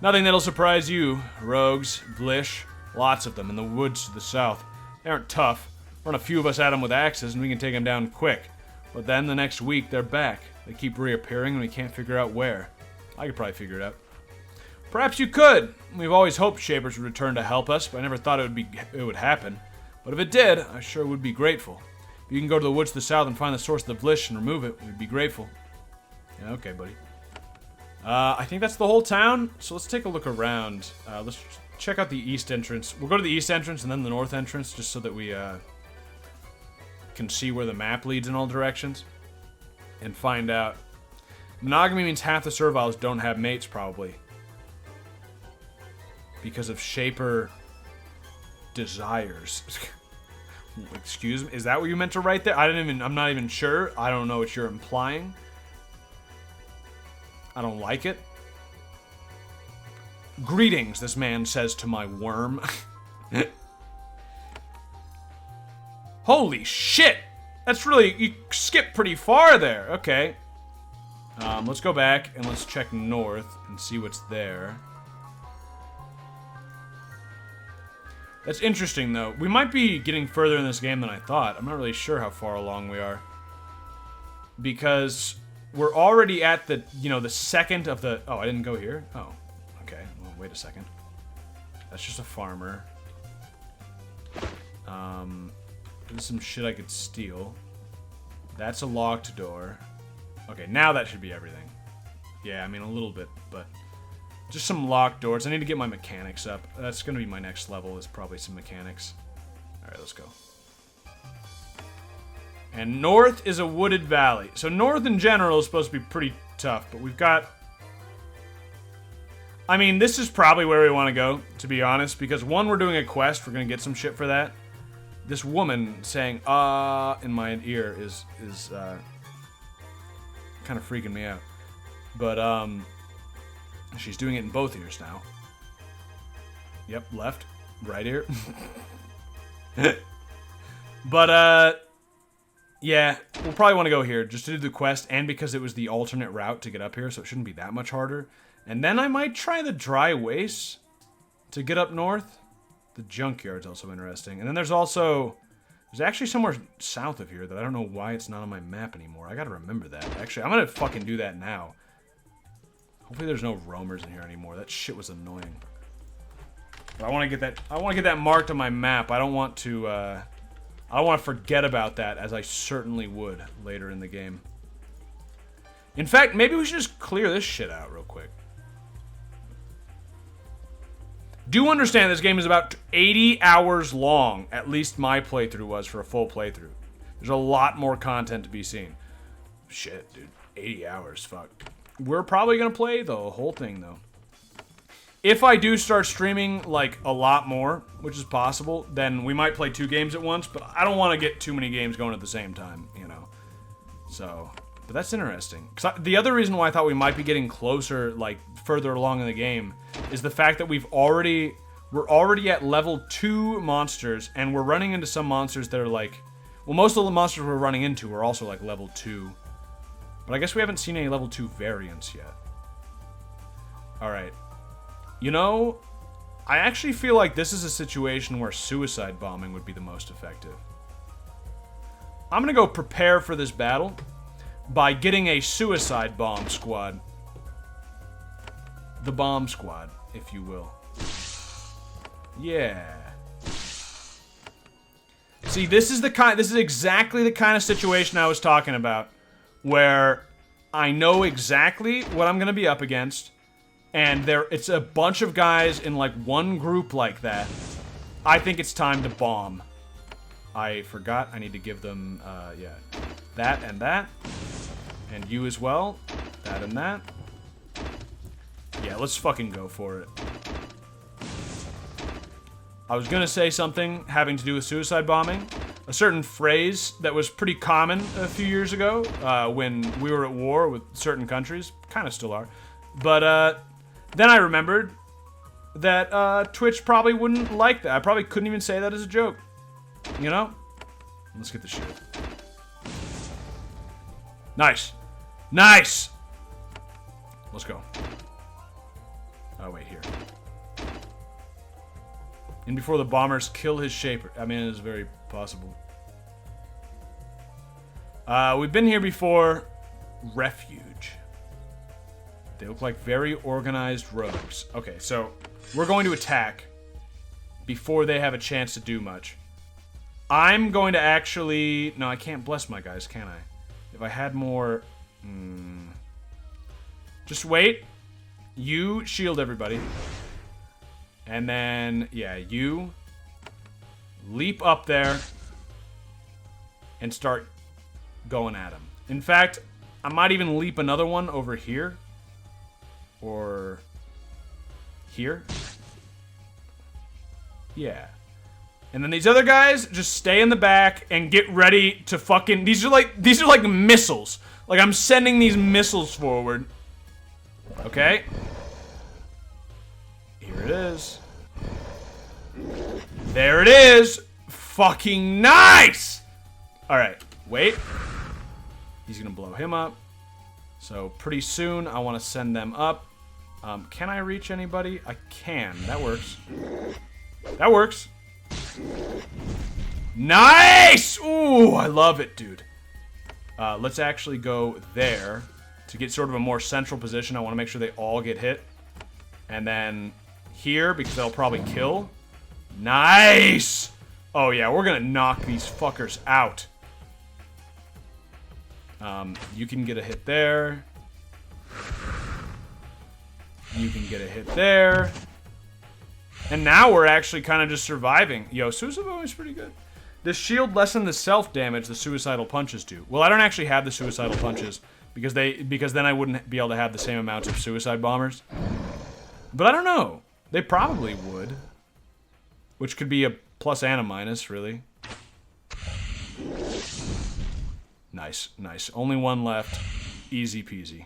Nothing that'll surprise you. Rogues, Vlish, lots of them in the woods to the south. They aren't tough. Run a few of us at them with axes and we can take them down quick. But then the next week, they're back. They keep reappearing and we can't figure out where. I could probably figure it out. Perhaps you could. We've always hoped Shapers would return to help us, but I never thought it would happen. But if it did, I sure would be grateful. If you can go to the woods to the south and find the source of the Vlish and remove it, we'd be grateful. Yeah, okay, buddy. I think that's the whole town, so let's take a look around. Let's check out the east entrance. We'll go to the east entrance and then the north entrance, just so that we can see where the map leads in all directions. And find out. Monogamy means half the serviles don't have mates, probably. Because of Shaper desires. Excuse me? Is that what you meant to write there? I'm not even sure. I don't know what you're implying. I don't like it. Greetings, this man says to my worm. Holy shit! That's really... You skipped pretty far there. Okay. Let's go back and let's check north and see what's there. That's interesting, though. We might be getting further in this game than I thought. I'm not really sure how far along we are. Because we're already at the, the second of the... Oh, I didn't go here? Oh, okay. Well, wait a second. That's just a farmer. There's some shit I could steal. That's a locked door. Okay, now that should be everything. Yeah, I mean, a little bit, but... Just some locked doors. I need to get my mechanics up. That's going to be my next level, is probably some mechanics. Alright, let's go. And north is a wooded valley. So north in general is supposed to be pretty tough, but we've got... I mean, this is probably where we want to go, to be honest, because one, we're doing a quest. We're going to get some shit for that. This woman saying, in my ear is kind of freaking me out. But, she's doing it in both ears now. Yep, left, right ear. But, yeah, we'll probably want to go here just to do the quest, and because it was the alternate route to get up here, so it shouldn't be that much harder. And then I might try the dry wastes to get up north. The junkyard's also interesting. And then there's actually somewhere south of here that I don't know why it's not on my map anymore. I gotta remember that. Actually, I'm gonna fucking do that now. Hopefully there's no roamers in here anymore. That shit was annoying. But I want to get that marked on my map. I don't want to forget about that, as I certainly would later in the game. In fact, maybe we should just clear this shit out real quick. Do understand this game is about 80 hours long. At least my playthrough was for a full playthrough. There's a lot more content to be seen. Shit, dude. 80 hours, fuck. We're probably going to play the whole thing, though. If I do start streaming, like, a lot more, which is possible, then we might play 2 games at once, but I don't want to get too many games going at the same time, So, but that's interesting. The other reason why I thought we might be getting closer, like, further along in the game, is the fact that we're already at level 2 monsters, and we're running into some monsters that are, like... Well, most of the monsters we're running into are also, like, level 2. But I guess we haven't seen any level 2 variants yet. Alright. I actually feel like this is a situation where suicide bombing would be the most effective. I'm gonna go prepare for this battle by getting a suicide bomb squad. The bomb squad, if you will. Yeah. See, this is exactly the kind of situation I was talking about. Where I know exactly what I'm going to be up against, and it's a bunch of guys in, like, one group like that. I think it's time to bomb. I forgot I need to give them, yeah, that and that, and you as well, that and that. Yeah, let's fucking go for it. I was gonna say something having to do with suicide bombing. A certain phrase that was pretty common a few years ago when we were at war with certain countries. Kind of still are. But then I remembered that Twitch probably wouldn't like that. I probably couldn't even say that as a joke. Let's get the shit. Nice. Nice! Let's go. Oh, wait, here. And before the bombers kill his shaper. I mean, it is very possible. We've been here before. Refuge. They look like very organized rogues. Okay, so we're going to attack before they have a chance to do much. I'm going to actually... No, I can't bless my guys, can I? If I had more... Just wait. You shield everybody. And then, yeah, you leap up there and start going at him. In fact, I might even leap another one over here. Or here. Yeah. And then these other guys just stay in the back and get ready to fucking... These are like missiles. Like, I'm sending these missiles forward. Okay. Here it is. There it is. Fucking nice! Alright, wait. He's gonna blow him up. So, pretty soon, I want to send them up. Can I reach anybody? I can. That works. That works. Nice! Ooh, I love it, dude. Let's actually go there to get sort of a more central position. I want to make sure they all get hit. And then here, because they'll probably kill. Nice! Oh, yeah, we're going to knock these fuckers out. You can get a hit there. You can get a hit there. And now we're actually kind of just surviving. Yo, suicide bomb is pretty good. Does shield lessen the self-damage the suicidal punches do? Well, I don't actually have the suicidal punches because then I wouldn't be able to have the same amounts of suicide bombers. But I don't know. They probably would. Which could be a plus and a minus, really. Nice, nice. Only one left. Easy peasy.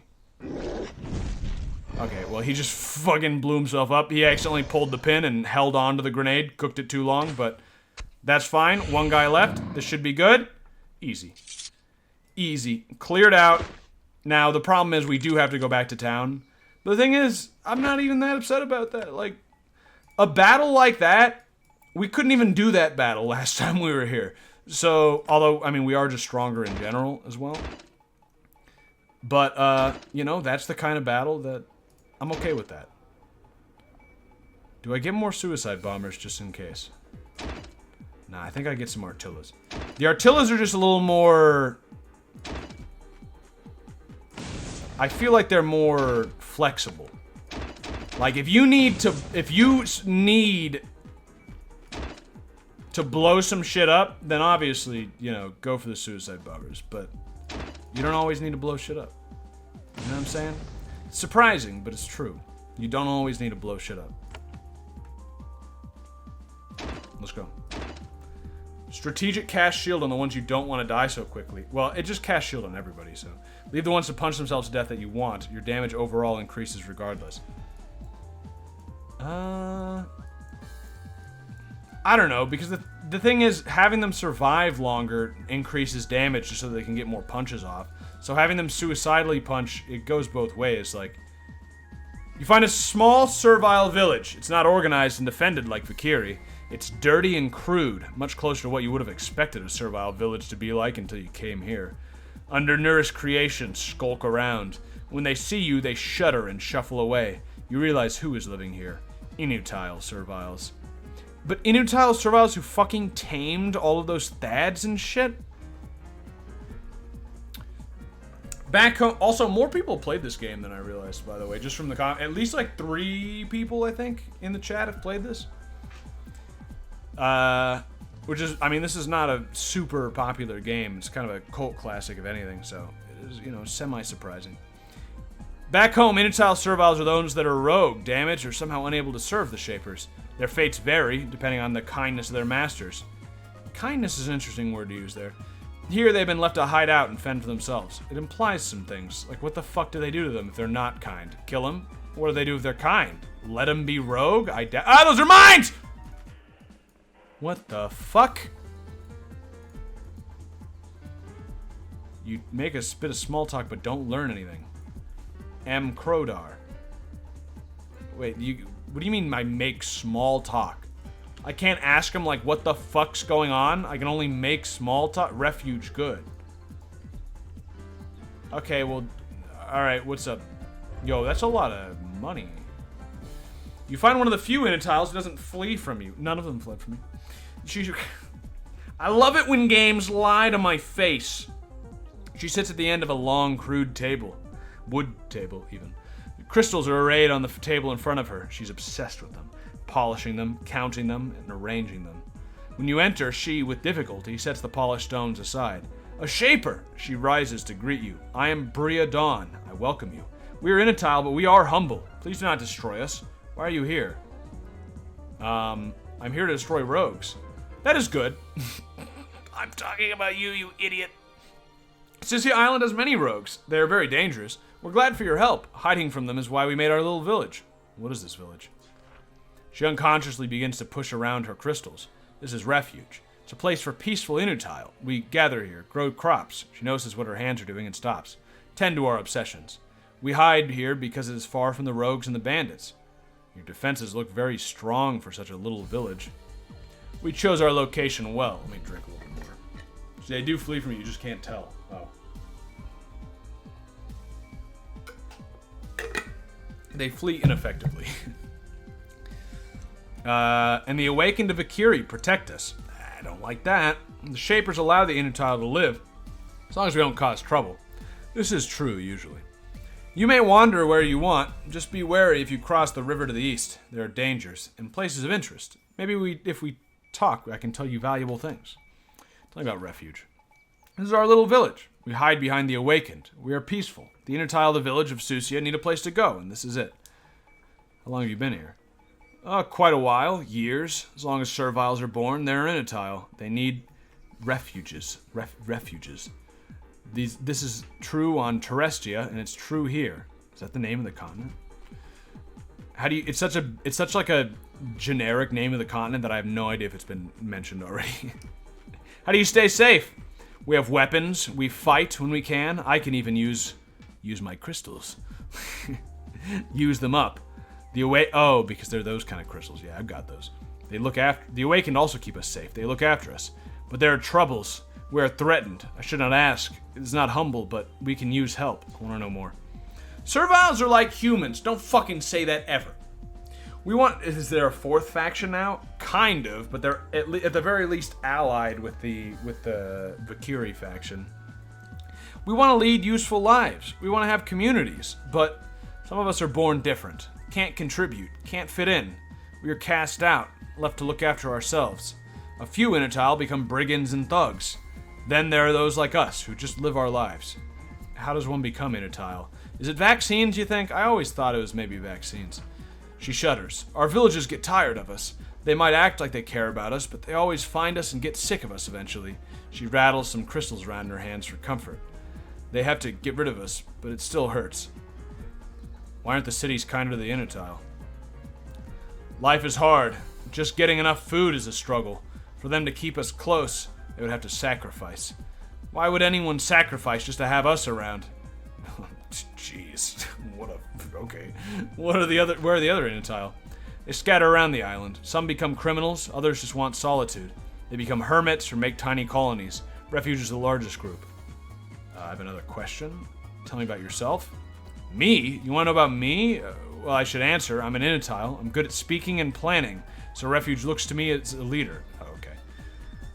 Okay, well, he just fucking blew himself up. He accidentally pulled the pin and held on to the grenade. Cooked it too long, but that's fine. One guy left. This should be good. Easy. Easy. Cleared out. Now, the problem is we do have to go back to town. But the thing is, I'm not even that upset about that. Like, a battle like that, we couldn't even do that battle last time we were here. So, although, I mean, we are just stronger in general as well. But, you know, that's the kind of battle that I'm okay with that. Do I get more suicide bombers just in case? Nah, I think I get some artillas. The artillas are just a little more... I feel like they're more flexible. Like, if you need to blow some shit up, then obviously, you know, go for the suicide bombers. But you don't always need to blow shit up. You know what I'm saying? It's surprising, but it's true. You don't always need to blow shit up. Let's go. Strategic cast shield on the ones you don't want to die so quickly. Well, it just cast shield on everybody, so. Leave the ones to punch themselves to death that you want. Your damage overall increases regardless. I don't know, because the thing is, having them survive longer increases damage just so that they can get more punches off. So having them suicidally punch, it goes both ways. Like, you find a small, servile village. It's not organized and defended like Vakiri. It's dirty and crude, much closer to what you would have expected a servile village to be like until you came here. Undernourished creations skulk around. When they see you, they shudder and shuffle away. You realize who is living here. Inutile serviles. But inutile serviles who fucking tamed all of those Thads and shit? Back home, also, more people played this game than I realized, by the way, just from the at least like 3 people, I think, in the chat have played this. Which is, I mean, this is not a super popular game. It's kind of a cult classic, if anything, so it is, you know, semi-surprising. Back home, inutile serviles are those that are rogue, damaged, or somehow unable to serve the Shapers. Their fates vary, depending on the kindness of their masters. Kindness is an interesting word to use there. Here, they've been left to hide out and fend for themselves. It implies some things, like what the fuck do they do to them if they're not kind? Kill them? What do they do if they're kind? Let them be rogue? Ah, those are mines! What the fuck? You make a bit of small talk, but don't learn anything. M. Crodar. Wait, what do you mean I make small talk? I can't ask him, like, what the fuck's going on? I can only make small talk? Refuge, good. Okay, well, alright, what's up? Yo, that's a lot of money. You find one of the few Inutiles who doesn't flee from you. None of them fled from me. I love it when games lie to my face. She sits at the end of a long, crude table. Wood table, even. Crystals are arrayed on the table in front of her. She's obsessed with them, polishing them, counting them, and arranging them. When you enter, she, with difficulty, sets the polished stones aside. A shaper! She rises to greet you. I am Bria Dawn. I welcome you. We are Inutile, but we are humble. Please do not destroy us. Why are you here? I'm here to destroy rogues. That is good. I'm talking about you, you idiot. Sissia Island has many rogues. They are very dangerous. We're glad for your help. Hiding from them is why we made our little village. What is this village? She unconsciously begins to push around her crystals. This is Refuge. It's a place for peaceful Inutile. We gather here, grow crops. She notices what her hands are doing and stops. Tend to our obsessions. We hide here because it is far from the rogues and the bandits. Your defenses look very strong for such a little village. We chose our location well. Let me drink a little bit more. See, they do flee from you just can't tell. Oh. They flee ineffectively. And the awakened of Akiri protect us. I don't like that. The Shapers allow the Inutile to live, as long as we don't cause trouble. This is true, usually. You may wander where you want. Just be wary if you cross the river to the east. There are dangers and places of interest. Maybe if we talk, I can tell you valuable things. Tell me about Refuge. This is our little village. We hide behind the awakened. We are peaceful. The Inutile of the village of Susia need a place to go, and this is it. How long have you been here? Quite a while. Years. As long as serviles are born, they're Inutile. They need refuges. Refuges. This is true on Terrestia, and it's true here. Is that the name of the continent? How do you? It's such like a generic name of the continent that I have no idea if it's been mentioned already. How do you stay safe? We have weapons. We fight when we can. I can even use my crystals. Use them up. Because they're those kind of crystals. Yeah, I've got those. They look after the awakened. Also keep us safe. They look after us. But there are troubles. We are threatened. I should not ask. It is not humble, but we can use help. I want to know more. Serviles are like humans. Don't fucking say that ever. Is there a fourth faction now? Kind of, but they're at the very least allied with the Vakiri faction. We want to lead useful lives. We want to have communities, but some of us are born different. Can't contribute. Can't fit in. We are cast out, left to look after ourselves. A few Inutile become brigands and thugs. Then there are those like us who just live our lives. How does one become Inutile? Is it vaccines, you think? I always thought it was maybe vaccines. She shudders. Our villages get tired of us. They might act like they care about us, but they always find us and get sick of us eventually. She rattles some crystals around her hands for comfort. They have to get rid of us, but it still hurts. Why aren't the cities kinder to the Inutile? Life is hard. Just getting enough food is a struggle. For them to keep us close, they would have to sacrifice. Why would anyone sacrifice just to have us around? Jeez. Okay. Where are the other Inutile? They scatter around the island. Some become criminals, others just want solitude. They become hermits or make tiny colonies. Refuge is the largest group. I have another question. Tell me about yourself. Me? You want to know about me? Well, I should answer. I'm an Inutile. I'm good at speaking and planning, so Refuge looks to me as a leader. Oh, okay.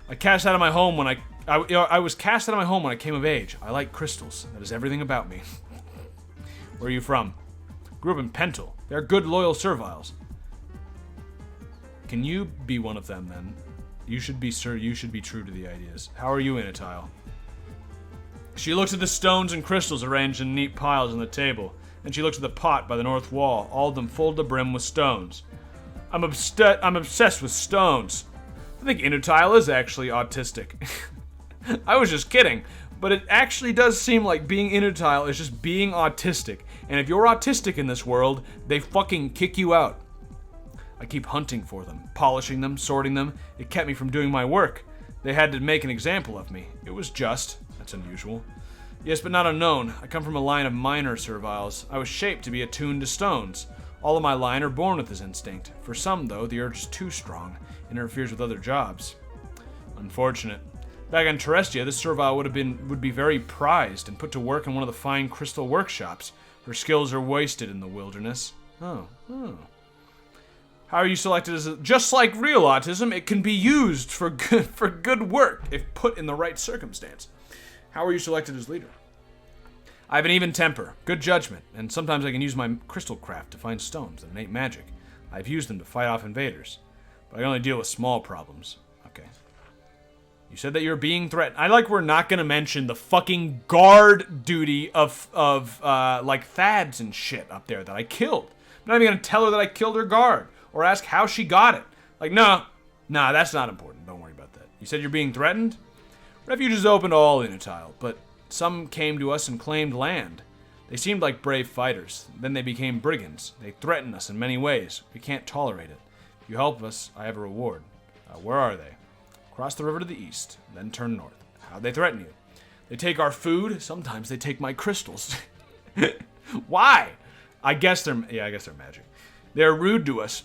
I was cast out of my home when I came of age. I like crystals. That is everything about me. Where are you from? Grew up in Pental. They're good, loyal serviles. Can you be one of them, then? You should be true to the ideas. How are you, Inutile? She looks at the stones and crystals arranged in neat piles on the table. Then she looks at the pot by the north wall, all of them full to the brim with stones. I'm obsessed with stones. I think Inutile is actually autistic. I was just kidding, but it actually does seem like being Inutile is just being autistic. And if you're autistic in this world, they fucking kick you out. I keep hunting for them, polishing them, sorting them. It kept me from doing my work. They had to make an example of me. It was just. That's unusual. Yes, but not unknown. I come from a line of minor serviles. I was shaped to be attuned to stones. All of my line are born with this instinct. For some, though, the urge is too strong and interferes with other jobs. Unfortunate. Back on Terestia, this servile would be very prized and put to work in one of the fine crystal workshops. Her skills are wasted in the wilderness. Oh. How are you selected as just like real autism, it can be used for good work if put in the right circumstance. How are you selected as leader? I have an even temper, good judgment, and sometimes I can use my crystal craft to find stones and innate magic. I've used them to fight off invaders, but I only deal with small problems. Okay. You said that you're being threatened. I like we're not gonna mention the fucking guard duty of like Thads and shit up there that I killed. I'm not even gonna tell her that I killed her guard or ask how she got it. Like, nah, that's not important. Don't worry about that. You said you're being threatened? Refuge is open to all Inutile, but some came to us and claimed land. They seemed like brave fighters. Then they became brigands. They threaten us in many ways. We can't tolerate it. If you help us, I have a reward. Where are they? Cross the river to the east, then turn north. How'd they threaten you? They take our food. Sometimes they take my crystals. Why? I guess they're magic. They're rude to us.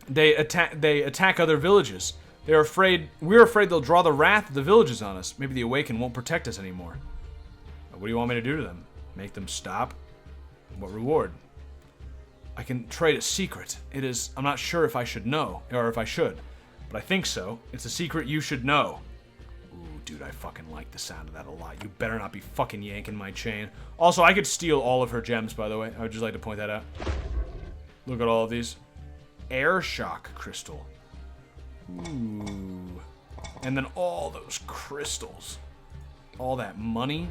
They attack other villages. We're afraid they'll draw the wrath of the villages on us. Maybe the Awakened won't protect us anymore. What do you want me to do to them? Make them stop? What reward? I can trade a secret. I'm not sure if I should know, or if I should. But I think so. It's a secret you should know. Ooh, dude, I fucking like the sound of that a lot. You better not be fucking yanking my chain. Also, I could steal all of her gems, by the way. I would just like to point that out. Look at all of these. Air shock crystal. Ooh. And then all those crystals. All that money.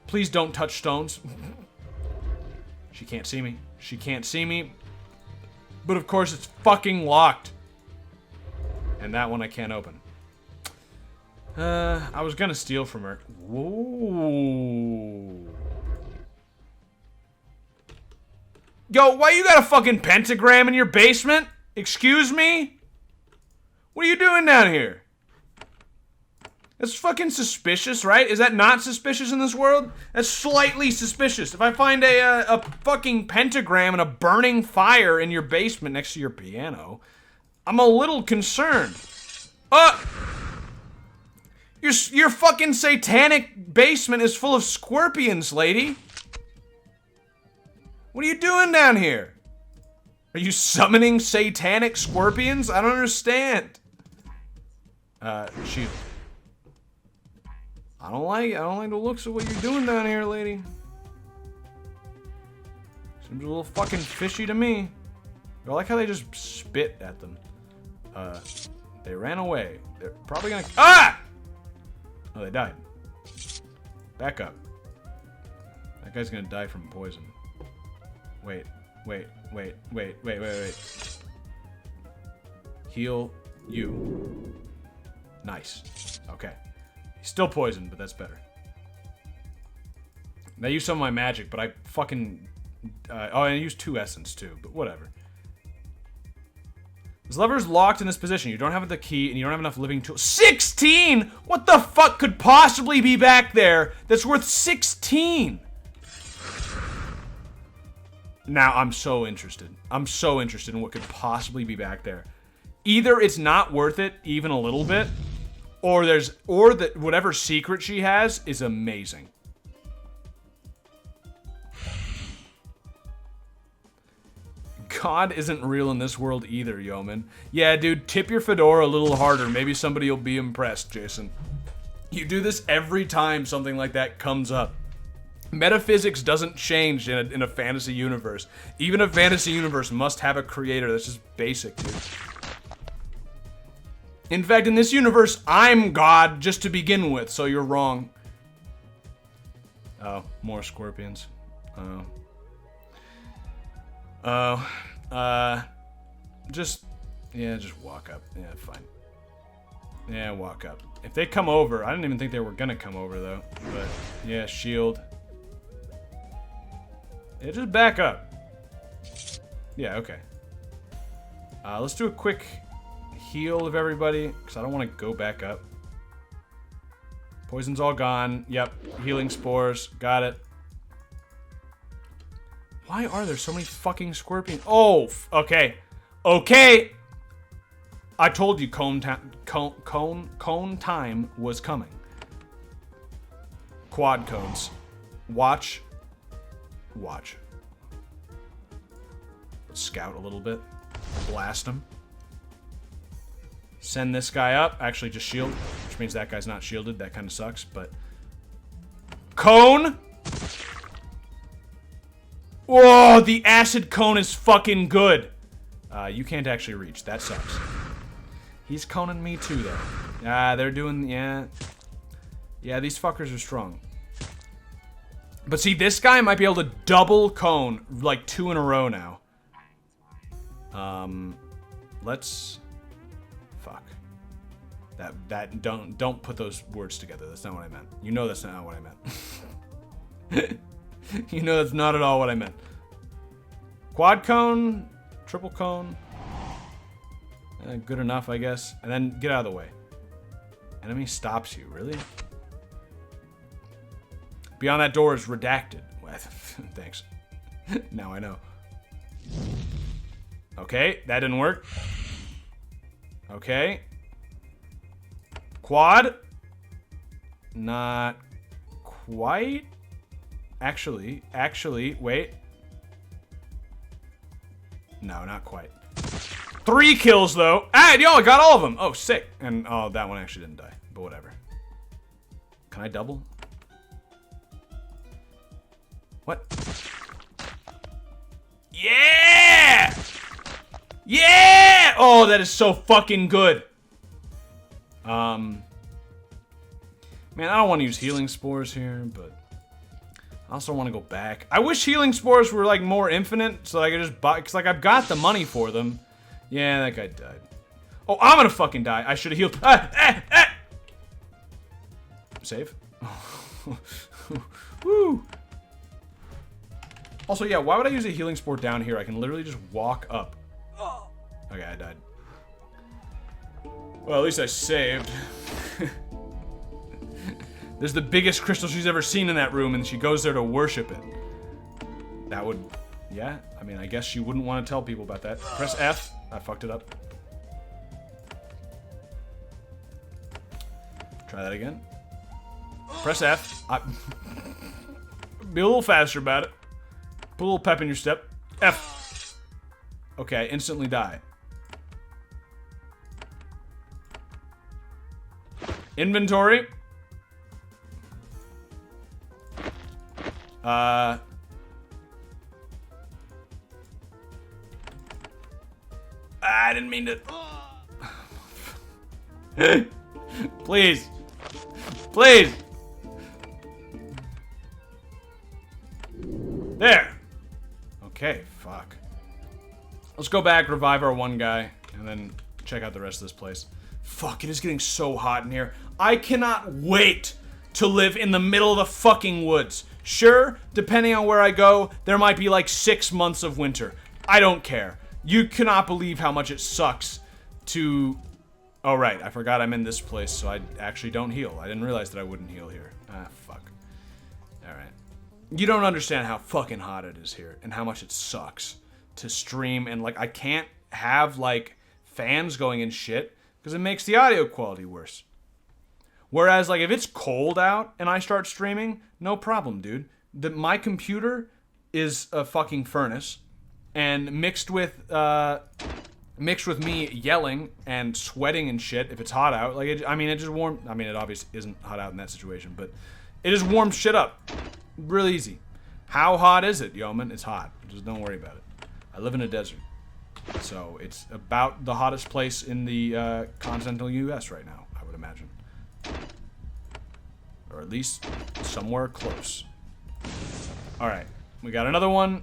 Please don't touch stones. She can't see me. She can't see me. But of course it's fucking locked. And that one I can't open. I was gonna steal from her. Whoa. Yo, why you got a fucking pentagram in your basement? Excuse me? What are you doing down here? That's fucking suspicious, right? Is that not suspicious in this world? That's slightly suspicious. If I find a fucking pentagram and a burning fire in your basement next to your piano, I'm a little concerned. Your fucking satanic basement is full of scorpions, lady. What are you doing down here? Are you summoning satanic scorpions? I don't understand. Shield. I don't like the looks of what you're doing down here, lady. Seems a little fucking fishy to me. I like how they just spit at them. They ran away. They're probably gonna... Ah! Oh, they died. Back up. That guy's gonna die from poison. Wait. Heal you. Nice. Okay. He's still poisoned, but that's better. I used some of my magic, but I fucking... I used 2 essence too, but whatever. This lever's locked in this position. You don't have the key, and you don't have enough living tools. 16?! What the fuck could possibly be back there that's worth 16? Now, I'm so interested. I'm so interested in what could possibly be back there. Either it's not worth it, even a little bit, or that whatever secret she has is amazing. God isn't real in this world either, Yeoman. Yeah, dude, tip your fedora a little harder. Maybe somebody will be impressed, Jason. You do this every time something like that comes up. Metaphysics doesn't change in a fantasy universe. Even a fantasy universe must have a creator. That's just basic, dude. In fact, in this universe, I'm God just to begin with, so you're wrong. Oh, more scorpions. Just walk up. Yeah, fine. Yeah, walk up. If they come over, I didn't even think they were gonna come over, though. But, yeah, shield. Yeah, just back up. Yeah, okay. Let's do a quick heal of everybody, because I don't want to go back up. Poison's all gone. Yep. Healing spores. Got it. Why are there so many fucking scorpions? Oh, okay. Okay. I told you cone time was coming. Quad cones. Watch. Watch. Let's scout a little bit. Blast him. Send this guy up. Actually, just shield. Which means that guy's not shielded. That kind of sucks, but... Cone! Whoa, the acid cone is fucking good. You can't actually reach. That sucks. He's coning me too, though. They're doing... Yeah. Yeah, these fuckers are strong. But see, this guy might be able to double cone, like 2 in a row now. Let's... Fuck. Don't put those words together. That's not what I meant. You know that's not what I meant. You know that's not at all what I meant. Quad cone, triple cone. Good enough, I guess. And then get out of the way. Enemy stops you, really? Beyond that door is redacted. Thanks. Now I know. Okay, that didn't work. Okay. Quad. Not quite. Actually, wait. No, not quite. 3 kills, though. Ah, yo, I got all of them. Oh, sick. And, oh, that one actually didn't die. But whatever. Can I double? What? Yeah! Yeah! Oh, that is so fucking good. Man, I don't want to use healing spores here, but I also want to go back. I wish healing spores were like more infinite, so I could just buy, cause like I've got the money for them. Yeah, that guy died. Oh, I'm gonna fucking die. I should have healed. Save. Woo. Also, yeah, why would I use a healing spore down here? I can literally just walk up. Okay, I died. Well, at least I saved. There's the biggest crystal she's ever seen in that room, and she goes there to worship it. That would... Yeah, I mean, I guess she wouldn't want to tell people about that. Press F. I fucked it up. Try that again. Press F. Be a little faster about it. Put a little pep in your step. F. Okay, instantly die. Inventory. I didn't mean to. Please. Please. There. Okay, fuck. Let's go back, revive our one guy, and then check out the rest of this place. Fuck, it is getting so hot in here. I cannot wait to live in the middle of the fucking woods. Sure, depending on where I go, there might be like 6 months of winter. I don't care. You cannot believe how much it sucks to... Oh, right. I forgot I'm in this place, so I actually don't heal. I didn't realize that I wouldn't heal here. Ah, fuck. Alright. You don't understand how fucking hot it is here, and how much it sucks to stream, and, like, I can't have, like, fans going and shit, because it makes the audio quality worse. Whereas, like, if it's cold out and I start streaming, no problem, dude. My computer is a fucking furnace, and mixed with me yelling and sweating and shit if it's hot out, like, it just warm. I mean, it obviously isn't hot out in that situation, but it just warms shit up. Real easy. How hot is it, Yeoman? It's hot. Just don't worry about it. I live in a desert, so it's about the hottest place in the continental U.S. right now, I would imagine. Or at least somewhere close. Alright, we got another one.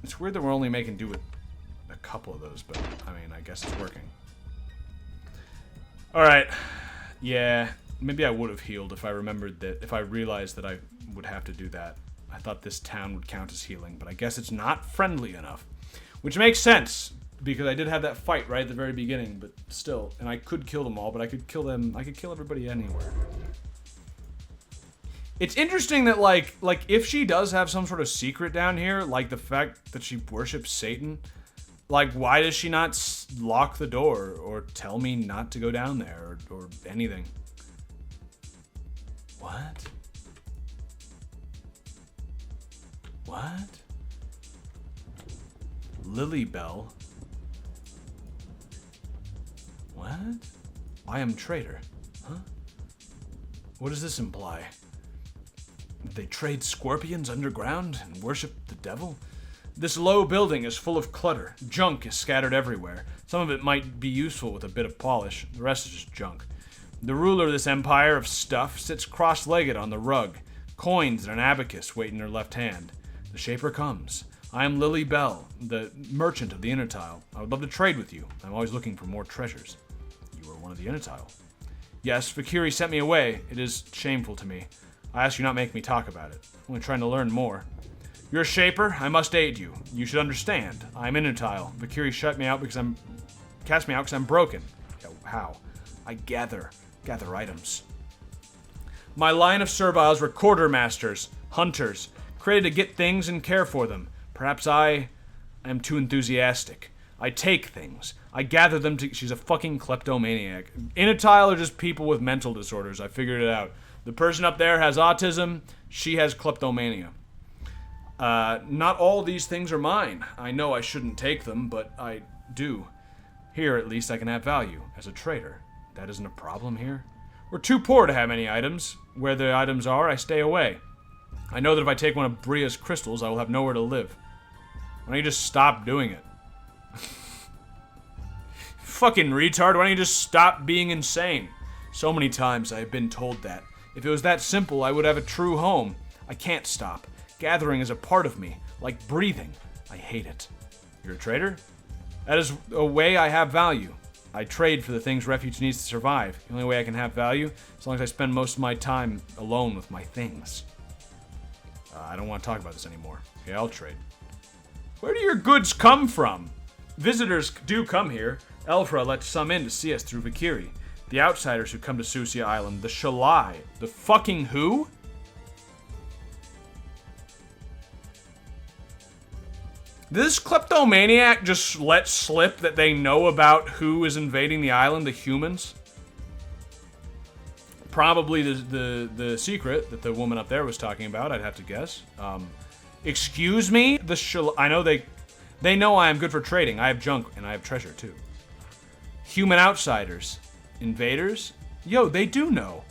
It's weird that we're only making do with a couple of those, but I mean, I guess it's working. Alright, yeah, maybe I would have healed if I remembered that, if I realized that I would have to do that. I thought this town would count as healing, but I guess it's not friendly enough. Which makes sense, because I did have that fight right at the very beginning, but still. And I could kill them all, but I could kill them. I could kill everybody anywhere. It's interesting that, like if she does have some sort of secret down here, like the fact that she worships Satan, like, why does she not lock the door or tell me not to go down there or anything? What? What? Lilybell? What? I am traitor. Huh? What does this imply? They trade scorpions underground and worship the devil? This low building is full of clutter. Junk is scattered everywhere. Some of it might be useful with a bit of polish. The rest is just junk. The ruler of this empire of stuff sits cross-legged on the rug. Coins and an abacus wait in her left hand. The shaper comes. I am Lily Bell, the merchant of the Intertile. I would love to trade with you. I'm always looking for more treasures. You are one of the Intertile. Yes, Vakiri sent me away. It is shameful to me. I ask you not make me talk about it. I'm only trying to learn more. You're a shaper. I must aid you. You should understand. I'm Intertile. Vakiri cast me out because I'm broken. How? I gather items. My line of serviles were quartermasters, hunters, created to get things and care for them. Perhaps I am too enthusiastic. I take things. I gather them to... She's a fucking kleptomaniac. Intertile are just people with mental disorders. I figured it out. The person up there has autism. She has kleptomania. Not all these things are mine. I know I shouldn't take them, but I do. Here, at least, I can have value as a trader. That isn't a problem here. We're too poor to have any items. Where the items are, I stay away. I know that if I take one of Bria's crystals, I will have nowhere to live. Why don't you just stop doing it? Fucking retard, why don't you just stop being insane? So many times I have been told that. If it was that simple, I would have a true home. I can't stop. Gathering is a part of me, like breathing. I hate it. You're a trader? That is a way I have value. I trade for the things Refuge needs to survive. The only way I can have value, as long as I spend most of my time alone with my things. I don't want to talk about this anymore. Okay, I'll trade. Where do your goods come from? Visitors do come here. Elfra lets some in to see us through Vakiri. The outsiders who come to Susia Island. The Shalai. The fucking who? This kleptomaniac just let slip that they know about who is invading the island, the humans. Probably the secret that the woman up there was talking about, I'd have to guess. Excuse me? I know they know I am good for trading. I have junk and I have treasure too. Human outsiders. Invaders? Yo, they do know.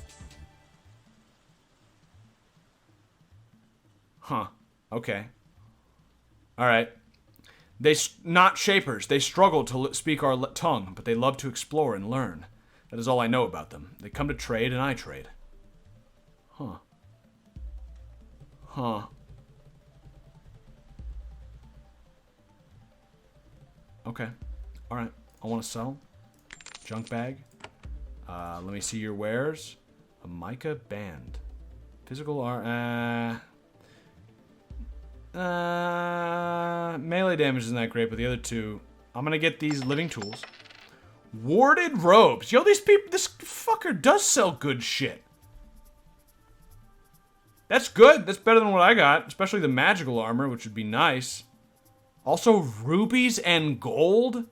Huh. Okay. Alright. Not shapers. They struggle to speak our tongue, but they love to explore and learn. That is all I know about them. They come to trade, and I trade. Huh. Huh. Okay. Alright. I want to sell. Junk bag. Let me see your wares. A mica band. Physical melee damage isn't that great, but the other two... I'm gonna get these living tools. Warded robes. Yo, this fucker does sell good shit. That's good. That's better than what I got. Especially the magical armor, which would be nice. Also, rubies and gold.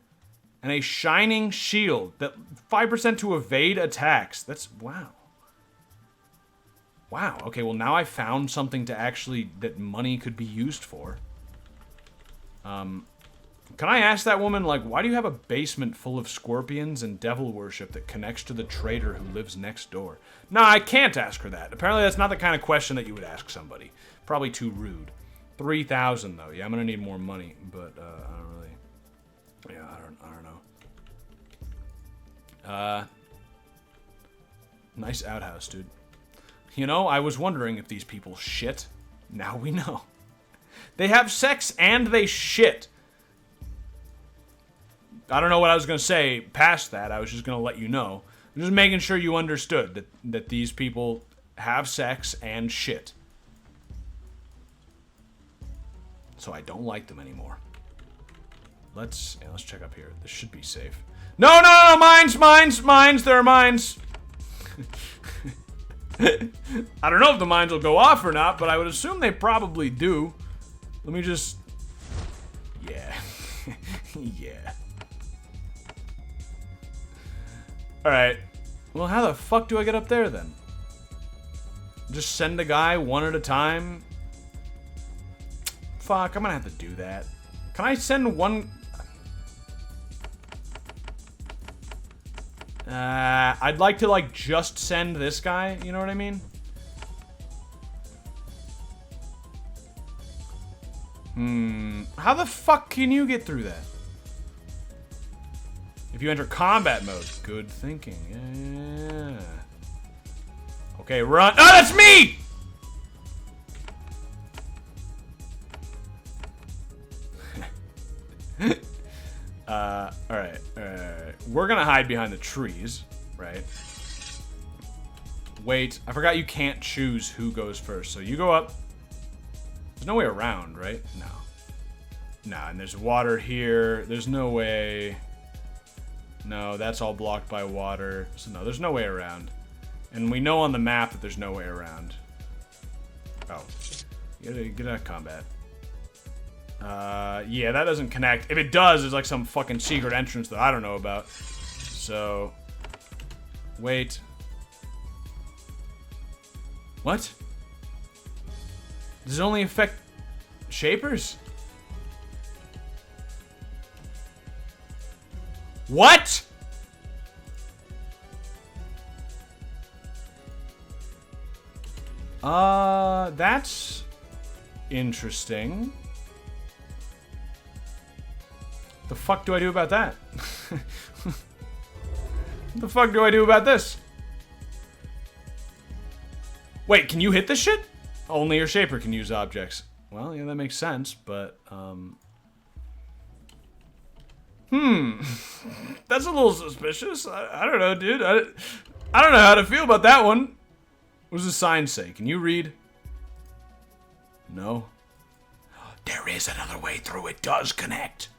And a shining shield. That 5% to evade attacks. That's... wow. Wow. Okay, well now I found something to actually... that money could be used for. Can I ask that woman, like, why do you have a basement full of scorpions and devil worship that connects to the trader who lives next door? No, I can't ask her that. Apparently that's not the kind of question that you would ask somebody. Probably too rude. 3,000 though. Yeah, I'm gonna need more money, but I don't really... yeah, I don't know. Nice outhouse, dude. You know, I was wondering if these people shit. Now we know. They have sex and they shit. I don't know what I was going to say past that. I was just going to let you know. I'm just making sure you understood that these people have sex and shit. So I don't like them anymore. let's check up here. This should be safe. No, no, no, mines, mines, mines. There are mines. I don't know if the mines will go off or not, but I would assume they probably do. Let me just... Yeah. Yeah. Alright. Well, how the fuck do I get up there, then? Just send a guy one at a time? Fuck, I'm gonna have to do that. Can I send one... I'd like to, like, just send this guy, you know what I mean? How the fuck can you get through that? If you enter combat mode. Good thinking, yeah. Okay, run. Oh, that's me! Alright. We're gonna hide behind the trees, right? Wait, I forgot you can't choose who goes first. So you go up. There's no way around, right? No. Nah, and there's water here. There's no way. No, that's all blocked by water. So no, there's no way around. And we know on the map that there's no way around. Oh. Get out of combat. Yeah, that doesn't connect. If it does, there's like some fucking secret entrance that I don't know about. So... Wait. What? Does it only affect shapers? What? That's interesting. The fuck do I do about that? What the fuck do I do about this? Wait, can you hit this shit? Only your shaper can use objects. Well, yeah, that makes sense, but, That's a little suspicious. I don't know, dude. I don't know how to feel about that one. What does the sign say? Can you read? No. There is another way through. It does connect.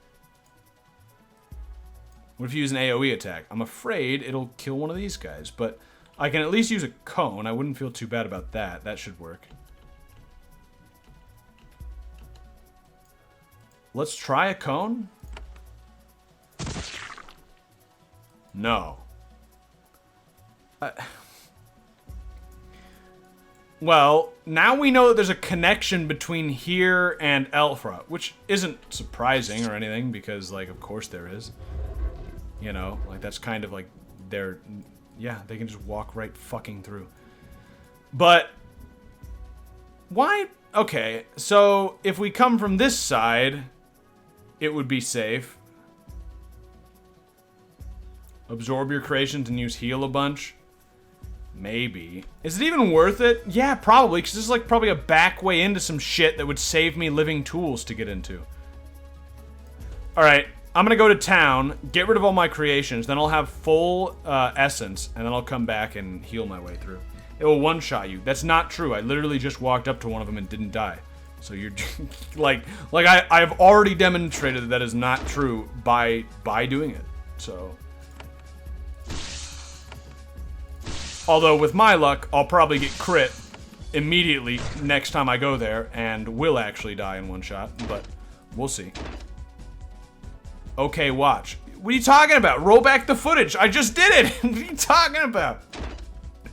What if you use an AoE attack? I'm afraid it'll kill one of these guys, but I can at least use a cone. I wouldn't feel too bad about that. That should work. Let's try a cone. No. Well, now we know that there's a connection between here and Elfra, which isn't surprising or anything, because, like, of course there is. You know, like, that's kind of like they're... Yeah, they can just walk right fucking through. But... Why? Okay, so if we come from this side, it would be safe. Absorb your creations and use heal a bunch. Maybe. Is it even worth it? Yeah, probably, because this is like probably a back way into some shit that would save me living tools to get into. Alright, I'm gonna go to town, get rid of all my creations, then I'll have full essence, and then I'll come back and heal my way through. It will one-shot you. That's not true. I literally just walked up to one of them and didn't die. So you're I've already demonstrated that that is not true by doing it. So... Although, with my luck, I'll probably get crit immediately next time I go there, and will actually die in one shot, but we'll see. Okay, watch. What are you talking about? Roll back the footage. I just did it. What are you talking about?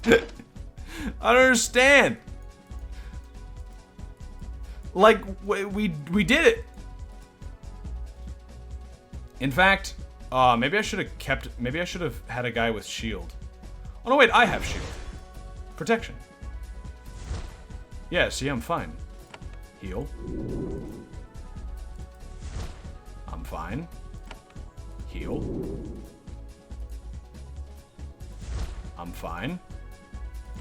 I don't understand. Like, we did it. In fact, maybe I should have kept... Maybe I should have had a guy with shield. Oh, no, wait, I have shield. Protection. Yeah, see, I'm fine. Heal. I'm fine. Heal. I'm fine.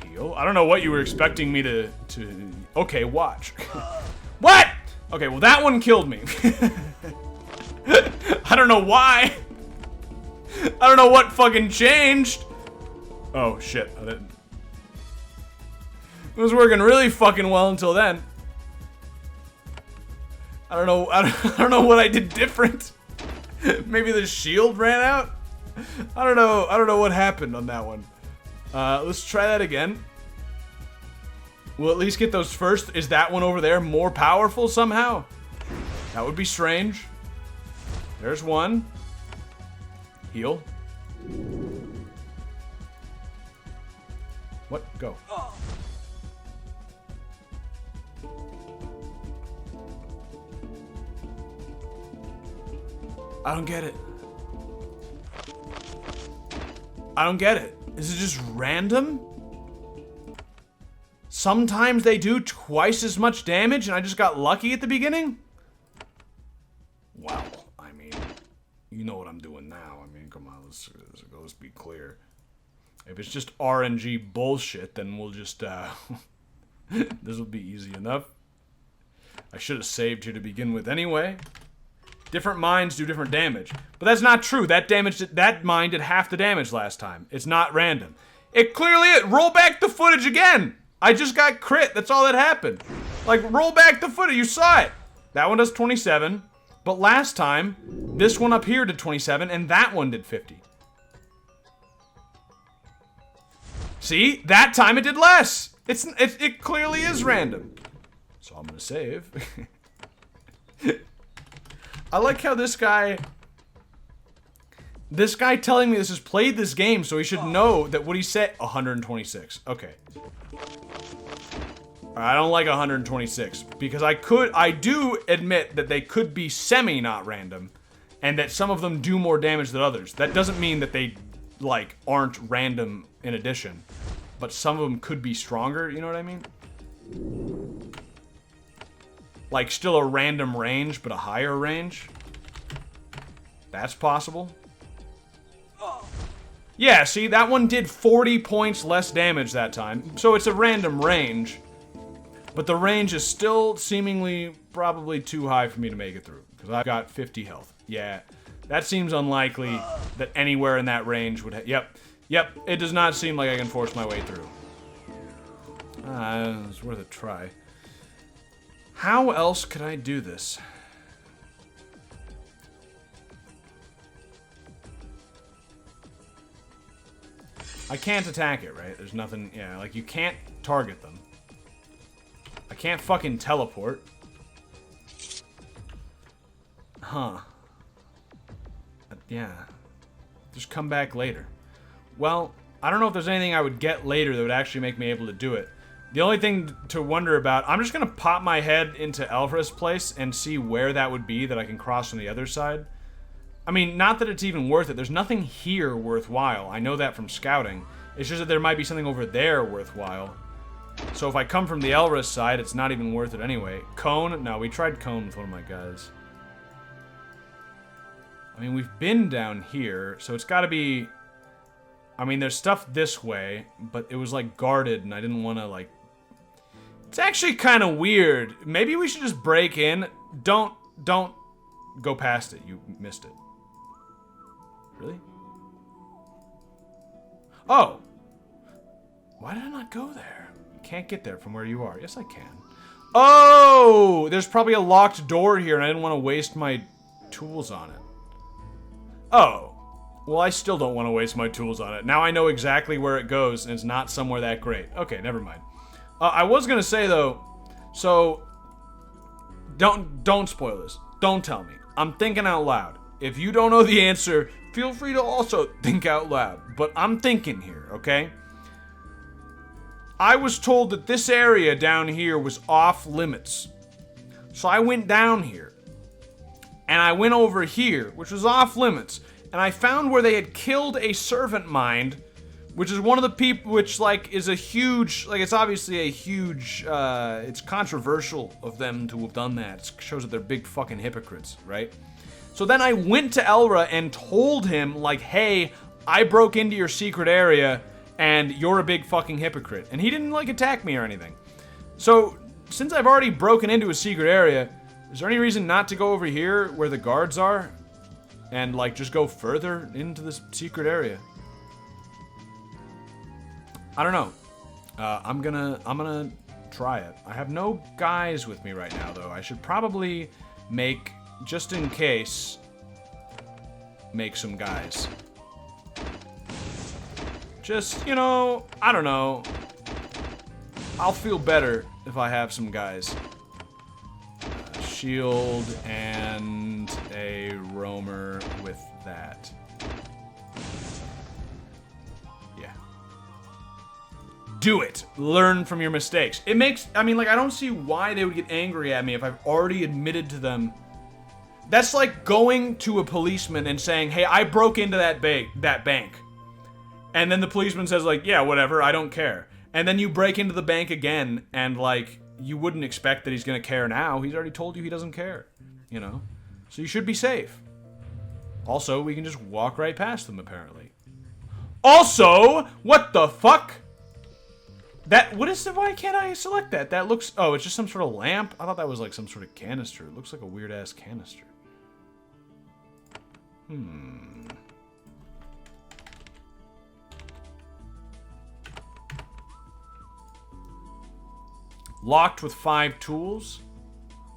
Heal. I don't know what you were expecting me to... Okay, watch. What? Okay, well, that one killed me. I don't know why. I don't know what fucking changed. Oh, shit. I didn't. It was working really fucking well until then. I don't know what I did different. Maybe the shield ran out? I don't know. I don't know what happened on that one. Let's try that again. We'll at least get those first. Is that one over there more powerful somehow? That would be strange. There's one. Heal. What? Go. I don't get it. I don't get it. Is it just random? Sometimes they do twice as much damage and I just got lucky at the beginning? Wow. I mean, you know what I'm doing now. I mean, come on, let's be clear. If it's just RNG bullshit, then we'll just, this will be easy enough. I should have saved here to begin with anyway. Different mines do different damage. But that's not true. That mine did half the damage last time. It's not random. It clearly is. Roll back the footage again. I just got crit. That's all that happened. Like, roll back the footage. You saw it. That one does 27. But last time, this one up here did 27, and that one did 50. See? That time it did less. It clearly is random. So I'm gonna save. I like how this guy telling me this has played this game, so he should know that what he said, 126. Okay. I don't like 126 because I do admit that they could be semi not random and that some of them do more damage than others. That doesn't mean that they like aren't random in addition, but some of them could be stronger, you know what I mean? Like, still a random range, but a higher range. That's possible. Yeah, see, that one did 40 points less damage that time. So it's a random range. But the range is still seemingly probably too high for me to make it through. Because I've got 50 health. Yeah, that seems unlikely that anywhere in that range would... Yep, it does not seem like I can force my way through. It's worth a try. How else could I do this? I can't attack it, right? There's nothing, yeah, like you can't target them. I can't fucking teleport. Huh. Yeah. Just come back later. Well, I don't know if there's anything I would get later that would actually make me able to do it. The only thing to wonder about, I'm just gonna pop my head into Elvra's place and see where that would be that I can cross on the other side. I mean, not that it's even worth it. There's nothing here worthwhile. I know that from scouting. It's just that there might be something over there worthwhile. So if I come from the Elvra's side, it's not even worth it anyway. Cone? No, we tried Cone with one of my guys. I mean, we've been down here, so it's gotta be... I mean, there's stuff this way, but it was, like, guarded, and I didn't want to, like... It's actually kind of weird. Maybe we should just break in. Don't go past it. You missed it. Really? Oh! Why did I not go there? You can't get there from where you are. Yes, I can. Oh! There's probably a locked door here, and I didn't want to waste my tools on it. Oh. Well, I still don't want to waste my tools on it. Now I know exactly where it goes, and it's not somewhere that great. Okay, never mind. I was gonna say, though, so... Don't spoil this. Don't tell me. I'm thinking out loud. If you don't know the answer, feel free to also think out loud. But I'm thinking here, okay? I was told that this area down here was off limits. So I went down here. And I went over here, which was off limits. And I found where they had killed a servant mind, which is one of the people, which, like, is a huge, like, it's obviously a huge, it's controversial of them to have done that. It shows that they're big fucking hypocrites, right? So then I went to Elra and told him, like, hey, I broke into your secret area, and you're a big fucking hypocrite. And he didn't, like, attack me or anything. So, since I've already broken into a secret area, is there any reason not to go over here where the guards are? And, like, just go further into this secret area? I don't know. I'm gonna try it. I have no guys with me right now, though. I should probably make, just in case, make some guys. Just, you know, I don't know. I'll feel better if I have some guys. Shield and a roamer with that. Yeah. Do it. Learn from your mistakes. It makes, I mean, like, I don't see why they would get angry at me if I've already admitted to them. That's like going to a policeman and saying, hey, I broke into that bank. And then the policeman says, like, yeah, whatever, I don't care. And then you break into the bank again, and, like, you wouldn't expect that he's gonna care now. He's already told you he doesn't care, you know? So you should be safe. Also, we can just walk right past them, apparently. Also, what the fuck? That, what is the, why can't I select that? That looks, oh, it's just some sort of lamp? I thought that was like some sort of canister. It looks like a weird-ass canister. Locked with 5 tools.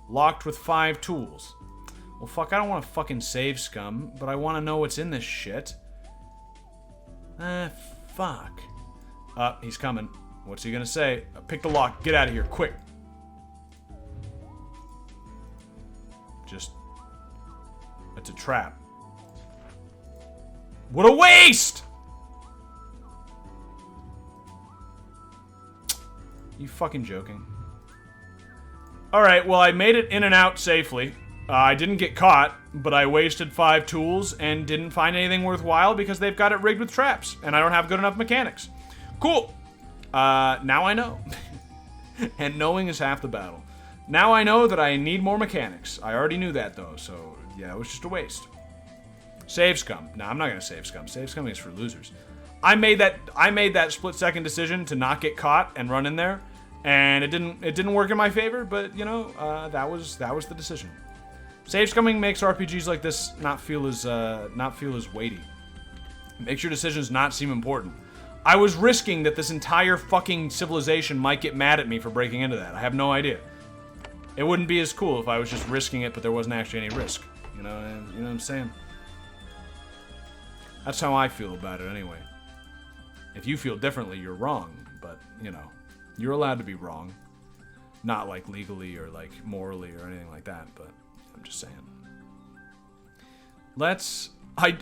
Locked with 5 tools. Well, fuck, I don't want to fucking save scum, but I want to know what's in this shit. Fuck. He's coming. What's he gonna say? Pick the lock. Get out of here, quick. Just... It's a trap. What a waste! You fucking joking? Alright, well, I made it in and out safely. I didn't get caught, but I wasted 5 tools and didn't find anything worthwhile because they've got it rigged with traps, and I don't have good enough mechanics. Cool! Now I know. And knowing is half the battle. Now I know that I need more mechanics. I already knew that, though, so yeah, it was just a waste. Save scum. No, I'm not gonna save scum. Save scum is for losers. I made that split-second decision to not get caught and run in there, and it didn't work in my favor. But you know, that was the decision. Save scumming makes RPGs like this not feel as weighty. It makes your decisions not seem important. I was risking that this entire fucking civilization might get mad at me for breaking into that. I have no idea. It wouldn't be as cool if I was just risking it, but there wasn't actually any risk. You know what I'm saying? That's how I feel about it anyway. If you feel differently, you're wrong, but, you know, you're allowed to be wrong. Not, like, legally or, like, morally or anything like that, but I'm just saying.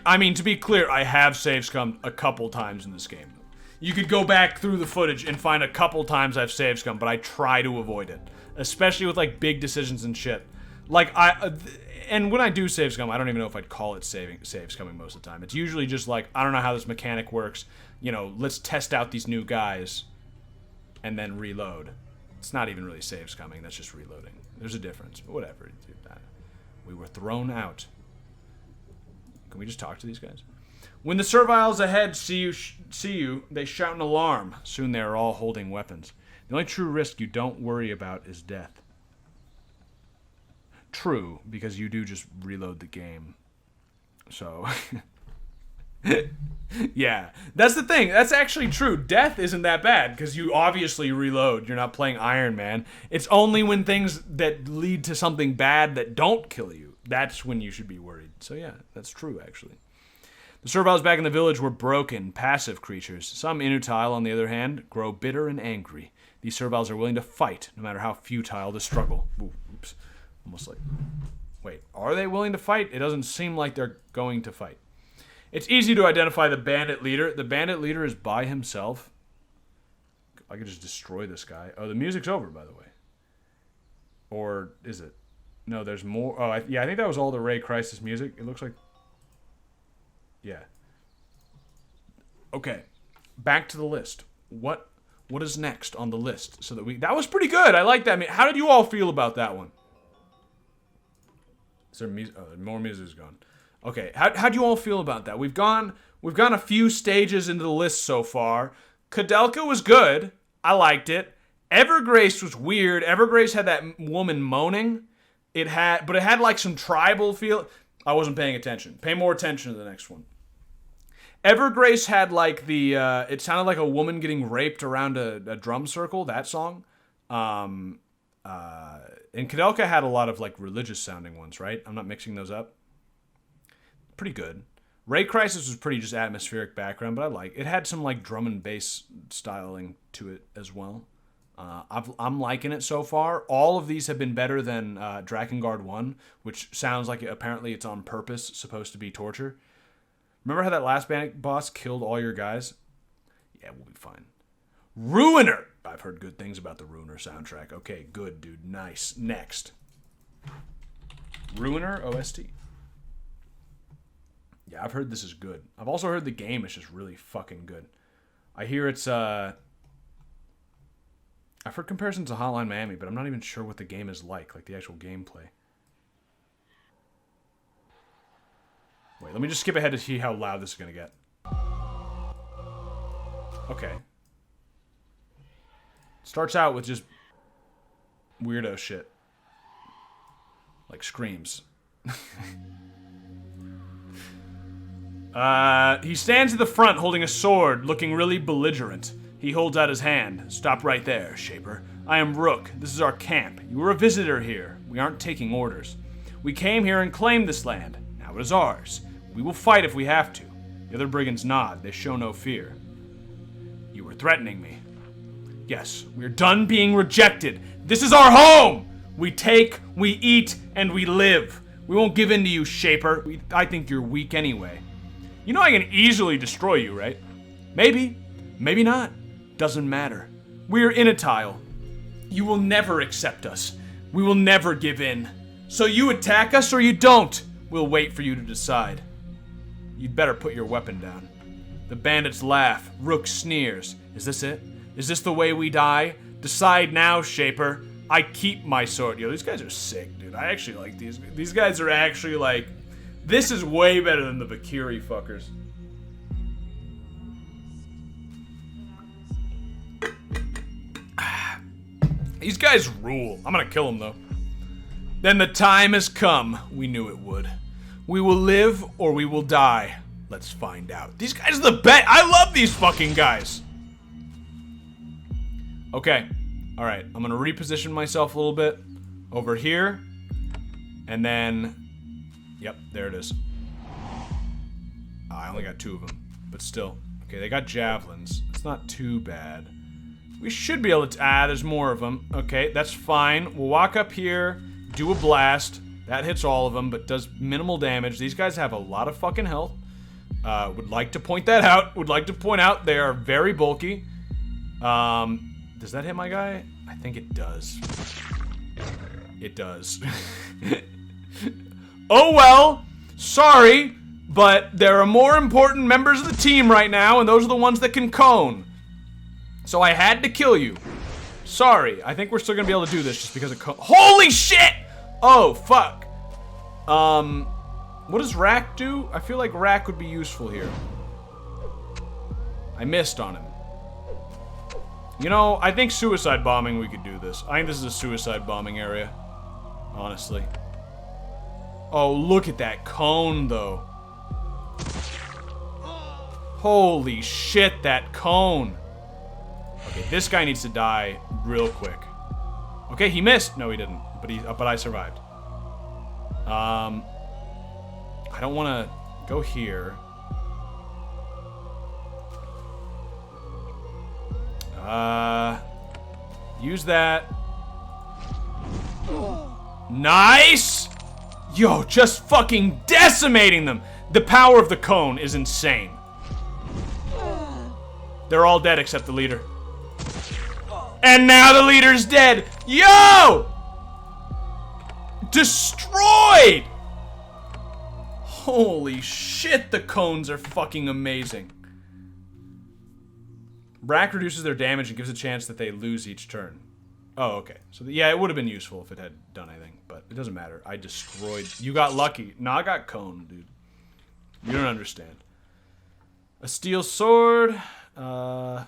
I mean, to be clear, I have save scummed a couple times in this game. You could go back through the footage and find a couple times I've save scummed, but I try to avoid it. Especially with, like, big decisions and shit. Like, and when I do save scum, I don't even know if I'd call it save scumming most of the time. It's usually just like, I don't know how this mechanic works. You know, let's test out these new guys and then reload. It's not even really save scumming, that's just reloading. There's a difference, but whatever. We were thrown out. Can we just talk to these guys? When the serviles ahead see you, they shout an alarm. Soon they are all holding weapons. The only true risk you don't worry about is death. True, because you do just reload the game. So, yeah, that's the thing. That's actually true. Death isn't that bad, because you obviously reload. You're not playing Iron Man. It's only when things that lead to something bad that don't kill you, that's when you should be worried. So yeah, that's true, actually. The serviles back in the village were broken, passive creatures. Some Inutile, on the other hand, grow bitter and angry. These serviles are willing to fight, no matter how futile the struggle. Ooh, oops. Almost like, wait, are they willing to fight? It doesn't seem like they're going to fight. It's easy to identify the bandit leader. The bandit leader is by himself. I could just destroy this guy. Oh, the music's over, by the way. Or is it? No, there's more. Oh, yeah, I think that was all the Ray Crisis music. It looks like... Yeah. Okay, back to the list. What is next on the list? So that was pretty good. I like that. I mean, how did you all feel about that one? Is there music? Oh, more music is gone. Okay, how do you all feel about that? We've gone a few stages into the list so far. Kudelka was good. I liked it. Evergrace was weird. Evergrace had that woman moaning. But it had like some tribal feel. I wasn't paying attention. Pay more attention to the next one. Evergrace had like it sounded like a woman getting raped around a drum circle, that song. And Kudelka had a lot of like religious sounding ones, right? I'm not mixing those up. Pretty good. Ray Crisis was pretty just atmospheric background, but I like it. Had some like drum and bass styling to it as well. I'm liking it so far. All of these have been better than Drakengard 1, which sounds like apparently it's on purpose, supposed to be torture. Remember how that last boss killed all your guys? Yeah, we'll be fine. Ruiner! I've heard good things about the Ruiner soundtrack. Okay, good, dude. Nice. Next. Ruiner OST. Yeah, I've heard this is good. I've also heard the game is just really fucking good. I hear it's, I've heard comparisons to Hotline Miami, but I'm not even sure what the game is like the actual gameplay. Wait, let me just skip ahead to see how loud this is gonna get. Okay. Starts out with just weirdo shit. Like screams. He stands at the front holding a sword, looking really belligerent. He holds out his hand. Stop right there, Shaper. I am Rook. This is our camp. You were a visitor here. We aren't taking orders. We came here and claimed this land. Now it is ours. We will fight if we have to. The other brigands nod. They show no fear. You were threatening me. Yes, we're done being rejected. This is our home! We take, we eat, and we live. We won't give in to you, Shaper. I think you're weak anyway. You know I can easily destroy you, right? Maybe. Maybe not. Doesn't matter. We're Inatile. You will never accept us. We will never give in. So you attack us or you don't. We'll wait for you to decide. You'd better put your weapon down. The bandits laugh. Rook sneers. Is this it? Is this the way we die? Decide now, Shaper. I keep my sword. Yo, these guys are sick, dude. I actually like these. These guys are actually like... This is way better than the Valkyrie fuckers. These guys rule. I'm gonna kill them, though. Then the time has come. We knew it would. We will live or we will die. Let's find out. These guys are the best. I love these fucking guys. Okay. Alright. I'm gonna reposition myself a little bit. Over here. And then... Yep, there it is. I only got 2 of them. But still. Okay, they got javelins. It's not too bad. We should be able to... there's more of them. Okay, that's fine. We'll walk up here, do a blast. That hits all of them, but does minimal damage. These guys have a lot of fucking health. Would like to point that out. Would like to point out they are very bulky. Does that hit my guy? I think it does. It does. Oh well. Sorry, but there are more important members of the team right now, and those are the ones that can cone. So I had to kill you. Sorry. I think we're still gonna be able to do this just because of holy shit! Oh, fuck. What does Rack do? I feel like Rack would be useful here. I missed on him. You know, I think suicide bombing, we could do this. I think this is a suicide bombing area. Honestly. Oh, look at that cone, though. Holy shit, that cone. Okay, this guy needs to die real quick. Okay, he missed. No, he didn't. But I survived. I don't want to go here. Use that. Nice! Yo, just fucking decimating them. The power of the cone is insane. They're all dead except the leader. And now the leader's dead. Yo! Destroyed! Holy shit, the cones are fucking amazing. Rack reduces their damage and gives a chance that they lose each turn. Oh, okay. So, yeah, it would have been useful if it had done anything, but it doesn't matter. I destroyed... You got lucky. No, I got cone, dude. You don't understand. A steel sword. Yeah,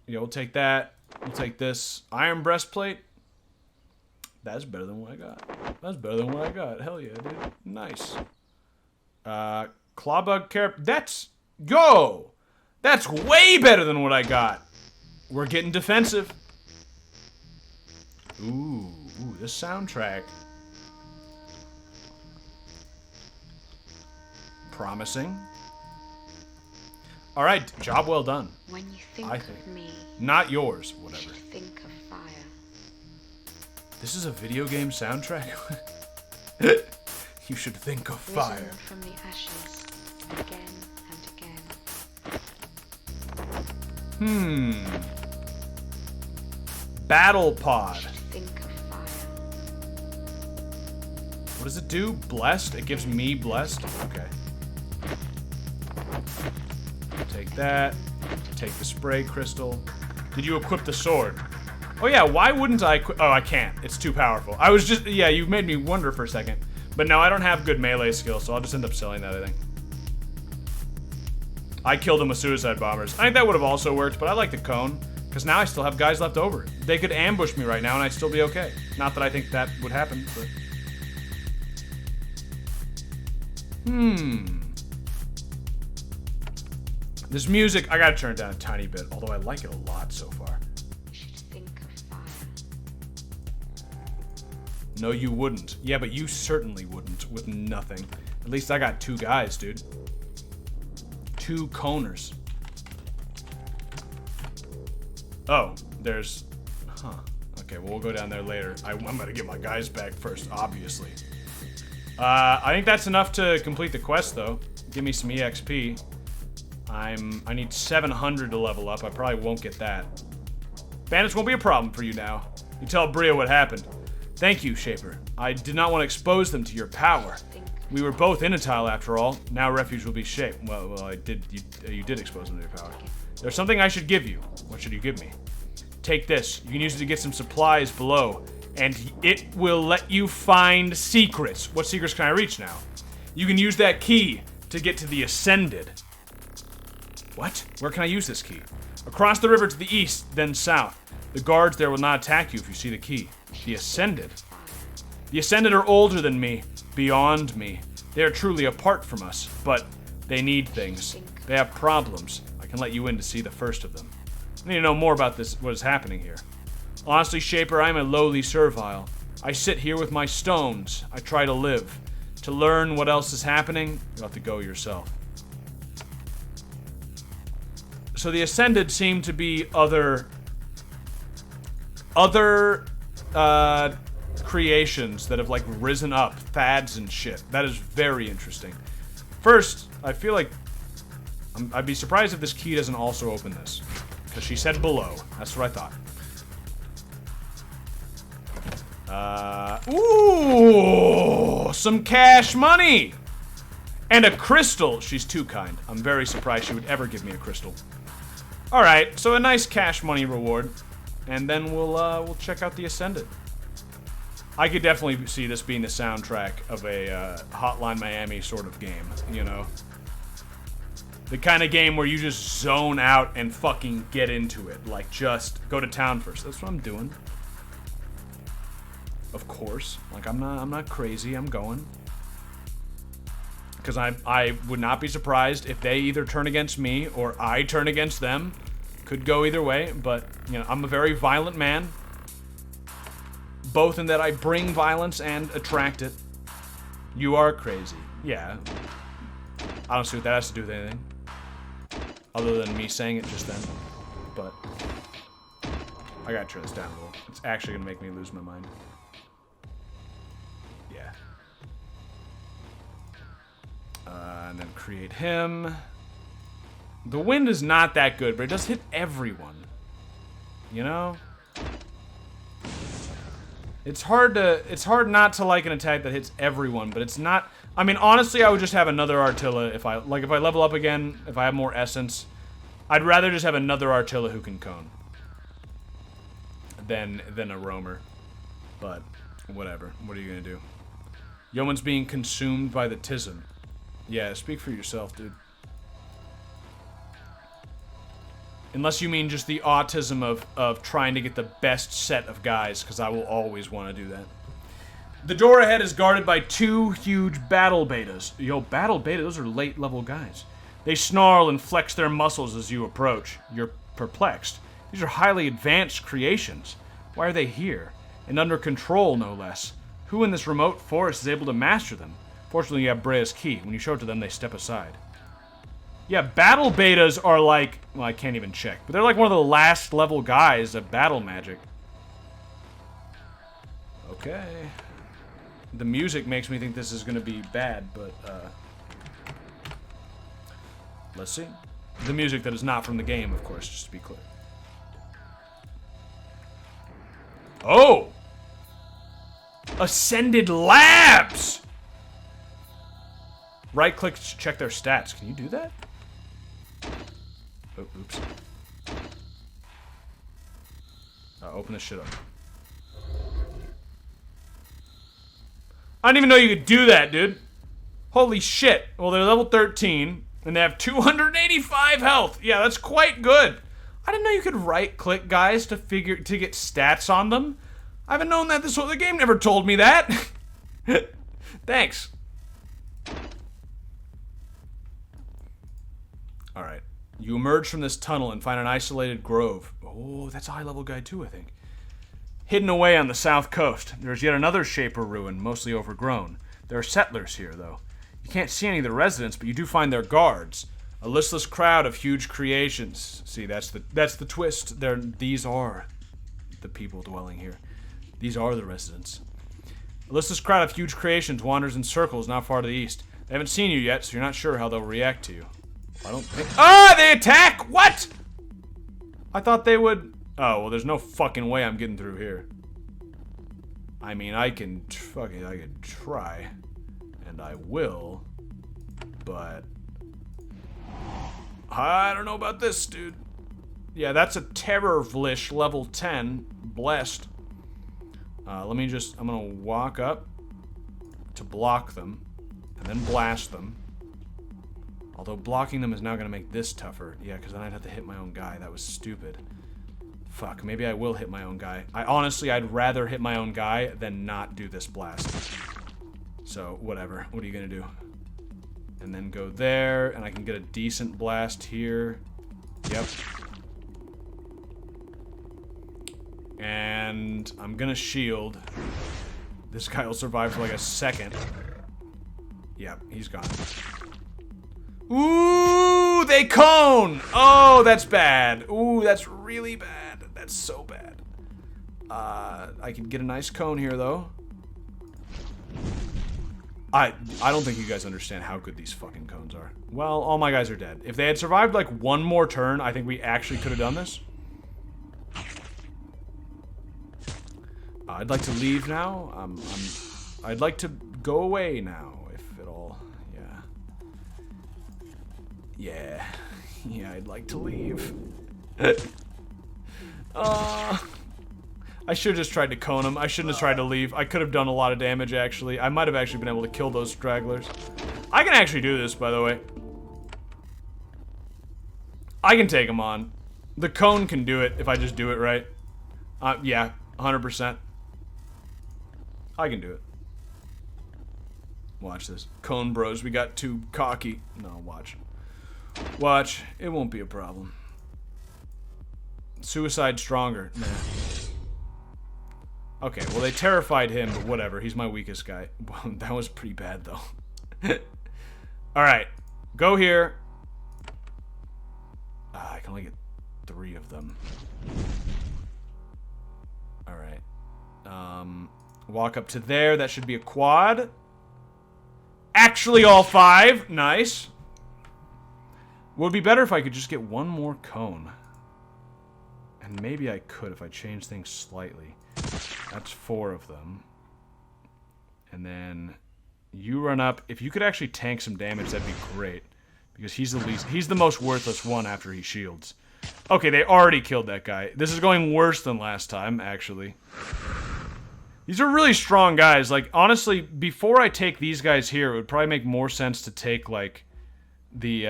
we'll take that. We'll take this. Iron breastplate. That's better than what I got. That's better than what I got. Hell yeah, dude. Nice. Clawbug carrot. That's... Yo! That's way better than what I got. We're getting defensive. Ooh, this soundtrack. Promising. All right, job well done. When you think I think. of me, Not yours, you whatever. should think of fire. This is a video game soundtrack? You should think of fire. Risen from the ashes, again and again. Battle pod. Think of fire. What does it do? Blessed? It gives me blessed? Okay. Take that. Take the spray crystal. Did you equip the sword? Oh yeah, why wouldn't I oh, I can't. It's too powerful. I was just, yeah, you made me wonder for a second. But no, I don't have good melee skills, so I'll just end up selling that, I think. I killed him with suicide bombers. I think that would have also worked, but I like the cone, because now I still have guys left over. They could ambush me right now, and I'd still be okay. Not that I think that would happen, but... This music, I gotta turn it down a tiny bit, although I like it a lot so far. You should think of fire. No, you wouldn't. Yeah, but you certainly wouldn't with nothing. At least I got 2 guys, dude. 2 coners. Oh, there's... Huh. Okay, well, we'll go down there later. I'm gonna get my guys back first, obviously. I think that's enough to complete the quest, though. Give me some EXP. I need 700 to level up. I probably won't get that. Bandits won't be a problem for you now. You tell Bria what happened. Thank you, Shaper. I did not want to expose them to your power. We were both Inatile after all. Now refuge will be shaped. Well, I did. You did expose them to your power. There's something I should give you. What should you give me? Take this. You can use it to get some supplies below, and it will let you find secrets. What secrets can I reach now? You can use that key to get to the Ascended. What? Where can I use this key? Across the river to the east, then south. The guards there will not attack you if you see the key. The Ascended. The Ascended are older than me, beyond me. They are truly apart from us, but they need things. They have problems. I can let you in to see the first of them. I need to know more about this, what is happening here. Honestly, Shaper, I am a lowly servile. I sit here with my stones. I try to live. To learn what else is happening, you'll have to go yourself. So the Ascended seem to be other creations that have like risen up, fads and shit. That is very interesting. First, I feel like I'd be surprised if this key doesn't also open this, because she said below. That's what I thought. Ooh, some cash money and a crystal. She's too kind. I'm very surprised she would ever give me a crystal. All right, so a nice cash money reward, and then we'll check out the Ascended. I could definitely see this being the soundtrack of a Hotline Miami sort of game, you know? The kind of game where you just zone out and fucking get into it. Like, just go to town first. That's what I'm doing. Of course. Like, I'm not crazy. I'm going. Because I would not be surprised if they either turn against me or I turn against them. Could go either way, but, you know, I'm a very violent man. Both in that I bring violence and attract it. You are crazy. Yeah. I don't see what that has to do with anything. Other than me saying it just then. But I gotta turn this down a little. It's actually gonna make me lose my mind. Yeah. And then create him. The wind is not that good, but it does hit everyone. You know? It's hard not to like an attack that hits everyone, but it's not. I mean, honestly, I would just have another Artilla if I level up again, if I have more essence. I'd rather just have another Artilla who can cone than a roamer. But whatever. What are you gonna do? Yeoman's being consumed by the tism. Yeah, speak for yourself, dude. Unless you mean just the autism of trying to get the best set of guys, because I will always want to do that. The door ahead is guarded by 2 huge battle betas. Yo, battle beta, those are late level guys. They snarl and flex their muscles as you approach. You're perplexed. These are highly advanced creations. Why are they here? And under control, no less. Who in this remote forest is able to master them? Fortunately, you have Brea's key. When you show it to them, they step aside. Yeah, battle betas are like... Well, I can't even check. But they're like one of the last level guys of battle magic. Okay. The music makes me think this is going to be bad, but... let's see. The music that is not from the game, of course, just to be clear. Oh! Ascended Labs! Right-click to check their stats. Can you do that? Oh, oops. Open this shit up. I didn't even know you could do that, dude. Holy shit. Well, they're level 13, and they have 285 health. Yeah, that's quite good. I didn't know you could right-click guys to get stats on them. I haven't known that this whole... The game never told me that. Thanks. Alright. You emerge from this tunnel and find an isolated grove. Oh, that's a high-level guy too, I think. Hidden away on the south coast, there's yet another Shaper ruin, mostly overgrown. There are settlers here, though. You can't see any of the residents, but you do find their guards. A listless crowd of huge creations. See, that's the twist. These are the people dwelling here. These are the residents. A listless crowd of huge creations wanders in circles not far to the east. They haven't seen you yet, so you're not sure how they'll react to you. I don't think... Ah, they attack! What? I thought they would... Oh, well, there's no fucking way I'm getting through here. I mean, I can try. And I will. But... I don't know about this, dude. Yeah, that's a Terrorvlish level 10. Blessed. Let me just... I'm gonna walk up to block them. And then blast them. Although blocking them is now gonna make this tougher. Yeah, because then I'd have to hit my own guy. That was stupid. Fuck, maybe I will hit my own guy. Honestly, I'd rather hit my own guy than not do this blast. So, whatever. What are you gonna do? And then go there, and I can get a decent blast here. Yep. And I'm gonna shield. This guy will survive for like a second. Yep, he's gone. Ooh, they cone! Oh, that's bad. Ooh, that's really bad. That's so bad. I can get a nice cone here, though. I don't think you guys understand how good these fucking cones are. Well, all my guys are dead. If they had survived, like, one more turn, I think we actually could have done this. I'd like to leave now. I'd like to go away now, if at all. Yeah. Yeah, I'd like to leave. I should have just tried to cone him. I shouldn't have tried to leave. I could have done a lot of damage, actually. I might have actually been able to kill those stragglers. I can actually do this, by the way. I can take him on. The cone can do it if I just do it right. Yeah, 100%. I can do it. Watch this. Cone bros, we got too cocky. No, watch. Watch. It won't be a problem. Suicide stronger. Nah. Okay, well they terrified him, but whatever. He's my weakest guy. Well, that was pretty bad, though. Alright. Go here. I can only get 3 of them. Alright. Walk up to there. That should be a quad. Actually, all 5. Nice. Would be better if I could just get one more cone. And maybe I could if I change things slightly. That's 4 of them. And then you run up. If you could actually tank some damage, that'd be great. Because he's the most worthless one after he shields. Okay, they already killed that guy. This is going worse than last time, actually. These are really strong guys. Like, honestly, before I take these guys here, it would probably make more sense to take, like, the,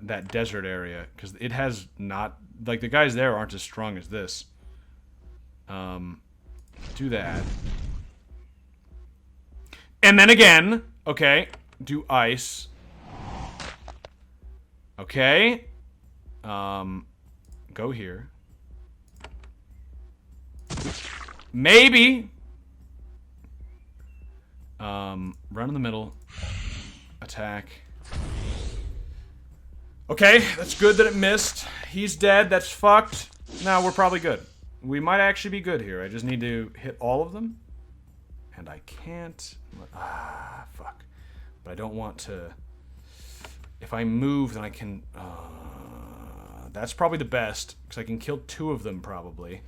that desert area. Because it has not... Like, the guys there aren't as strong as this. Do that. And then again, okay, do ice. Okay. Go here. Maybe. Run in the middle. attack. Okay, that's good that it missed. He's dead. That's fucked. Now we're probably good. We might actually be good here. I just need to hit all of them. And I can't. Ah, fuck. But I don't want to... If I move, then I can... that's probably the best. Because I can kill 2 of them, probably.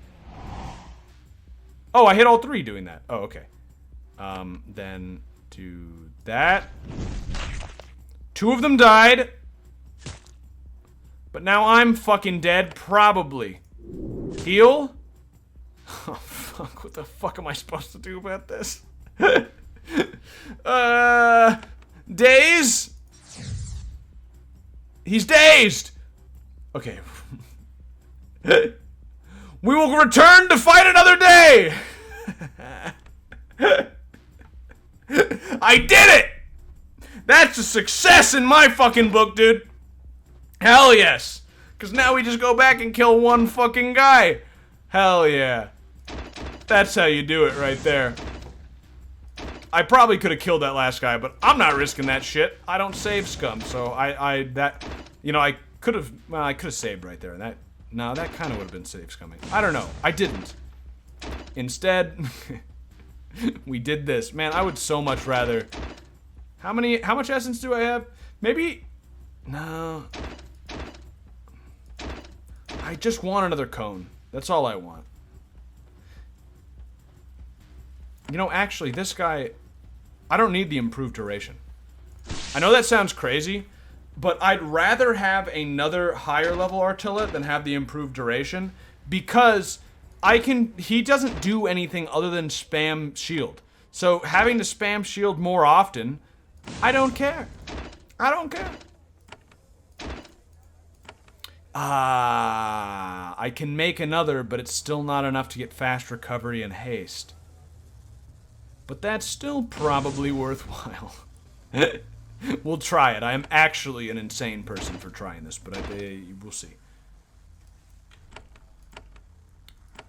Oh, I hit all 3 doing that. Oh, okay. Then do that. 2 of them died. But now I'm fucking dead, probably. Heal? Oh, fuck. What the fuck am I supposed to do about this? Daze? He's dazed! Okay. We will return to fight another day! I did it! That's a success in my fucking book, dude. Hell yes. Because now we just go back and kill 1 fucking guy. Hell yeah. That's how you do it right there. I probably could have killed that last guy, but I'm not risking that shit. I don't save scum, so I could have saved right there. That kind of would have been save scumming. I don't know. I didn't. Instead, we did this. Man, I would so much rather. How much essence do I have? Maybe, no. I just want another cone. That's all I want. You know, actually, this guy, I don't need the improved duration. I know that sounds crazy, but I'd rather have another higher level Artilla than have the improved duration, because he doesn't do anything other than spam shield. So having to spam shield more often, I don't care. I don't care. I can make another, but it's still not enough to get fast recovery and haste. But that's still probably worthwhile. We'll try it. I am actually an insane person for trying this, but we'll see.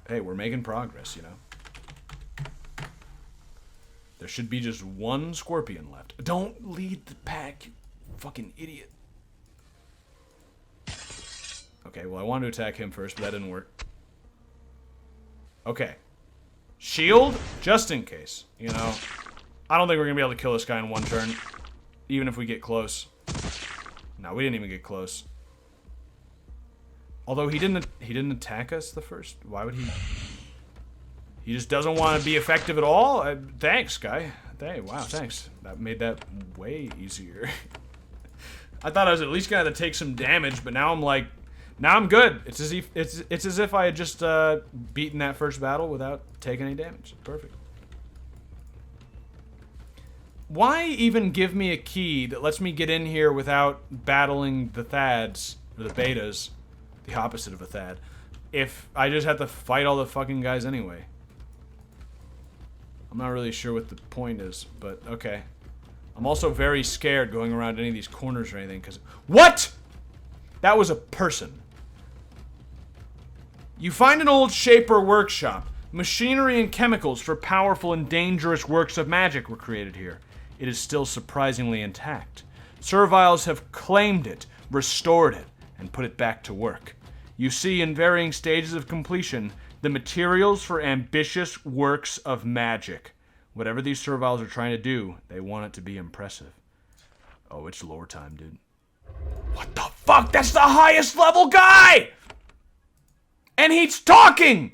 Hey, we're making progress, you know. There should be just 1 scorpion left. Don't lead the pack, you fucking idiot. Okay, well, I wanted to attack him first, but that didn't work. Okay. Shield, just in case, you know. I don't think we're gonna be able to kill this guy in 1 turn, even if we get close. No, we didn't even get close. Although he didn't attack us the first. Why would he? He just doesn't want to be effective at all. Thanks, guy. Hey, wow, thanks. That made that way easier. I thought I was at least gonna have to take some damage, but now I'm like. Now I'm good. It's as if I had just beaten that first battle without taking any damage. Perfect. Why even give me a key that lets me get in here without battling the Thads, or the Betas, the opposite of a Thad, if I just have to fight all the fucking guys anyway? I'm not really sure what the point is, but okay. I'm also very scared going around any of these corners or anything, because... What?! That was a person. You find an old Shaper workshop. Machinery and chemicals for powerful and dangerous works of magic were created here. It is still surprisingly intact. Serviles have claimed it, restored it, and put it back to work. You see, in varying stages of completion, the materials for ambitious works of magic. Whatever these Serviles are trying to do, they want it to be impressive. Oh, it's lore time, dude. What the fuck? That's the highest level guy! And he's talking!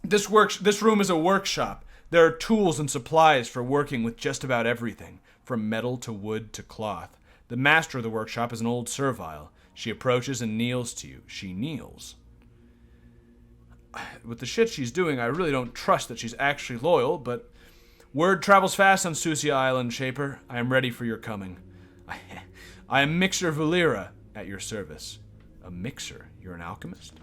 This room is a workshop. There are tools and supplies for working with just about everything, from metal to wood to cloth. The master of the workshop is an old servile. She approaches and kneels to you. She kneels. With the shit she's doing, I really don't trust that she's actually loyal, but word travels fast on Susia Island, Shaper. I am ready for your coming. I am Mixer Valera at your service. A mixer? You're an alchemist?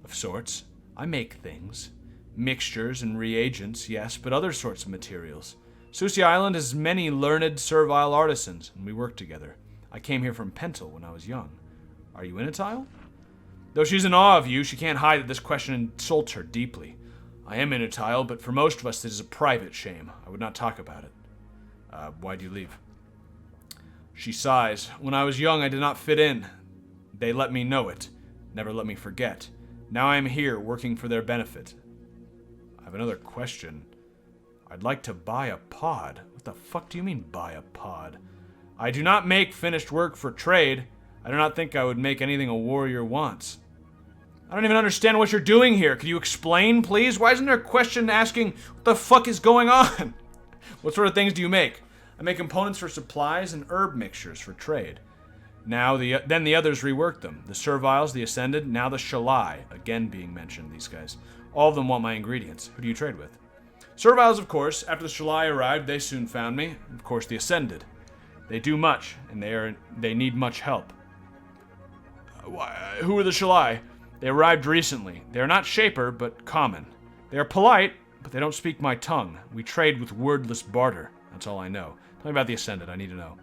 Of sorts. I make things. Mixtures and reagents, yes, but other sorts of materials. Susia Island has many learned, servile artisans, and we work together. I came here from Pentel when I was young. Are you Inatile? Though she's in awe of you, she can't hide that this question insults her deeply. I am Inatile, but for most of us it is a private shame. I would not talk about it. Why'd you leave? She sighs. When I was young, I did not fit in. They let me know it. Never let me forget. Now I am here, working for their benefit. I have another question. I'd like to buy a pod. What the fuck do you mean, buy a pod? I do not make finished work for trade. I do not think I would make anything a warrior wants. I don't even understand what you're doing here. Could you explain, please? Why isn't there a question asking what the fuck is going on? What sort of things do you make? I make components for supplies and herb mixtures for trade. Then the others rework them. The Serviles, the Ascended, now the Shalai, again being mentioned, these guys. All of them want my ingredients. Who do you trade with? Serviles, of course. After the Shalai arrived, they soon found me. Of course, the Ascended. They do much, and they need much help. Who are the Shalai? They arrived recently. They are not Shaper, but common. They are polite, but they don't speak my tongue. We trade with wordless barter. That's all I know. Tell me about the Ascended. I need to know.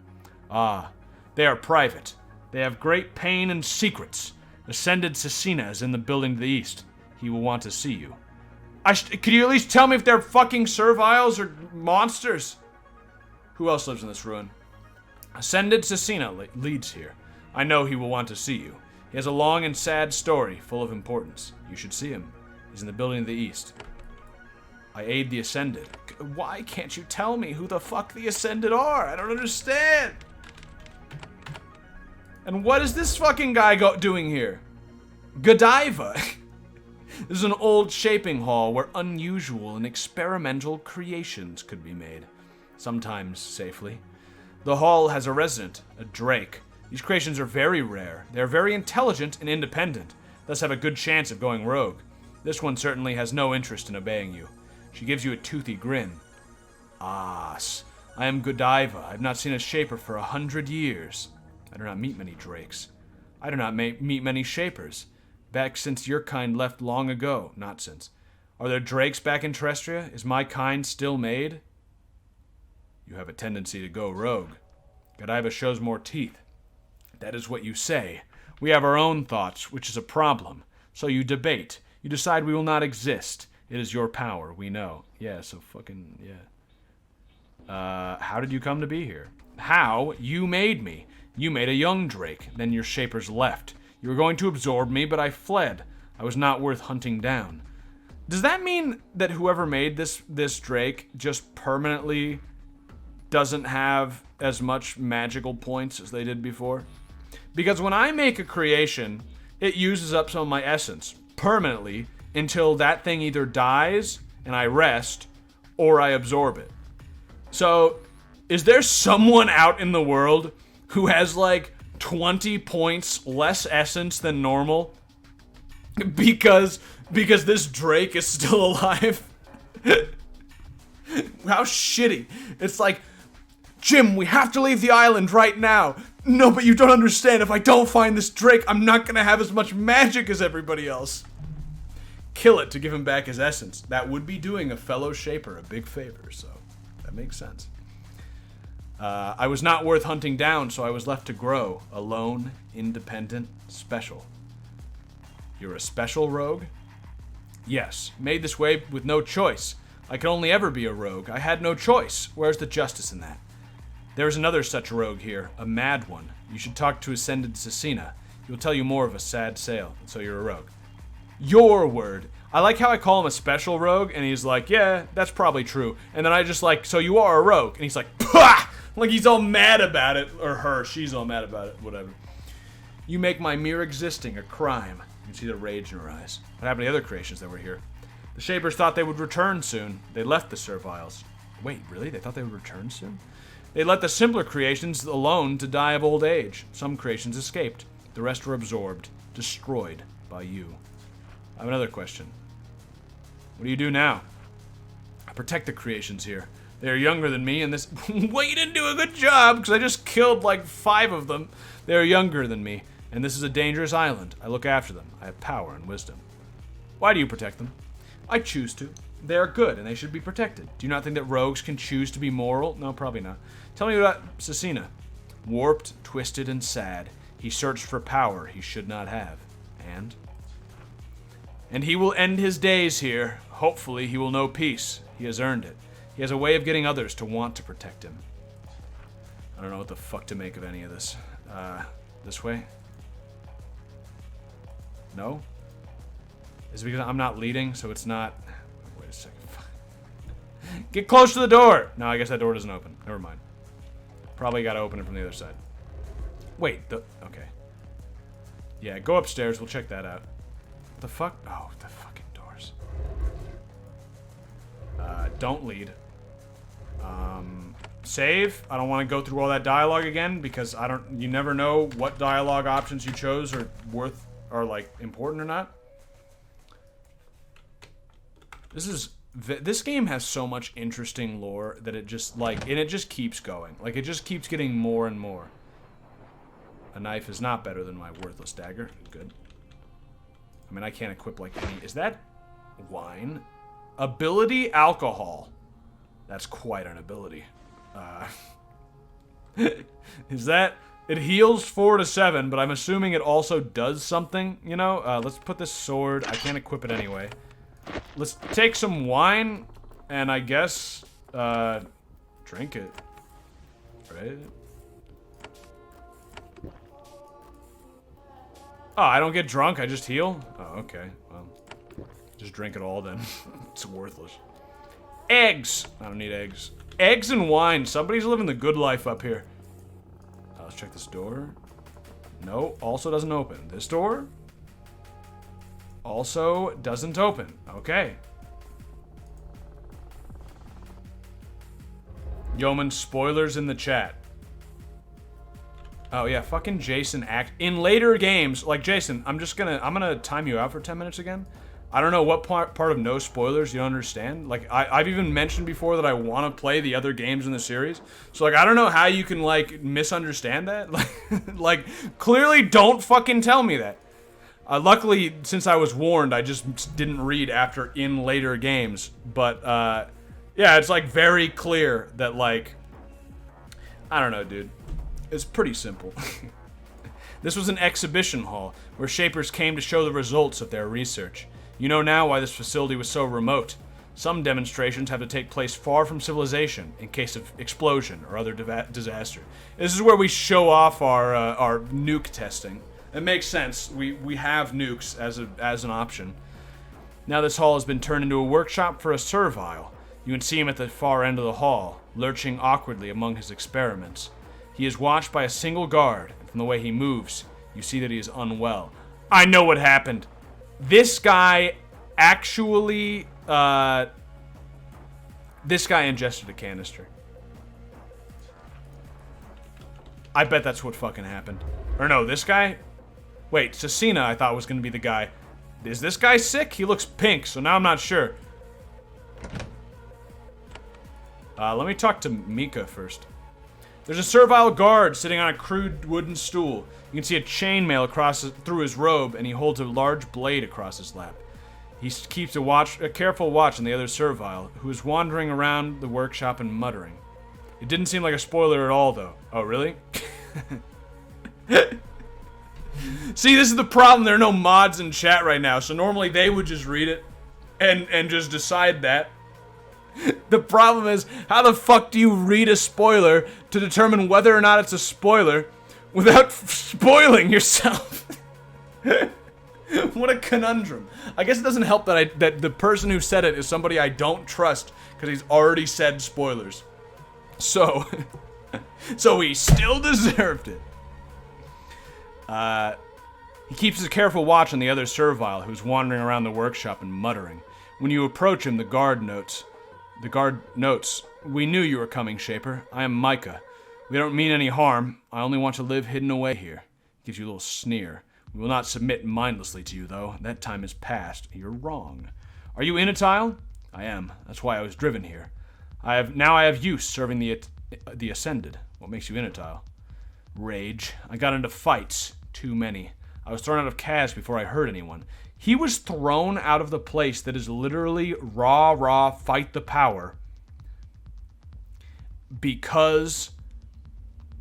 Ah, they are private. They have great pain and secrets. Ascended Cecina is in the building to the east. He will want to see you. Could you at least tell me if they're fucking Serviles or monsters? Who else lives in this ruin? Ascended Cecina leads here. I know he will want to see you. He has a long and sad story, full of importance. You should see him. He's in the building to the east. I aid the Ascended. Why can't you tell me who the fuck the Ascended are? I don't understand. And what is this fucking guy doing here? Godiva. This is an old shaping hall where unusual and experimental creations could be made. Sometimes safely. The hall has a resident, a drake. These creations are very rare. They are very intelligent and independent, thus have a good chance of going rogue. This one certainly has no interest in obeying you. She gives you a toothy grin. I am Godiva. I have not seen a Shaper for 100 years. I do not meet many drakes. I do not meet many Shapers. Back since your kind left long ago. Not since. Are there drakes back in Terrestria? Is my kind still made? You have a tendency to go rogue. Godiva shows more teeth. That is what you say. We have our own thoughts, which is a problem. So you debate. You decide we will not exist. It is your power, we know. Yeah, so fucking, yeah. How did you come to be here? How? You made me. You made a young drake, then your Shapers left. You were going to absorb me, but I fled. I was not worth hunting down. Does that mean that whoever made this drake just permanently doesn't have as much magical points as they did before? Because when I make a creation, it uses up some of my essence permanently until that thing either dies and I rest or I absorb it. So, is there someone out in the world who has like 20 points less essence than normal because this drake is still alive? How shitty. It's like, Jim, we have to leave the island right now. No, but you don't understand. If I don't find this drake, I'm not gonna have as much magic as everybody else. Kill it to give him back his essence. That would be doing a fellow Shaper a big favor, so that makes sense. I was not worth hunting down, so I was left to grow. Alone, independent, special. You're a special rogue? Yes, made this way with no choice. I could only ever be a rogue. I had no choice. Where's the justice in that? There is another such rogue here, a mad one. You should talk to Ascended Cecina. He will tell you more of a sad sail, and so you're a rogue. Your word. I like how I call him a special rogue, and he's like, yeah, that's probably true. And then I just like, so you are a rogue. And he's like, pah! Like he's all mad about it. Or her, she's all mad about it, whatever. You make my mere existing a crime. You can see the rage in her eyes. What happened to the other creations that were here? The Shapers thought they would return soon. They left the Serviles. Wait, really? They thought they would return soon? They let the simpler creations alone to die of old age. Some creations escaped. The rest were absorbed, destroyed by you. I have another question. What do you do now? I protect the creations here. They are younger than me, and this... Well, you didn't do a good job, because I just killed like 5 of them. They are younger than me, and this is a dangerous island. I look after them. I have power and wisdom. Why do you protect them? I choose to. They are good, and they should be protected. Do you not think that rogues can choose to be moral? No, probably not. Tell me about Cecina. Warped, twisted, and sad. He searched for power he should not have. And he will end his days here. Hopefully he will know peace. He has earned it. He has a way of getting others to want to protect him. I don't know what the fuck to make of any of this. This way? No? Is it because I'm not leading, so it's not... Wait a second. Get close to the door! No, I guess that door doesn't open. Never mind. Probably gotta open it from the other side. Wait, okay. Yeah, go upstairs. We'll check that out. What the fuck? Oh, the fucking doors. Don't lead. Save. I don't want to go through all that dialogue again because you never know what dialogue options you chose are like important or not. This game has so much interesting lore that it just keeps going. Like, it just keeps getting more and more. A knife is not better than my worthless dagger. Good. I mean, I can't equip like any... Is that wine? Ability alcohol. That's quite an ability. Is that... It heals 4 to 7, but I'm assuming it also does something, you know? Let's put this sword... I can't equip it anyway. Let's take some wine, and I guess, drink it. Right? Oh, I don't get drunk, I just heal? Oh, okay. Well, just drink it all then. It's worthless. Eggs! I don't need eggs. Eggs and wine. Somebody's living the good life up here. Let's check this door. No, also doesn't open. This door? Also doesn't open. Okay. Yeoman, spoilers in the chat. Oh yeah, fucking Jason in later games, like Jason, I'm gonna time you out for 10 minutes again. I don't know what part of no spoilers you don't understand. Like, I've even mentioned before that I want to play the other games in the series. So, like, I don't know how you can, like, misunderstand that. Like, clearly don't fucking tell me that. Luckily, since I was warned, I just didn't read after in later games. But, yeah, it's, like, very clear that, like... I don't know, dude. It's pretty simple. This was an exhibition hall, where Shapers came to show the results of their research. You know now why this facility was so remote. Some demonstrations have to take place far from civilization, in case of explosion or other disaster. This is where we show off our nuke testing. It makes sense. We have nukes as an option. Now this hall has been turned into a workshop for a servile. You can see him at the far end of the hall, lurching awkwardly among his experiments. He is watched by a single guard, and from the way he moves, you see that he is unwell. I know what happened. This guy actually, this guy ingested a canister. I bet that's what fucking happened. Or no, this guy? Wait, Cecina I thought was going to be the guy. Is this guy sick? He looks pink, so now I'm not sure. Let me talk to Mika first. There's a servile guard sitting on a crude wooden stool. You can see a chainmail through his robe, and he holds a large blade across his lap. He keeps a careful watch on the other servile, who is wandering around the workshop and muttering. It didn't seem like a spoiler at all, though. Oh, really? See, this is the problem. There are no mods in chat right now, so normally they would just read it and just decide that. The problem is, how the fuck do you read a spoiler to determine whether or not it's a spoiler without spoiling yourself? What a conundrum. I guess it doesn't help that the person who said it is somebody I don't trust because he's already said spoilers. So, so he still deserved it. He keeps a careful watch on the other servile who's wandering around the workshop and muttering. When you approach him, the guard notes, "We knew you were coming, Shaper. I am Micah. We don't mean any harm. I only want to live hidden away here." Gives you a little sneer. "We will not submit mindlessly to you, though. That time is past. You're wrong. Are you Inatile?" "I am. That's why I was driven here. I have use serving the Ascended." "What makes you Inatile?" "Rage. I got into fights. Too many. I was thrown out of Kaz before I hurt anyone." He was thrown out of the place that is literally raw, fight the power because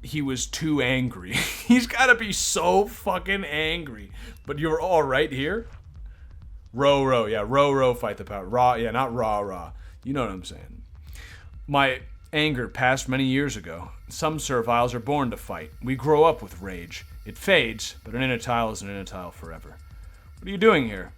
he was too angry. He's got to be so fucking angry. But you're all right here? Row, yeah, row, fight the power. Raw, yeah, not raw. You know what I'm saying. Anger passed many years ago. Some serviles are born to fight. We grow up with rage. It fades, but an Inutile is an Inutile forever. What are you doing here?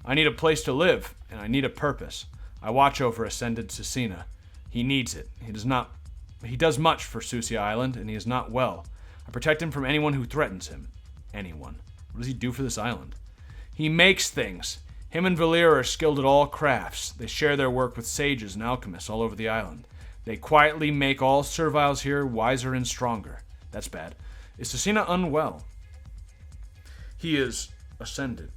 I need a place to live, and I need a purpose. I watch over Ascended Cecina. He needs it. He does much for Susia Island, and he is not well. I protect him from anyone who threatens him. Anyone. What does he do for this island? He makes things. Him and Valir are skilled at all crafts. They share their work with sages and alchemists all over the island. They quietly make all serviles here wiser and stronger. That's bad. Is Cecina unwell? He is ascended.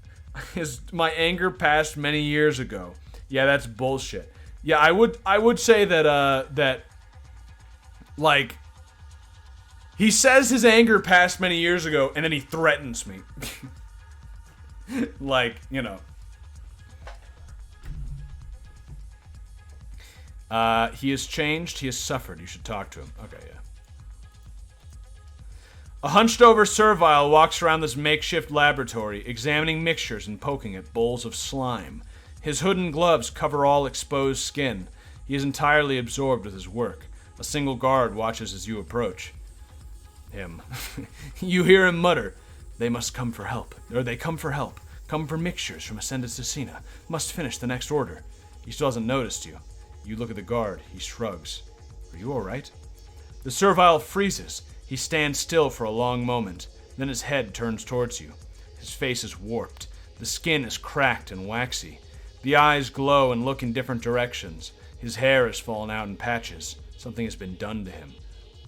My anger passed many years ago. Yeah, that's bullshit. Yeah, I would say that like he says his anger passed many years ago and then he threatens me. Like, you know. He has changed, he has suffered. You should talk to him. Okay, yeah. A hunched-over servile walks around this makeshift laboratory, examining mixtures and poking at bowls of slime. His hood and gloves cover all exposed skin. He is entirely absorbed with his work. A single guard watches as you approach him. You hear him mutter, "They must come for help. Or they come for help. Come for mixtures from Ascended Cecina. Must finish the next order." He still hasn't noticed you. You look at the guard. He shrugs. Are you alright? The servile freezes. He stands still for a long moment. Then his head turns towards you. His face is warped. The skin is cracked and waxy. The eyes glow and look in different directions. His hair has fallen out in patches. Something has been done to him.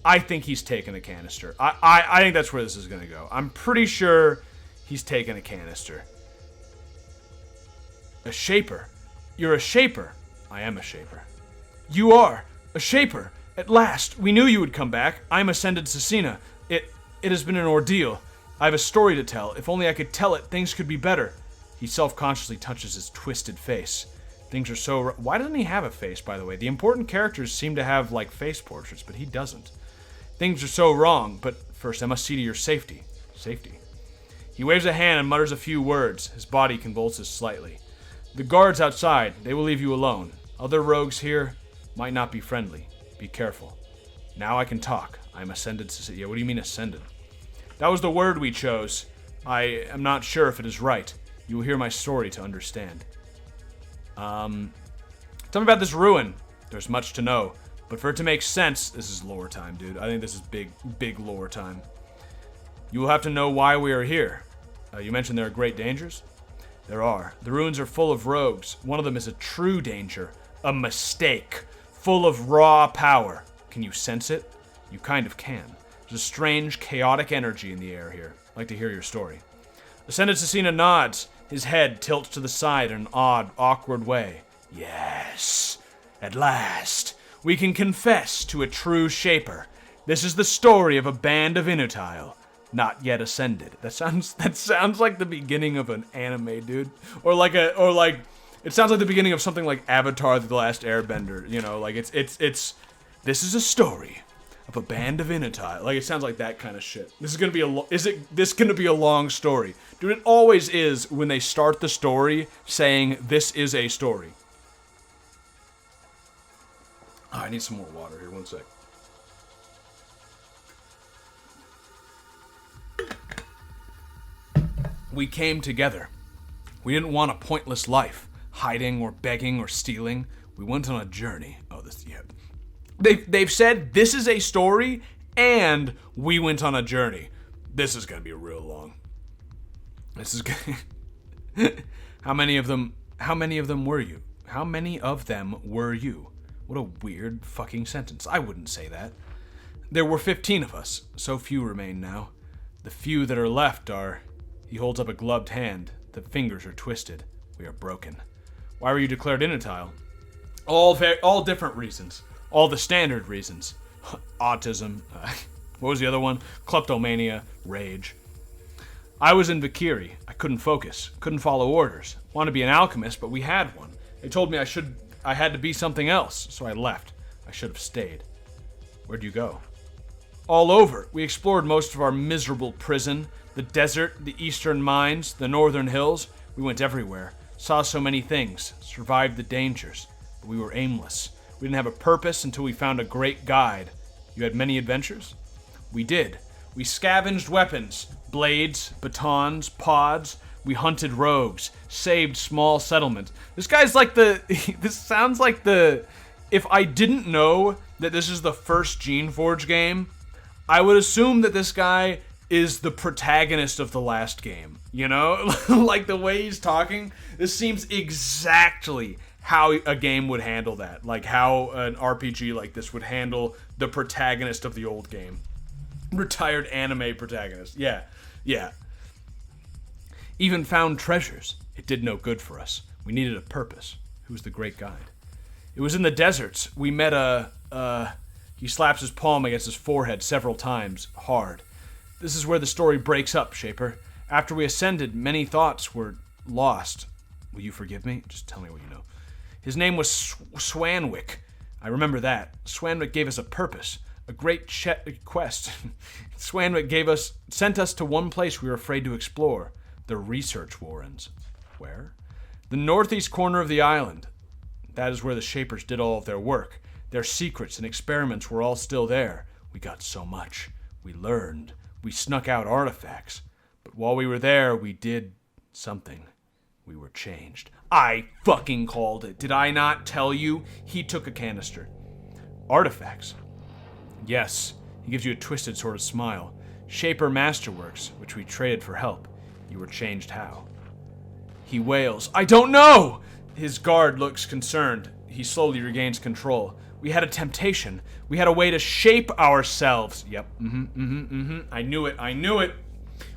I think he's taken a canister. I think that's where this is going to go. I'm pretty sure he's taken a canister. A shaper. You're a shaper. I am a shaper. You are a shaper. At last, we knew you would come back. I'm Ascended Cecina. It has been an ordeal. I have a story to tell. If only I could tell it, things could be better. He self-consciously touches his twisted face. Things are so... Why doesn't he have a face, by the way? The important characters seem to have, like, face portraits, but he doesn't. Things are so wrong, but first I must see to your safety. Safety. He waves a hand and mutters a few words. His body convulses slightly. The guards outside, they will leave you alone. Other rogues here might not be friendly. Be careful. Now I can talk. I'm Ascended Cecina. Yeah, what do you mean Ascended? That was the word we chose. I am not sure if it is right. You will hear my story to understand. Tell me about this ruin. There's much to know. But for it to make sense, this is lore time, dude. I think this is big lore time. You will have to know why we are here. You mentioned there are great dangers? There are. The ruins are full of rogues. One of them is a true danger. A mistake. Full of raw power. Can you sense it? You kind of can. There's a strange, chaotic energy in the air here. I'd like to hear your story. Ascended Cecina nods. His head tilts to the side in an odd, awkward way. Yes. At last. We can confess to a true shaper. This is the story of a band of Inutile. Not yet ascended. That sounds like the beginning of an anime, dude. Or like it sounds like the beginning of something like Avatar: The Last Airbender. You know, like it's. This is a story of a band of Inutile. Like it sounds like that kind of shit. This is gonna be a long story, dude? It always is when they start the story saying this is a story. Oh, I need some more water here. One sec. We came together. We didn't want a pointless life, hiding or begging or stealing. We went on a journey. Oh, this, yeah. They've said this is a story, and we went on a journey. This is gonna be real long. This is gonna... How many of them were you? How many of them were you? What a weird fucking sentence. I wouldn't say that. There were 15 of us. So few remain now. The few that are left are... He holds up a gloved hand. The fingers are twisted. We are broken. Why were you declared Inutile? All different reasons. All the standard reasons. Autism. What was the other one? Kleptomania. Rage. I was in Vikiri. I couldn't focus. Couldn't follow orders. Wanted to be an alchemist, but we had one. They told me I had to be something else, so I left. I should have stayed. Where'd you go? All over. We explored most of our miserable prison. The desert, the eastern mines, the northern hills. We went everywhere. Saw so many things. Survived the dangers. But we were aimless. We didn't have a purpose until we found a great guide. You had many adventures? We did. We scavenged weapons, blades, batons, pods. We hunted rogues, saved small settlements. This guy's like this sounds like if I didn't know that this is the first Geneforge game, I would assume that this guy is the protagonist of the last game. You know? Like the way he's talking, this seems exactly how a game would handle that. Like how an RPG like this would handle the protagonist of the old game. Retired anime protagonist. Yeah. Even found treasures. It did no good for us. We needed a purpose. Who was the great guide? It was in the deserts. We met he slaps his palm against his forehead several times, hard. This is where the story breaks up, Shaper. After we ascended, many thoughts were lost. Will you forgive me? Just tell me what you know. His name was Swanwick. I remember that. Swanwick gave us a purpose. A great quest. Swanwick sent us to one place we were afraid to explore. The research warrens. Where? The northeast corner of the island. That is where the Shapers did all of their work. Their secrets and experiments were all still there. We got so much. We learned. We snuck out artifacts. But while we were there, we did something. We were changed. I fucking called it. Did I not tell you? He took a canister. Artifacts. Yes. He gives you a twisted sort of smile. Shaper Masterworks, which we traded for help. You were changed how? He wails, I don't know! His guard looks concerned. He slowly regains control. We had a temptation. We had a way to shape ourselves. Yep. I knew it.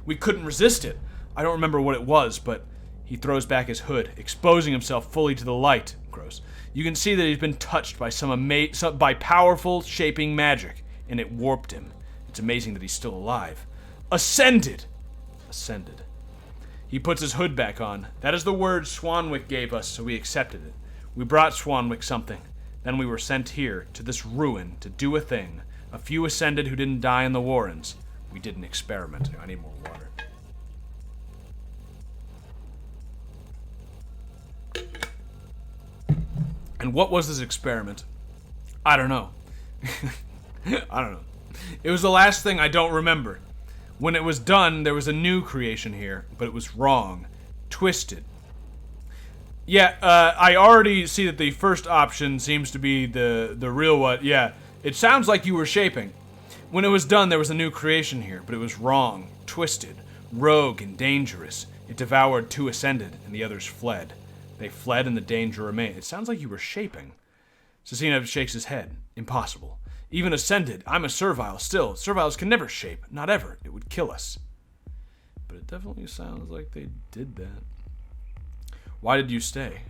We couldn't resist it. I don't remember what it was, but he throws back his hood, exposing himself fully to the light. Gross. You can see that he's been touched by by powerful shaping magic, and it warped him. It's amazing that he's still alive. Ascended. He puts his hood back on. That is the word Swanwick gave us, so we accepted it. We brought Swanwick something. Then we were sent here, to this ruin, to do a thing. A few ascended who didn't die in the Warrens. We did an experiment. I need more water. And what was this experiment? I don't know. It was the last thing I don't remember. When it was done, there was a new creation here, but it was wrong. Twisted. Yeah, I already see that the first option seems to be the real one. Yeah, it sounds like you were shaping. When it was done, there was a new creation here, but it was wrong. Twisted. Rogue and dangerous. It devoured 2 ascended, and the others fled. They fled, and the danger remained. It sounds like you were shaping. Cecina shakes his head. Impossible. Even ascended, I'm a servile still. Serviles can never shape. Not ever. It would kill us. But it definitely sounds like they did that. Why did you stay?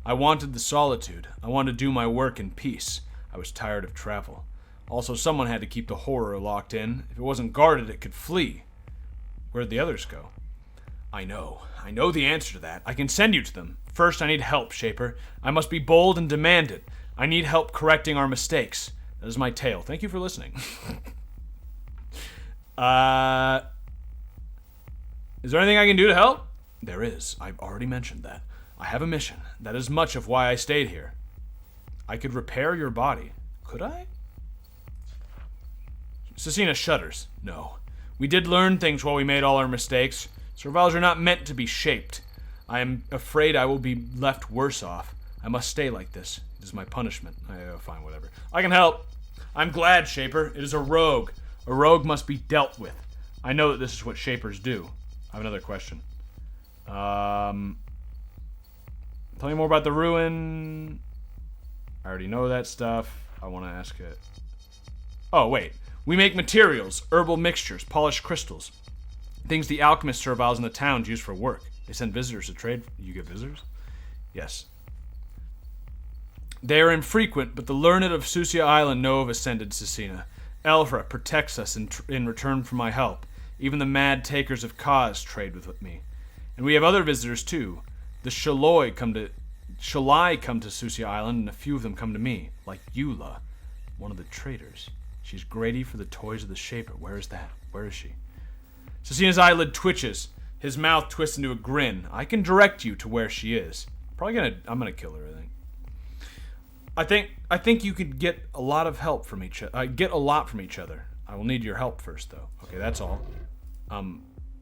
I wanted the solitude. I wanted to do my work in peace. I was tired of travel. Also, someone had to keep the horror locked in. If it wasn't guarded, it could flee. Where'd the others go? I know. I know the answer to that. I can send you to them. First, I need help, Shaper. I must be bold and demand it. I need help correcting our mistakes. That is my tale. Thank you for listening. Is there anything I can do to help? There is. I've already mentioned that. I have a mission. That is much of why I stayed here. I could repair your body. Could I? Cecina shudders. No. We did learn things while we made all our mistakes. Serviles are not meant to be shaped. I am afraid I will be left worse off. I must stay like this. It is my punishment. Fine, whatever. I can help. I'm glad, Shaper. It is a rogue. A rogue must be dealt with. I know that this is what Shapers do. I have another question. Tell me more about the ruin. I already know that stuff. I want to ask it. Oh, wait. We make materials, herbal mixtures, polished crystals. Things the alchemist serviles in the towns use for work. They send visitors to trade. You get visitors? Yes. They are infrequent, but the learned of Susia Island know of ascended Cecina. Elvra protects us in return for my help. Even the mad takers of cause trade with me. And we have other visitors, too. The Shalai come to Susia Island, and a few of them come to me, like Eula, one of the traders. She's greedy for the toys of the Shaper. Where is that? Where is she? Cecina's eyelid twitches. His mouth twists into a grin. I can direct you to where she is. I'm gonna kill her, I think. I think you could get a lot of help from each other. Get a lot from each other. I will need your help first, though. Okay, that's all.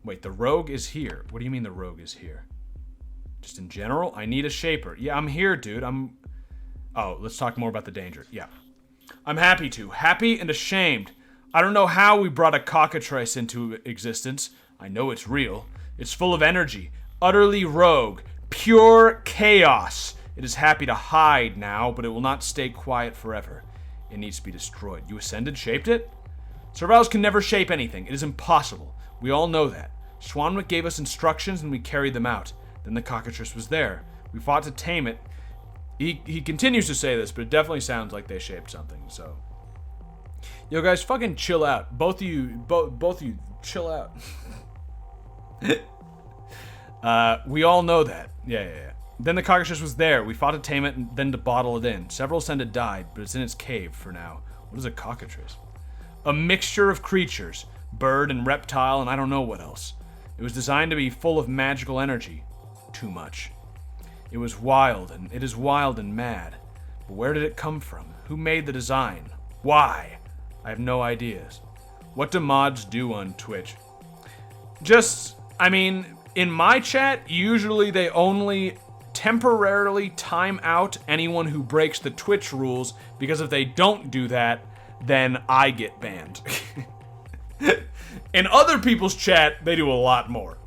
Wait, the rogue is here. What do you mean the rogue is here? Just in general? I need a shaper. Yeah, I'm here, dude. Oh, let's talk more about the danger. Yeah. I'm happy to. Happy and ashamed. I don't know how we brought a cockatrice into existence. I know it's real. It's full of energy. Utterly rogue. Pure chaos. It is happy to hide now, but it will not stay quiet forever. It needs to be destroyed. You ascended, shaped it? Survivors can never shape anything. It is impossible. We all know that. Swanwick gave us instructions and we carried them out. Then the cockatrice was there. We fought to tame it. He continues to say this, but it definitely sounds like they shaped something, so. Yo, guys, fucking chill out. Both of you, chill out. We all know that. Yeah. Then the cockatrice was there. We fought to tame it and then to bottle it in. Several said it died, but it's in its cave for now. What is a cockatrice? A mixture of creatures. Bird and reptile and I don't know what else. It was designed to be full of magical energy. Too much. It is wild and mad. But where did it come from? Who made the design? Why? I have no ideas. What do mods do on Twitch? In my chat, usually they only temporarily time out anyone who breaks the Twitch rules, because if they don't do that, then I get banned. In other people's chat, they do a lot more.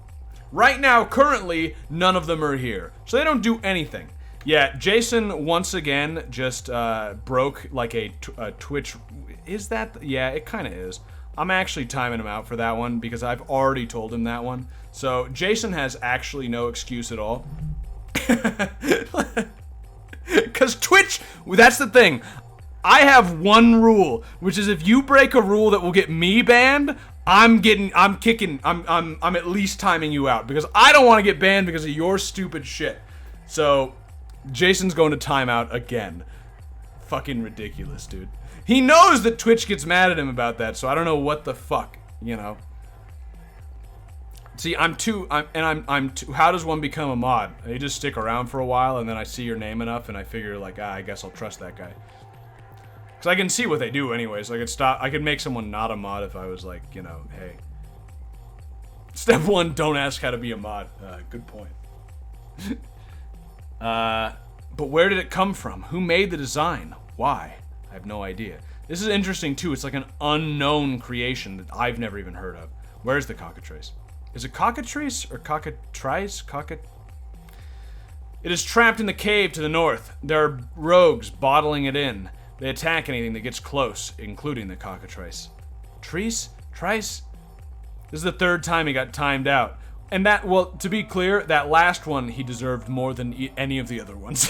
Right now, currently, none of them are here, so they don't do anything. Yeah, Jason once again just broke like a Twitch. Is that? Yeah, it kind of is. I'm actually timing him out for that one because I've already told him that one. So Jason has actually no excuse at all. Because Twitch, that's the thing. I have one rule, which is if you break a rule that will get me banned, I'm at least timing you out because I don't want to get banned because of your stupid shit. So, Jason's going to timeout again. Fucking ridiculous, dude. He knows that Twitch gets mad at him about that, so I don't know what the fuck, you know. See, I'm too, how does one become a mod? You just stick around for a while and then I see your name enough and I figure like, I guess I'll trust that guy. Because I can see what they do anyways. I could make someone not a mod if I was like, you know, hey. Step 1, don't ask how to be a mod. Good point. But where did it come from? Who made the design? Why? I have no idea. This is interesting too. It's like an unknown creation that I've never even heard of. Where's the cockatrice? Is it cockatrice or cockatrice? It is trapped in the cave to the north. There are rogues bottling it in. They attack anything that gets close, including the cockatrice. Trice? This is the third time he got timed out. And that, well, to be clear, that last one he deserved more than any of the other ones.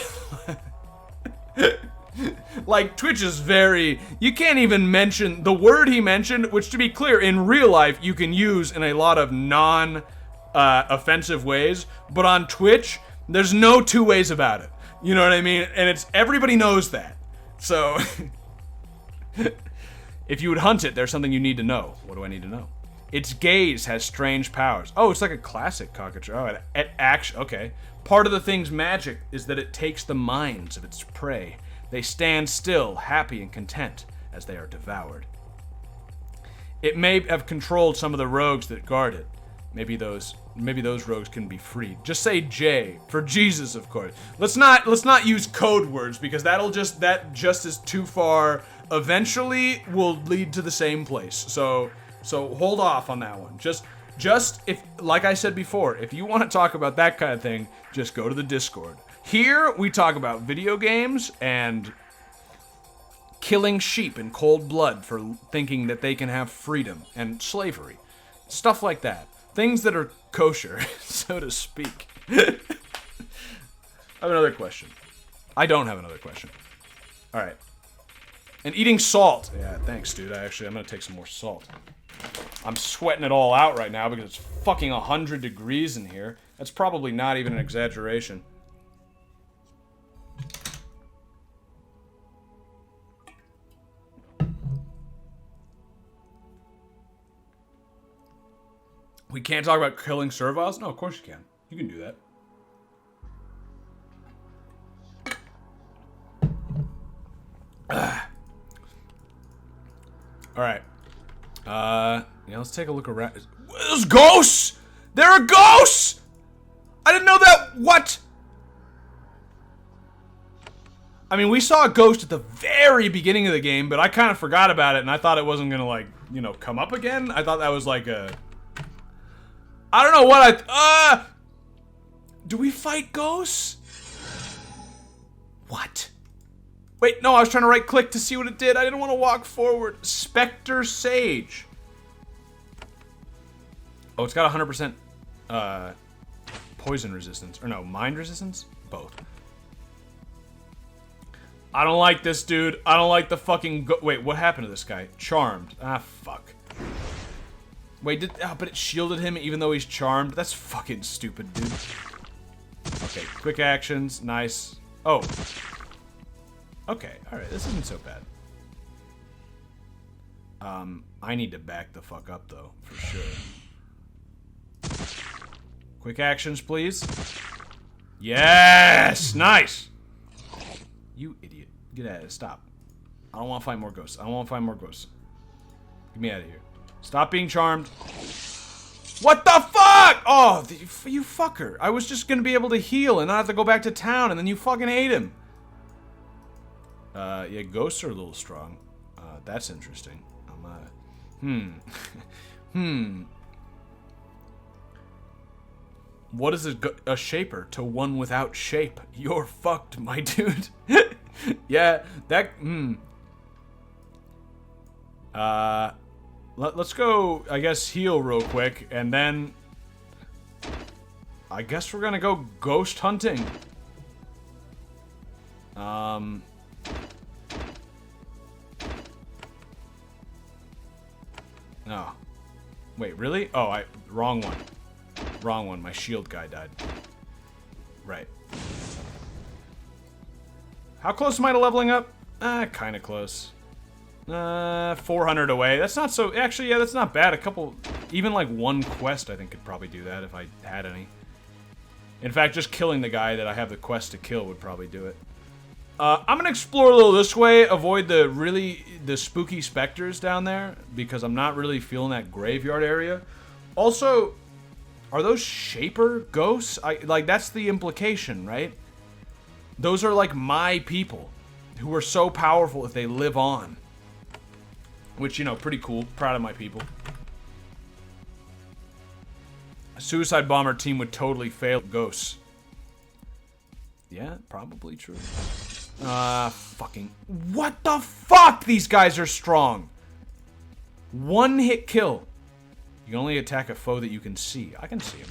Like, Twitch is very... You can't even mention the word he mentioned, which, to be clear, in real life, you can use in a lot of non-offensive ways. But on Twitch, there's no two ways about it. You know what I mean? And everybody knows that. So, if you would hunt it, there's something you need to know. What do I need to know? Its gaze has strange powers. Oh, it's like a classic cockatrice. Oh, it actually, okay. Part of the thing's magic is that it takes the minds of its prey. They stand still, happy and content, as they are devoured. It may have controlled some of the rogues that guard it. Maybe those rogues can be freed. Just say J for Jesus, of course. Let's not use code words because that just is too far. Eventually, will lead to the same place. So hold off on that one. Just if, like I said before, if you want to talk about that kind of thing, just go to the Discord. Here we talk about video games and killing sheep in cold blood for thinking that they can have freedom and slavery, stuff like that. Things that are kosher, so to speak. I have another question. I don't have another question. All right. And eating salt. Yeah, thanks, dude. I'm gonna take some more salt. I'm sweating it all out right now because it's fucking 100 degrees in here. That's probably not even an exaggeration. We can't talk about killing serviles? No, of course you can. You can do that. Alright. Yeah, let's take a look around. There's ghosts! There are ghosts! I didn't know that. What? I mean, we saw a ghost at the very beginning of the game, but I kind of forgot about it, and I thought it wasn't gonna, like, you know, come up again. I thought that was like a... I don't know what do we fight ghosts? What? Wait, no, I was trying to right-click to see what it did. I didn't want to walk forward. Spectre Sage. Oh, it's got 100% poison resistance. Or no, mind resistance? Both. I don't like this, dude. I don't like the fucking wait, what happened to this guy? Charmed. Ah, fuck. Wait, but it shielded him even though he's charmed? That's fucking stupid, dude. Okay, quick actions. Nice. Oh. Okay, alright, this isn't so bad. I need to back the fuck up, though, for sure. Quick actions, please. Yes! Nice! You idiot. Get out of here. Stop. I don't want to find more ghosts. I don't want to find more ghosts. Get me out of here. Stop being charmed. What the fuck? Oh, you fucker. I was just gonna be able to heal and not have to go back to town, and then you fucking ate him. Yeah, ghosts are a little strong. That's interesting. What is a shaper to one without shape? You're fucked, my dude. Yeah, that, let's go, I guess, heal real quick, and then I guess we're gonna go ghost hunting. No. Wait, really? Oh, wrong one. Wrong one. My shield guy died. Right. How close am I to leveling up? Kind of close. 400 away. That's not so... Actually, yeah, that's not bad. A couple... Even, like, one quest, I think, could probably do that if I had any. In fact, just killing the guy that I have the quest to kill would probably do it. I'm gonna explore a little this way, avoid the spooky specters down there, because I'm not really feeling that graveyard area. Also, are those shaper ghosts? Like, that's the implication, right? Those are, like, my people, who are so powerful if they live on. Which, you know, pretty cool. Proud of my people. A suicide bomber team would totally fail ghosts. Yeah, probably true. Fucking... What the fuck? These guys are strong. One hit kill. You can only attack a foe that you can see. I can see him.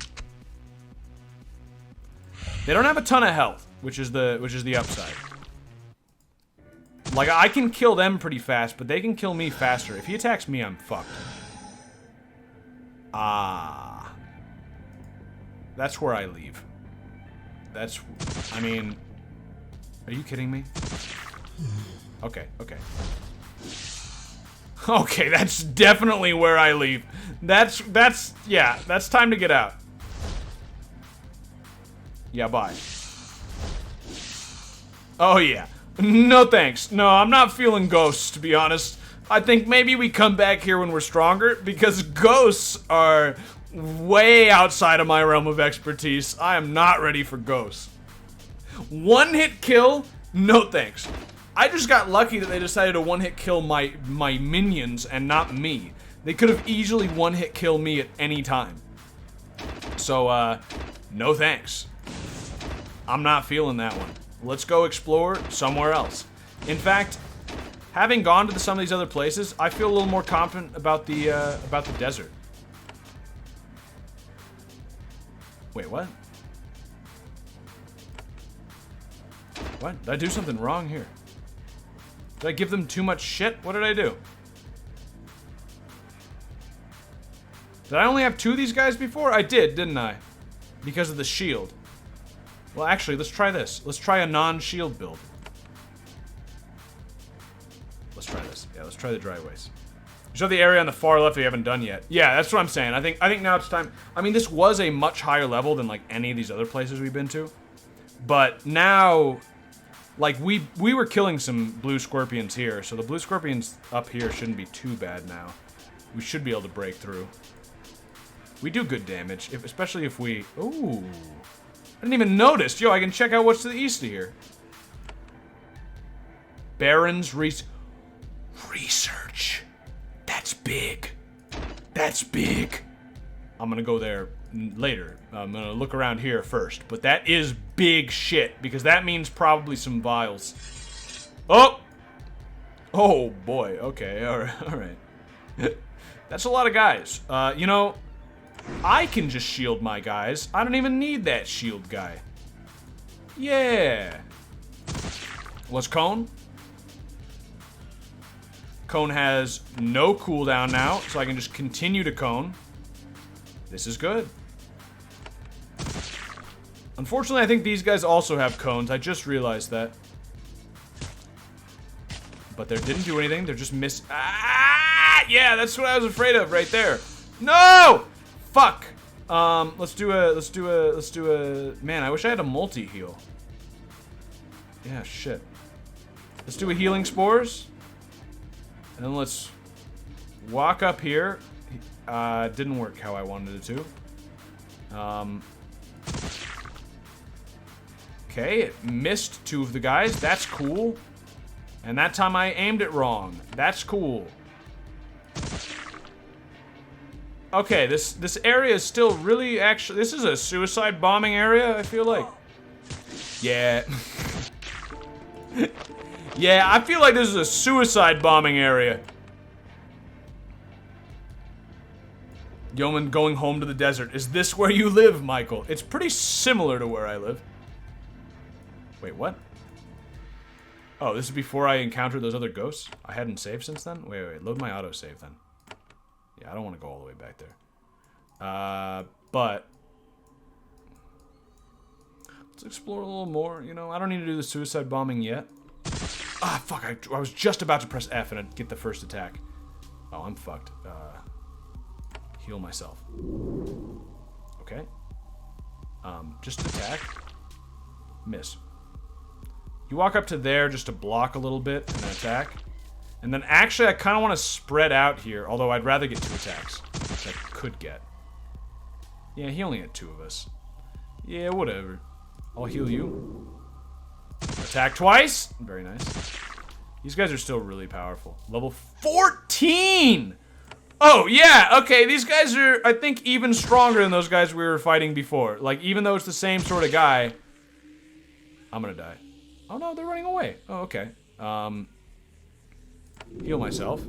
They don't have a ton of health, which is the upside. Like, I can kill them pretty fast, but they can kill me faster. If he attacks me, I'm fucked. That's where I leave. That's... I mean... Are you kidding me? Okay, okay. Okay, that's definitely where I leave. Yeah, that's time to get out. Yeah, bye. Oh, yeah. No thanks. No, I'm not feeling ghosts, to be honest. I think maybe we come back here when we're stronger, because ghosts are way outside of my realm of expertise. I am not ready for ghosts. One hit kill? No thanks. I just got lucky that they decided to one hit kill my minions and not me. They could have easily one hit kill me at any time. So, no thanks. I'm not feeling that one. Let's go explore somewhere else. In fact, having gone to some of these other places, I feel a little more confident about the desert. Wait, what? What? Did I do something wrong here? Did I give them too much shit? What did I do? Did I only have 2 of these guys before? I did, didn't I? Because of the shield. Well, actually, let's try this. Let's try a non-shield build. Let's try this. Yeah, let's try the dry waste. Show the area on the far left we haven't done yet. Yeah, that's what I'm saying. I think now it's time. I mean, this was a much higher level than like any of these other places we've been to. But now Like, we were killing some blue scorpions here, so the blue scorpions up here shouldn't be too bad now. We should be able to break through. We do good damage, especially if we... Ooh. I didn't even notice. Yo, I can check out what's to the east of here. Baron's Research. That's big. That's big. I'm gonna go there later. I'm gonna look around here first. But that is big shit, because that means probably some vials. Oh! Oh, boy. Okay, alright. That's a lot of guys. You know, I can just shield my guys. I don't even need that shield guy. Yeah. Let's cone. Cone has no cooldown now, so I can just continue to cone. This is good. Unfortunately, I think these guys also have cones. I just realized that. But they didn't do anything. They're just Ah! Yeah, that's what I was afraid of right there. No! Fuck. Let's do a... Man, I wish I had a multi-heal. Yeah, shit. Let's do a healing spores. And then let's walk up here. Didn't work how I wanted it to. Okay, it missed two of the guys. That's cool. And that time I aimed it wrong. That's cool. Okay, this area is still really actually... This is a suicide bombing area, I feel like. Yeah. Yeah, I feel like this is a suicide bombing area. Yeoman going home to the desert. Is this where you live, Michael? It's pretty similar to where I live. Wait, what? Oh, this is before I encountered those other ghosts? I hadn't saved since then? Wait, load my autosave then. Yeah, I don't want to go all the way back there. But... Let's explore a little more, you know? I don't need to do the suicide bombing yet. Ah, fuck, I was just about to press F and I'd get the first attack. Oh, I'm fucked. Heal myself. Okay. Just attack. Miss. You walk up to there just to block a little bit and then attack. And then actually I kind of want to spread out here, although I'd rather get 2 attacks, which I could get. Yeah, he only had 2 of us. Yeah, whatever. I'll heal you. Attack twice! Very nice. These guys are still really powerful. Level 14! Oh, yeah, okay, these guys are, I think, even stronger than those guys we were fighting before. Like, even though it's the same sort of guy, I'm gonna die. Oh, no, they're running away. Oh, okay. Heal myself.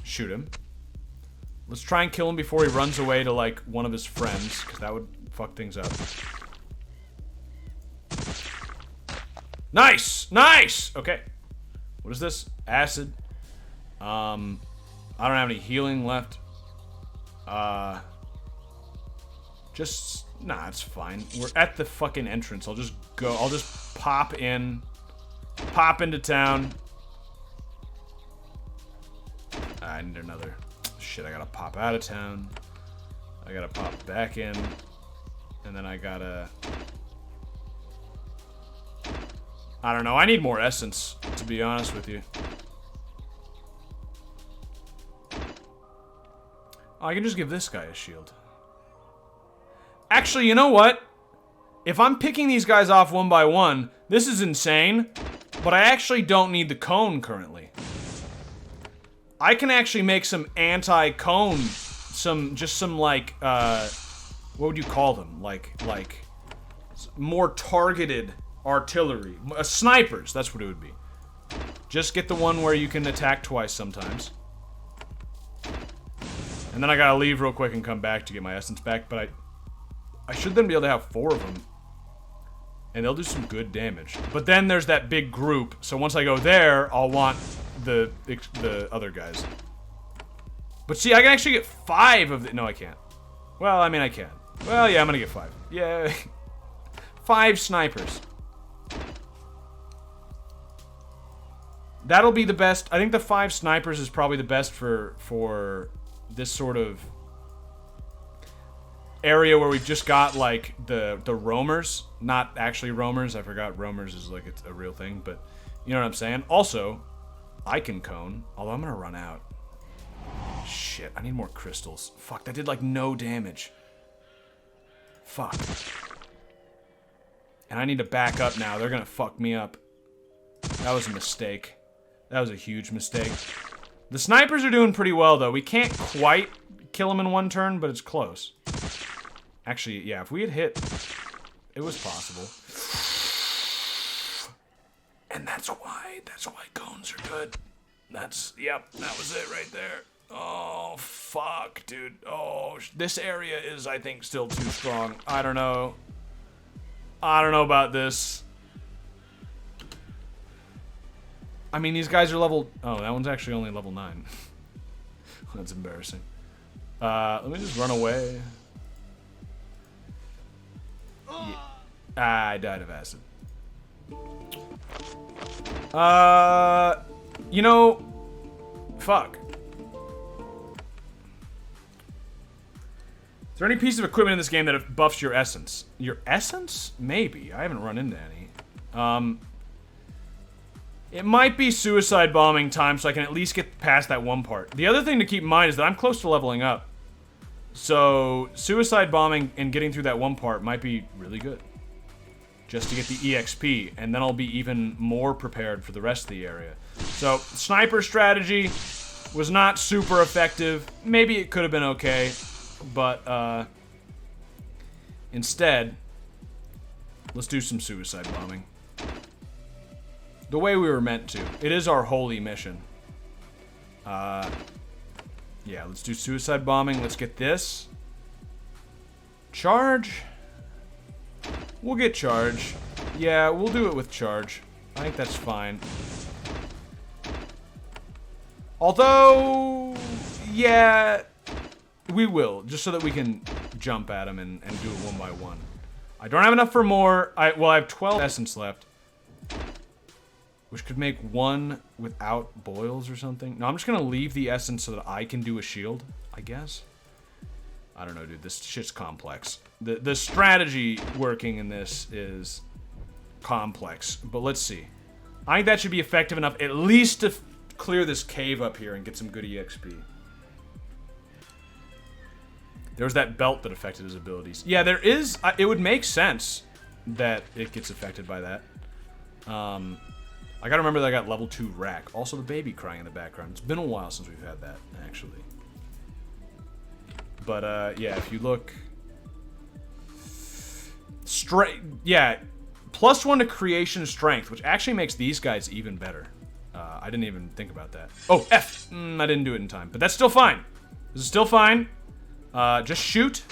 Shoot him. Let's try and kill him before he runs away to, like, one of his friends, because that would fuck things up. Nice! Nice! Okay. What is this? Acid. I don't have any healing left. Just... Nah, it's fine. We're at the fucking entrance. I'll just go. I'll just pop in. Pop into town. I need another... Shit, I gotta pop out of town. I gotta pop back in. And then I gotta... I don't know. I need more essence, to be honest with you. Oh, I can just give this guy a shield. Actually, you know what? If I'm picking these guys off one by one, this is insane, but I actually don't need the cone currently. I can actually make some anti-cone, just some like, what would you call them? Like, more targeted artillery. Snipers, that's what it would be. Just get the one where you can attack twice sometimes. And then I gotta leave real quick and come back to get my essence back, but I should then be able to have 4 of them. And they'll do some good damage. But then there's that big group, so once I go there, I'll want the other guys. But see, I can actually get 5 of the... No, I can't. Well, I mean, I can. Well, yeah, I'm gonna get 5. Yeah. 5 snipers. That'll be the best. I think the 5 snipers is probably the best for this sort of... area where we've just got, like, the roamers. Not actually roamers. I forgot roamers is, like, it's a real thing, but you know what I'm saying? Also, Icon Cone, although I'm gonna run out. Shit, I need more crystals. Fuck, that did, like, no damage. Fuck. And I need to back up now. They're gonna fuck me up. That was a mistake. That was a huge mistake. The snipers are doing pretty well, though. We can't quite kill them in one turn, but it's close. Actually, yeah, if we had hit, it was possible. And that's why cones are good. Yep, that was it right there. Oh, fuck, dude. Oh, this area is, I think, still too strong. I don't know. I don't know about this. I mean, these guys are level... Oh, that one's actually only level 9. That's embarrassing. Let me just run away. Yeah. I died of acid. You know... Fuck. Is there any piece of equipment in this game that buffs your essence? Your essence? Maybe. I haven't run into any. It might be suicide bombing time, so I can at least get past that one part. The other thing to keep in mind is that I'm close to leveling up. So, suicide bombing and getting through that one part might be really good. Just to get the EXP, and then I'll be even more prepared for the rest of the area. So, sniper strategy was not super effective. Maybe it could have been okay, but instead, let's do some suicide bombing. The way we were meant to. It is our holy mission. Yeah, let's do suicide bombing. Let's get this. Charge. We'll get charge. Yeah, we'll do it with charge. I think that's fine. Although, yeah, we will. Just so that we can jump at him and do it one by one. I don't have enough for more. Well, I have 12 essence left. Which could make one without boils or something. No, I'm just gonna leave the essence so that I can do a shield, I guess. I don't know, dude. This shit's complex. The strategy working in this is complex. But let's see. I think that should be effective enough, at least to clear this cave up here and get some good EXP. There was that belt that affected his abilities. Yeah, there is. It would make sense that it gets affected by that. I gotta remember that I got level 2 rack. Also, the baby crying in the background. It's been a while since we've had that, actually. But, yeah, if you look... Yeah, +1 to creation strength, which actually makes these guys even better. I didn't even think about that. Oh, F! I didn't do it in time. But that's still fine. This is still fine. Just shoot.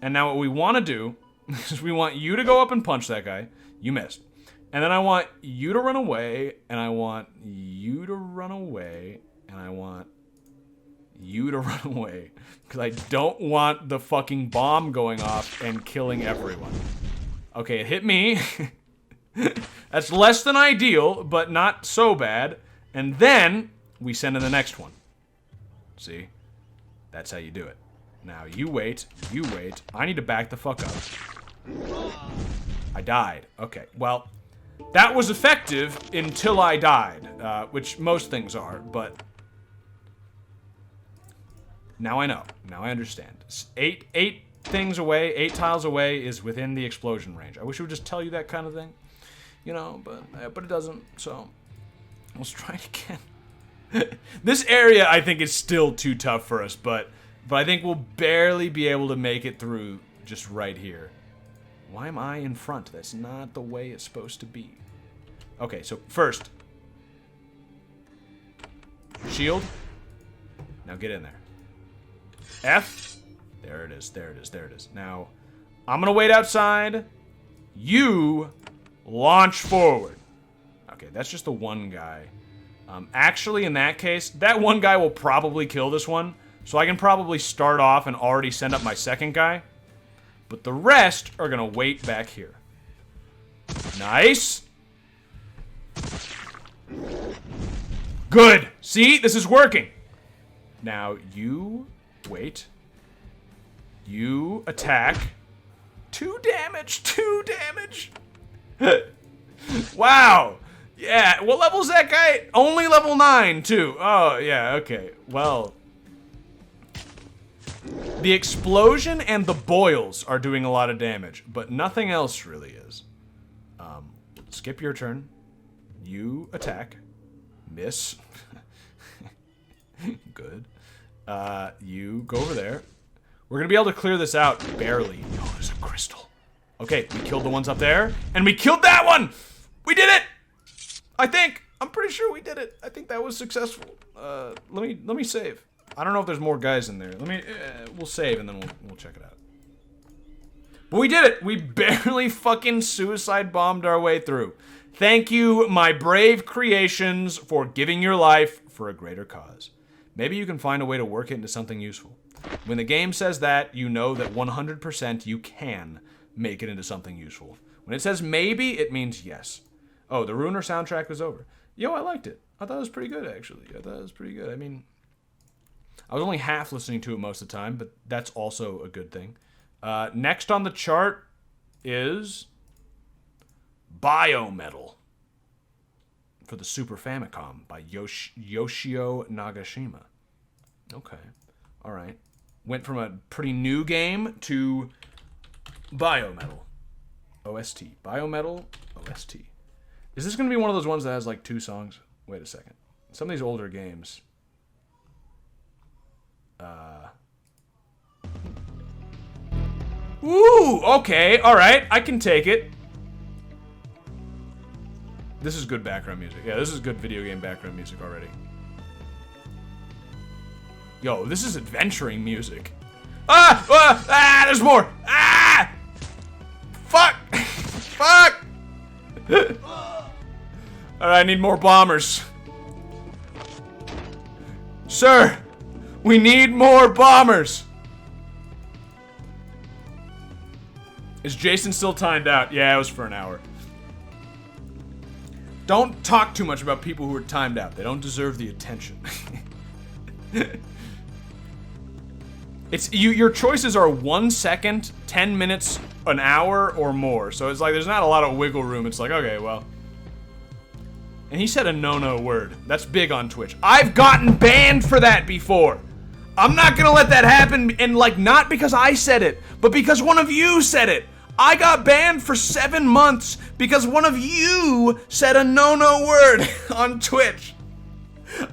And now what we want to do is we want you to go up and punch that guy. You missed. And then I want you to run away, and I want you to run away, and I want you to run away. Because I don't want the fucking bomb going off and killing everyone. Okay, it hit me. That's less than ideal, but not so bad. And then we send in the next one. See? That's how you do it. Now, you wait. You wait. I need to back the fuck up. I died. Okay, well... That was effective until I died, which most things are, but now I know. Now I understand. Eight things away, 8 tiles away is within the explosion range. I wish it would just tell you that kind of thing, you know, but it doesn't, so let's try it again. This area, I think, is still too tough for us, but I think we'll barely be able to make it through just right here. Why am I in front? That's not the way it's supposed to be. Okay, so first. Shield. Now get in there. F. There it is, there it is, there it is. Now, I'm gonna wait outside. You launch forward. Okay, that's just the one guy. Actually, in that case, that one guy will probably kill this one. So I can probably start off and already send up my second guy. But the rest are gonna wait back here. Nice. Good. See? This is working. Now, you wait. You attack. 2 damage. 2 damage. Wow. Yeah. What level is that guy? Only level 9, too. Oh, yeah. Okay. Well. The explosion and the boils are doing a lot of damage, but nothing else really is. Skip your turn. You attack. Miss. Good. You go over there. We're gonna be able to clear this out, barely. Oh, there's a crystal. Okay, we killed the ones up there, and we killed that one! We did it! I think. I'm pretty sure we did it. I think that was successful. Let me save. I don't know if there's more guys in there. We'll save and then we'll check it out. But we did it! We barely fucking suicide bombed our way through. Thank you, my brave creations, for giving your life for a greater cause. Maybe you can find a way to work it into something useful. When the game says that, you know that 100% you can make it into something useful. When it says maybe, it means yes. Oh, the Ruiner soundtrack was over. Yo, I liked it. I thought it was pretty good, actually. I thought it was pretty good. I mean, I was only half listening to it most of the time, but that's also a good thing. Next on the chart is Biometal for the Super Famicom by Yoshio Nagashima. Okay. All right. Went from a pretty new game to Biometal OST. Biometal OST. Is this going to be one of those ones that has like 2 songs? Wait a second. Some of these older games. Ooh, okay, alright, I can take it. This is good background music. Yeah, this is good video game background music already. Yo, this is adventuring music. There's more! Ah! Fuck! Fuck! Alright, I need more bombers. Sir, we need more bombers! Is Jason still timed out? Yeah, it was for an hour. Don't talk too much about people who are timed out. They don't deserve the attention. Your choices are 1 second, 10 minutes, an hour, or more. So it's like there's not a lot of wiggle room. It's like, okay, well. And he said a no-no word. That's big on Twitch. I've gotten banned for that before. I'm not gonna let that happen, and like, not because I said it, but because one of you said it. I got banned for 7 months because one of you said a no-no word on Twitch.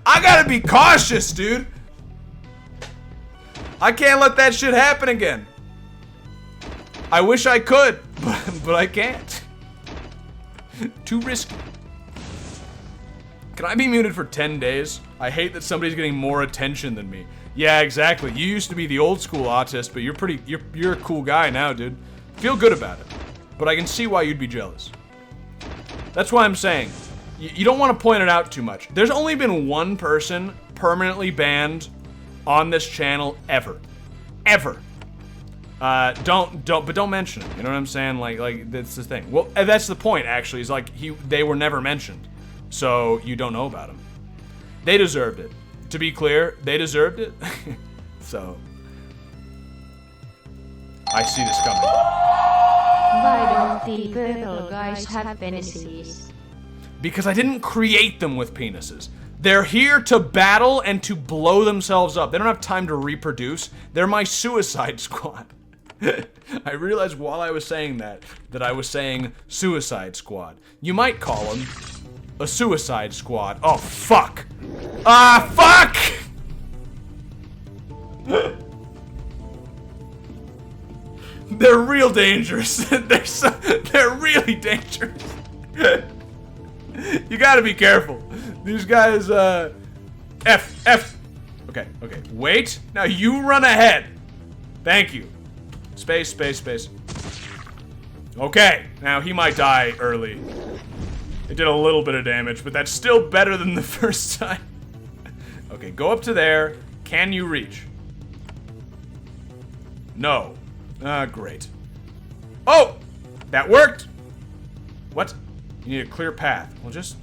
I gotta be cautious, dude. I can't let that shit happen again. I wish I could, but I can't. Too risky. Can I be muted for 10 days? I hate that somebody's getting more attention than me. Yeah, exactly. You used to be the old school autist, but you're a cool guy now, dude. Feel good about it. But I can see why you'd be jealous. That's why I'm saying, you don't want to point it out too much. There's only been one person permanently banned on this channel ever. Ever. But don't mention it. You know what I'm saying? Like that's the thing. Well, that's the point, actually, is like they were never mentioned. So you don't know about them. They deserved it. To be clear, they deserved it. So I see this coming. Why don't the purple guys have penises? Because I didn't create them with penises. They're here to battle and to blow themselves up. They don't have time to reproduce. They're my suicide squad. I realized while I was saying that I was saying suicide squad. You might call them a suicide squad. Oh, fuck. Ah, fuck! They're real dangerous. They're really dangerous. You gotta be careful. These guys, F. Okay. Wait. Now you run ahead. Thank you. Space. Okay. Now he might die early. It did a little bit of damage, but that's still better than the first time. Okay, go up to there. Can you reach? No. Great. Oh! That worked! What? You need a clear path. Well, just...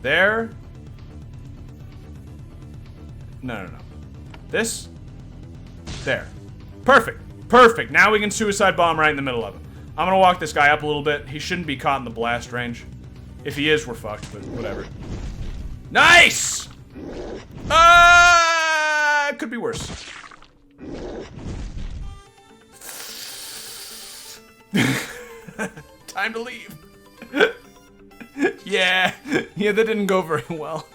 There. No. This? There. Perfect. Perfect. Now we can suicide bomb right in the middle of him. I'm gonna walk this guy up a little bit. He shouldn't be caught in the blast range. If he is, we're fucked, but whatever. Nice! Could be worse. Time to leave. Yeah, that didn't go very well.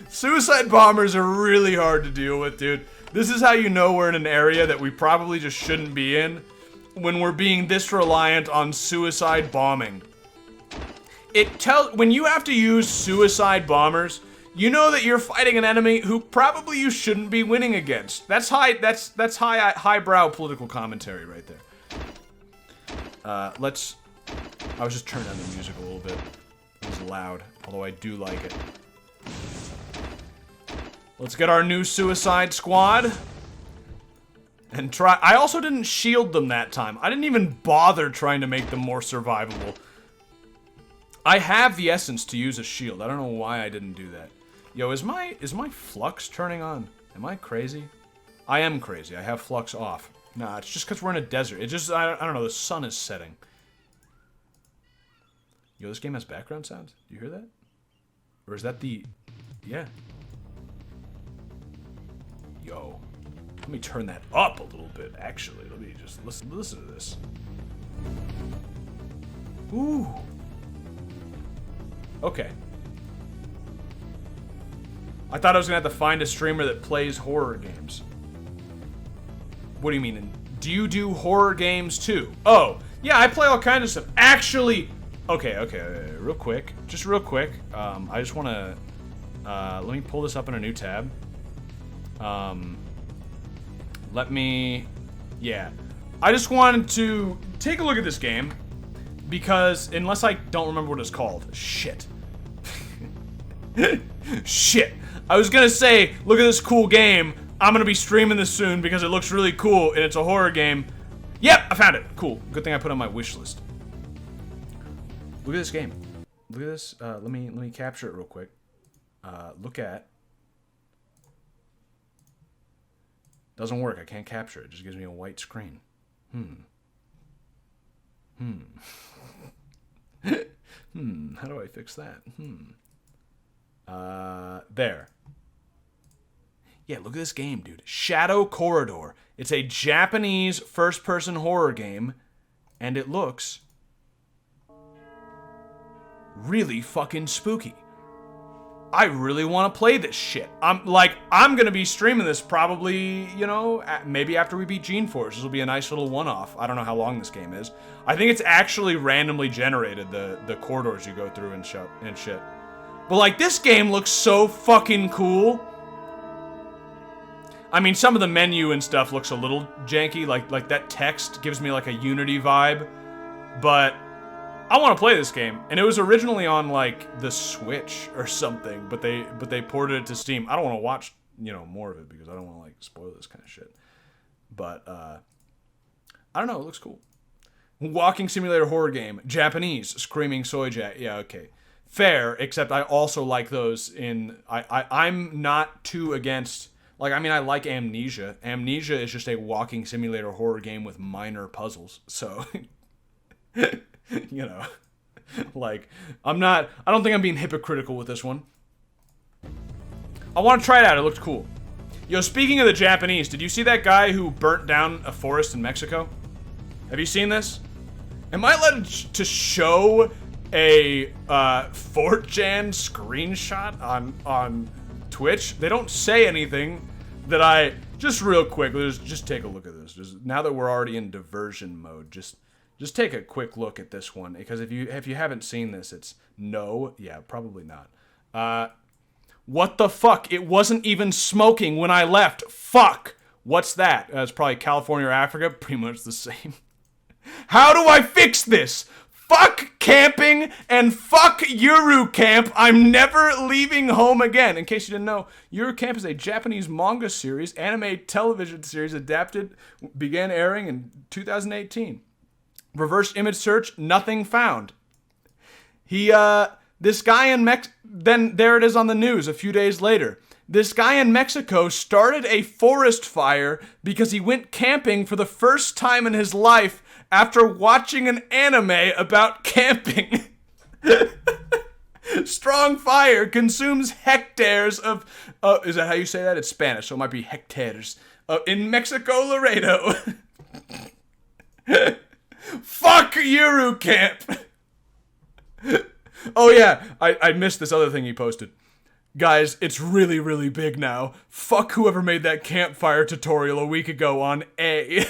Suicide bombers are really hard to deal with, dude. This is how you know we're in an area that we probably just shouldn't be in, when we're being this reliant on suicide bombing. When you have to use suicide bombers, you know that you're fighting an enemy who probably you shouldn't be winning against. That's highbrow political commentary right there. I was just turning down the music a little bit. It was loud, although I do like it. Let's get our new suicide squad. And try. I also didn't shield them that time. I didn't even bother trying to make them more survivable. I have the essence to use a shield. I don't know why I didn't do that. Yo, is my flux turning on? Am I crazy? I am crazy. I have flux off. Nah, it's just because we're in a desert. It just, I don't know, the sun is setting. Yo, this game has background sounds. Do you hear that? Or is that the... Yeah. Yo. Let me turn that up a little bit, actually. Let me just listen to this. Ooh. Okay. I thought I was gonna have to find a streamer that plays horror games. What do you mean? Do you do horror games too? Oh, yeah, I play all kinds of stuff. Actually, okay, real quick. Just real quick. I just wanna, let me pull this up in a new tab. Yeah. I just wanted to take a look at this game because, unless I don't remember what it's called. Shit. Shit. I was gonna say, look at this cool game. I'm gonna be streaming this soon because it looks really cool and it's a horror game. Yep, I found it. Cool. Good thing I put it on my wish list. Look at this game. Look at this. Let me capture it real quick. Look at. Doesn't work. I can't capture it. It just gives me a white screen. How do I fix that? There. Yeah, look at this game, dude. Shadow Corridor. It's a Japanese first-person horror game, and it looks really fucking spooky. I really want to play this shit. I'm gonna be streaming this probably, you know, maybe after we beat Geneforge. This will be a nice little one-off. I don't know how long this game is. I think it's actually randomly generated, the corridors you go through and shit. But, like, this game looks so fucking cool. I mean, some of the menu and stuff looks a little janky. Like that text gives me, like, a Unity vibe. But I want to play this game. And it was originally on, like, the Switch or something. But they ported it to Steam. I don't want to watch, you know, more of it because I don't want to, like, spoil this kind of shit. But, I don't know. It looks cool. Walking simulator horror game. Japanese. Screaming soy jack. Yeah, okay. Fair, except I also like those in... I'm not too against... Like, I mean, I like Amnesia. Amnesia is just a walking simulator horror game with minor puzzles. So, you know, like, I don't think I'm being hypocritical with this one. I want to try it out. It looked cool. Yo, speaking of the Japanese, did you see that guy who burnt down a forest in Mexico? Have you seen this? Am I allowed to show a 4chan screenshot on Twitch? They don't say anything that I... Just real quick, just take a look at this. Just, now that we're already in diversion mode, just take a quick look at this one. Because if you haven't seen this, it's no. Yeah, probably not. What the fuck? It wasn't even smoking when I left. Fuck! What's that? It's probably California or Africa. Pretty much the same. How do I fix this? Fuck camping and fuck Yuru Camp. I'm never leaving home again. In case you didn't know, Yuru Camp is a Japanese manga series, anime television series began airing in 2018. Reverse image search, nothing found. This guy in then there it is on the news a few days later. This guy in Mexico started a forest fire because he went camping for the first time in his life after watching an anime about camping. Strong fire consumes hectares of... is that how you say that? It's Spanish, so it might be hectares. In Mexico, Laredo. Fuck Yuru Camp! Oh yeah, I missed this other thing he posted. Guys, it's really, really big now. Fuck whoever made that campfire tutorial a week ago on A.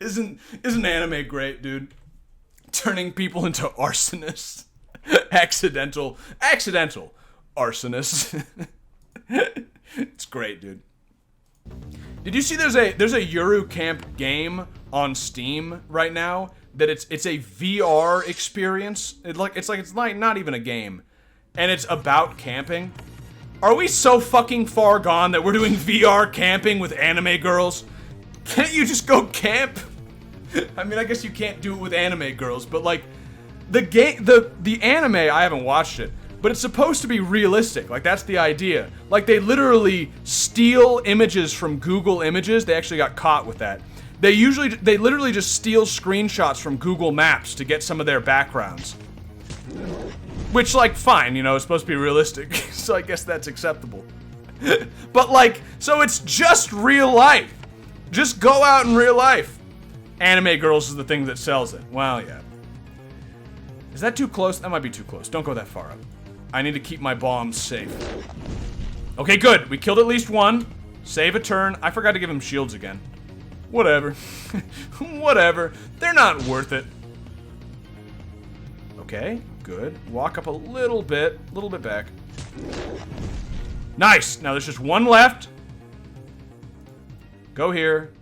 Isn't anime great, dude? Turning people into arsonists. Accidental arsonists. It's great, dude. Did you see there's a Yuru Camp game on Steam right now that it's a VR experience? It's like not even a game, and it's about camping. Are we so fucking far gone that we're doing VR camping with anime girls? Can't you just go camp? I mean, I guess you can't do it with anime girls, but like the anime, I haven't watched it, but it's supposed to be realistic. Like, that's the idea. Like, they literally steal images from Google Images. They actually got caught with that. They literally just steal screenshots from Google Maps to get some of their backgrounds. Which, like, fine, you know, it's supposed to be realistic, so I guess that's acceptable. But, like, so it's just real life. Just go out in real life. Anime girls is the thing that sells it. Well, yeah. Is that too close? That might be too close. Don't go that far up. I need to keep my bombs safe. Okay, good. We killed at least one. Save a turn. I forgot to give him shields again. Whatever. Whatever. They're not worth it. Okay, good. Walk up a little bit back. Nice. Now there's just one left. Go here.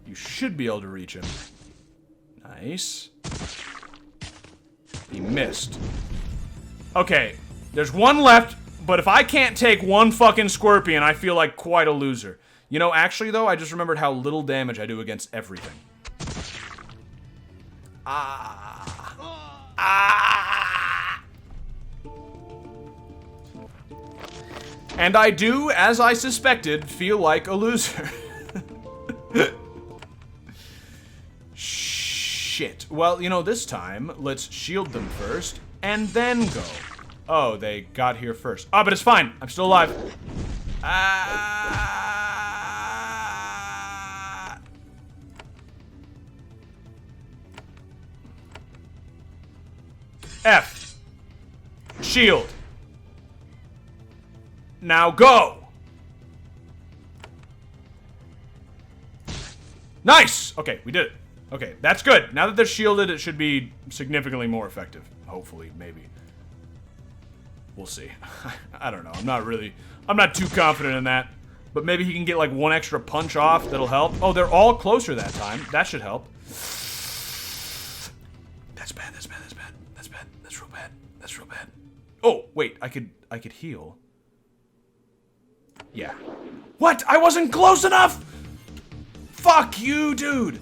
You should be able to reach him. Nice. He missed. Okay, there's one left, but if I can't take one fucking scorpion, I feel like quite a loser. You know, actually, though, I just remembered how little damage I do against everything. And I do, as I suspected, feel like a loser. Shit. Well, you know, this time, let's shield them first, and then go. Oh, they got here first. Oh, but it's fine. I'm still alive. F. Shield. Now go. Nice. Okay, we did it. Okay, that's good. Now that they're shielded, it should be significantly more effective. Hopefully, maybe. We'll see. I don't know. I'm not too confident in that. But maybe he can get like one extra punch off. That'll help. Oh, they're all closer that time. That should help. That's bad. That's bad. That's bad. That's bad. That's real bad. That's real bad. Oh, wait. I could heal. Yeah. What? I wasn't close enough! Fuck you, dude!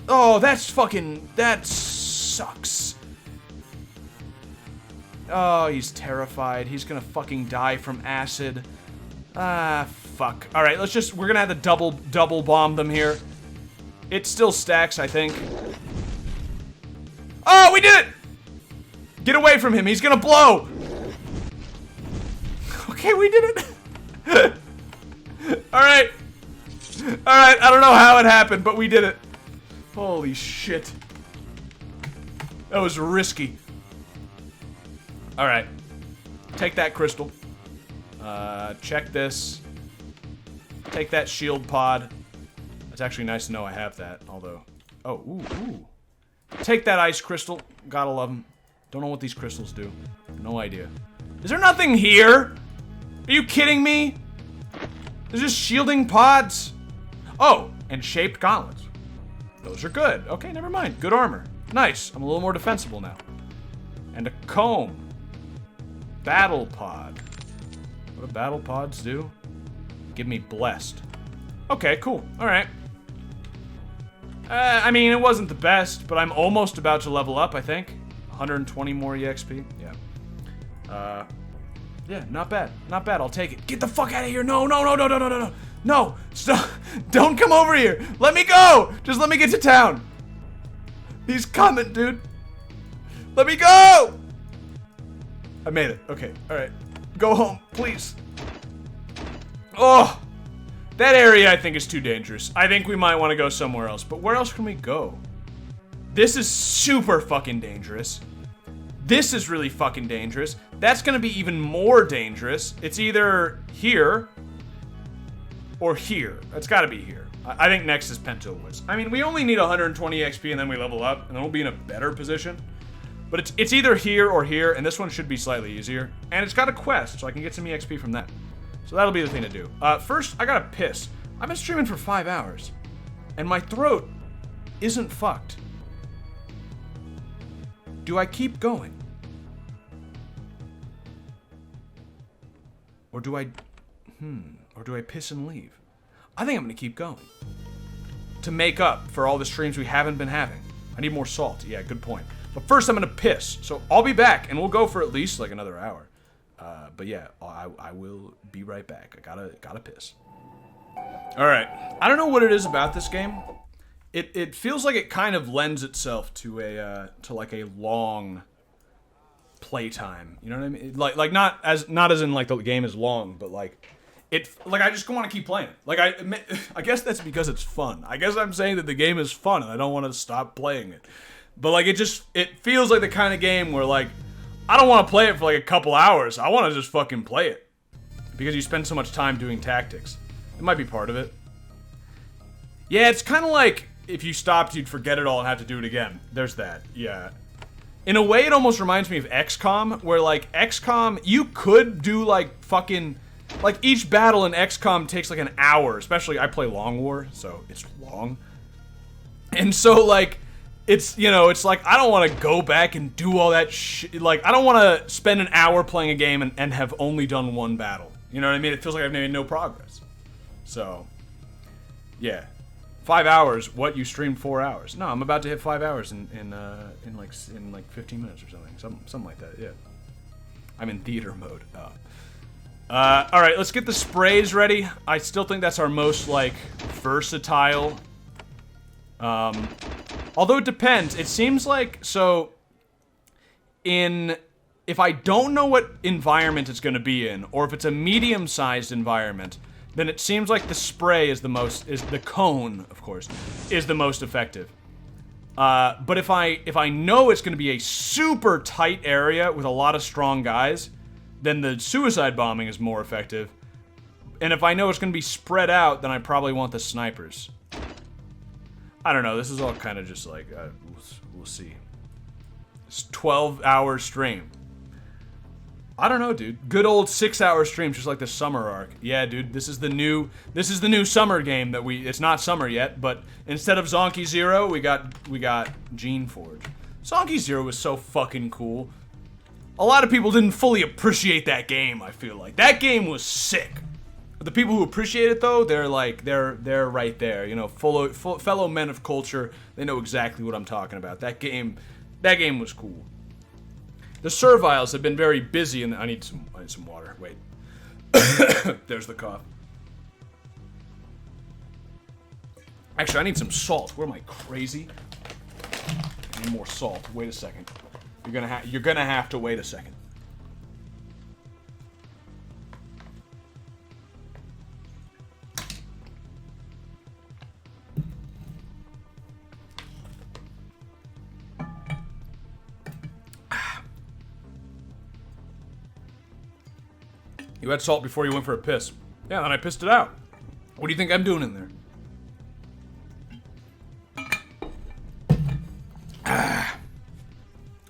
Oh, that sucks. Oh, he's terrified. He's gonna fucking die from acid. Ah, fuck. Alright, we're gonna have to double bomb them here. It still stacks, I think. Oh, we did it! Get away from him, he's gonna blow! Okay, we did it. Alright. Alright, I don't know how it happened, but we did it. Holy shit. That was risky. Alright. Take that crystal. Check this. Take that shield pod. It's actually nice to know I have that, although... Oh, ooh. Take that ice crystal. Gotta love them. Don't know what these crystals do. No idea. Is there nothing here? Are you kidding me? There's just shielding pods. Oh, and shaped gauntlets. Those are good. Okay, never mind. Good armor. Nice. I'm a little more defensible now. And a comb. Battle pod. What do battle pods do? Give me blessed. Okay, cool. Alright. I mean, it wasn't the best, but I'm almost about to level up, I think. 120 more EXP. Yeah. Yeah, not bad. Not bad. I'll take it. Get the fuck out of here. No, no, no, no, no, no, no, no. No. Stop. Don't come over here. Let me go. Just let me get to town. He's coming, dude. Let me go. I made it. Okay. All right. Go home, please. Oh. That area, I think, is too dangerous. I think we might want to go somewhere else. But where else can we go? This is super fucking dangerous. This is really fucking dangerous. That's going to be even more dangerous. It's either here or here. It's got to be here. I think next is Pento Woods. I mean, we only need 120 XP and then we level up, and then we'll be in a better position. But it's either here or here, and this one should be slightly easier. And it's got a quest, so I can get some EXP from that. So that'll be the thing to do. First, I gotta piss. I've been streaming for 5 hours, and my throat isn't fucked. Do I keep going? Or do I piss and leave? I think I'm gonna keep going. To make up for all the streams we haven't been having. I need more salt. Yeah, good point. But first I'm gonna piss. So I'll be back, and we'll go for at least like another hour. But yeah, I will be right back. I gotta piss. All right. I don't know what it is about this game. It feels like it kind of lends itself to like a long playtime. You know what I mean? Like not as in like the game is long, but like I just want to keep playing it. Like I guess that's because it's fun. I guess I'm saying that the game is fun and I don't want to stop playing it. But like it feels like the kind of game where like I don't want to play it for like a couple hours. I want to just fucking play it. Because you spend so much time doing tactics. It might be part of it. Yeah, it's kind of like if you stopped, you'd forget it all and have to do it again. There's that. Yeah. In a way, it almost reminds me of XCOM, where like XCOM, you could do like fucking... Like each battle in XCOM takes like an hour. Especially, I play Long War, so it's long. And so like... It's, you know, it's like, I don't want to go back and do all that shit. Like, I don't want to spend an hour playing a game and have only done one battle. You know what I mean? It feels like I've made no progress. So, yeah. 5 hours, what? You streamed 4 hours. No, I'm about to hit 5 hours in like 15 minutes or something. Something like that, yeah. I'm in theater mode. Alright, let's get the sprays ready. I still think that's our most, like, versatile... although it depends. It seems like, so, if I don't know what environment it's going to be in, or if it's a medium-sized environment, then it seems like the spray is the cone, of course, is the most effective. But if I know it's going to be a super tight area with a lot of strong guys, then the suicide bombing is more effective. And if I know it's going to be spread out, then I probably want the snipers. I don't know, this is all kind of just like, we'll see. It's 12-hour stream. I don't know, dude. Good old 6-hour stream, just like the summer arc. Yeah, dude, this is the new summer game that it's not summer yet, but instead of Zonky Zero, we got Geneforge. Zonky Zero was so fucking cool. A lot of people didn't fully appreciate that game, I feel like. That game was sick. The people who appreciate it, though, they're right there, you know, fellow men of culture. They know exactly what I'm talking about. That game was cool. The serviles have been very busy, and I need some water. Wait, there's the cough. Actually, I need some salt. What am I, crazy? I need more salt. Wait a second. You're gonna have to wait a second. You had salt before you went for a piss. Yeah, then I pissed it out. What do you think I'm doing in there?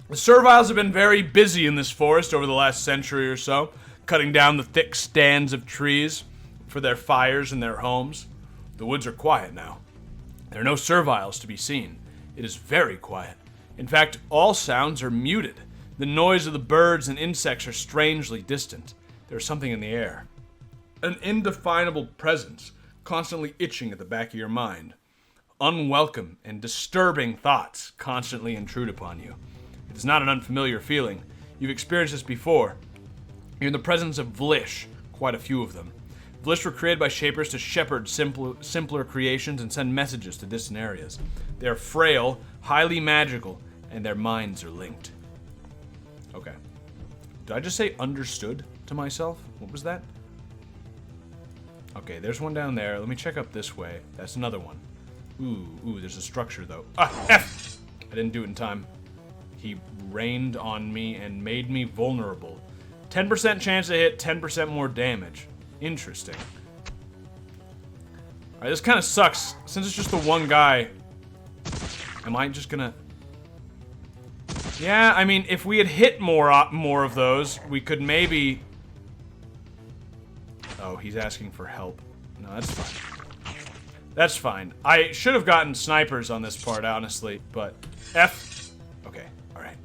The serviles have been very busy in this forest over the last century or so, cutting down the thick stands of trees for their fires and their homes. The woods are quiet now. There are no serviles to be seen. It is very quiet. In fact, all sounds are muted. The noise of the birds and insects are strangely distant. There's something in the air. An indefinable presence, constantly itching at the back of your mind. unwelcome and disturbing thoughts constantly intrude upon you. It is not an unfamiliar feeling. You've experienced this before. You're in the presence of Vlish, quite a few of them. Vlish were created by Shapers to shepherd simpler creations and send messages to distant areas. They are frail, highly magical, and their minds are linked. Okay. Did I just say understood to myself? What was that? Okay, there's one down there. Let me check up this way. That's another one. Ooh, there's a structure, though. Ah, F! I didn't do it in time. He rained on me and made me vulnerable. 10% chance to hit, 10% more damage. Interesting. Alright, this kind of sucks. Since it's just the one guy, am I just gonna... Yeah, I mean, if we had hit more of those, we could maybe... Oh, he's asking for help. No, that's fine. That's fine. I should have gotten snipers on this part, honestly, but... F. Okay, alright.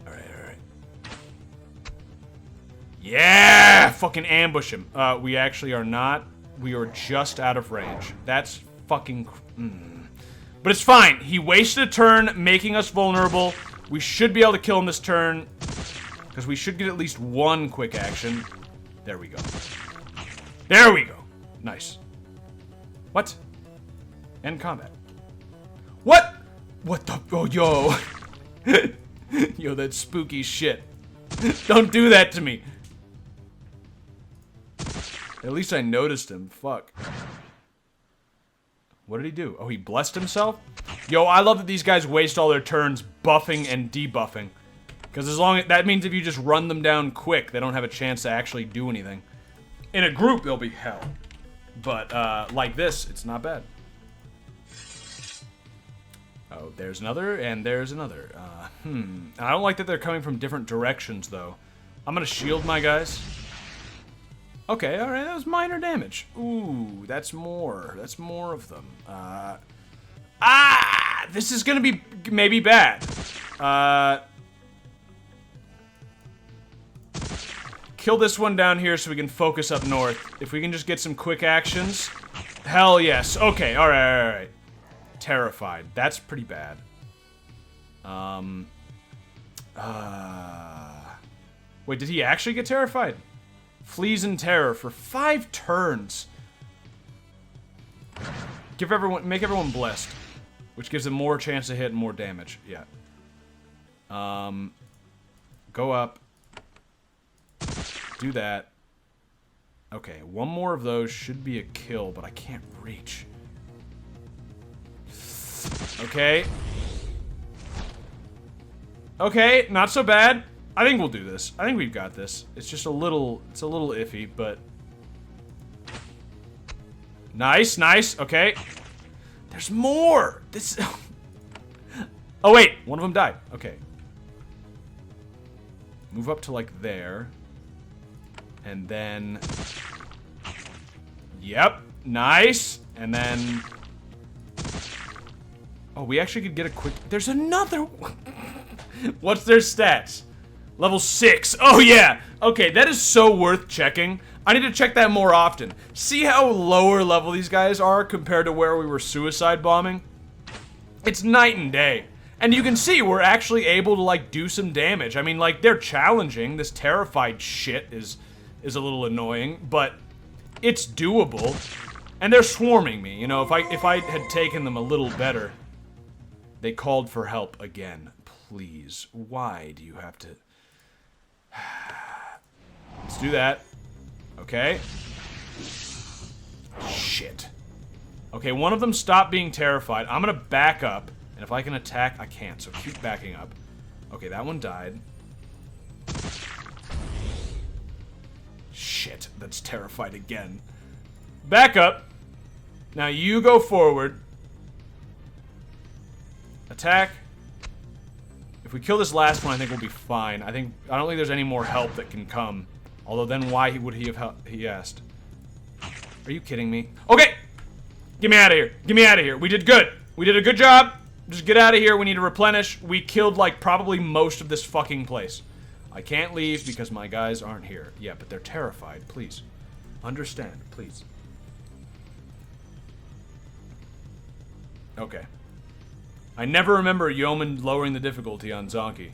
Yeah! Fucking ambush him. We actually are not. We are just out of range. That's fucking... But it's fine. He wasted a turn, making us vulnerable. We should be able to kill him this turn, because we should get at least one quick action. There we go. There we go. Nice. What? End combat. What? What the... Oh, yo. Yo, that's spooky shit. Don't do that to me. At least I noticed him. Fuck. What did he do? Oh, he blessed himself? Yo, I love that these guys waste all their turns buffing and debuffing. Because as long as... That means if you just run them down quick, they don't have a chance to actually do anything. In a group, they'll be hell. But, like this, it's not bad. Oh, there's another, and there's another. I don't like that they're coming from different directions, though. I'm gonna shield my guys. Okay, alright, that was minor damage. Ooh, that's more. That's more of them. This is gonna be maybe bad. Kill this one down here so we can focus up north. If we can just get some quick actions. Hell yes. Okay, alright. Terrified. That's pretty bad. Wait, did he actually get terrified? Flees in terror for 5 turns. Make everyone blessed, which gives them more chance to hit and more damage. Yeah. Go up. Do that. Okay, one more of those should be a kill, but I can't reach. Okay. Okay, not so bad. I think we'll do this. I think we've got this. It's just a little, it's a little iffy, but... Nice, nice, okay. There's more! This... Oh wait, one of them died. Okay. Move up to like there. And then... Yep, nice. And then... Oh, we actually could get a quick... There's another one! What's their stats? Level 6. Oh, yeah. Okay, that is so worth checking. I need to check that more often. See how lower level these guys are compared to where we were suicide bombing? It's night and day. And you can see we're actually able to, like, do some damage. I mean, like, they're challenging. This terrified shit is a little annoying, but it's doable. And they're swarming me. You know, if I had taken them a little better. They called for help again. Please. Why do you have to... Let's do that. Okay. Shit. Okay, one of them stopped being terrified. I'm gonna back up. And if I can attack, I can't. So keep backing up. Okay, that one died. Shit, that's terrified again. Back up. Now you go forward. Attack. If we kill this last one, I think we'll be fine. I don't think there's any more help that can come. Although then why would he have helped? He asked. Are you kidding me? Okay! Get me out of here. Get me out of here. We did good. We did a good job. Just get out of here. We need to replenish. We killed, like, probably most of this fucking place. I can't leave because my guys aren't here. Yeah, but they're terrified. Please. Understand. Please. Okay. I never remember Yeoman lowering the difficulty on Zonky.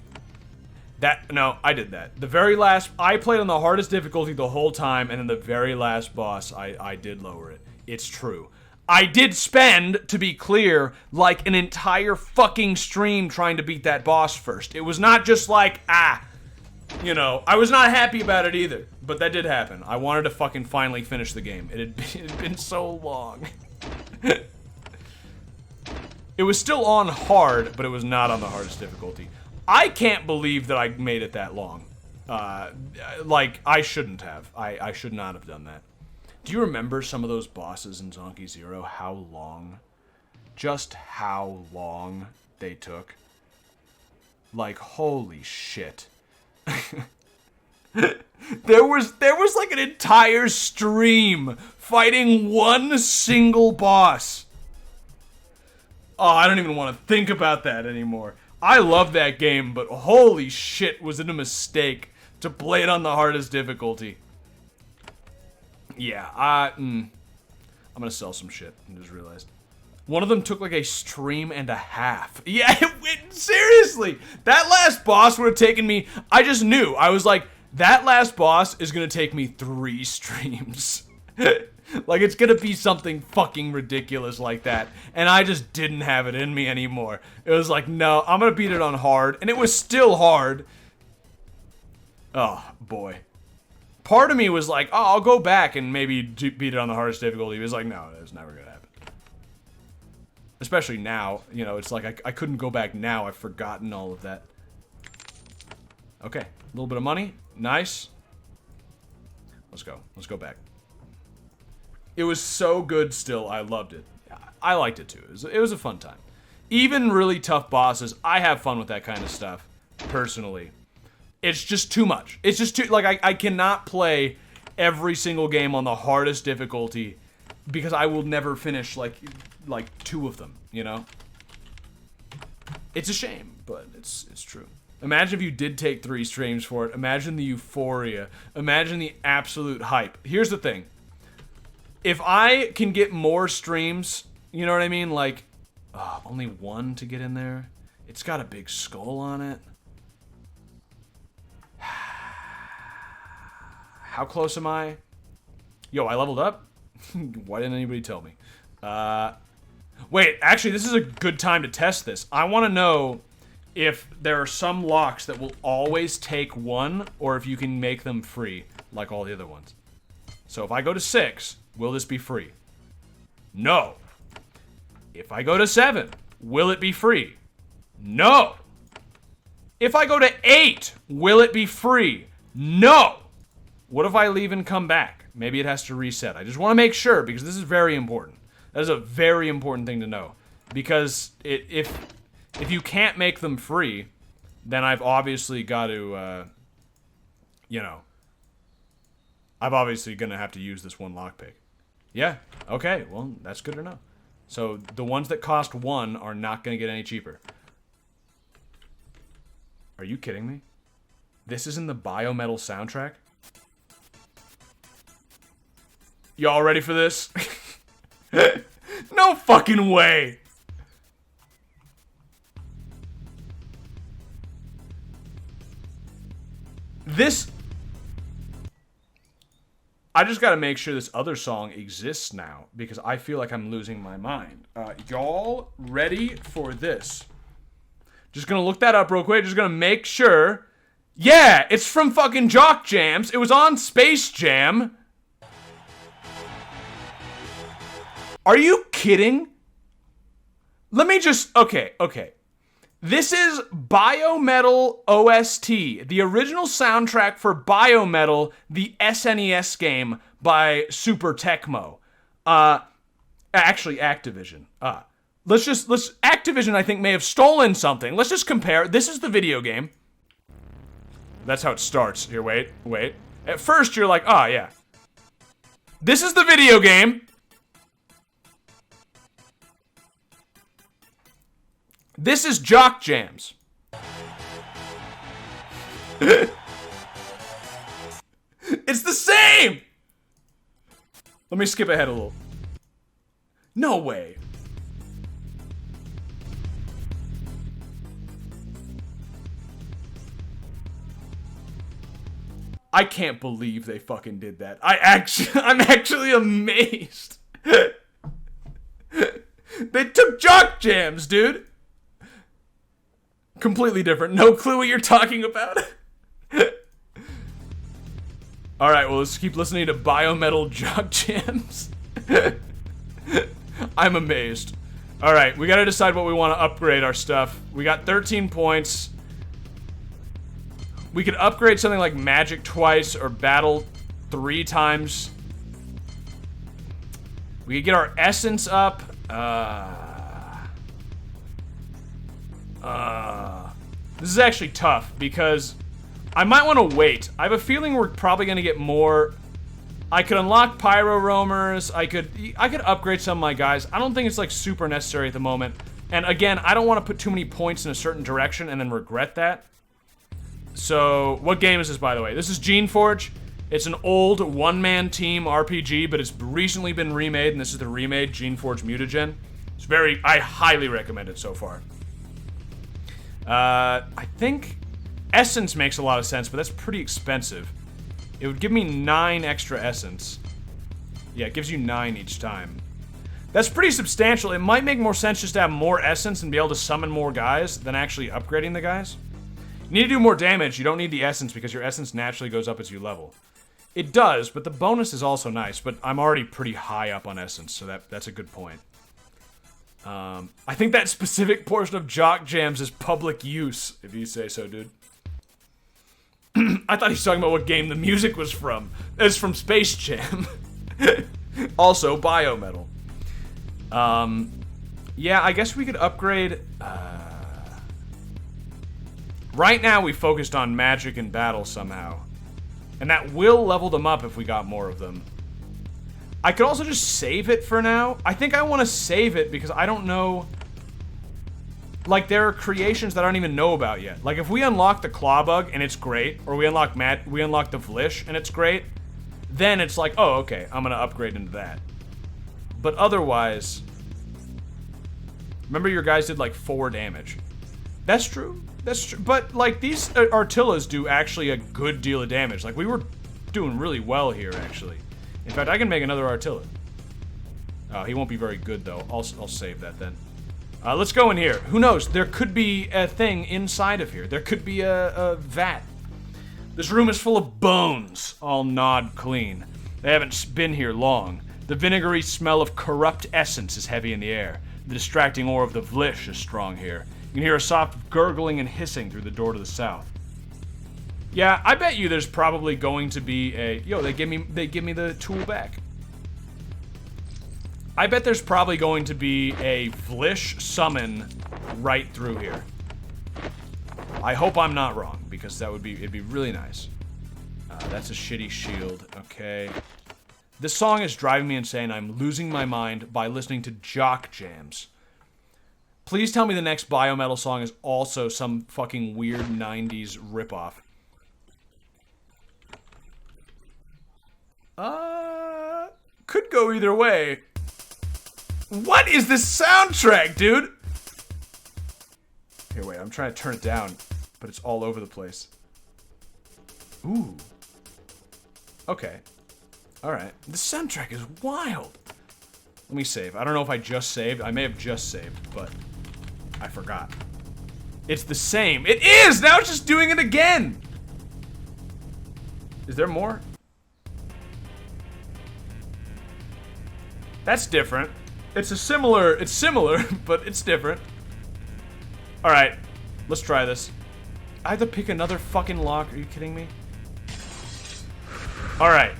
No, I did that. The very last, I played on the hardest difficulty the whole time, and then the very last boss, I did lower it. It's true. I did spend, to be clear, like an entire fucking stream trying to beat that boss first. It was not just like, you know, I was not happy about it either, but that did happen. I wanted to fucking finally finish the game. It had been so long. It was still on hard, but it was not on the hardest difficulty. I can't believe that I made it that long. Like, I shouldn't have. I should not have done that. Do you remember some of those bosses in Zonky Zero? How long? Just how long they took? Like, holy shit. There was like an entire stream fighting one single boss. Oh, I don't even want to think about that anymore. I love that game, but holy shit, was it a mistake to play it on the hardest difficulty. Yeah, I'm gonna sell some shit, I just realized. One of them took like a stream and a half. Yeah, seriously! That last boss would have taken me, I just knew. I was like, that last boss is gonna take me 3 streams. Like, it's gonna be something fucking ridiculous like that. And I just didn't have it in me anymore. It was like, no, I'm gonna beat it on hard. And it was still hard. Oh, boy. Part of me was like, oh, I'll go back and maybe beat it on the hardest difficulty. It was like, no, it's never gonna happen. Especially now, you know, it's like I couldn't go back now. I've forgotten all of that. Okay, a little bit of money. Nice. Let's go. Let's go back. It was so good still. I loved it. I liked it too. It was a fun time. Even really tough bosses, I have fun with that kind of stuff, personally. It's just too much. It's just too, like, I cannot play every single game on the hardest difficulty because I will never finish, like 2 of them, you know? It's a shame, but it's true. Imagine if you did take 3 streams for it. Imagine the euphoria. Imagine the absolute hype. Here's the thing. If I can get more streams, you know what I mean? Like, only 1 to get in there. It's got a big skull on it. How close am I? Yo, I leveled up? Why didn't anybody tell me? Wait, actually, this is a good time to test this. I want to know if there are some locks that will always take 1, or if you can make them free, like all the other ones. So if I go to 6, will this be free? No. If I go to 7, will it be free? No. If I go to 8, will it be free? No. What if I leave and come back? Maybe it has to reset. I just want to make sure, because this is very important. That is a very important thing to know. Because if you can't make them free, then I've obviously got to, you know, I'm obviously going to have to use this one lockpick. Yeah, okay, well, that's good to know. So the ones that cost 1 are not going to get any cheaper. Are you kidding me? This is in the Biometal soundtrack? Y'all ready for this? No fucking way! This... I just gotta make sure this other song exists now, because I feel like I'm losing my mind. Y'all ready for this? Just gonna look that up real quick, just gonna make sure. Yeah, it's from fucking Jock Jams. It was on Space Jam. Are you kidding? Let me just, okay. This is Biometal OST, the original soundtrack for Biometal, the SNES game by Super Tecmo. Actually, Activision. Activision, I think, may have stolen something. Let's just compare. This is the video game. That's how it starts. Here, wait. At first, you're like, oh, yeah. This is the video game. This is Jock Jams. It's the same! Let me skip ahead a little. No way. I can't believe they fucking did that. I'm actually amazed. They took jock jams, dude. Completely different. No clue what you're talking about. Alright, well, let's keep listening to biometal jock jams. I'm amazed. Alright, we gotta decide what we want to upgrade our stuff. We got 13 points. We could upgrade something like magic twice or battle 3 times. We could get our essence up. This is actually tough because I might want to wait. I have a feeling we're probably going to get more. I could unlock pyro roamers. I could upgrade some of my guys. I don't think it's like super necessary at the moment. And again, I don't want to put too many points in a certain direction and then regret that. So, what game is this, by the way? This is Geneforge. It's an old one-man team RPG, but it's recently been remade, and this is the remade Geneforge Mutagen. It's I highly recommend it so far. I think Essence makes a lot of sense, but that's pretty expensive. It would give me 9 extra Essence. Yeah, it gives you 9 each time. That's pretty substantial. It might make more sense just to have more Essence and be able to summon more guys than actually upgrading the guys. You need to do more damage. You don't need the Essence because your Essence naturally goes up as you level. It does, but the bonus is also nice, but I'm already pretty high up on Essence, so that's a good point. I think that specific portion of Jock Jams is public use, if you say so, dude. I thought he was talking about what game the music was from. It's from Space Jam. Also, Biometal. Yeah, I guess we could upgrade... Right now, we focused on magic and battle somehow. And that will level them up if we got more of them. I could also just save it for now. I think I want to save it because I don't know... Like, there are creations that I don't even know about yet. Like, if we unlock the Clawbug and it's great, or we unlock the Vlish and it's great, then it's like, oh, okay, I'm gonna upgrade into that. But otherwise... Remember your guys did, like, 4 damage. That's true. That's true. But, like, these Artillas do actually a good deal of damage. Like, we were doing really well here, actually. In fact, I can make another Artilla. Oh, he won't be very good, though. I'll save that, then. Let's go in here. Who knows? There could be a thing inside of here. There could be a vat. This room is full of bones, all gnawed clean. They haven't been here long. The vinegary smell of corrupt essence is heavy in the air. The distracting aura of the Vlish is strong here. You can hear a soft gurgling and hissing through the door to the south. Yeah, I bet you there's probably going to be a... Yo, they give me the tool back. I bet there's probably going to be a Vlish summon right through here. I hope I'm not wrong, because it'd be really nice. That's a shitty shield, okay. This song is driving me insane. I'm losing my mind by listening to Jock Jams. Please tell me the next Biometal song is also some fucking weird 90s ripoff. Could go either way. What is this soundtrack, dude? Here, wait, I'm trying to turn it down, but it's all over the place. Ooh. Okay. Alright. This soundtrack is wild. Let me save. I don't know if I just saved. I may have just saved, but I forgot. It's the same. It is! Now it's just doing it again! Is there more? That's different. It's similar, but it's different. Alright, let's try this. I have to pick another fucking lock, are you kidding me? Alright.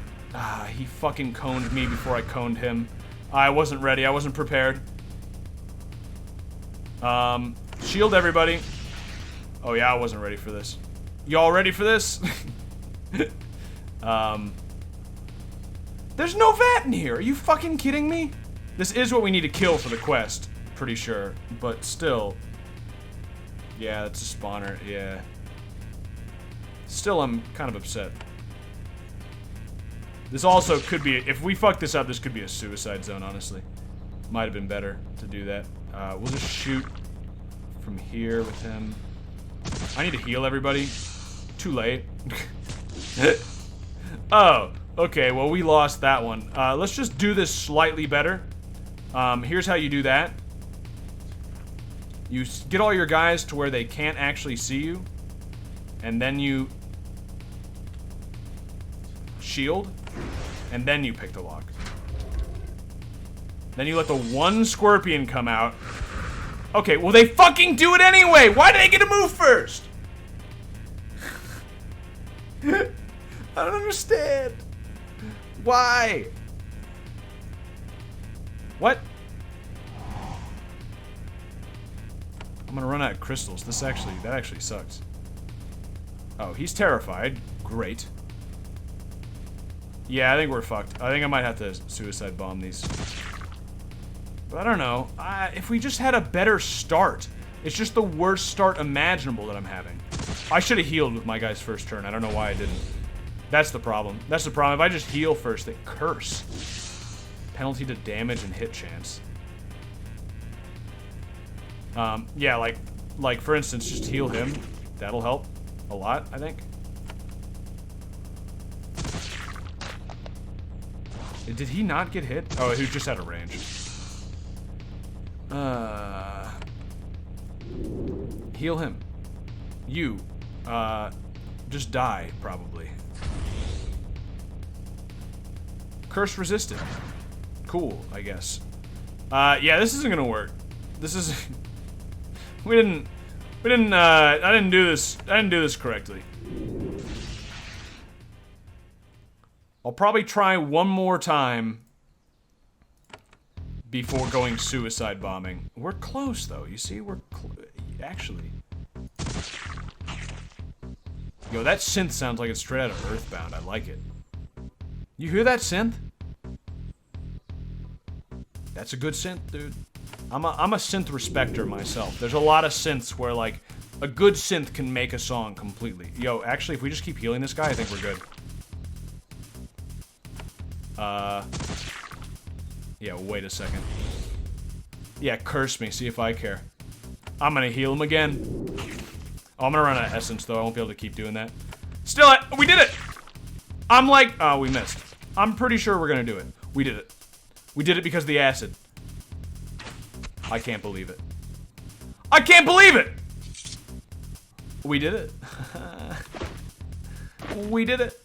He fucking coned me before I coned him. I wasn't ready, I wasn't prepared. Shield everybody. Oh yeah, I wasn't ready for this. Y'all ready for this? There's no vat in here, are you fucking kidding me? This is what we need to kill for the quest, pretty sure, but still. Yeah, that's a spawner, yeah. Still, I'm kind of upset. This also could be, if we fuck this up, this could be a suicide zone, honestly. Might have been better to do that. We'll just shoot from here with him. I need to heal everybody. Too late. Oh, okay, well, we lost that one. Let's just do this slightly better. Here's how you do that. You get all your guys to where they can't actually see you. And then you shield. And then you pick the lock. Then you let the one scorpion come out. Okay, well, they fucking do it anyway! Why do they get to move first? I don't understand. Why? What? I'm gonna run out of crystals. That actually sucks. Oh, he's terrified. Great. Yeah, I think we're fucked. I think I might have to suicide bomb these. But I don't know. If we just had a better start. It's just the worst start imaginable that I'm having. I should have healed with my guy's first turn. I don't know why I didn't. That's the problem. That's the problem. If I just heal first, they curse. Penalty to damage and hit chance. Yeah, like for instance, just heal him. That'll help a lot, I think. Did he not get hit? Oh, he was just out of range. Heal him. You, just die, probably. Curse resistant. Cool, I guess. Yeah, this isn't gonna work. This is... I didn't do this correctly. I'll probably try one more time before going suicide bombing. We're close, though. You see, actually. Yo, that synth sounds like it's straight out of Earthbound. I like it. You hear that synth? That's a good synth, dude. I'm a synth respecter myself. There's a lot of synths where, like, a good synth can make a song completely. Yo, actually, if we just keep healing this guy, I think we're good. Yeah, wait a second. Yeah, curse me, see if I care. I'm gonna heal him again. Oh, I'm gonna run out of essence, though. I won't be able to keep doing that. Still, we did it! I'm like, oh, we missed. I'm pretty sure we're gonna do it. We did it. We did it because of the acid. I can't believe it. I can't believe it! We did it. We did it.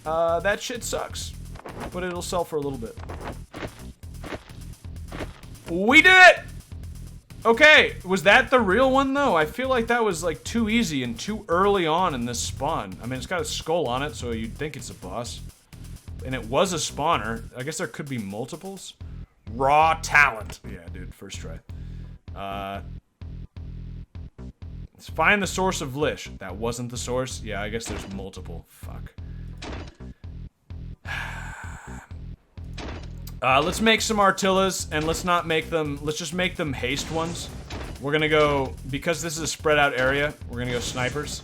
That shit sucks. But it'll sell for a little bit. We did it! Okay, was that the real one, though? I feel like that was, like, too easy and too early on in this spawn. I mean, it's got a skull on it, so you'd think it's a boss. And it was a spawner. I guess there could be multiples. Raw talent. Yeah, dude, first try. Let's find the source of Lish. That wasn't the source? Yeah, I guess there's multiple. Fuck. Let's make some Artillas, and let's not make them... Let's just make them haste ones. We're gonna go... Because this is a spread out area, we're gonna go snipers.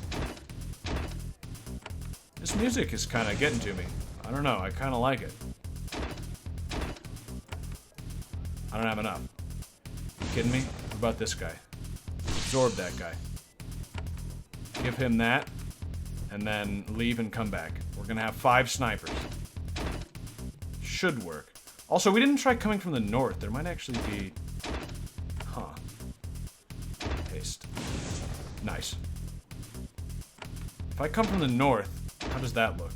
This music is kind of getting to me. I don't know, I kind of like it. I don't have enough. You kidding me? What about this guy? Absorb that guy. Give him that, and then leave and come back. We're gonna have 5 snipers. Should work. Also, we didn't try coming from the north. There might actually be... Huh. Paste. Nice. If I come from the north, how does that look?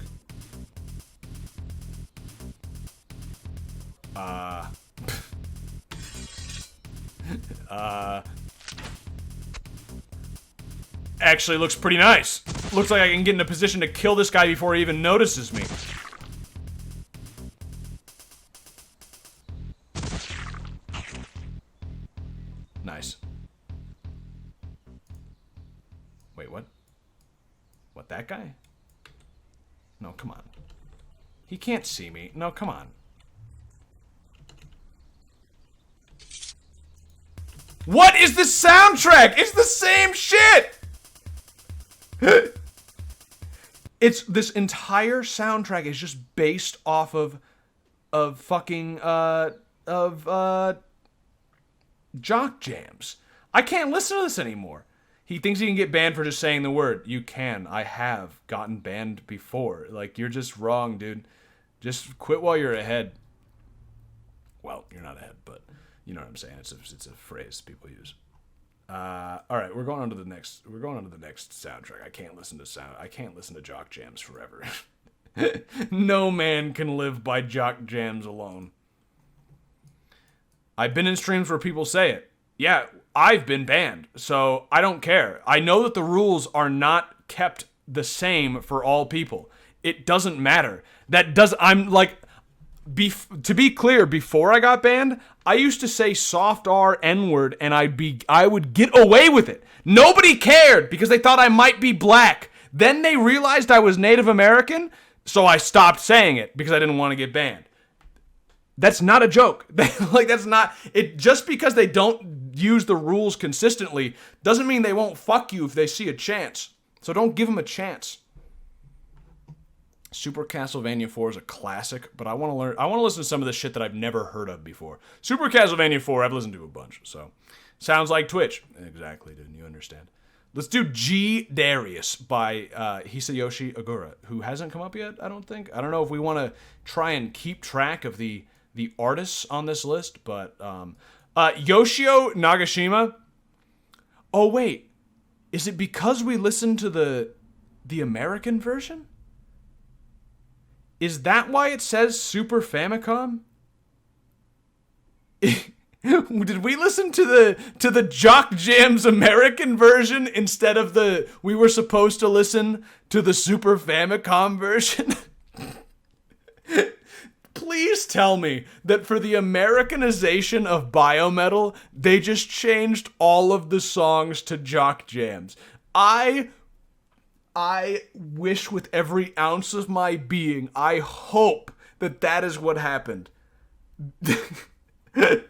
Actually looks pretty nice. Looks like I can get in a position to kill this guy before he even notices me. Nice. Wait, what? What, that guy? No, come on. He can't see me. No, come on. What is the soundtrack? It's the same shit! It's this entire soundtrack is just based off of fucking jock jams. I can't listen to this anymore. He thinks he can get banned for just saying the word. You can. I have gotten banned before. Like, you're just wrong, dude. Just quit while you're ahead. Well, you're not ahead, but you know what I'm saying. It's a phrase people use. All right, we're going on to the next soundtrack. I can't listen to jock jams forever. No man can live by jock jams alone. I've been in streams where people say it. Yeah, I've been banned, so I don't care. I know that the rules are not kept the same for all people. It doesn't matter. I'm like, to be clear, before I got banned, I used to say soft R N-word and I would get away with it. Nobody cared because they thought I might be black. Then they realized I was Native American, so I stopped saying it because I didn't want to get banned. That's not a joke. Like, that's not it. Just because they don't use the rules consistently doesn't mean they won't fuck you if they see a chance. So don't give them a chance. Super Castlevania 4 is a classic, but I want to listen to some of the shit that I've never heard of before. Super Castlevania 4, I've listened to a bunch, so sounds like Twitch. Exactly, dude. You understand. Let's do G Darius by Hisayoshi Ogura, who hasn't come up yet, I don't think. I don't know if we want to try and keep track of the artists on this list, but Yoshio Nagashima. Oh wait, is it because we listened to the American version? Is that why it says Super Famicom? Did we listen to the Jock Jams American version instead of we were supposed to listen to the Super Famicom version? Please tell me that for the Americanization of Biometal, they just changed all of the songs to Jock Jams. I wish with every ounce of my being, I hope that is what happened. That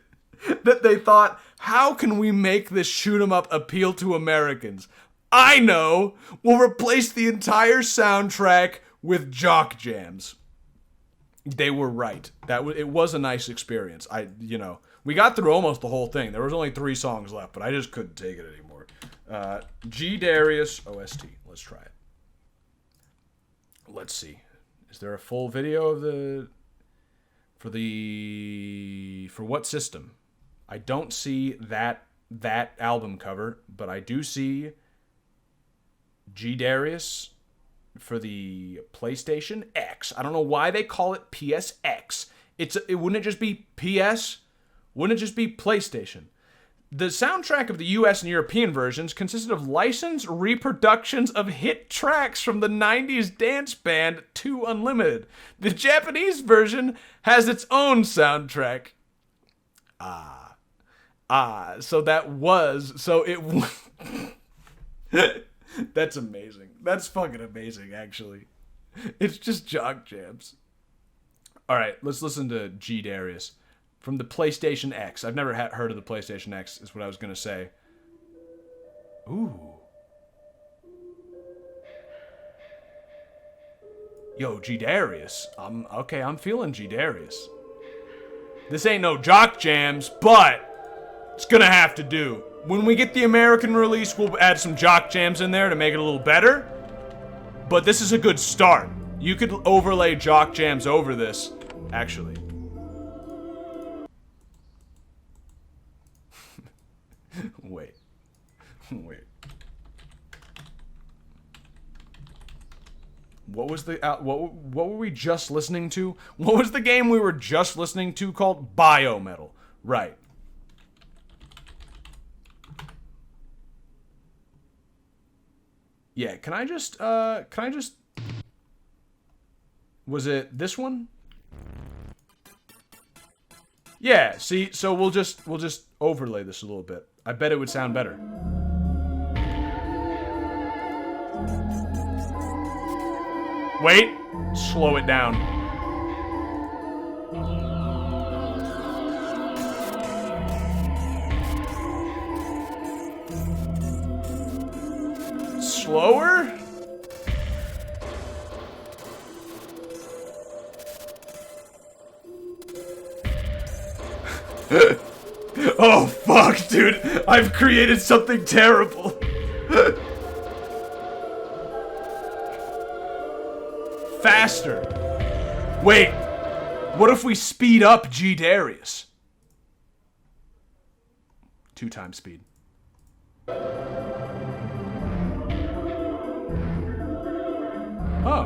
they thought, how can we make this shoot 'em up appeal to Americans? I know! We'll replace the entire soundtrack with Jock Jams. They were right. It was a nice experience. We got through almost the whole thing. There was only 3 songs left, but I just couldn't take it anymore. G Darius OST. Let's try it. Let's see. Is there a full video of for what system? I don't see that album cover, but I do see G Darius for the PlayStation X. I don't know why they call it PSX. Wouldn't it just be PS? Wouldn't it just be PlayStation? The soundtrack of the US and European versions consisted of licensed reproductions of hit tracks from the 90s dance band 2 Unlimited. The Japanese version has its own soundtrack. That's amazing. That's fucking amazing, actually. It's just Jock Jams. Alright, let's listen to G Darius. From the PlayStation X. I've never heard of the PlayStation X, is what I was going to say. Ooh. Yo, G Darius. I'm feeling G Darius. This ain't no Jock Jams, but it's going to have to do. When we get the American release, we'll add some Jock Jams in there to make it a little better. But this is a good start. You could overlay Jock Jams over this, actually. Wait. What was what were we just listening to? What was the game we were just listening to called? Biometal. Right. Yeah, can I just was it this one? Yeah, see, so we'll just overlay this a little bit. I bet it would sound better. Wait, slow it down. Slower? Oh fuck, dude. I've created something terrible. faster. Wait, what if we speed up G Darius? 2 times speed. Oh.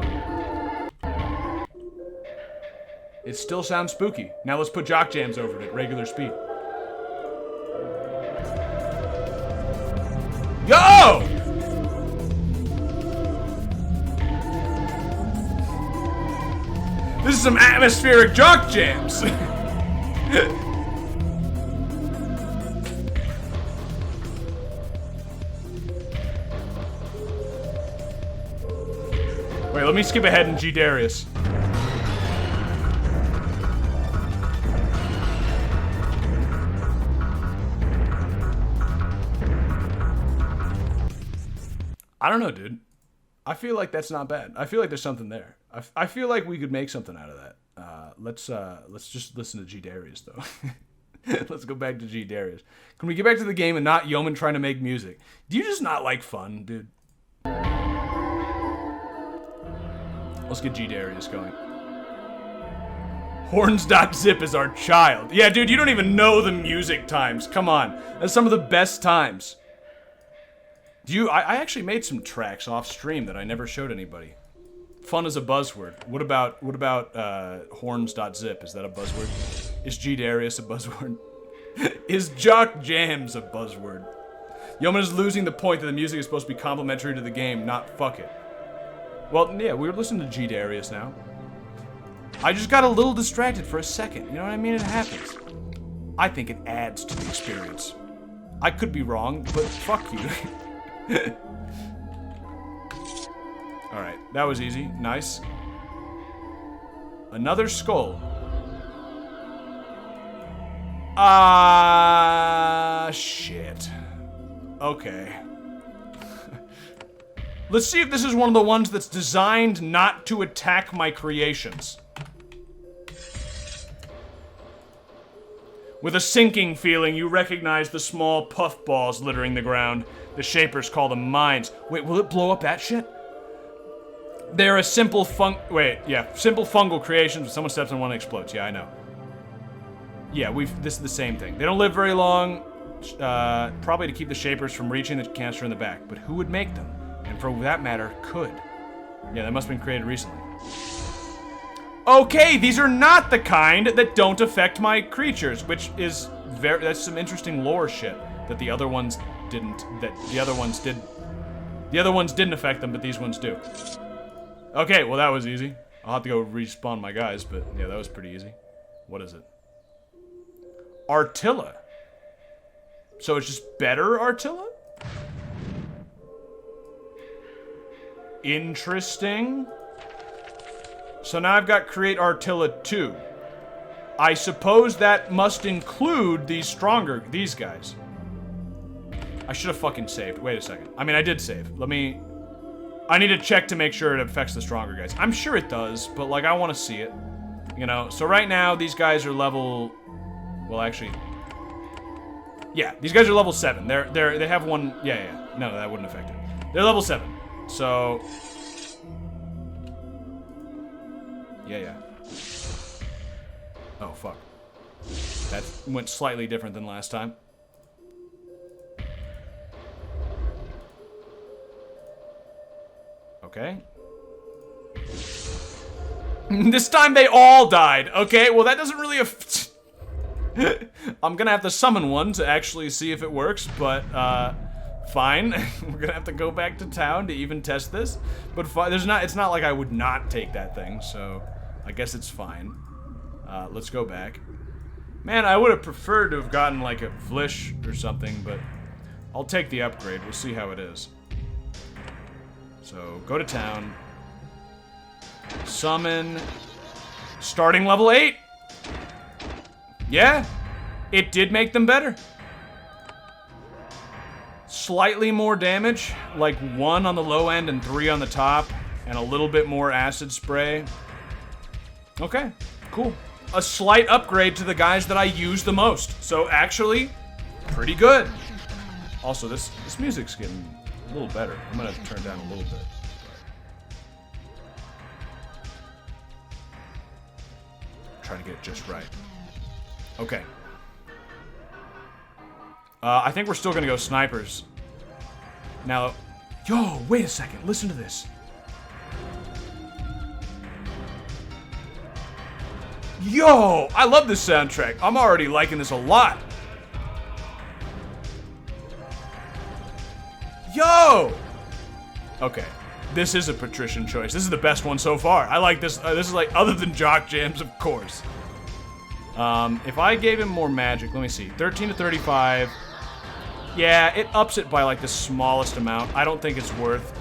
It still sounds spooky. Now let's put jock jams over it at regular speed. Yo! This is some atmospheric jock jams. Wait, let me skip ahead in G Darius. I don't know, dude. I feel like that's not bad. I feel like there's something there. I feel like we could make something out of that. Let's just listen to G Darius though. Let's go back to G Darius. Can we get back to the game and not Yeoman trying to make music? Do you just not like fun, dude? Let's get G Darius going. Horns.zip is our child. Yeah, dude, you don't even know the music times. Come on. That's some of the best times. I actually made some tracks off stream that I never showed anybody. Fun is a buzzword. What about horns.zip? Is that a buzzword? Is G Darius a buzzword? Is Jock Jams a buzzword? Yeoman is losing the point that the music is supposed to be complimentary to the game, not fuck it. Well, yeah, we were listening to G Darius now. I just got a little distracted for a second. You know what I mean? It happens. I think it adds to the experience. I could be wrong, but fuck you. Alright, that was easy. Nice. Another skull. Shit. Okay. Let's see if this is one of the ones that's designed not to attack my creations. With a sinking feeling, you recognize the small puffballs littering the ground. The shapers call them mines. Wait, will it blow up that shit? They're a simple simple fungal creations. If someone steps on one, it explodes. Yeah, I know. Yeah, this is the same thing. They don't live very long, probably to keep the shapers from reaching the canister in the back. But who would make them? And for that matter, could. Yeah, that must have been created recently. Okay, these are not the kind that don't affect my creatures, which is that's some interesting lore shit that the other ones didn't, the other ones didn't affect them, but these ones do. Okay, well that was easy. I'll have to go respawn my guys, but yeah, that was pretty easy. What is it? Artilla. So it's just better Artilla? Interesting. So now I've got create Artilla 2. I suppose that must include these guys. I should have fucking saved. Wait a second. I mean, I did save. I need to check to make sure it affects the stronger guys. I'm sure it does, but like, I want to see it. You know, so right now, these guys are level... Well, actually... Yeah, these guys are level 7. They have one... Yeah. No, that wouldn't affect it. They're level 7. So... Yeah. Oh, fuck. That went slightly different than last time. Okay. This time they all died. Okay, well that doesn't really I'm gonna have to summon one to actually see if it works, but fine. We're gonna have to go back to town to even test this. But it's not like I would not take that thing, so I guess it's fine. Let's go back. Man, I would have preferred to have gotten like a Vlish or something, but I'll take the upgrade. We'll see how it is. So, go to town. Summon. Starting level 8. Yeah, it did make them better. Slightly more damage, like 1 on the low end and 3 on the top, and a little bit more acid spray. Okay, cool. A slight upgrade to the guys that I use the most. So actually, pretty good. Also, this music's getting a little better. I'm gonna turn down a little bit. try to get it just right. Okay. I think we're still gonna go snipers. Now, yo, wait a second. Listen to this. Yo, I love this soundtrack. I'm already liking this a lot. Yo! Okay, this is a patrician choice. This is the best one so far. I like this. This is like, other than Jock Jams, of course. If I gave him more magic, let me see. 13 to 35. Yeah, it ups it by like the smallest amount. I don't think it's worth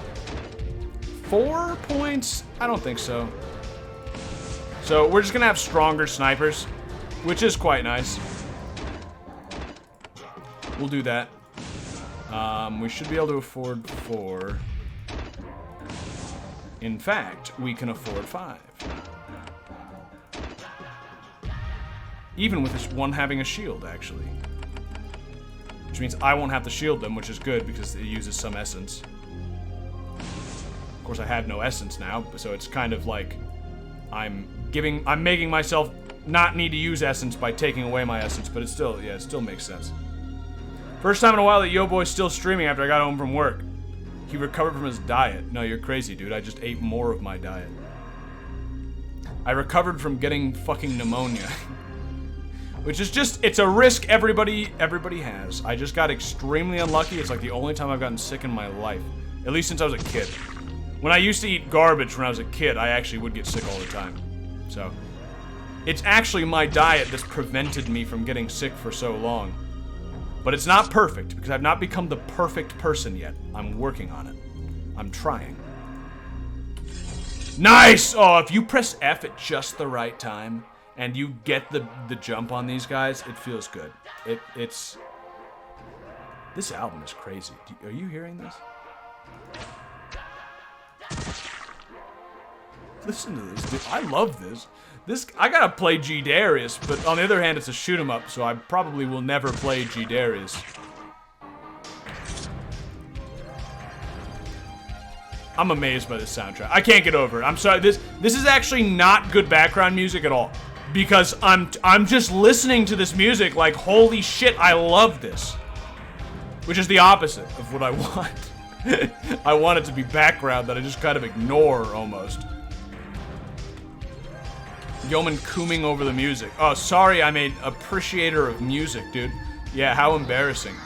4 points. I don't think so. So we're just gonna have stronger snipers, which is quite nice. We'll do that. We should be able to afford 4. In fact, we can afford 5. Even with this one having a shield, actually. Which means I won't have to shield them, which is good because it uses some essence. Of course, I have no essence now, so it's kind of like I'm making myself not need to use essence by taking away my essence, but it still makes sense. First time in a while that Yo Boy's still streaming after I got home from work. He recovered from his diet. No, you're crazy, dude. I just ate more of my diet. I recovered from getting fucking pneumonia. Which is just, it's a risk everybody has. I just got extremely unlucky. It's like the only time I've gotten sick in my life. At least since I was a kid. When I used to eat garbage when I was a kid, I actually would get sick all the time. So, it's actually my diet that's prevented me from getting sick for so long. But it's not perfect, because I've not become the perfect person yet. I'm working on it. I'm trying. Nice! Oh, if you press F at just the right time, and you get the jump on these guys, it feels good. It's... This album is crazy. Are you hearing this? Listen to this, dude. I love this. I gotta play G Darius, but on the other hand, it's a shoot 'em up, so I probably will never play G Darius. I'm amazed by this soundtrack. I can't get over it. I'm sorry. This is actually not good background music at all, because I'm just listening to this music like, holy shit, I love this. Which is the opposite of what I want. I want it to be background that I just kind of ignore almost. Yeoman cooming over the music. Oh, sorry, I'm an appreciator of music, dude. Yeah, how embarrassing.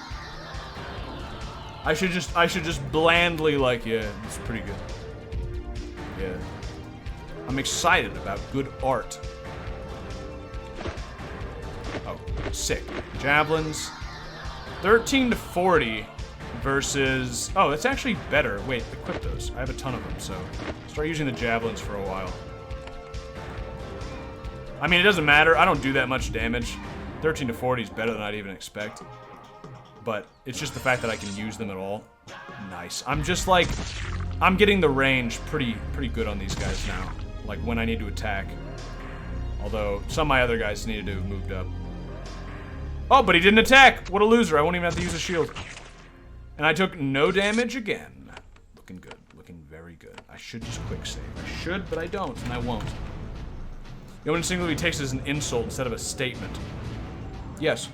I should just blandly like, yeah, it's pretty good. Yeah. I'm excited about good art. Oh, sick. Javelins. 13 to 40 versus... Oh, that's actually better. Wait, equip those. I have a ton of them, so start using the javelins for a while. I mean, it doesn't matter. I don't do that much damage. 13 to 40 is better than I'd even expect. But it's just the fact that I can use them at all. Nice. I'm just like... I'm getting the range pretty good on these guys now. Like, when I need to attack. Although, some of my other guys needed to have moved up. Oh, but he didn't attack! What a loser. I won't even have to use a shield. And I took no damage again. Looking good. Looking very good. I should just quick save. I should, but I don't, and I won't. Yeoman singularly takes it as an insult instead of a statement. Yes.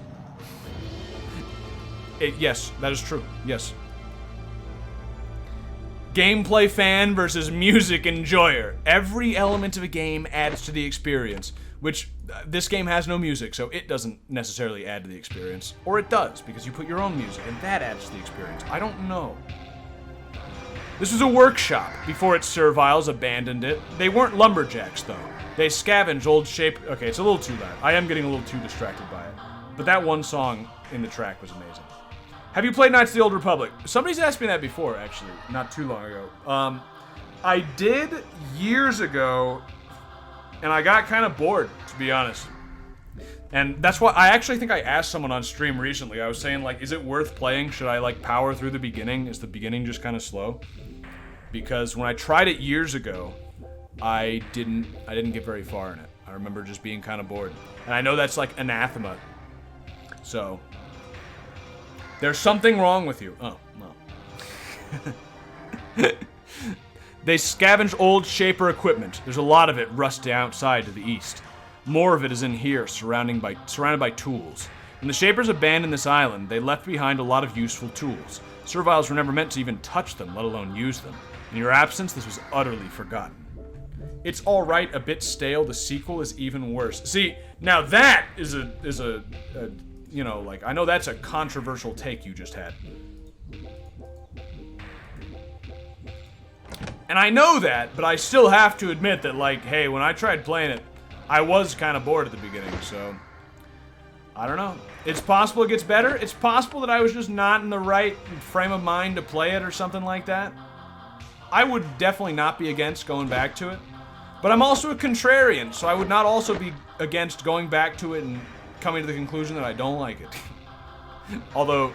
Yes, that is true. Yes. Gameplay fan versus music enjoyer. Every element of a game adds to the experience, which this game has no music, so it doesn't necessarily add to the experience. Or it does, because you put your own music, and that adds to the experience. I don't know. This was a workshop before its serviles abandoned it. They weren't lumberjacks, though. They scavenge old shape... Okay, it's a little too loud. I am getting a little too distracted by it. But that one song in the track was amazing. Have you played Knights of the Old Republic? Somebody's asked me that before, actually. Not too long ago. I did years ago, and I got kind of bored, to be honest. And that's why I actually think I asked someone on stream recently. I was saying, like, is it worth playing? Should I, like, power through the beginning? Is the beginning just kind of slow? Because when I tried it years ago... I didn't get very far in it. I remember just being kind of bored. And I know that's like anathema. So, there's something wrong with you. Oh, well. They scavenge old Shaper equipment. There's a lot of it rusted outside to the east. More of it is in here, surrounded by tools. When the Shapers abandoned this island, they left behind a lot of useful tools. Serviles were never meant to even touch them, let alone use them. In your absence, this was utterly forgotten. It's alright, a bit stale, the sequel is even worse. See, now that is a you know, like, I know that's a controversial take you just had. And I know that, but I still have to admit that, like, hey, when I tried playing it, I was kind of bored at the beginning, so... I don't know. It's possible it gets better. It's possible that I was just not in the right frame of mind to play it or something like that. I would definitely not be against going back to it. But I'm also a contrarian, so I would not also be against going back to it and coming to the conclusion that I don't like it. Although,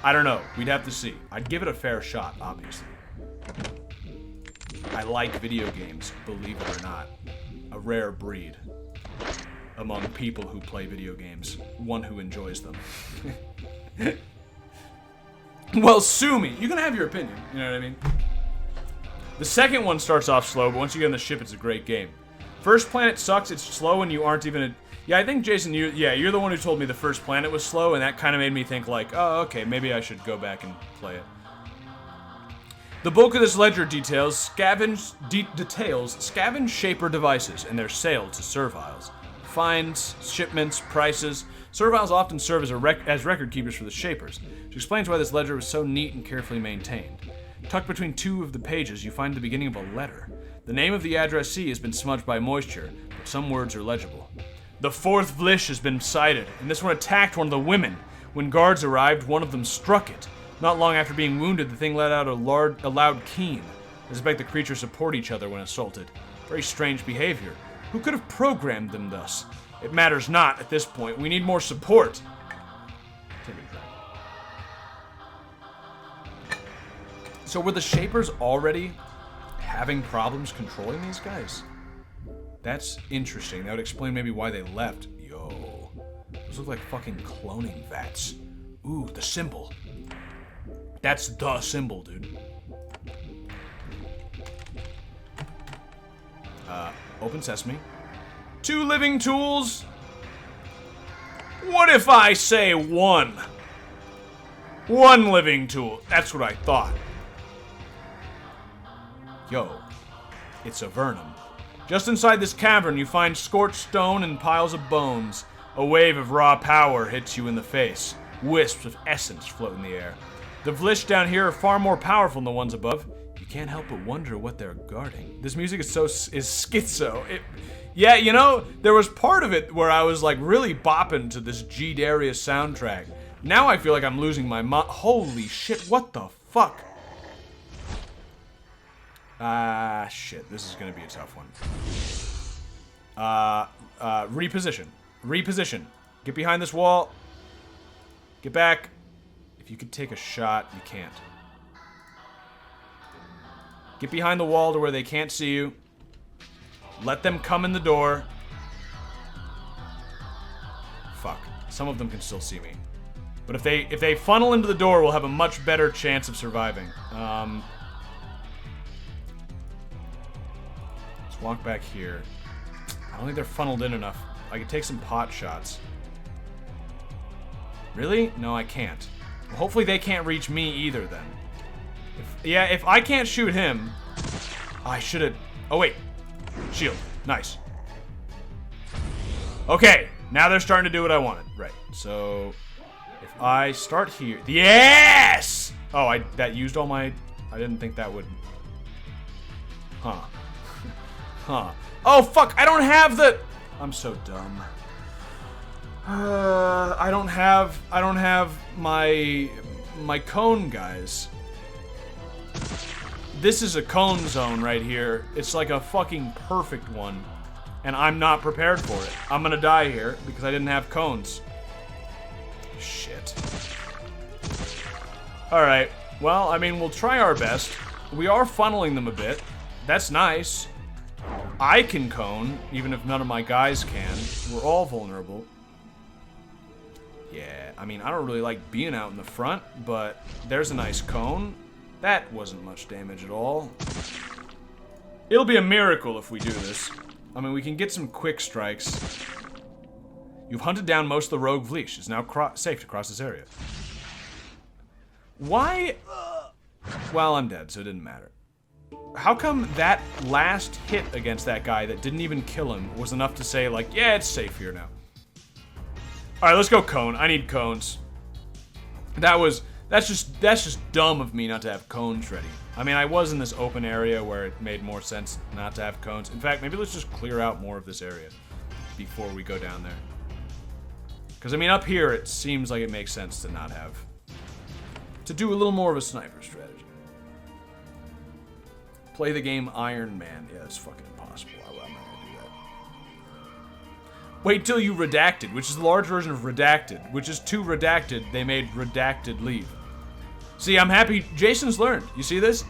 I don't know. We'd have to see. I'd give it a fair shot, obviously. I like video games, believe it or not. A rare breed among people who play video games. One who enjoys them. Well, sue me. You can have your opinion. You know what I mean? The second one starts off slow, but once you get on the ship, it's a great game. First Planet sucks. It's slow and you aren't even... Yeah, I think, Jason, you're the one who told me the First Planet was slow, and that kind of made me think, like, oh, okay, maybe I should go back and play it. The bulk of this ledger details scavenge shaper devices and their sale to serviles. Finds, shipments, prices. Serviles often serve as record keepers for the shapers, which explains why this ledger was so neat and carefully maintained. Tucked between two of the pages, you find the beginning of a letter. The name of the addressee has been smudged by moisture, but some words are legible. The fourth Vlish has been sighted, and this one attacked one of the women. When guards arrived, one of them struck it. Not long after being wounded, the thing let out a loud keen. I suspect the creatures support each other when assaulted. Very strange behavior. Who could have programmed them thus? It matters not at this point. We need more support. Take a drink. So were the Shapers already having problems controlling these guys? That's interesting. That would explain maybe why they left. Yo. Those look like fucking cloning vats. Ooh, the symbol. That's the symbol, dude. Open sesame. 2 living tools. What if I say 1? 1 living tool. That's what I thought. Yo, it's a Vernum. Just inside this cavern, you find scorched stone and piles of bones. A wave of raw power hits you in the face. Wisps of essence float in the air. The Vlish down here are far more powerful than the ones above. You can't help but wonder what they're guarding. This music is schizo. Yeah, you know, there was part of it where I was like really bopping to this G Darius soundtrack. Now I feel like I'm losing my mind. Holy shit, what the fuck? Shit, this is gonna be a tough one. Reposition. Reposition. Get behind this wall. Get back. If you could take a shot, you can't. Get behind the wall to where they can't see you. Let them come in the door. Fuck. Some of them can still see me. But if they funnel into the door, we'll have a much better chance of surviving. Let's walk back here. I don't think they're funneled in enough. I could take some pot shots. Really? No, I can't. Well, hopefully they can't reach me either then. If I can't shoot him... I should have... Oh, wait. Shield. Nice. Okay. Now they're starting to do what I wanted. Right. So... If I start here... Yes! Oh, that used all my... I didn't think that would... Huh. Huh. Oh, fuck! I don't have the... I'm so dumb. I don't have my cone, guys. This is a cone zone right here. It's like a fucking perfect one. And I'm not prepared for it. I'm gonna die here because I didn't have cones. Shit. Alright. Well, I mean, we'll try our best. We are funneling them a bit. That's nice. I can cone, even if none of my guys can. We're all vulnerable. Yeah, I mean, I don't really like being out in the front, but there's a nice cone. That wasn't much damage at all. It'll be a miracle if we do this. I mean, we can get some quick strikes. You've hunted down most of the rogue Vleesh. It's now safe to cross this area. Why? Well, I'm dead, so it didn't matter. How come that last hit against that guy that didn't even kill him was enough to say, like, yeah, it's safe here now? Alright, let's go cone. I need cones. That's just dumb of me not to have cones ready. I mean, I was in this open area where it made more sense not to have cones. In fact, maybe let's just clear out more of this area before we go down there. Because, I mean, up here, it seems like it makes sense to not have... to do a little more of a sniper strategy. Play the game Iron Man. Yeah, that's fucking impossible. I'm not gonna do that. Wait till you redacted, which is the large version of redacted, which is to redacted, they made redacted leave. See, I'm happy Jason's learned. You see this?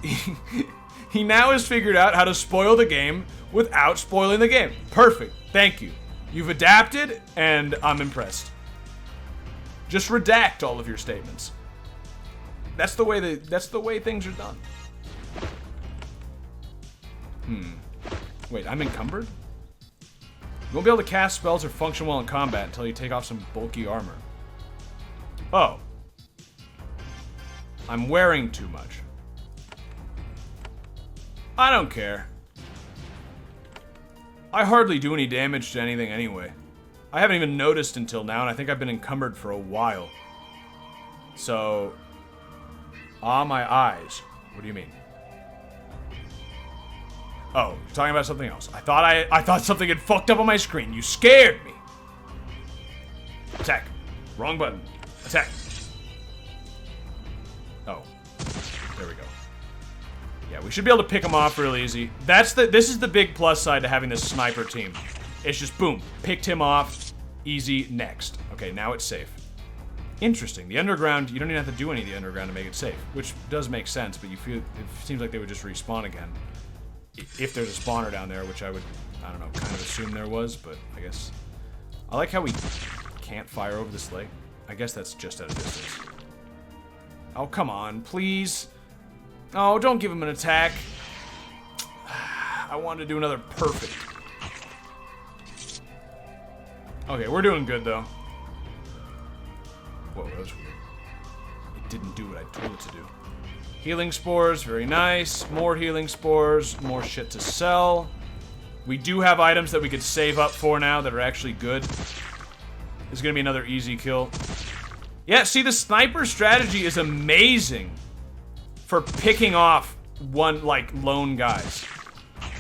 He now has figured out how to spoil the game without spoiling the game. Perfect. Thank you. You've adapted, and I'm impressed. Just redact all of your statements. That's the way things are done. Wait, I'm encumbered? You won't be able to cast spells or function well in combat until you take off some bulky armor. Oh. I'm wearing too much. I don't care. I hardly do any damage to anything anyway. I haven't even noticed until now, and I think I've been encumbered for a while. So... Ah, my eyes. What do you mean? Oh, you're talking about something else. I thought something had fucked up on my screen. You scared me. Attack. Wrong button. Attack. Oh. There we go. Yeah, we should be able to pick them off real easy. This is the big plus side to having this sniper team. It's just boom, picked him off, easy, next. Okay, now it's safe. Interesting. The underground, you don't even have to do any of the underground to make it safe, which does make sense, but you feel it seems like they would just respawn again. If there's a spawner down there, which I don't know, kind of assume there was, but I guess. I like how we can't fire over this lake. I guess that's just at a distance. Oh, come on, please. Oh, don't give him an attack. I wanted to do another perfect. Okay, we're doing good, though. Whoa, that was weird. It didn't do what I told it to do. Healing spores, very nice. More healing spores, more shit to sell. We do have items that we could save up for now that are actually good. This is gonna be another easy kill. Yeah, see, the sniper strategy is amazing for picking off lone guys.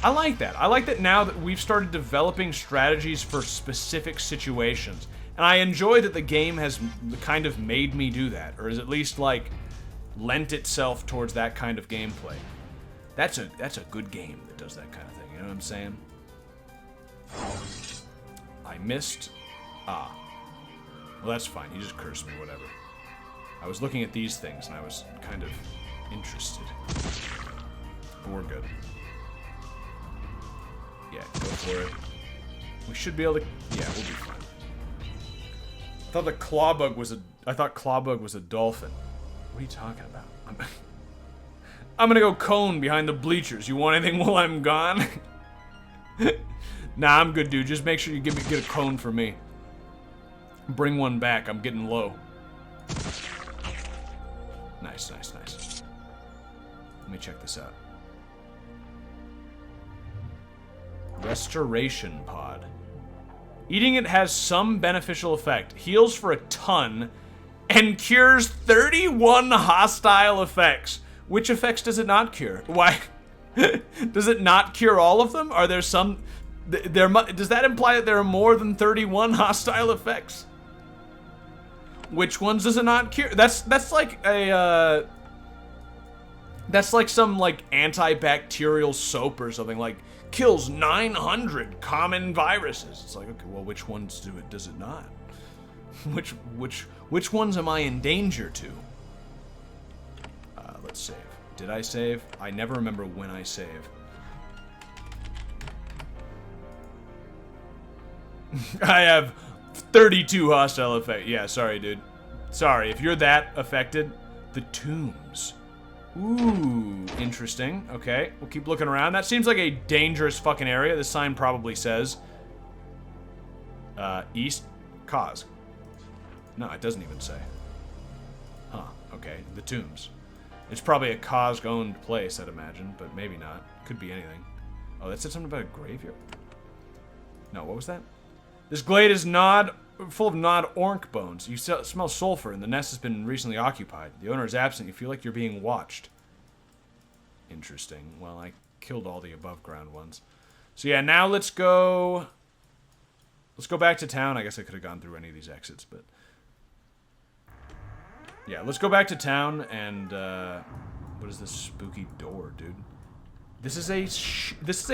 I like that. I like that now that we've started developing strategies for specific situations. And I enjoy that the game has kind of made me do that, or is at least, lent itself towards that kind of gameplay. That's a good game that does that kind of thing, you know what I'm saying? I missed. Ah. Well, that's fine. He just cursed me, whatever. I was looking at these things, and I was kind of interested. But we're good. Yeah, go for it. We should be able to... Yeah, we'll be fine. I thought Clawbug was a dolphin. What are you talking about? I'm gonna go cone behind the bleachers. You want anything while I'm gone? Nah, I'm good, dude. Just make sure you get a cone for me. Bring one back. I'm getting low. Nice, nice, nice. Let me check this out. Restoration pod. Eating it has some beneficial effect. Heals for a ton. And cures 31 hostile effects. Which effects does it not cure? Why? Does it not cure all of them? Are there some... does that imply that there are more than 31 hostile effects? Which ones does it not cure? That's like a... that's like some, antibacterial soap or something. Kills 900 common viruses. It's like, okay, well, which ones does it not? Which ones am I in danger to? Let's save. Did I save? I never remember when I save. I have 32 hostile effect. Yeah, sorry, dude. Sorry, if you're that affected, the tombs. Ooh, interesting. Okay, we'll keep looking around. That seems like a dangerous fucking area. This sign probably says East Cause. No, it doesn't even say. Huh, okay. The tombs. It's probably a Cause-owned place, I'd imagine, but maybe not. Could be anything. Oh, that said something about a graveyard? No, what was that? This glade is full of gnawed orc bones. You smell sulfur, and the nest has been recently occupied. The owner is absent. You feel like you're being watched. Interesting. Well, I killed all the above-ground ones. So yeah, now let's go... Let's go back to town. I guess I could have gone through any of these exits, but... Yeah, let's go back to town and, what is this spooky door, dude? This is a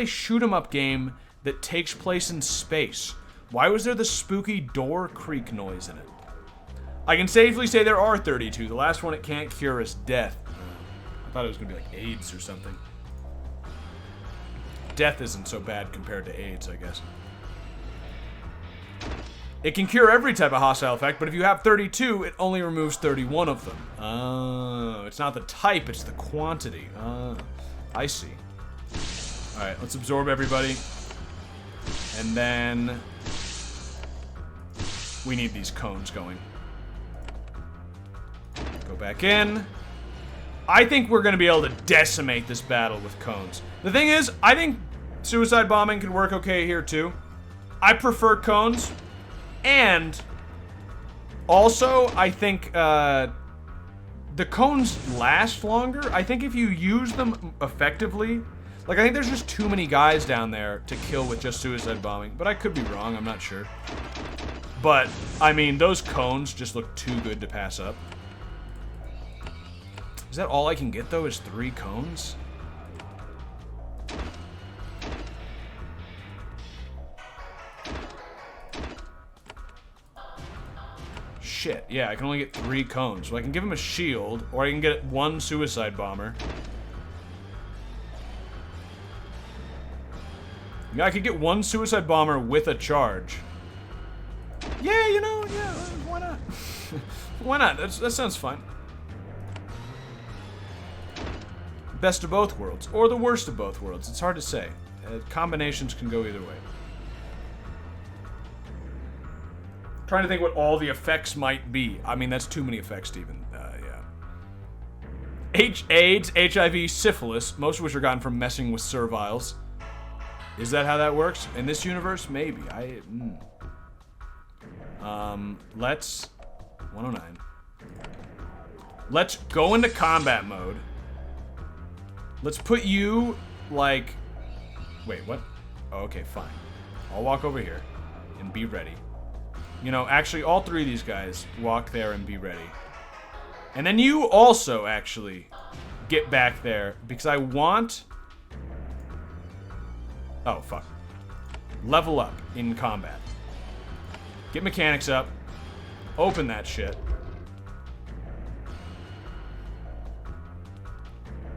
shoot-'em-up game that takes place in space. Why was there the spooky door creak noise in it? I can safely say there are 32. The last one it can't cure is death. I thought it was gonna be like AIDS or something. Death isn't so bad compared to AIDS, I guess. It can cure every type of hostile effect, but if you have 32, it only removes 31 of them. Oh, it's not the type, it's the quantity. Oh, I see. Alright, let's absorb everybody. And then... we need these cones going. Go back in. I think we're going to be able to decimate this battle with cones. The thing is, I think suicide bombing can work okay here too. I prefer cones. And also, I think the cones last longer. I think if you use them effectively, like I think there's just too many guys down there to kill with just suicide bombing. But I could be wrong, I'm not sure. But, I mean, those cones just look too good to pass up. Is that all I can get, though, is 3 cones? Shit, yeah, I can only get 3 cones. So I can give him a shield, or I can get 1 suicide bomber. Yeah, I could get 1 suicide bomber with a charge. Yeah, you know, yeah, why not? Why not? That sounds fine. Best of both worlds, or the worst of both worlds. It's hard to say. Combinations can go either way. Trying to think what all the effects might be. I mean, that's too many effects to even, yeah. AIDS, HIV, syphilis, most of which are gotten from messing with serviles. Is that how that works? In this universe? Maybe. Let's... 109. Let's go into combat mode. Let's put you, like... Wait, what? Oh, okay, fine. I'll walk over here and be ready. You know, actually, all 3 of these guys walk there and be ready. And then you also, actually, get back there, because I want... Oh, fuck. Level up in combat. Get mechanics up. Open that shit.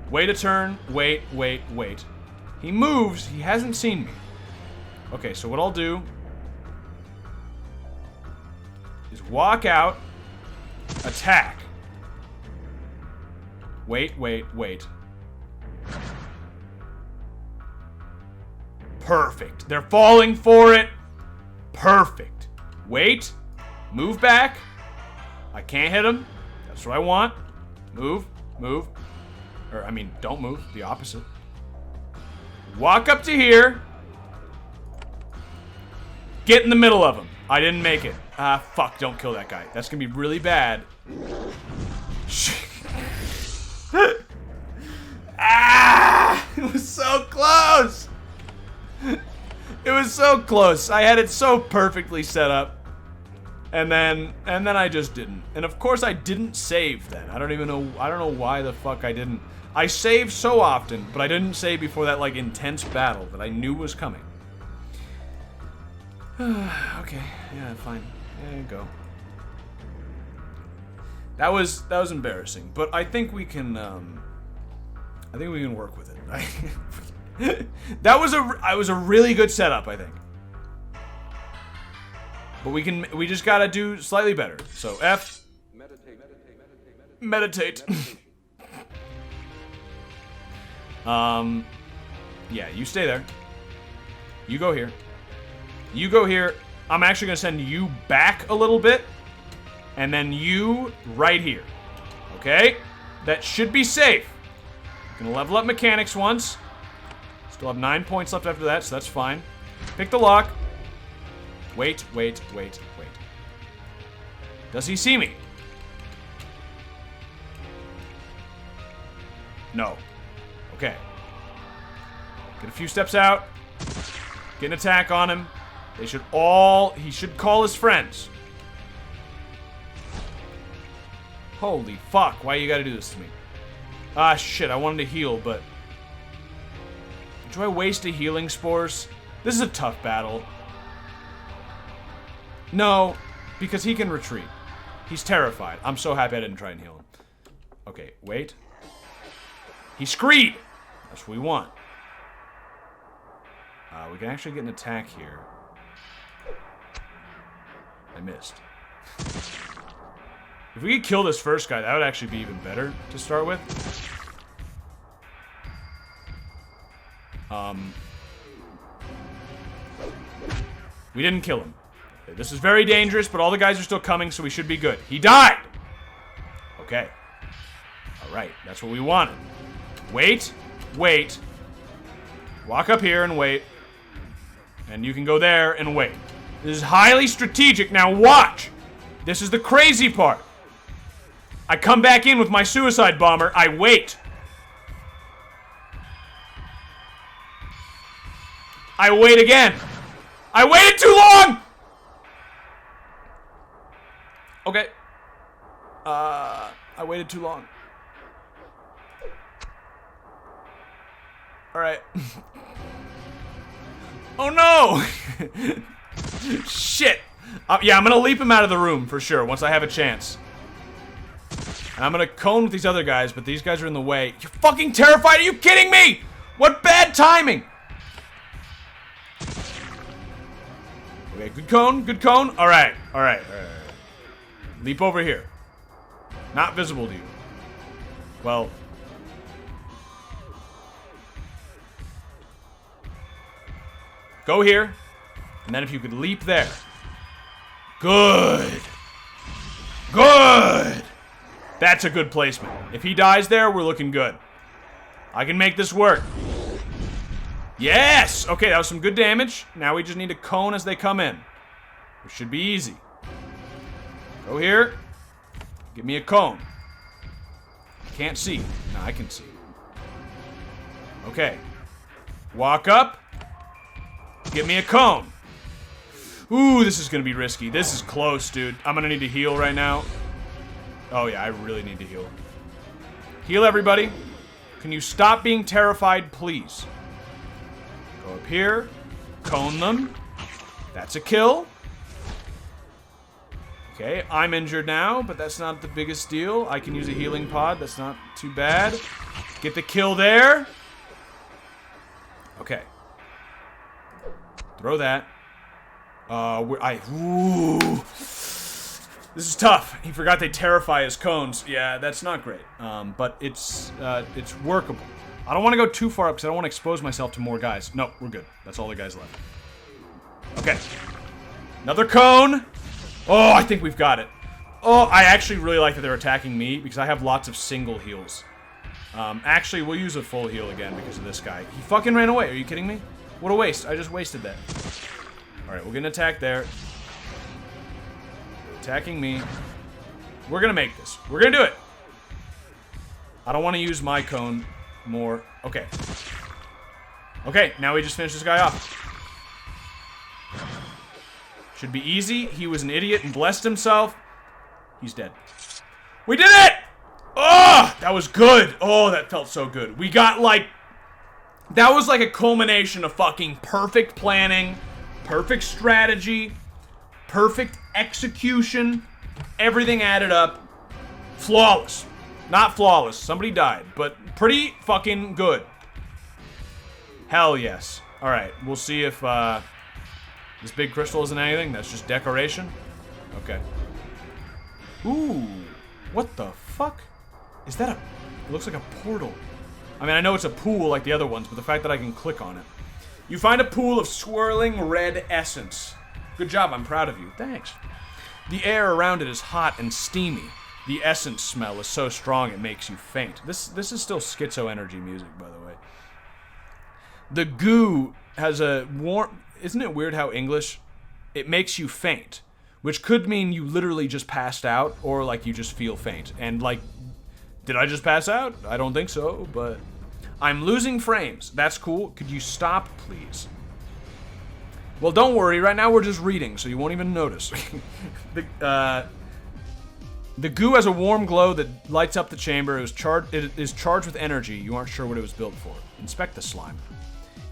Wait a turn. Wait, wait, wait. He moves. He hasn't seen me. Okay, so what I'll do is walk out, attack. Wait, wait, wait. Perfect. They're falling for it. Perfect. Wait. Move back. I can't hit him. That's what I want. Move. Move. Or, I mean, don't move. The opposite. Walk up to here. Get in the middle of him. I didn't make it. Ah, fuck. Don't kill that guy. That's gonna be really bad. Ah! It was so close! It was so close. I had it so perfectly set up. And then I just didn't. And of course I didn't save then. I don't know why the fuck I didn't. I saved so often, but I didn't save before that like intense battle that I knew was coming. Okay, yeah, fine. There you go. That was embarrassing, but I think we can work with it. That was a really good setup, I think. But we just gotta do slightly better. So F. Meditate. Yeah, you stay there. You go here. You go here. I'm actually going to send you back a little bit. And then you right here. Okay? That should be safe. Gonna level up mechanics once. Still have 9 points left after that, so that's fine. Pick the lock. Wait. Does he see me? No. Okay. Get a few steps out. Get an attack on him. He should call his friends. Holy fuck, why you gotta do this to me? Ah, shit, I wanted to heal, but... Do I waste a healing spores? This is a tough battle. No, because he can retreat. He's terrified. I'm so happy I didn't try and heal him. Okay, wait. He screed! That's what we want. We can actually get an attack here. I missed. If we could kill this first guy, that would actually be even better to start with. We didn't kill him. This is very dangerous, but all the guys are still coming, so we should be good. He died! Okay. Alright, that's what we wanted. Wait. Walk up here and wait. And you can go there and wait. This is highly strategic. Now watch! This is the crazy part. I come back in with my suicide bomber. I wait. I wait again. I waited too long! Okay. I waited too long. Alright. Oh no! Shit! Yeah, I'm gonna leap him out of the room for sure once I have a chance. And I'm gonna cone with these other guys, but these guys are in the way. You're fucking terrified? Are you kidding me? What bad timing! Okay, good cone. Alright. Leap over here. Not visible to you. Well. Go here. And then if you could leap there. Good. That's a good placement. If he dies there, we're looking good. I can make this work. Yes! Okay, that was some good damage. Now we just need a cone as they come in. Which should be easy. Go here. Give me a cone. Can't see. No, I can see. Okay. Walk up. Give me a cone. Ooh, this is gonna be risky. This is close, dude. I'm gonna need to heal right now. Oh yeah, I really need to heal. Heal everybody. Can you stop being terrified, please? Go up here. Cone them. That's a kill. Okay, I'm injured now, but that's not the biggest deal. I can use a healing pod. That's not too bad. Get the kill there. Okay. Throw that. Ooh. This is tough. He forgot they terrify his cones. Yeah, that's not great. But it's workable. I don't want to go too far up because I don't want to expose myself to more guys. No, we're good. That's all the guys left. Okay. Another cone. Oh, I think we've got it. Oh, I actually really like that they're attacking me because I have lots of single heals. Actually, we'll use a full heal again because of this guy. He fucking ran away. Are you kidding me? What a waste. I just wasted that. Alright, we're gonna attack there. Attacking me. We're gonna make this. We're gonna do it. I don't want to use my cone more. Okay. Okay, now we just finished this guy off. Should be easy. He was an idiot and blessed himself. He's dead. We did it! Oh, that was good. Oh, that felt so good. We got like... That was like a culmination of fucking perfect planning, perfect strategy, perfect execution. Everything added up. Flawless. Not flawless. Somebody died, but pretty fucking good. Hell yes. Alright, we'll see if this big crystal isn't anything. That's just decoration. Okay. Ooh. What the fuck? Is that a... It looks like a portal. I mean, I know it's a pool like the other ones, but the fact that I can click on it. You find a pool of swirling red essence. Good job, I'm proud of you. Thanks. The air around it is hot and steamy. The essence smell is so strong it makes you faint. This is still schizo energy music, by the way. The goo has a warm... Isn't it weird how English... It makes you faint, which could mean you literally just passed out, or like you just feel faint. And like, did I just pass out? I don't think so, but... I'm losing frames. That's cool. Could you stop, please? Well, don't worry. Right now we're just reading, so you won't even notice. The goo has a warm glow that lights up the chamber. It is charged with energy. You aren't sure what it was built for. Inspect the slime.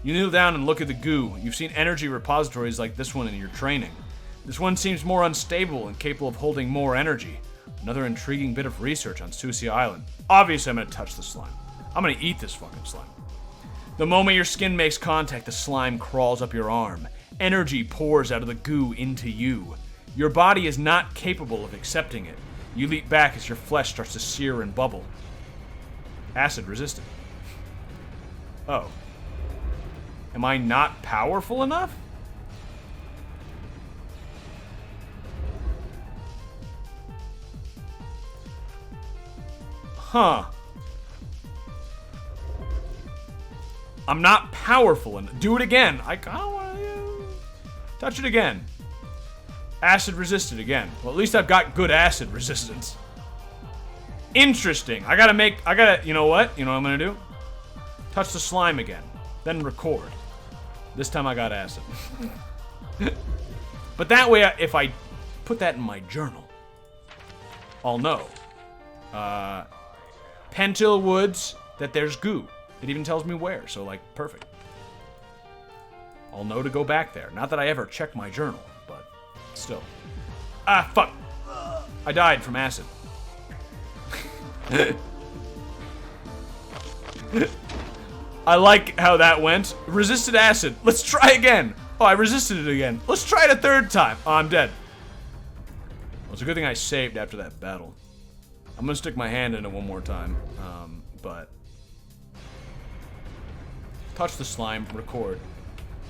You kneel down and look at the goo. You've seen energy repositories like this one in your training. This one seems more unstable and capable of holding more energy. Another intriguing bit of research on Susia Island. Obviously, I'm going to touch the slime. I'm going to eat this fucking slime. The moment your skin makes contact, the slime crawls up your arm. Energy pours out of the goo into you. Your body is not capable of accepting it. You leap back as your flesh starts to sear and bubble. Acid resistant. Oh. Am I not powerful enough? Huh. I'm not powerful enough. Do it again. I don't want to... Touch it again. Acid resistant again. Well, at least I've got good acid resistance. Interesting. You know what? You know what I'm gonna do? Touch the slime again. Then record. This time I got acid. But that way, if I put that in my journal, I'll know. Pentil Woods, that there's goo. It even tells me where, so like, perfect. I'll know to go back there. Not that I ever check my journal, but still. Ah, fuck. I died from acid. I like how that went. Resisted acid. Let's try again. Oh, I resisted it again. Let's try it a third time. Oh, I'm dead. Well, it's a good thing I saved after that battle. I'm gonna stick my hand in it one more time, but... Touch the slime, record.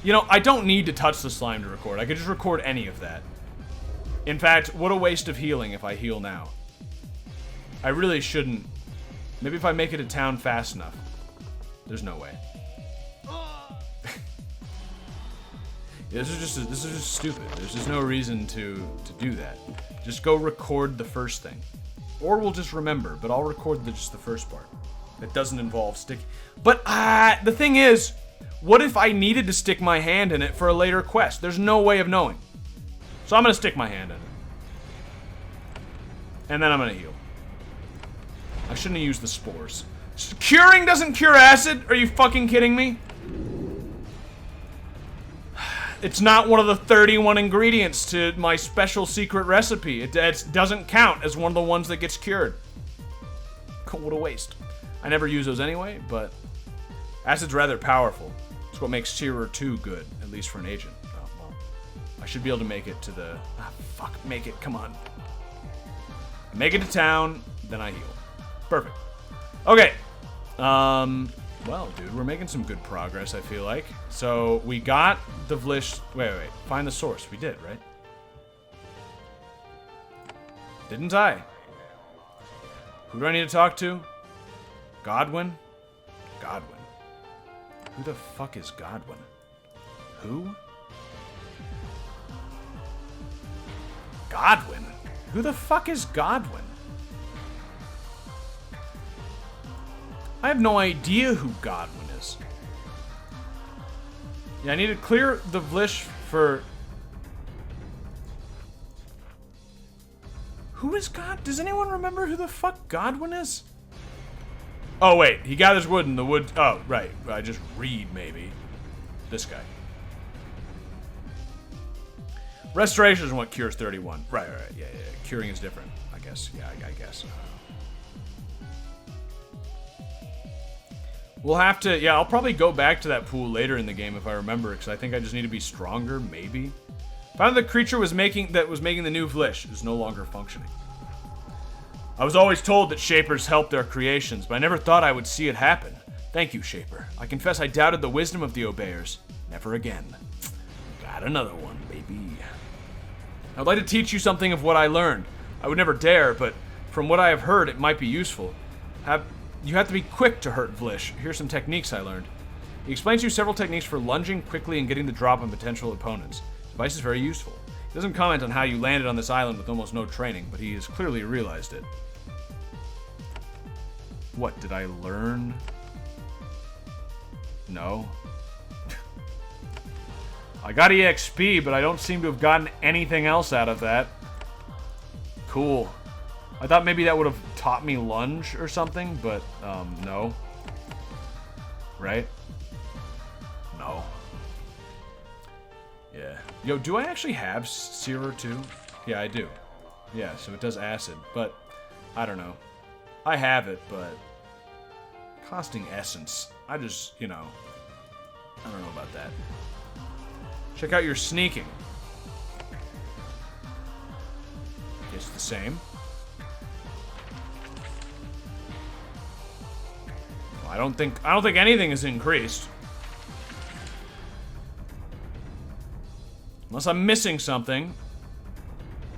You know, I don't need to touch the slime to record. I could just record any of that. In fact, what a waste of healing if I heal now. I really shouldn't. Maybe if I make it to town fast enough. There's no way. Yeah, this is just stupid. There's just no reason to do that. Just go record the first thing. Or we'll just remember, but I'll record just the first part. That doesn't involve stick. But the thing is, what if I needed to stick my hand in it for a later quest? There's no way of knowing. So I'm gonna stick my hand in it. And then I'm gonna heal. I shouldn't have used the spores. Curing doesn't cure acid? Are you fucking kidding me? It's not one of the 31 ingredients to my special secret recipe. It doesn't count as one of the ones that gets cured. What a waste. I never use those anyway, but acid's rather powerful. It's what makes Tier 2 good, at least for an agent. Oh, well. I should be able to make it to the... Ah, fuck. Make it. Come on. Make it to town, then I heal. Perfect. Okay. Well, dude, we're making some good progress, I feel like. So, we got the Vlish... Wait. Find the source. We did, right? Didn't I? Who do I need to talk to? Godwin? Godwin. Who the fuck is Godwin? Who? Godwin? Who the fuck is Godwin? I have no idea who Godwin is. Yeah, I need to clear the Vlish for... Who is God? Does anyone remember who the fuck Godwin is? Oh, wait. He gathers wood in the wood. Oh, right. I just read, maybe. This guy. Restoration is what cures 31. Right. Yeah. Curing is different, I guess. Yeah, I guess. We'll have to... Yeah, I'll probably go back to that pool later in the game if I remember, because I think I just need to be stronger, maybe. Found the creature was making the new Vlish is no longer functioning. I was always told that Shapers help their creations, but I never thought I would see it happen. Thank you, Shaper. I confess I doubted the wisdom of the Obeyers. Never again. Got another one, baby. I'd like to teach you something of what I learned. I would never dare, but from what I have heard, it might be useful. You have to be quick to hurt Vlish. Here's some techniques I learned. He explains to you several techniques for lunging quickly and getting the drop on potential opponents. The device is very useful. He doesn't comment on how you landed on this island with almost no training, but he has clearly realized it. What, did I learn? No. I got EXP, but I don't seem to have gotten anything else out of that. Cool. I thought maybe that would have taught me lunge or something, but, no. Right? No. Yeah. Yo, do I actually have Searer too? Yeah, I do. Yeah, so it does acid, but I don't know. I have it, but costing essence. I just, you know, I don't know about that. Check out your sneaking. It's the same. Well, I don't think anything is increased. Unless I'm missing something.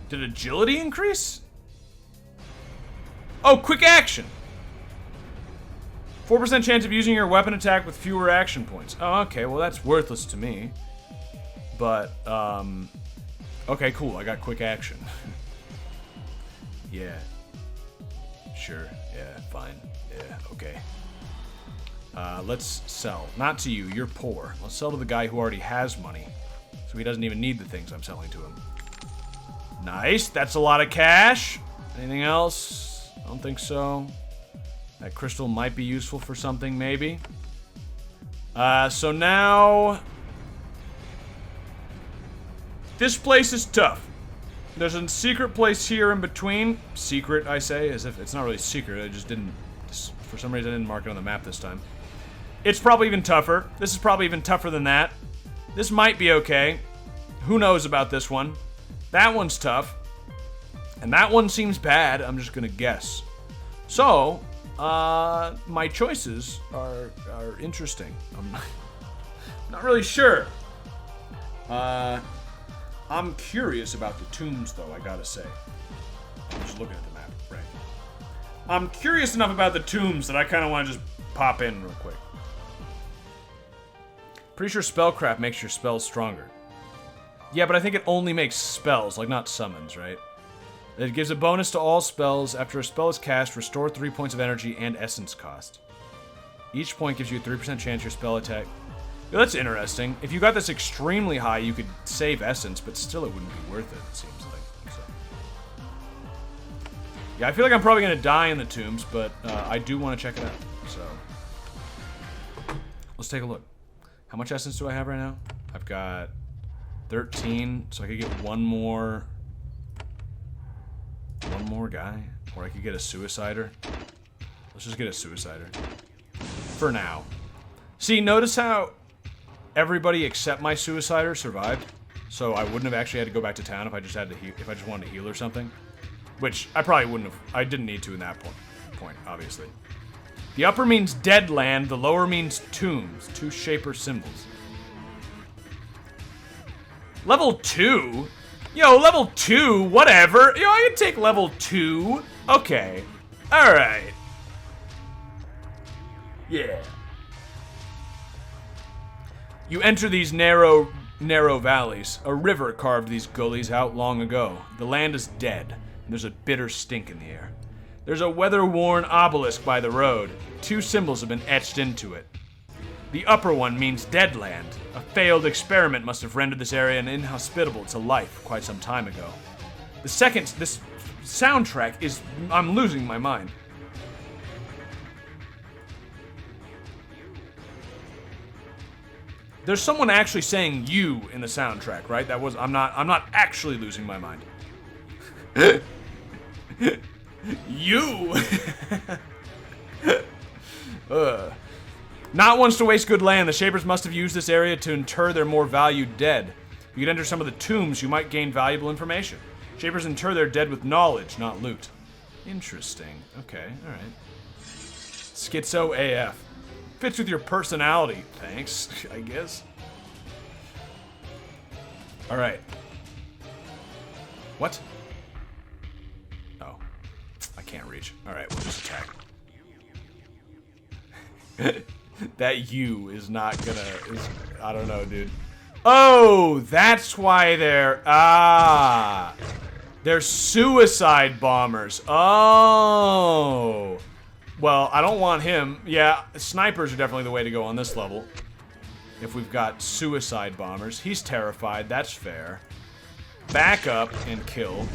Did agility increase? Oh, quick action. 4% chance of using your weapon attack with fewer action points. Oh, okay. Well, that's worthless to me. But, okay, cool. I got quick action. Yeah. Sure. Yeah, fine. Yeah, okay. Let's sell. Not to you. You're poor. Let's sell to the guy who already has money. So he doesn't even need the things I'm selling to him. Nice. That's a lot of cash. Anything else? I don't think so. That crystal might be useful for something, maybe. So now... This place is tough. There's a secret place here in between. Secret, I say, as if it's not really secret. I just didn't... For some reason, I didn't mark it on the map this time. It's probably even tougher. This is probably even tougher than that. This might be okay. Who knows about this one? That one's tough. And that one seems bad. I'm just gonna guess. So, my choices are interesting. I'm not really sure. I'm curious about the tombs, though, I gotta say. I'm just looking at the map, right? I'm curious enough about the tombs that I kind of want to just pop in real quick. Pretty sure spellcraft makes your spells stronger. Yeah, but I think it only makes spells, like not summons, right? It gives a bonus to all spells. After a spell is cast, restore 3 points of energy and essence cost. Each point gives you a 3% chance your spell attack. Yeah, that's interesting. If you got this extremely high, you could save essence, but still it wouldn't be worth it, it seems like. So. Yeah, I feel like I'm probably going to die in the tombs, but I do want to check it out. So, let's take a look. How much essence do I have right now? I've got 13, so I could get one more guy, or I could get a suicider. Let's just get a suicider for now. See, notice how everybody except my suicider survived, so I wouldn't have actually had to go back to town if I just had to if I just wanted to heal or something, which I probably wouldn't have. I didn't need to in that point, obviously. The upper means dead land, the lower means tombs, 2 shaper symbols. Level 2? Yo, level 2, whatever. Yo, I can take level 2. Okay. Alright. Yeah. You enter these narrow valleys. A river carved these gullies out long ago. The land is dead, and there's a bitter stink in the air. There's a weather-worn obelisk by the road. 2 symbols have been etched into it. The upper one means dead land. A failed experiment must have rendered this area inhospitable to life quite some time ago. The second, this soundtrack is... I'm losing my mind. There's someone actually saying "you" in the soundtrack, right? That was... I'm not actually losing my mind. You! Not wants to waste good land. The Shapers must have used this area to inter their more valued dead. If you could enter some of the tombs, you might gain valuable information. Shapers inter their dead with knowledge, not loot. Interesting. Okay, alright. Schizo AF. Fits with your personality. Thanks, I guess. All right. What? Oh, I can't reach. All right, we'll just attack. That U is not gonna. I don't know, dude. Oh, that's why they're they're suicide bombers. Oh. Well, I don't want him. Yeah, snipers are definitely the way to go on this level. If we've got suicide bombers. He's terrified. That's fair. Back up and kill.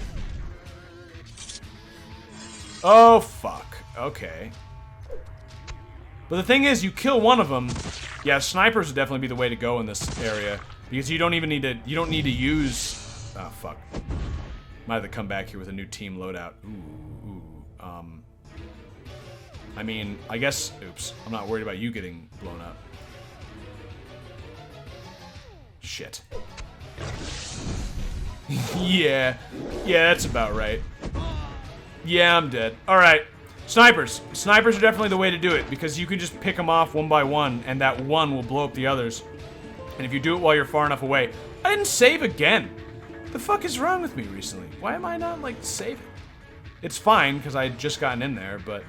Oh, fuck. Okay. But the thing is, you kill one of them. Yeah, snipers would definitely be the way to go in this area. Because you don't even need to... You don't need to use... Oh, fuck. Might have to come back here with a new team loadout. Ooh. I mean, I guess... Oops. I'm not worried about you getting blown up. Shit. Yeah. Yeah, that's about right. Yeah, I'm dead. Alright. Snipers. Snipers are definitely the way to do it, because you can just pick them off one by one, and that one will blow up the others. And if you do it while you're far enough away... I didn't save again! The fuck is wrong with me recently? Why am I not, like, saving? It's fine, because I had just gotten in there, but...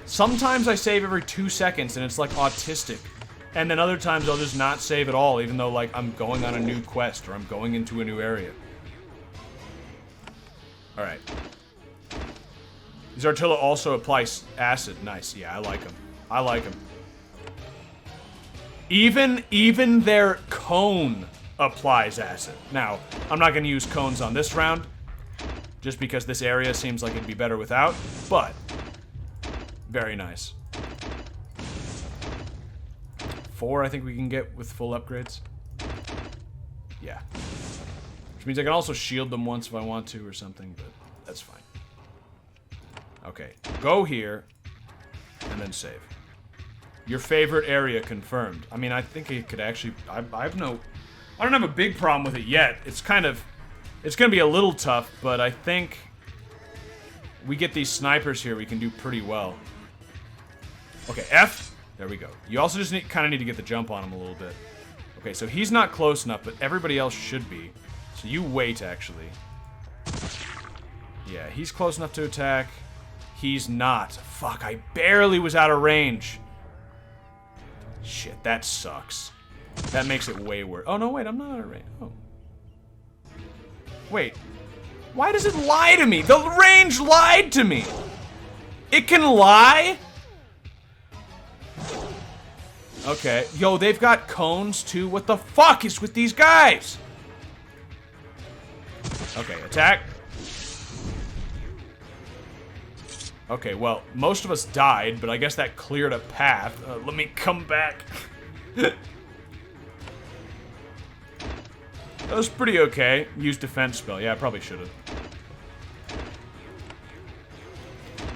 Sometimes I save every 2 seconds, and it's, like, autistic. And then other times I'll just not save at all, even though, like, I'm going on a new quest, or I'm going into a new area. Alright. These Artilla also apply acid. Nice. Yeah, I like them. I like them. Even their cone applies acid. Now, I'm not going to use cones on this round, just because this area seems like it'd be better without, but very nice. 4, I think we can get with full upgrades. Yeah. Which means I can also shield them once if I want to or something, but that's fine. Okay, go here, and then save. Your favorite area confirmed. I mean, I think it could actually... I don't have a big problem with it yet. It's gonna be a little tough, but I think we get these snipers here, we can do pretty well. Okay, F. There we go. You also just kind of need to get the jump on him a little bit. Okay, so he's not close enough, but everybody else should be. So you wait, actually. Yeah, he's close enough to attack. He's not. Fuck, I barely was out of range. Shit, that sucks. That makes it way worse. Oh, no, wait, I'm not out of range. Oh. Wait. Why does it lie to me? The range lied to me. It can lie? Okay. Yo, they've got cones, too. What the fuck is with these guys? Okay, attack. Okay, well, most of us died, but I guess that cleared a path. Let me come back. That was pretty okay. Use defense spell. Yeah, I probably should have.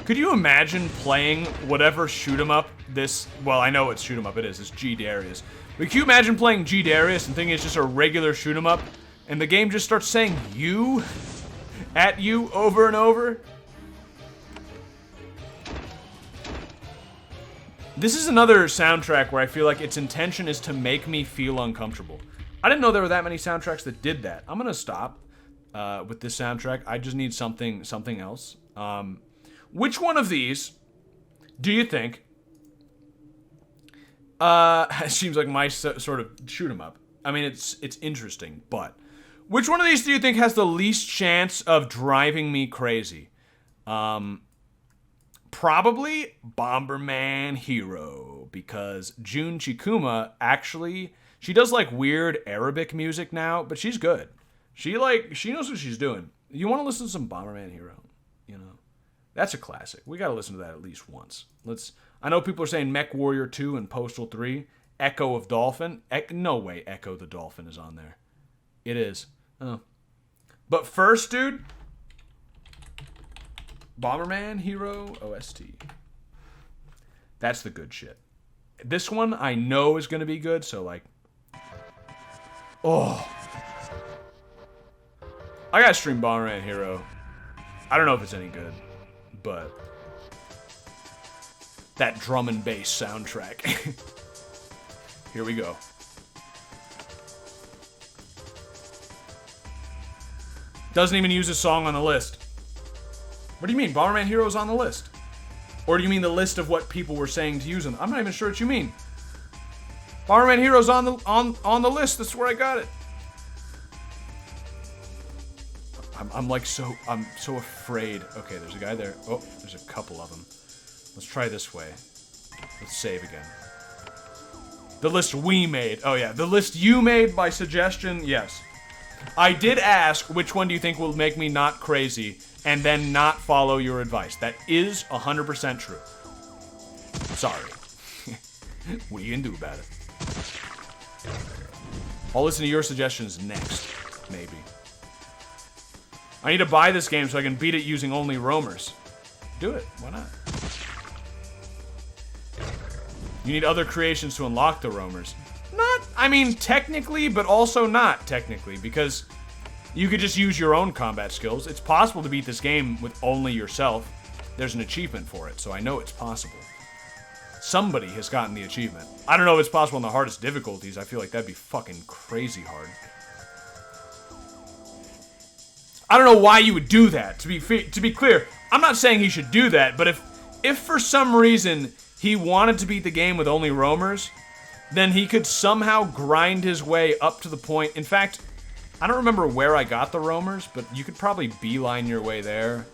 Could you imagine playing whatever shoot 'em up this... Well, I know it's shoot 'em up. It is. It's G Darius. But can you imagine playing G Darius and thinking it's just a regular shoot 'em up, and the game just starts saying "you" at you over and over? This is another soundtrack where I feel like its intention is to make me feel uncomfortable. I didn't know there were that many soundtracks that did that. I'm gonna stop with this soundtrack. I just need something else. Which one of these do you think seems like my sort of shoot 'em up? I mean, it's interesting, but which one of these do you think has the least chance of driving me crazy? Probably Bomberman Hero, because Jun Chikuma actually, she does like weird Arabic music now, but she's good. She knows what she's doing. You want to listen to some Bomberman Hero, you know? That's a classic. We got to listen to that at least once. I know people are saying Mech Warrior 2 and Postal 3, Echo of Dolphin. No way Echo the Dolphin is on there. It is. Oh. But first, dude, Bomberman Hero OST. That's the good shit. This one I know is going to be good, so like... Oh. I gotta stream Bomberman Hero. I don't know if it's any good, but... that drum and bass soundtrack. Here we go. Doesn't even use a song on the list. What do you mean? Bomberman Hero's on the list? Or do you mean the list of what people were saying to use them? I'm not even sure what you mean. Bomberman Hero's on the list. That's where I got it. I'm so afraid. Okay, there's a guy there. Oh, there's a couple of them. Let's try this way. Let's save again. The list we made. Oh yeah, the list you made by suggestion. Yes. I did ask which one do you think will make me not crazy and then not follow your advice. That is 100% true. Sorry. What are you gonna do about it? I'll listen to your suggestions next, maybe. I need to buy this game so I can beat it using only roamers. Do it. Why not? You need other creations to unlock the roamers. I mean, technically, but also not technically, because you could just use your own combat skills. It's possible to beat this game with only yourself. There's an achievement for it, so I know it's possible. Somebody has gotten the achievement. I don't know if it's possible in the hardest difficulties. I feel like that'd be fucking crazy hard. I don't know why you would do that. To be clear, I'm not saying he should do that, but if for some reason he wanted to beat the game with only roamers, then he could somehow grind his way up to the point. In fact, I don't remember where I got the roamers, but you could probably beeline your way there.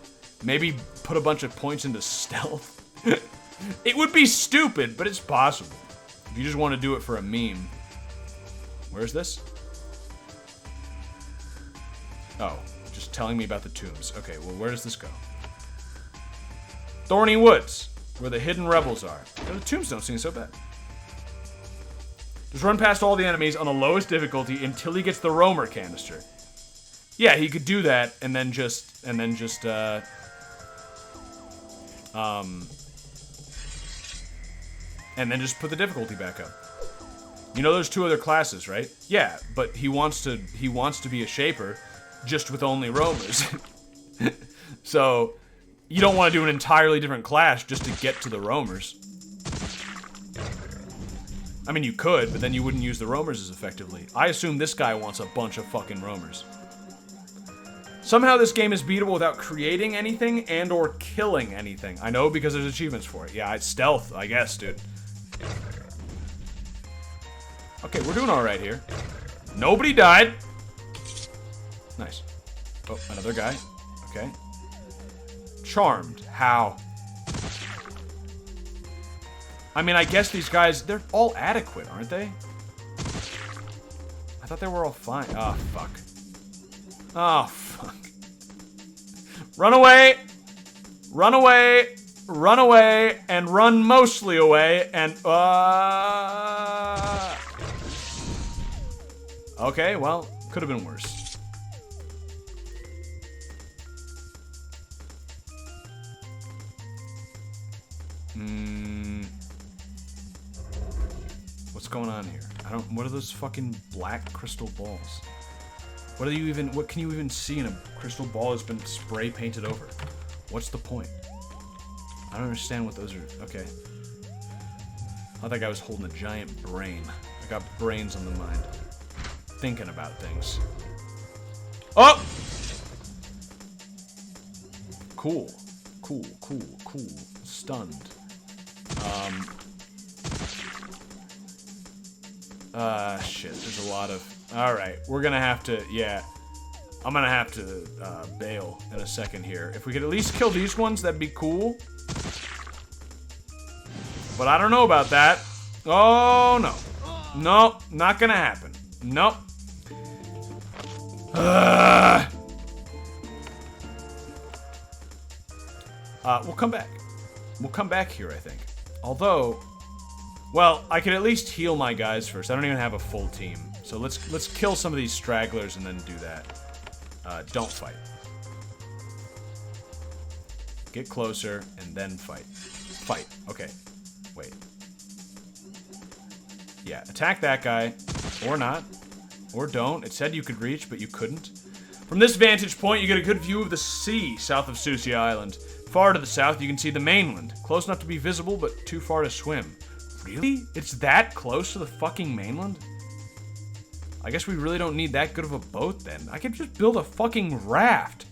Maybe put a bunch of points into stealth. It would be stupid, but it's possible. If you just want to do it for a meme. Where's this? Oh, just telling me about the tombs. Okay, well, where does this go? Thorny Woods, where the hidden rebels are. The tombs don't seem so bad. Just run past all the enemies on the lowest difficulty until he gets the roamer canister. Yeah, he could do that and then just put the difficulty back up. You know there's 2 other classes, right? Yeah, but he wants to be a shaper just with only roamers. So you don't want to do an entirely different class just to get to the roamers. I mean, you could, but then you wouldn't use the roamers as effectively. I assume this guy wants a bunch of fucking roamers. Somehow this game is beatable without creating anything and or killing anything. I know because there's achievements for it. Yeah, it's stealth, I guess, dude. Okay, we're doing alright here. Nobody died. Nice. Oh, another guy. Okay. Charmed. How? I mean, I guess these guys, they're all adequate, aren't they? I thought they were all fine. Oh, fuck. Oh, fuck. Run away! Run away! Run away! And run mostly away, and, Okay, well, could have been worse. What's going on here? What are those fucking black crystal balls? What can you even see in a crystal ball that's been spray painted over? What's the point? I don't understand what those are. Okay. I thought that guy was holding a giant brain. I got brains on the mind. Thinking about things. Oh! Cool. Cool. Stunned. Shit, there's a lot of... Alright, we're gonna have to... Yeah. I'm gonna have to, bail in a second here. If we could at least kill these ones, that'd be cool. But I don't know about that. Oh, no. Nope, not gonna happen. Nope. We'll come back. We'll come back here, I think. Although... Well, I can at least heal my guys first. I don't even have a full team. So let's kill some of these stragglers and then do that. Don't fight. Get closer and then fight. Fight. Okay. Wait. Yeah, attack that guy. Or not. Or don't. It said you could reach, but you couldn't. From this vantage point, you get a good view of the sea south of Susia Island. Far to the south, you can see the mainland. Close enough to be visible, but too far to swim. Really? It's that close to the fucking mainland? I guess we really don't need that good of a boat then. I could just build a fucking raft.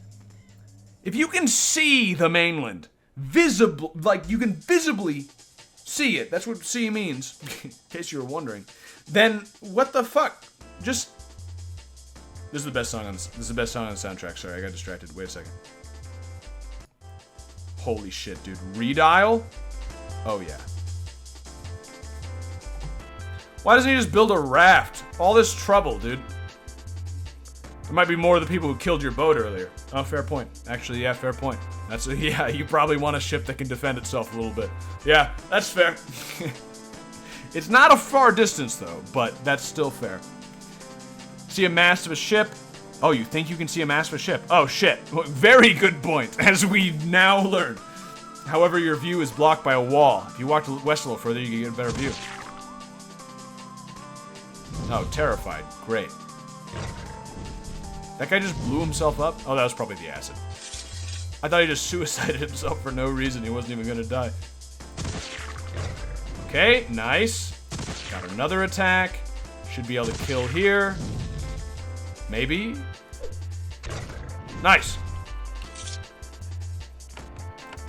If you can see the mainland, visible, like you can visibly see it, that's what see means, in case you were wondering, then what the fuck? Just, this is the best song on the soundtrack. Sorry, I got distracted. Wait a second. Holy shit, dude. Redial? Oh yeah. Why doesn't he just build a raft? All this trouble, dude. There might be more of the people who killed your boat earlier. Oh, fair point. Actually, yeah, fair point. Yeah, you probably want a ship that can defend itself a little bit. Yeah, that's fair. It's not a far distance, though, but that's still fair. See a mast of a ship. Oh, you think you can see a mast of a ship? Oh, shit. Very good point, as we now learn. However, your view is blocked by a wall. If you walk west a little further, you can get a better view. Oh, terrified. Great. That guy just blew himself up? Oh, that was probably the acid. I thought he just suicided himself for no reason. He wasn't even gonna die. Okay, nice. Got another attack. Should be able to kill here. Maybe. Nice.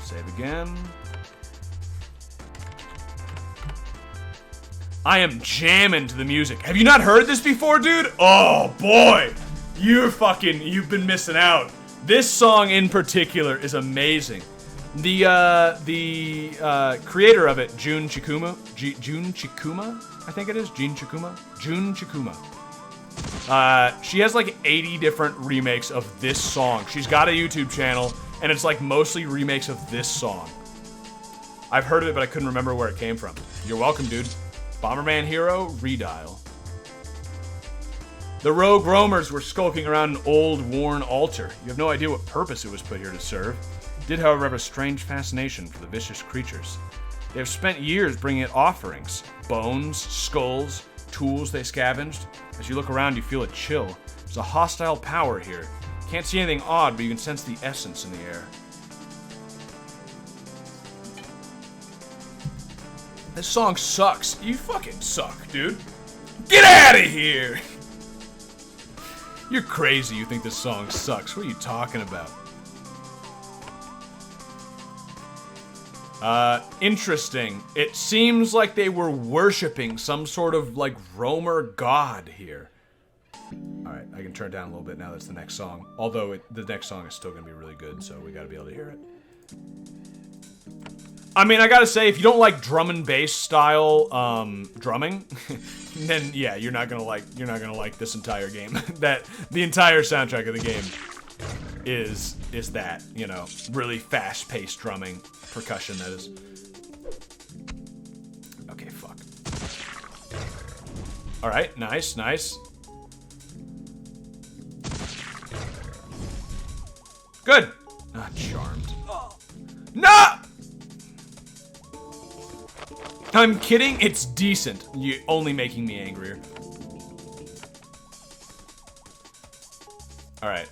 Save again. I am jamming to the music. Have you not heard this before, dude? Oh, boy. You've been missing out. This song in particular is amazing. The creator of it, Jun Chikuma, I think it is, Jun Chikuma. She has like 80 different remakes of this song. She's got a YouTube channel, and it's like mostly remakes of this song. I've heard of it, but I couldn't remember where it came from. You're welcome, dude. Bomberman Hero, Redial. The rogue roamers were skulking around an old, worn altar. You have no idea what purpose it was put here to serve. It did, however, have a strange fascination for the vicious creatures. They have spent years bringing it offerings. Bones, skulls, tools they scavenged. As you look around, you feel a chill. There's a hostile power here. Can't see anything odd, but you can sense the essence in the air. This song sucks. You fucking suck, dude. Get out of here! You're crazy, you think this song sucks. What are you talking about? Interesting. It seems like they were worshipping some sort of, like, roamer god here. Alright, I can turn it down a little bit now. That's the next song. Although, the next song is still gonna be really good, so we gotta be able to hear it. I mean, I gotta say, if you don't like drum and bass style, drumming, then yeah, you're not gonna like this entire game. The entire soundtrack of the game is that, you know, really fast-paced drumming, percussion, that is. Okay, fuck. Alright, nice, nice. Good! Ah, charmed. No! I'm kidding, it's decent. You're only making me angrier. Alright.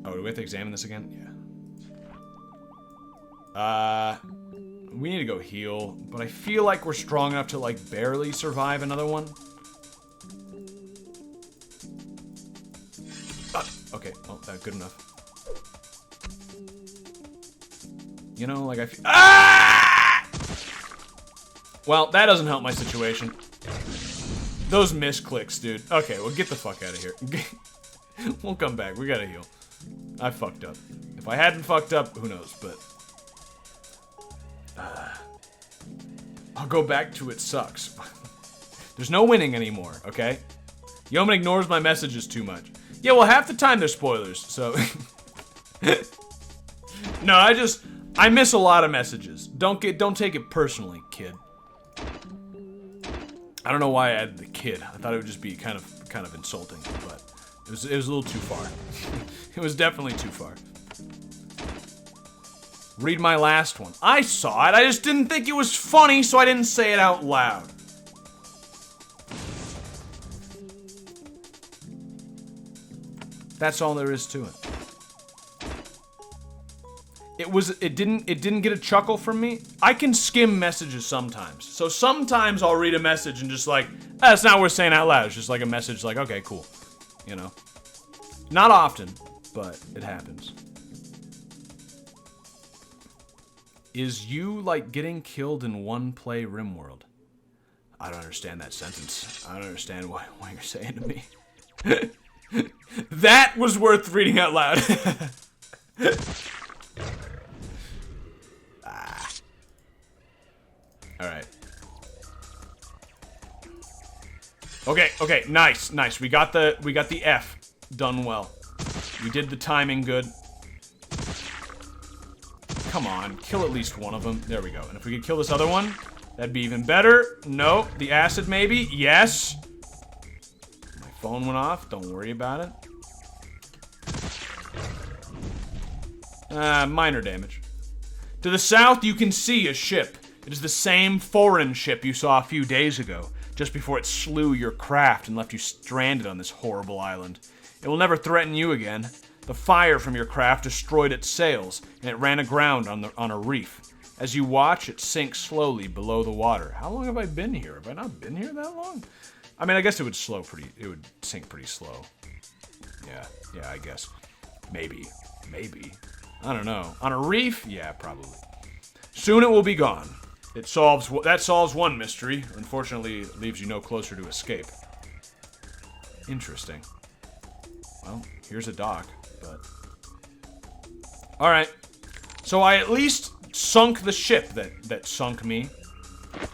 Oh, do we have to examine this again? Yeah. We need to go heal, but I feel like we're strong enough to, like, barely survive another one. Okay, well, good enough. You know, like, I feel— Ah! Well, that doesn't help my situation. Those misclicks, dude. Okay, well, get the fuck out of here. We'll come back. We gotta heal. I fucked up. If I hadn't fucked up, who knows, but... I'll go back to it sucks. There's no winning anymore, okay? Yeoman ignores my messages too much. Yeah, well, half the time they're spoilers, so... No, I miss a lot of messages. Don't take it personally, kid. I don't know why I added the kid. I thought it would just be kind of insulting, but it was a little too far. It was definitely too far. Read my last one. I saw it. I just didn't think it was funny, so I didn't say it out loud. That's all there is to it. It didn't get a chuckle from me. I can skim messages sometimes. So sometimes I'll read a message and just like, it's not worth saying out loud. It's just like a message like, okay, cool. You know? Not often, but it happens. Is you like getting killed in one play RimWorld? I don't understand that sentence. I don't understand what you're saying to me. That was worth reading out loud. Alright. Okay, nice. We got the F done well. We did the timing good. Come on, kill at least one of them. There we go. And if we could kill this other one, that'd be even better. No, the acid maybe. Yes. My phone went off. Don't worry about it. Minor damage. To the south, you can see a ship. It is the same foreign ship you saw a few days ago, just before it slew your craft and left you stranded on this horrible island. It will never threaten you again. The fire from your craft destroyed its sails, and it ran aground on a reef. As you watch, it sinks slowly below the water. How long have I been here? Have I not been here that long? I mean, I guess it would sink pretty slow. Yeah, I guess. Maybe. I don't know. On a reef? Yeah, probably. Soon it will be gone. That solves one mystery. Unfortunately, it leaves you no closer to escape. Interesting. Well, here's a dock, but... Alright. So I at least sunk the ship that sunk me.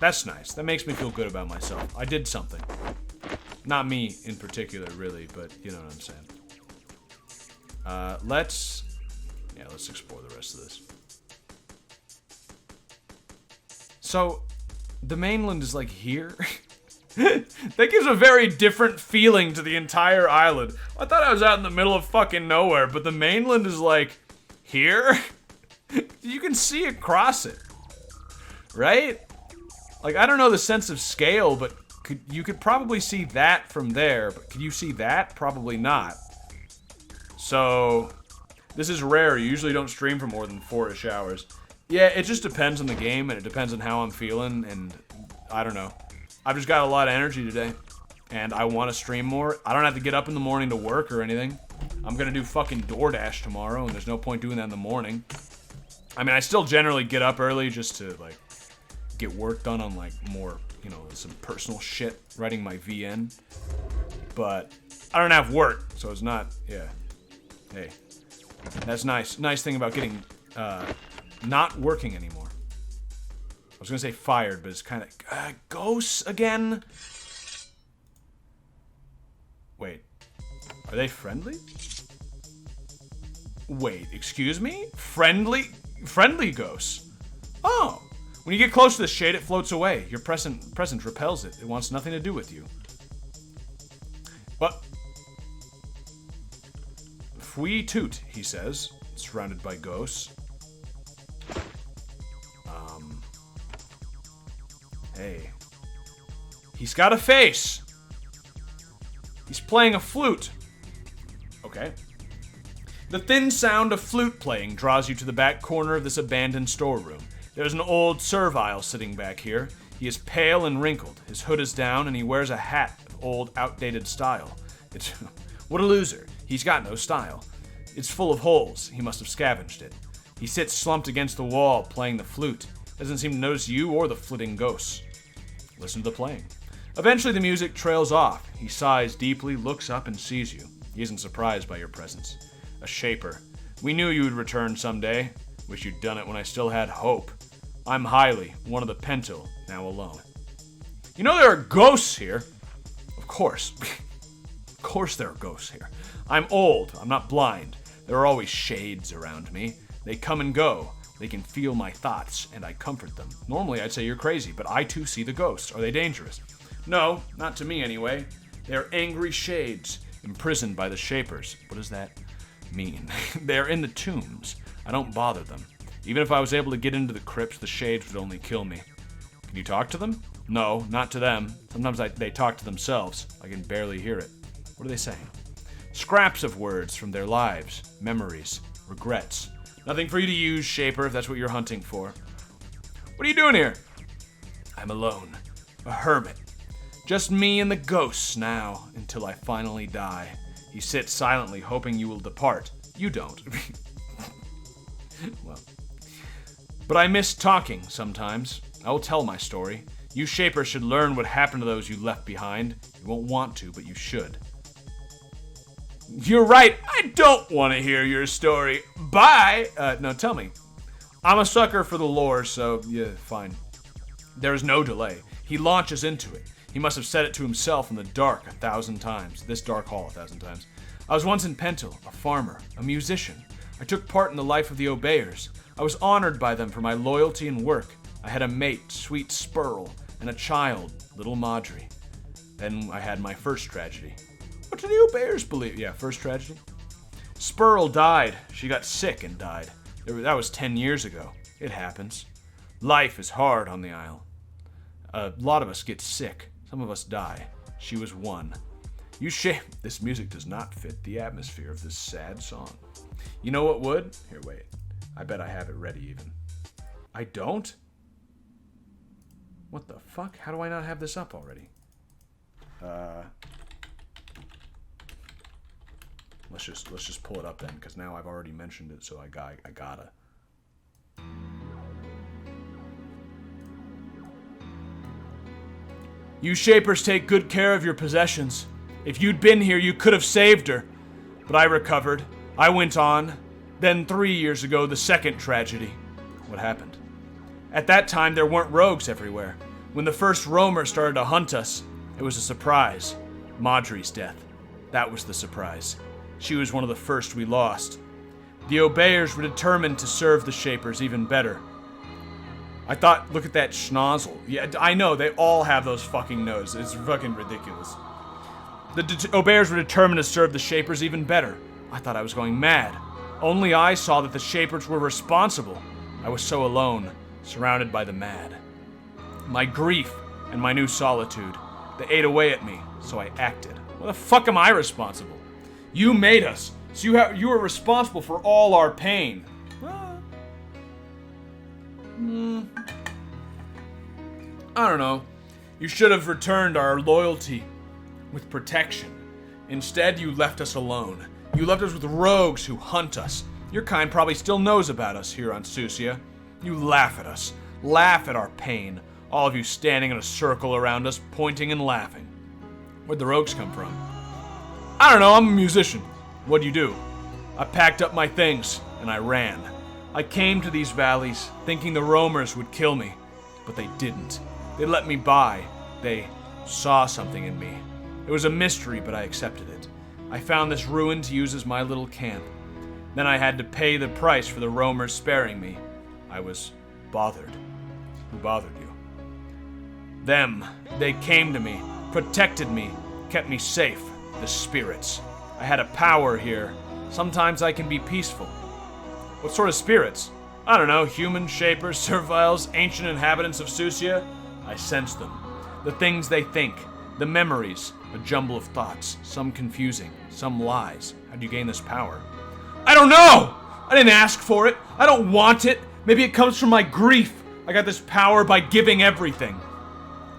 That's nice. That makes me feel good about myself. I did something. Not me in particular, really, but you know what I'm saying. Let's explore the rest of this. So, the mainland is like here? That gives a very different feeling to the entire island. I thought I was out in the middle of fucking nowhere, but the mainland is like here? You can see across it. Right? Like, I don't know the sense of scale, but you could probably see that from there, but could you see that? Probably not. So, this is rare. You usually don't stream for more than 4-ish hours. Yeah, it just depends on the game, and it depends on how I'm feeling, and I don't know. I've just got a lot of energy today, and I want to stream more. I don't have to get up in the morning to work or anything. I'm gonna do fucking DoorDash tomorrow, and there's no point doing that in the morning. I mean, I still generally get up early just to, like, get work done on, like, more, you know, some personal shit, writing my VN. But I don't have work, so it's not, yeah. Hey, that's nice. Nice thing about getting, not working anymore. I was gonna say fired, but it's kind of, ghosts again? Wait, are they friendly? Wait, excuse me? Friendly ghosts? Oh, when you get close to the shade, it floats away. Your presence repels it. It wants nothing to do with you. But Fui toot, he says, surrounded by ghosts. Hey. He's got a face. He's playing a flute. Okay. The thin sound of flute playing draws you to the back corner of this abandoned storeroom. There's an old servile sitting back here. He is pale and wrinkled. His hood is down, and he wears a hat of old, outdated style. It's what a loser. He's got no style. It's full of holes. He must have scavenged it. He sits slumped against the wall, playing the flute. Doesn't seem to notice you or the flitting ghosts. Listen to the playing. Eventually, the music trails off. He sighs deeply, looks up, and sees you. He isn't surprised by your presence. A shaper. We knew you would return someday. Wish you'd done it when I still had hope. I'm Hailey, one of the Pentil, now alone. You know there are ghosts here. Of course. Of course there are ghosts here. I'm old. I'm not blind. There are always shades around me. They come and go. They can feel my thoughts, and I comfort them. Normally I'd say you're crazy, but I too see the ghosts. Are they dangerous? No, not to me anyway. They're angry shades, imprisoned by the shapers. What does that mean? They're in the tombs. I don't bother them. Even if I was able to get into the crypts, the shades would only kill me. Can you talk to them? No, not to them. Sometimes they talk to themselves. I can barely hear it. What are they saying? Scraps of words from their lives, memories, regrets. Nothing for you to use, Shaper, if that's what you're hunting for. What are you doing here? I'm alone. A hermit. Just me and the ghosts now, until I finally die. He sits silently, hoping you will depart. You don't. Well. But I miss talking sometimes. I will tell my story. You Shapers should learn what happened to those you left behind. You won't want to, but you should. You're right. I don't want to hear your story. Bye. No, tell me. I'm a sucker for the lore, so yeah, fine. There is no delay. He launches into it. He must have said it to himself in the dark 1,000 times. This dark hall 1,000 times. I was once in Pentel, a farmer, a musician. I took part in the life of the Obeyers. I was honored by them for my loyalty and work. I had a mate, sweet Spurl, and a child, little Marjorie. Then I had my first tragedy. What do the Obeyers believe? Yeah, first tragedy. Spurl died. She got sick and died. That was 10 years ago. It happens. Life is hard on the Isle. A lot of us get sick. Some of us die. She was one. This music does not fit the atmosphere of this sad song. You know what would? Here, wait. I bet I have it ready even. I don't? What the fuck? How do I not have this up already? Let's just pull it up then, because now I've already mentioned it, so I gotta. You Shapers take good care of your possessions. If you'd been here, you could have saved her. But I recovered. I went on. Then 3 years ago, the second tragedy. What happened? At that time, there weren't rogues everywhere. When the first roamer started to hunt us, it was a surprise. Marjorie's death. That was the surprise. She was one of the first we lost. The Obeyers were determined to serve the Shapers even better. I thought, look at that schnozzle. Yeah, I know, they all have those fucking noses. It's fucking ridiculous. The Obeyers were determined to serve the Shapers even better. I thought I was going mad. Only I saw that the Shapers were responsible. I was so alone, surrounded by the mad. My grief and my new solitude, they ate away at me, so I acted. What the fuck am I responsible? You made us, so you are responsible for all our pain. I don't know. You should have returned our loyalty with protection. Instead, you left us alone. You left us with rogues who hunt us. Your kind probably still knows about us here on Susia. You laugh at us. Laugh at our pain. All of you standing in a circle around us, pointing and laughing. Where'd the rogues come from? I don't know, I'm a musician. What'd you do? I packed up my things, and I ran. I came to these valleys, thinking the roamers would kill me, but they didn't. They let me by. They saw something in me. It was a mystery, but I accepted it. I found this ruin to use as my little camp. Then I had to pay the price for the roamers sparing me. I was bothered. Who bothered you? Them. They came to me, protected me, kept me safe. The spirits. I had a power here. Sometimes I can be peaceful. What sort of spirits? I don't know, human shapers, serviles, ancient inhabitants of Susia? I sense them. The things they think. The memories. A jumble of thoughts. Some confusing. Some lies. How'd you gain this power? I don't know! I didn't ask for it. I don't want it. Maybe it comes from my grief. I got this power by giving everything.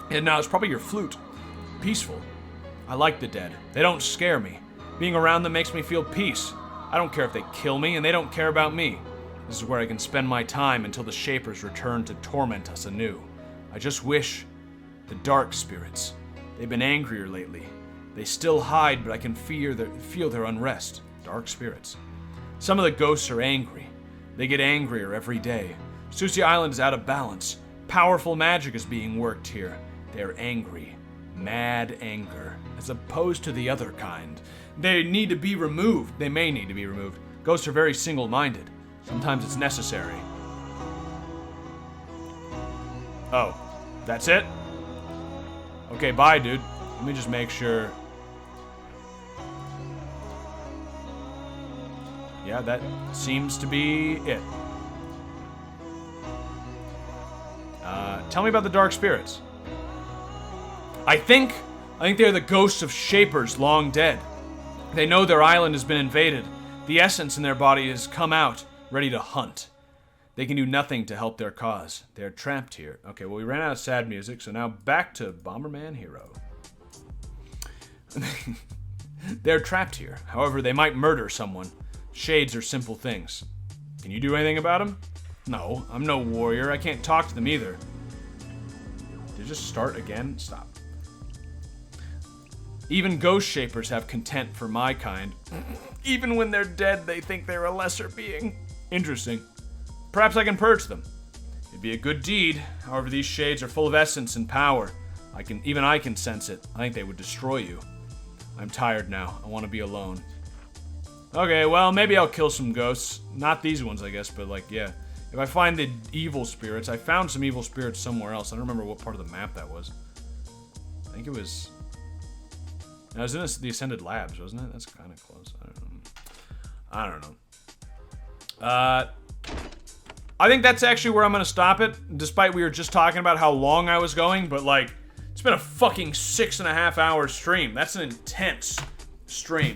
And now it's probably your flute. Peaceful. I like the dead. They don't scare me. Being around them makes me feel peace. I don't care if they kill me, and they don't care about me. This is where I can spend my time until the Shapers return to torment us anew. I just wish the dark spirits. They've been angrier lately. They still hide, but I can feel their unrest. Dark spirits. Some of the ghosts are angry. They get angrier every day. Susia Island is out of balance. Powerful magic is being worked here. They are angry. Mad anger, as opposed to the other kind. They need to be removed. They may need to be removed. Ghosts are very single-minded. Sometimes it's necessary. Oh, that's it? Okay, bye, dude. Let me just make sure. Yeah, that seems to be it. Tell me about the dark spirits. I think they're the ghosts of Shapers long dead. They know their island has been invaded. The essence in their body has come out, ready to hunt. They can do nothing to help their cause. They're trapped here. Okay, well, we ran out of sad music, so now back to Bomberman Hero. They're trapped here. However, they might murder someone. Shades are simple things. Can you do anything about them? No, I'm no warrior. I can't talk to them either. Did it just start again? Stop. Even ghost shapers have contempt for my kind. Even when they're dead, they think they're a lesser being. Interesting. Perhaps I can purge them. It'd be a good deed. However, these shades are full of essence and power. Even I can sense it. I think they would destroy you. I'm tired now. I want to be alone. Okay, well, maybe I'll kill some ghosts. Not these ones, I guess, but like, yeah. If I find the evil spirits, I found some evil spirits somewhere else. I don't remember what part of the map that was. I think it was... No, it was in the Ascended Labs, wasn't it? That's kind of close. I don't know. I think that's actually where I'm going to stop it, despite we were just talking about how long I was going, but like, it's been a fucking 6.5 hour stream. That's an intense stream.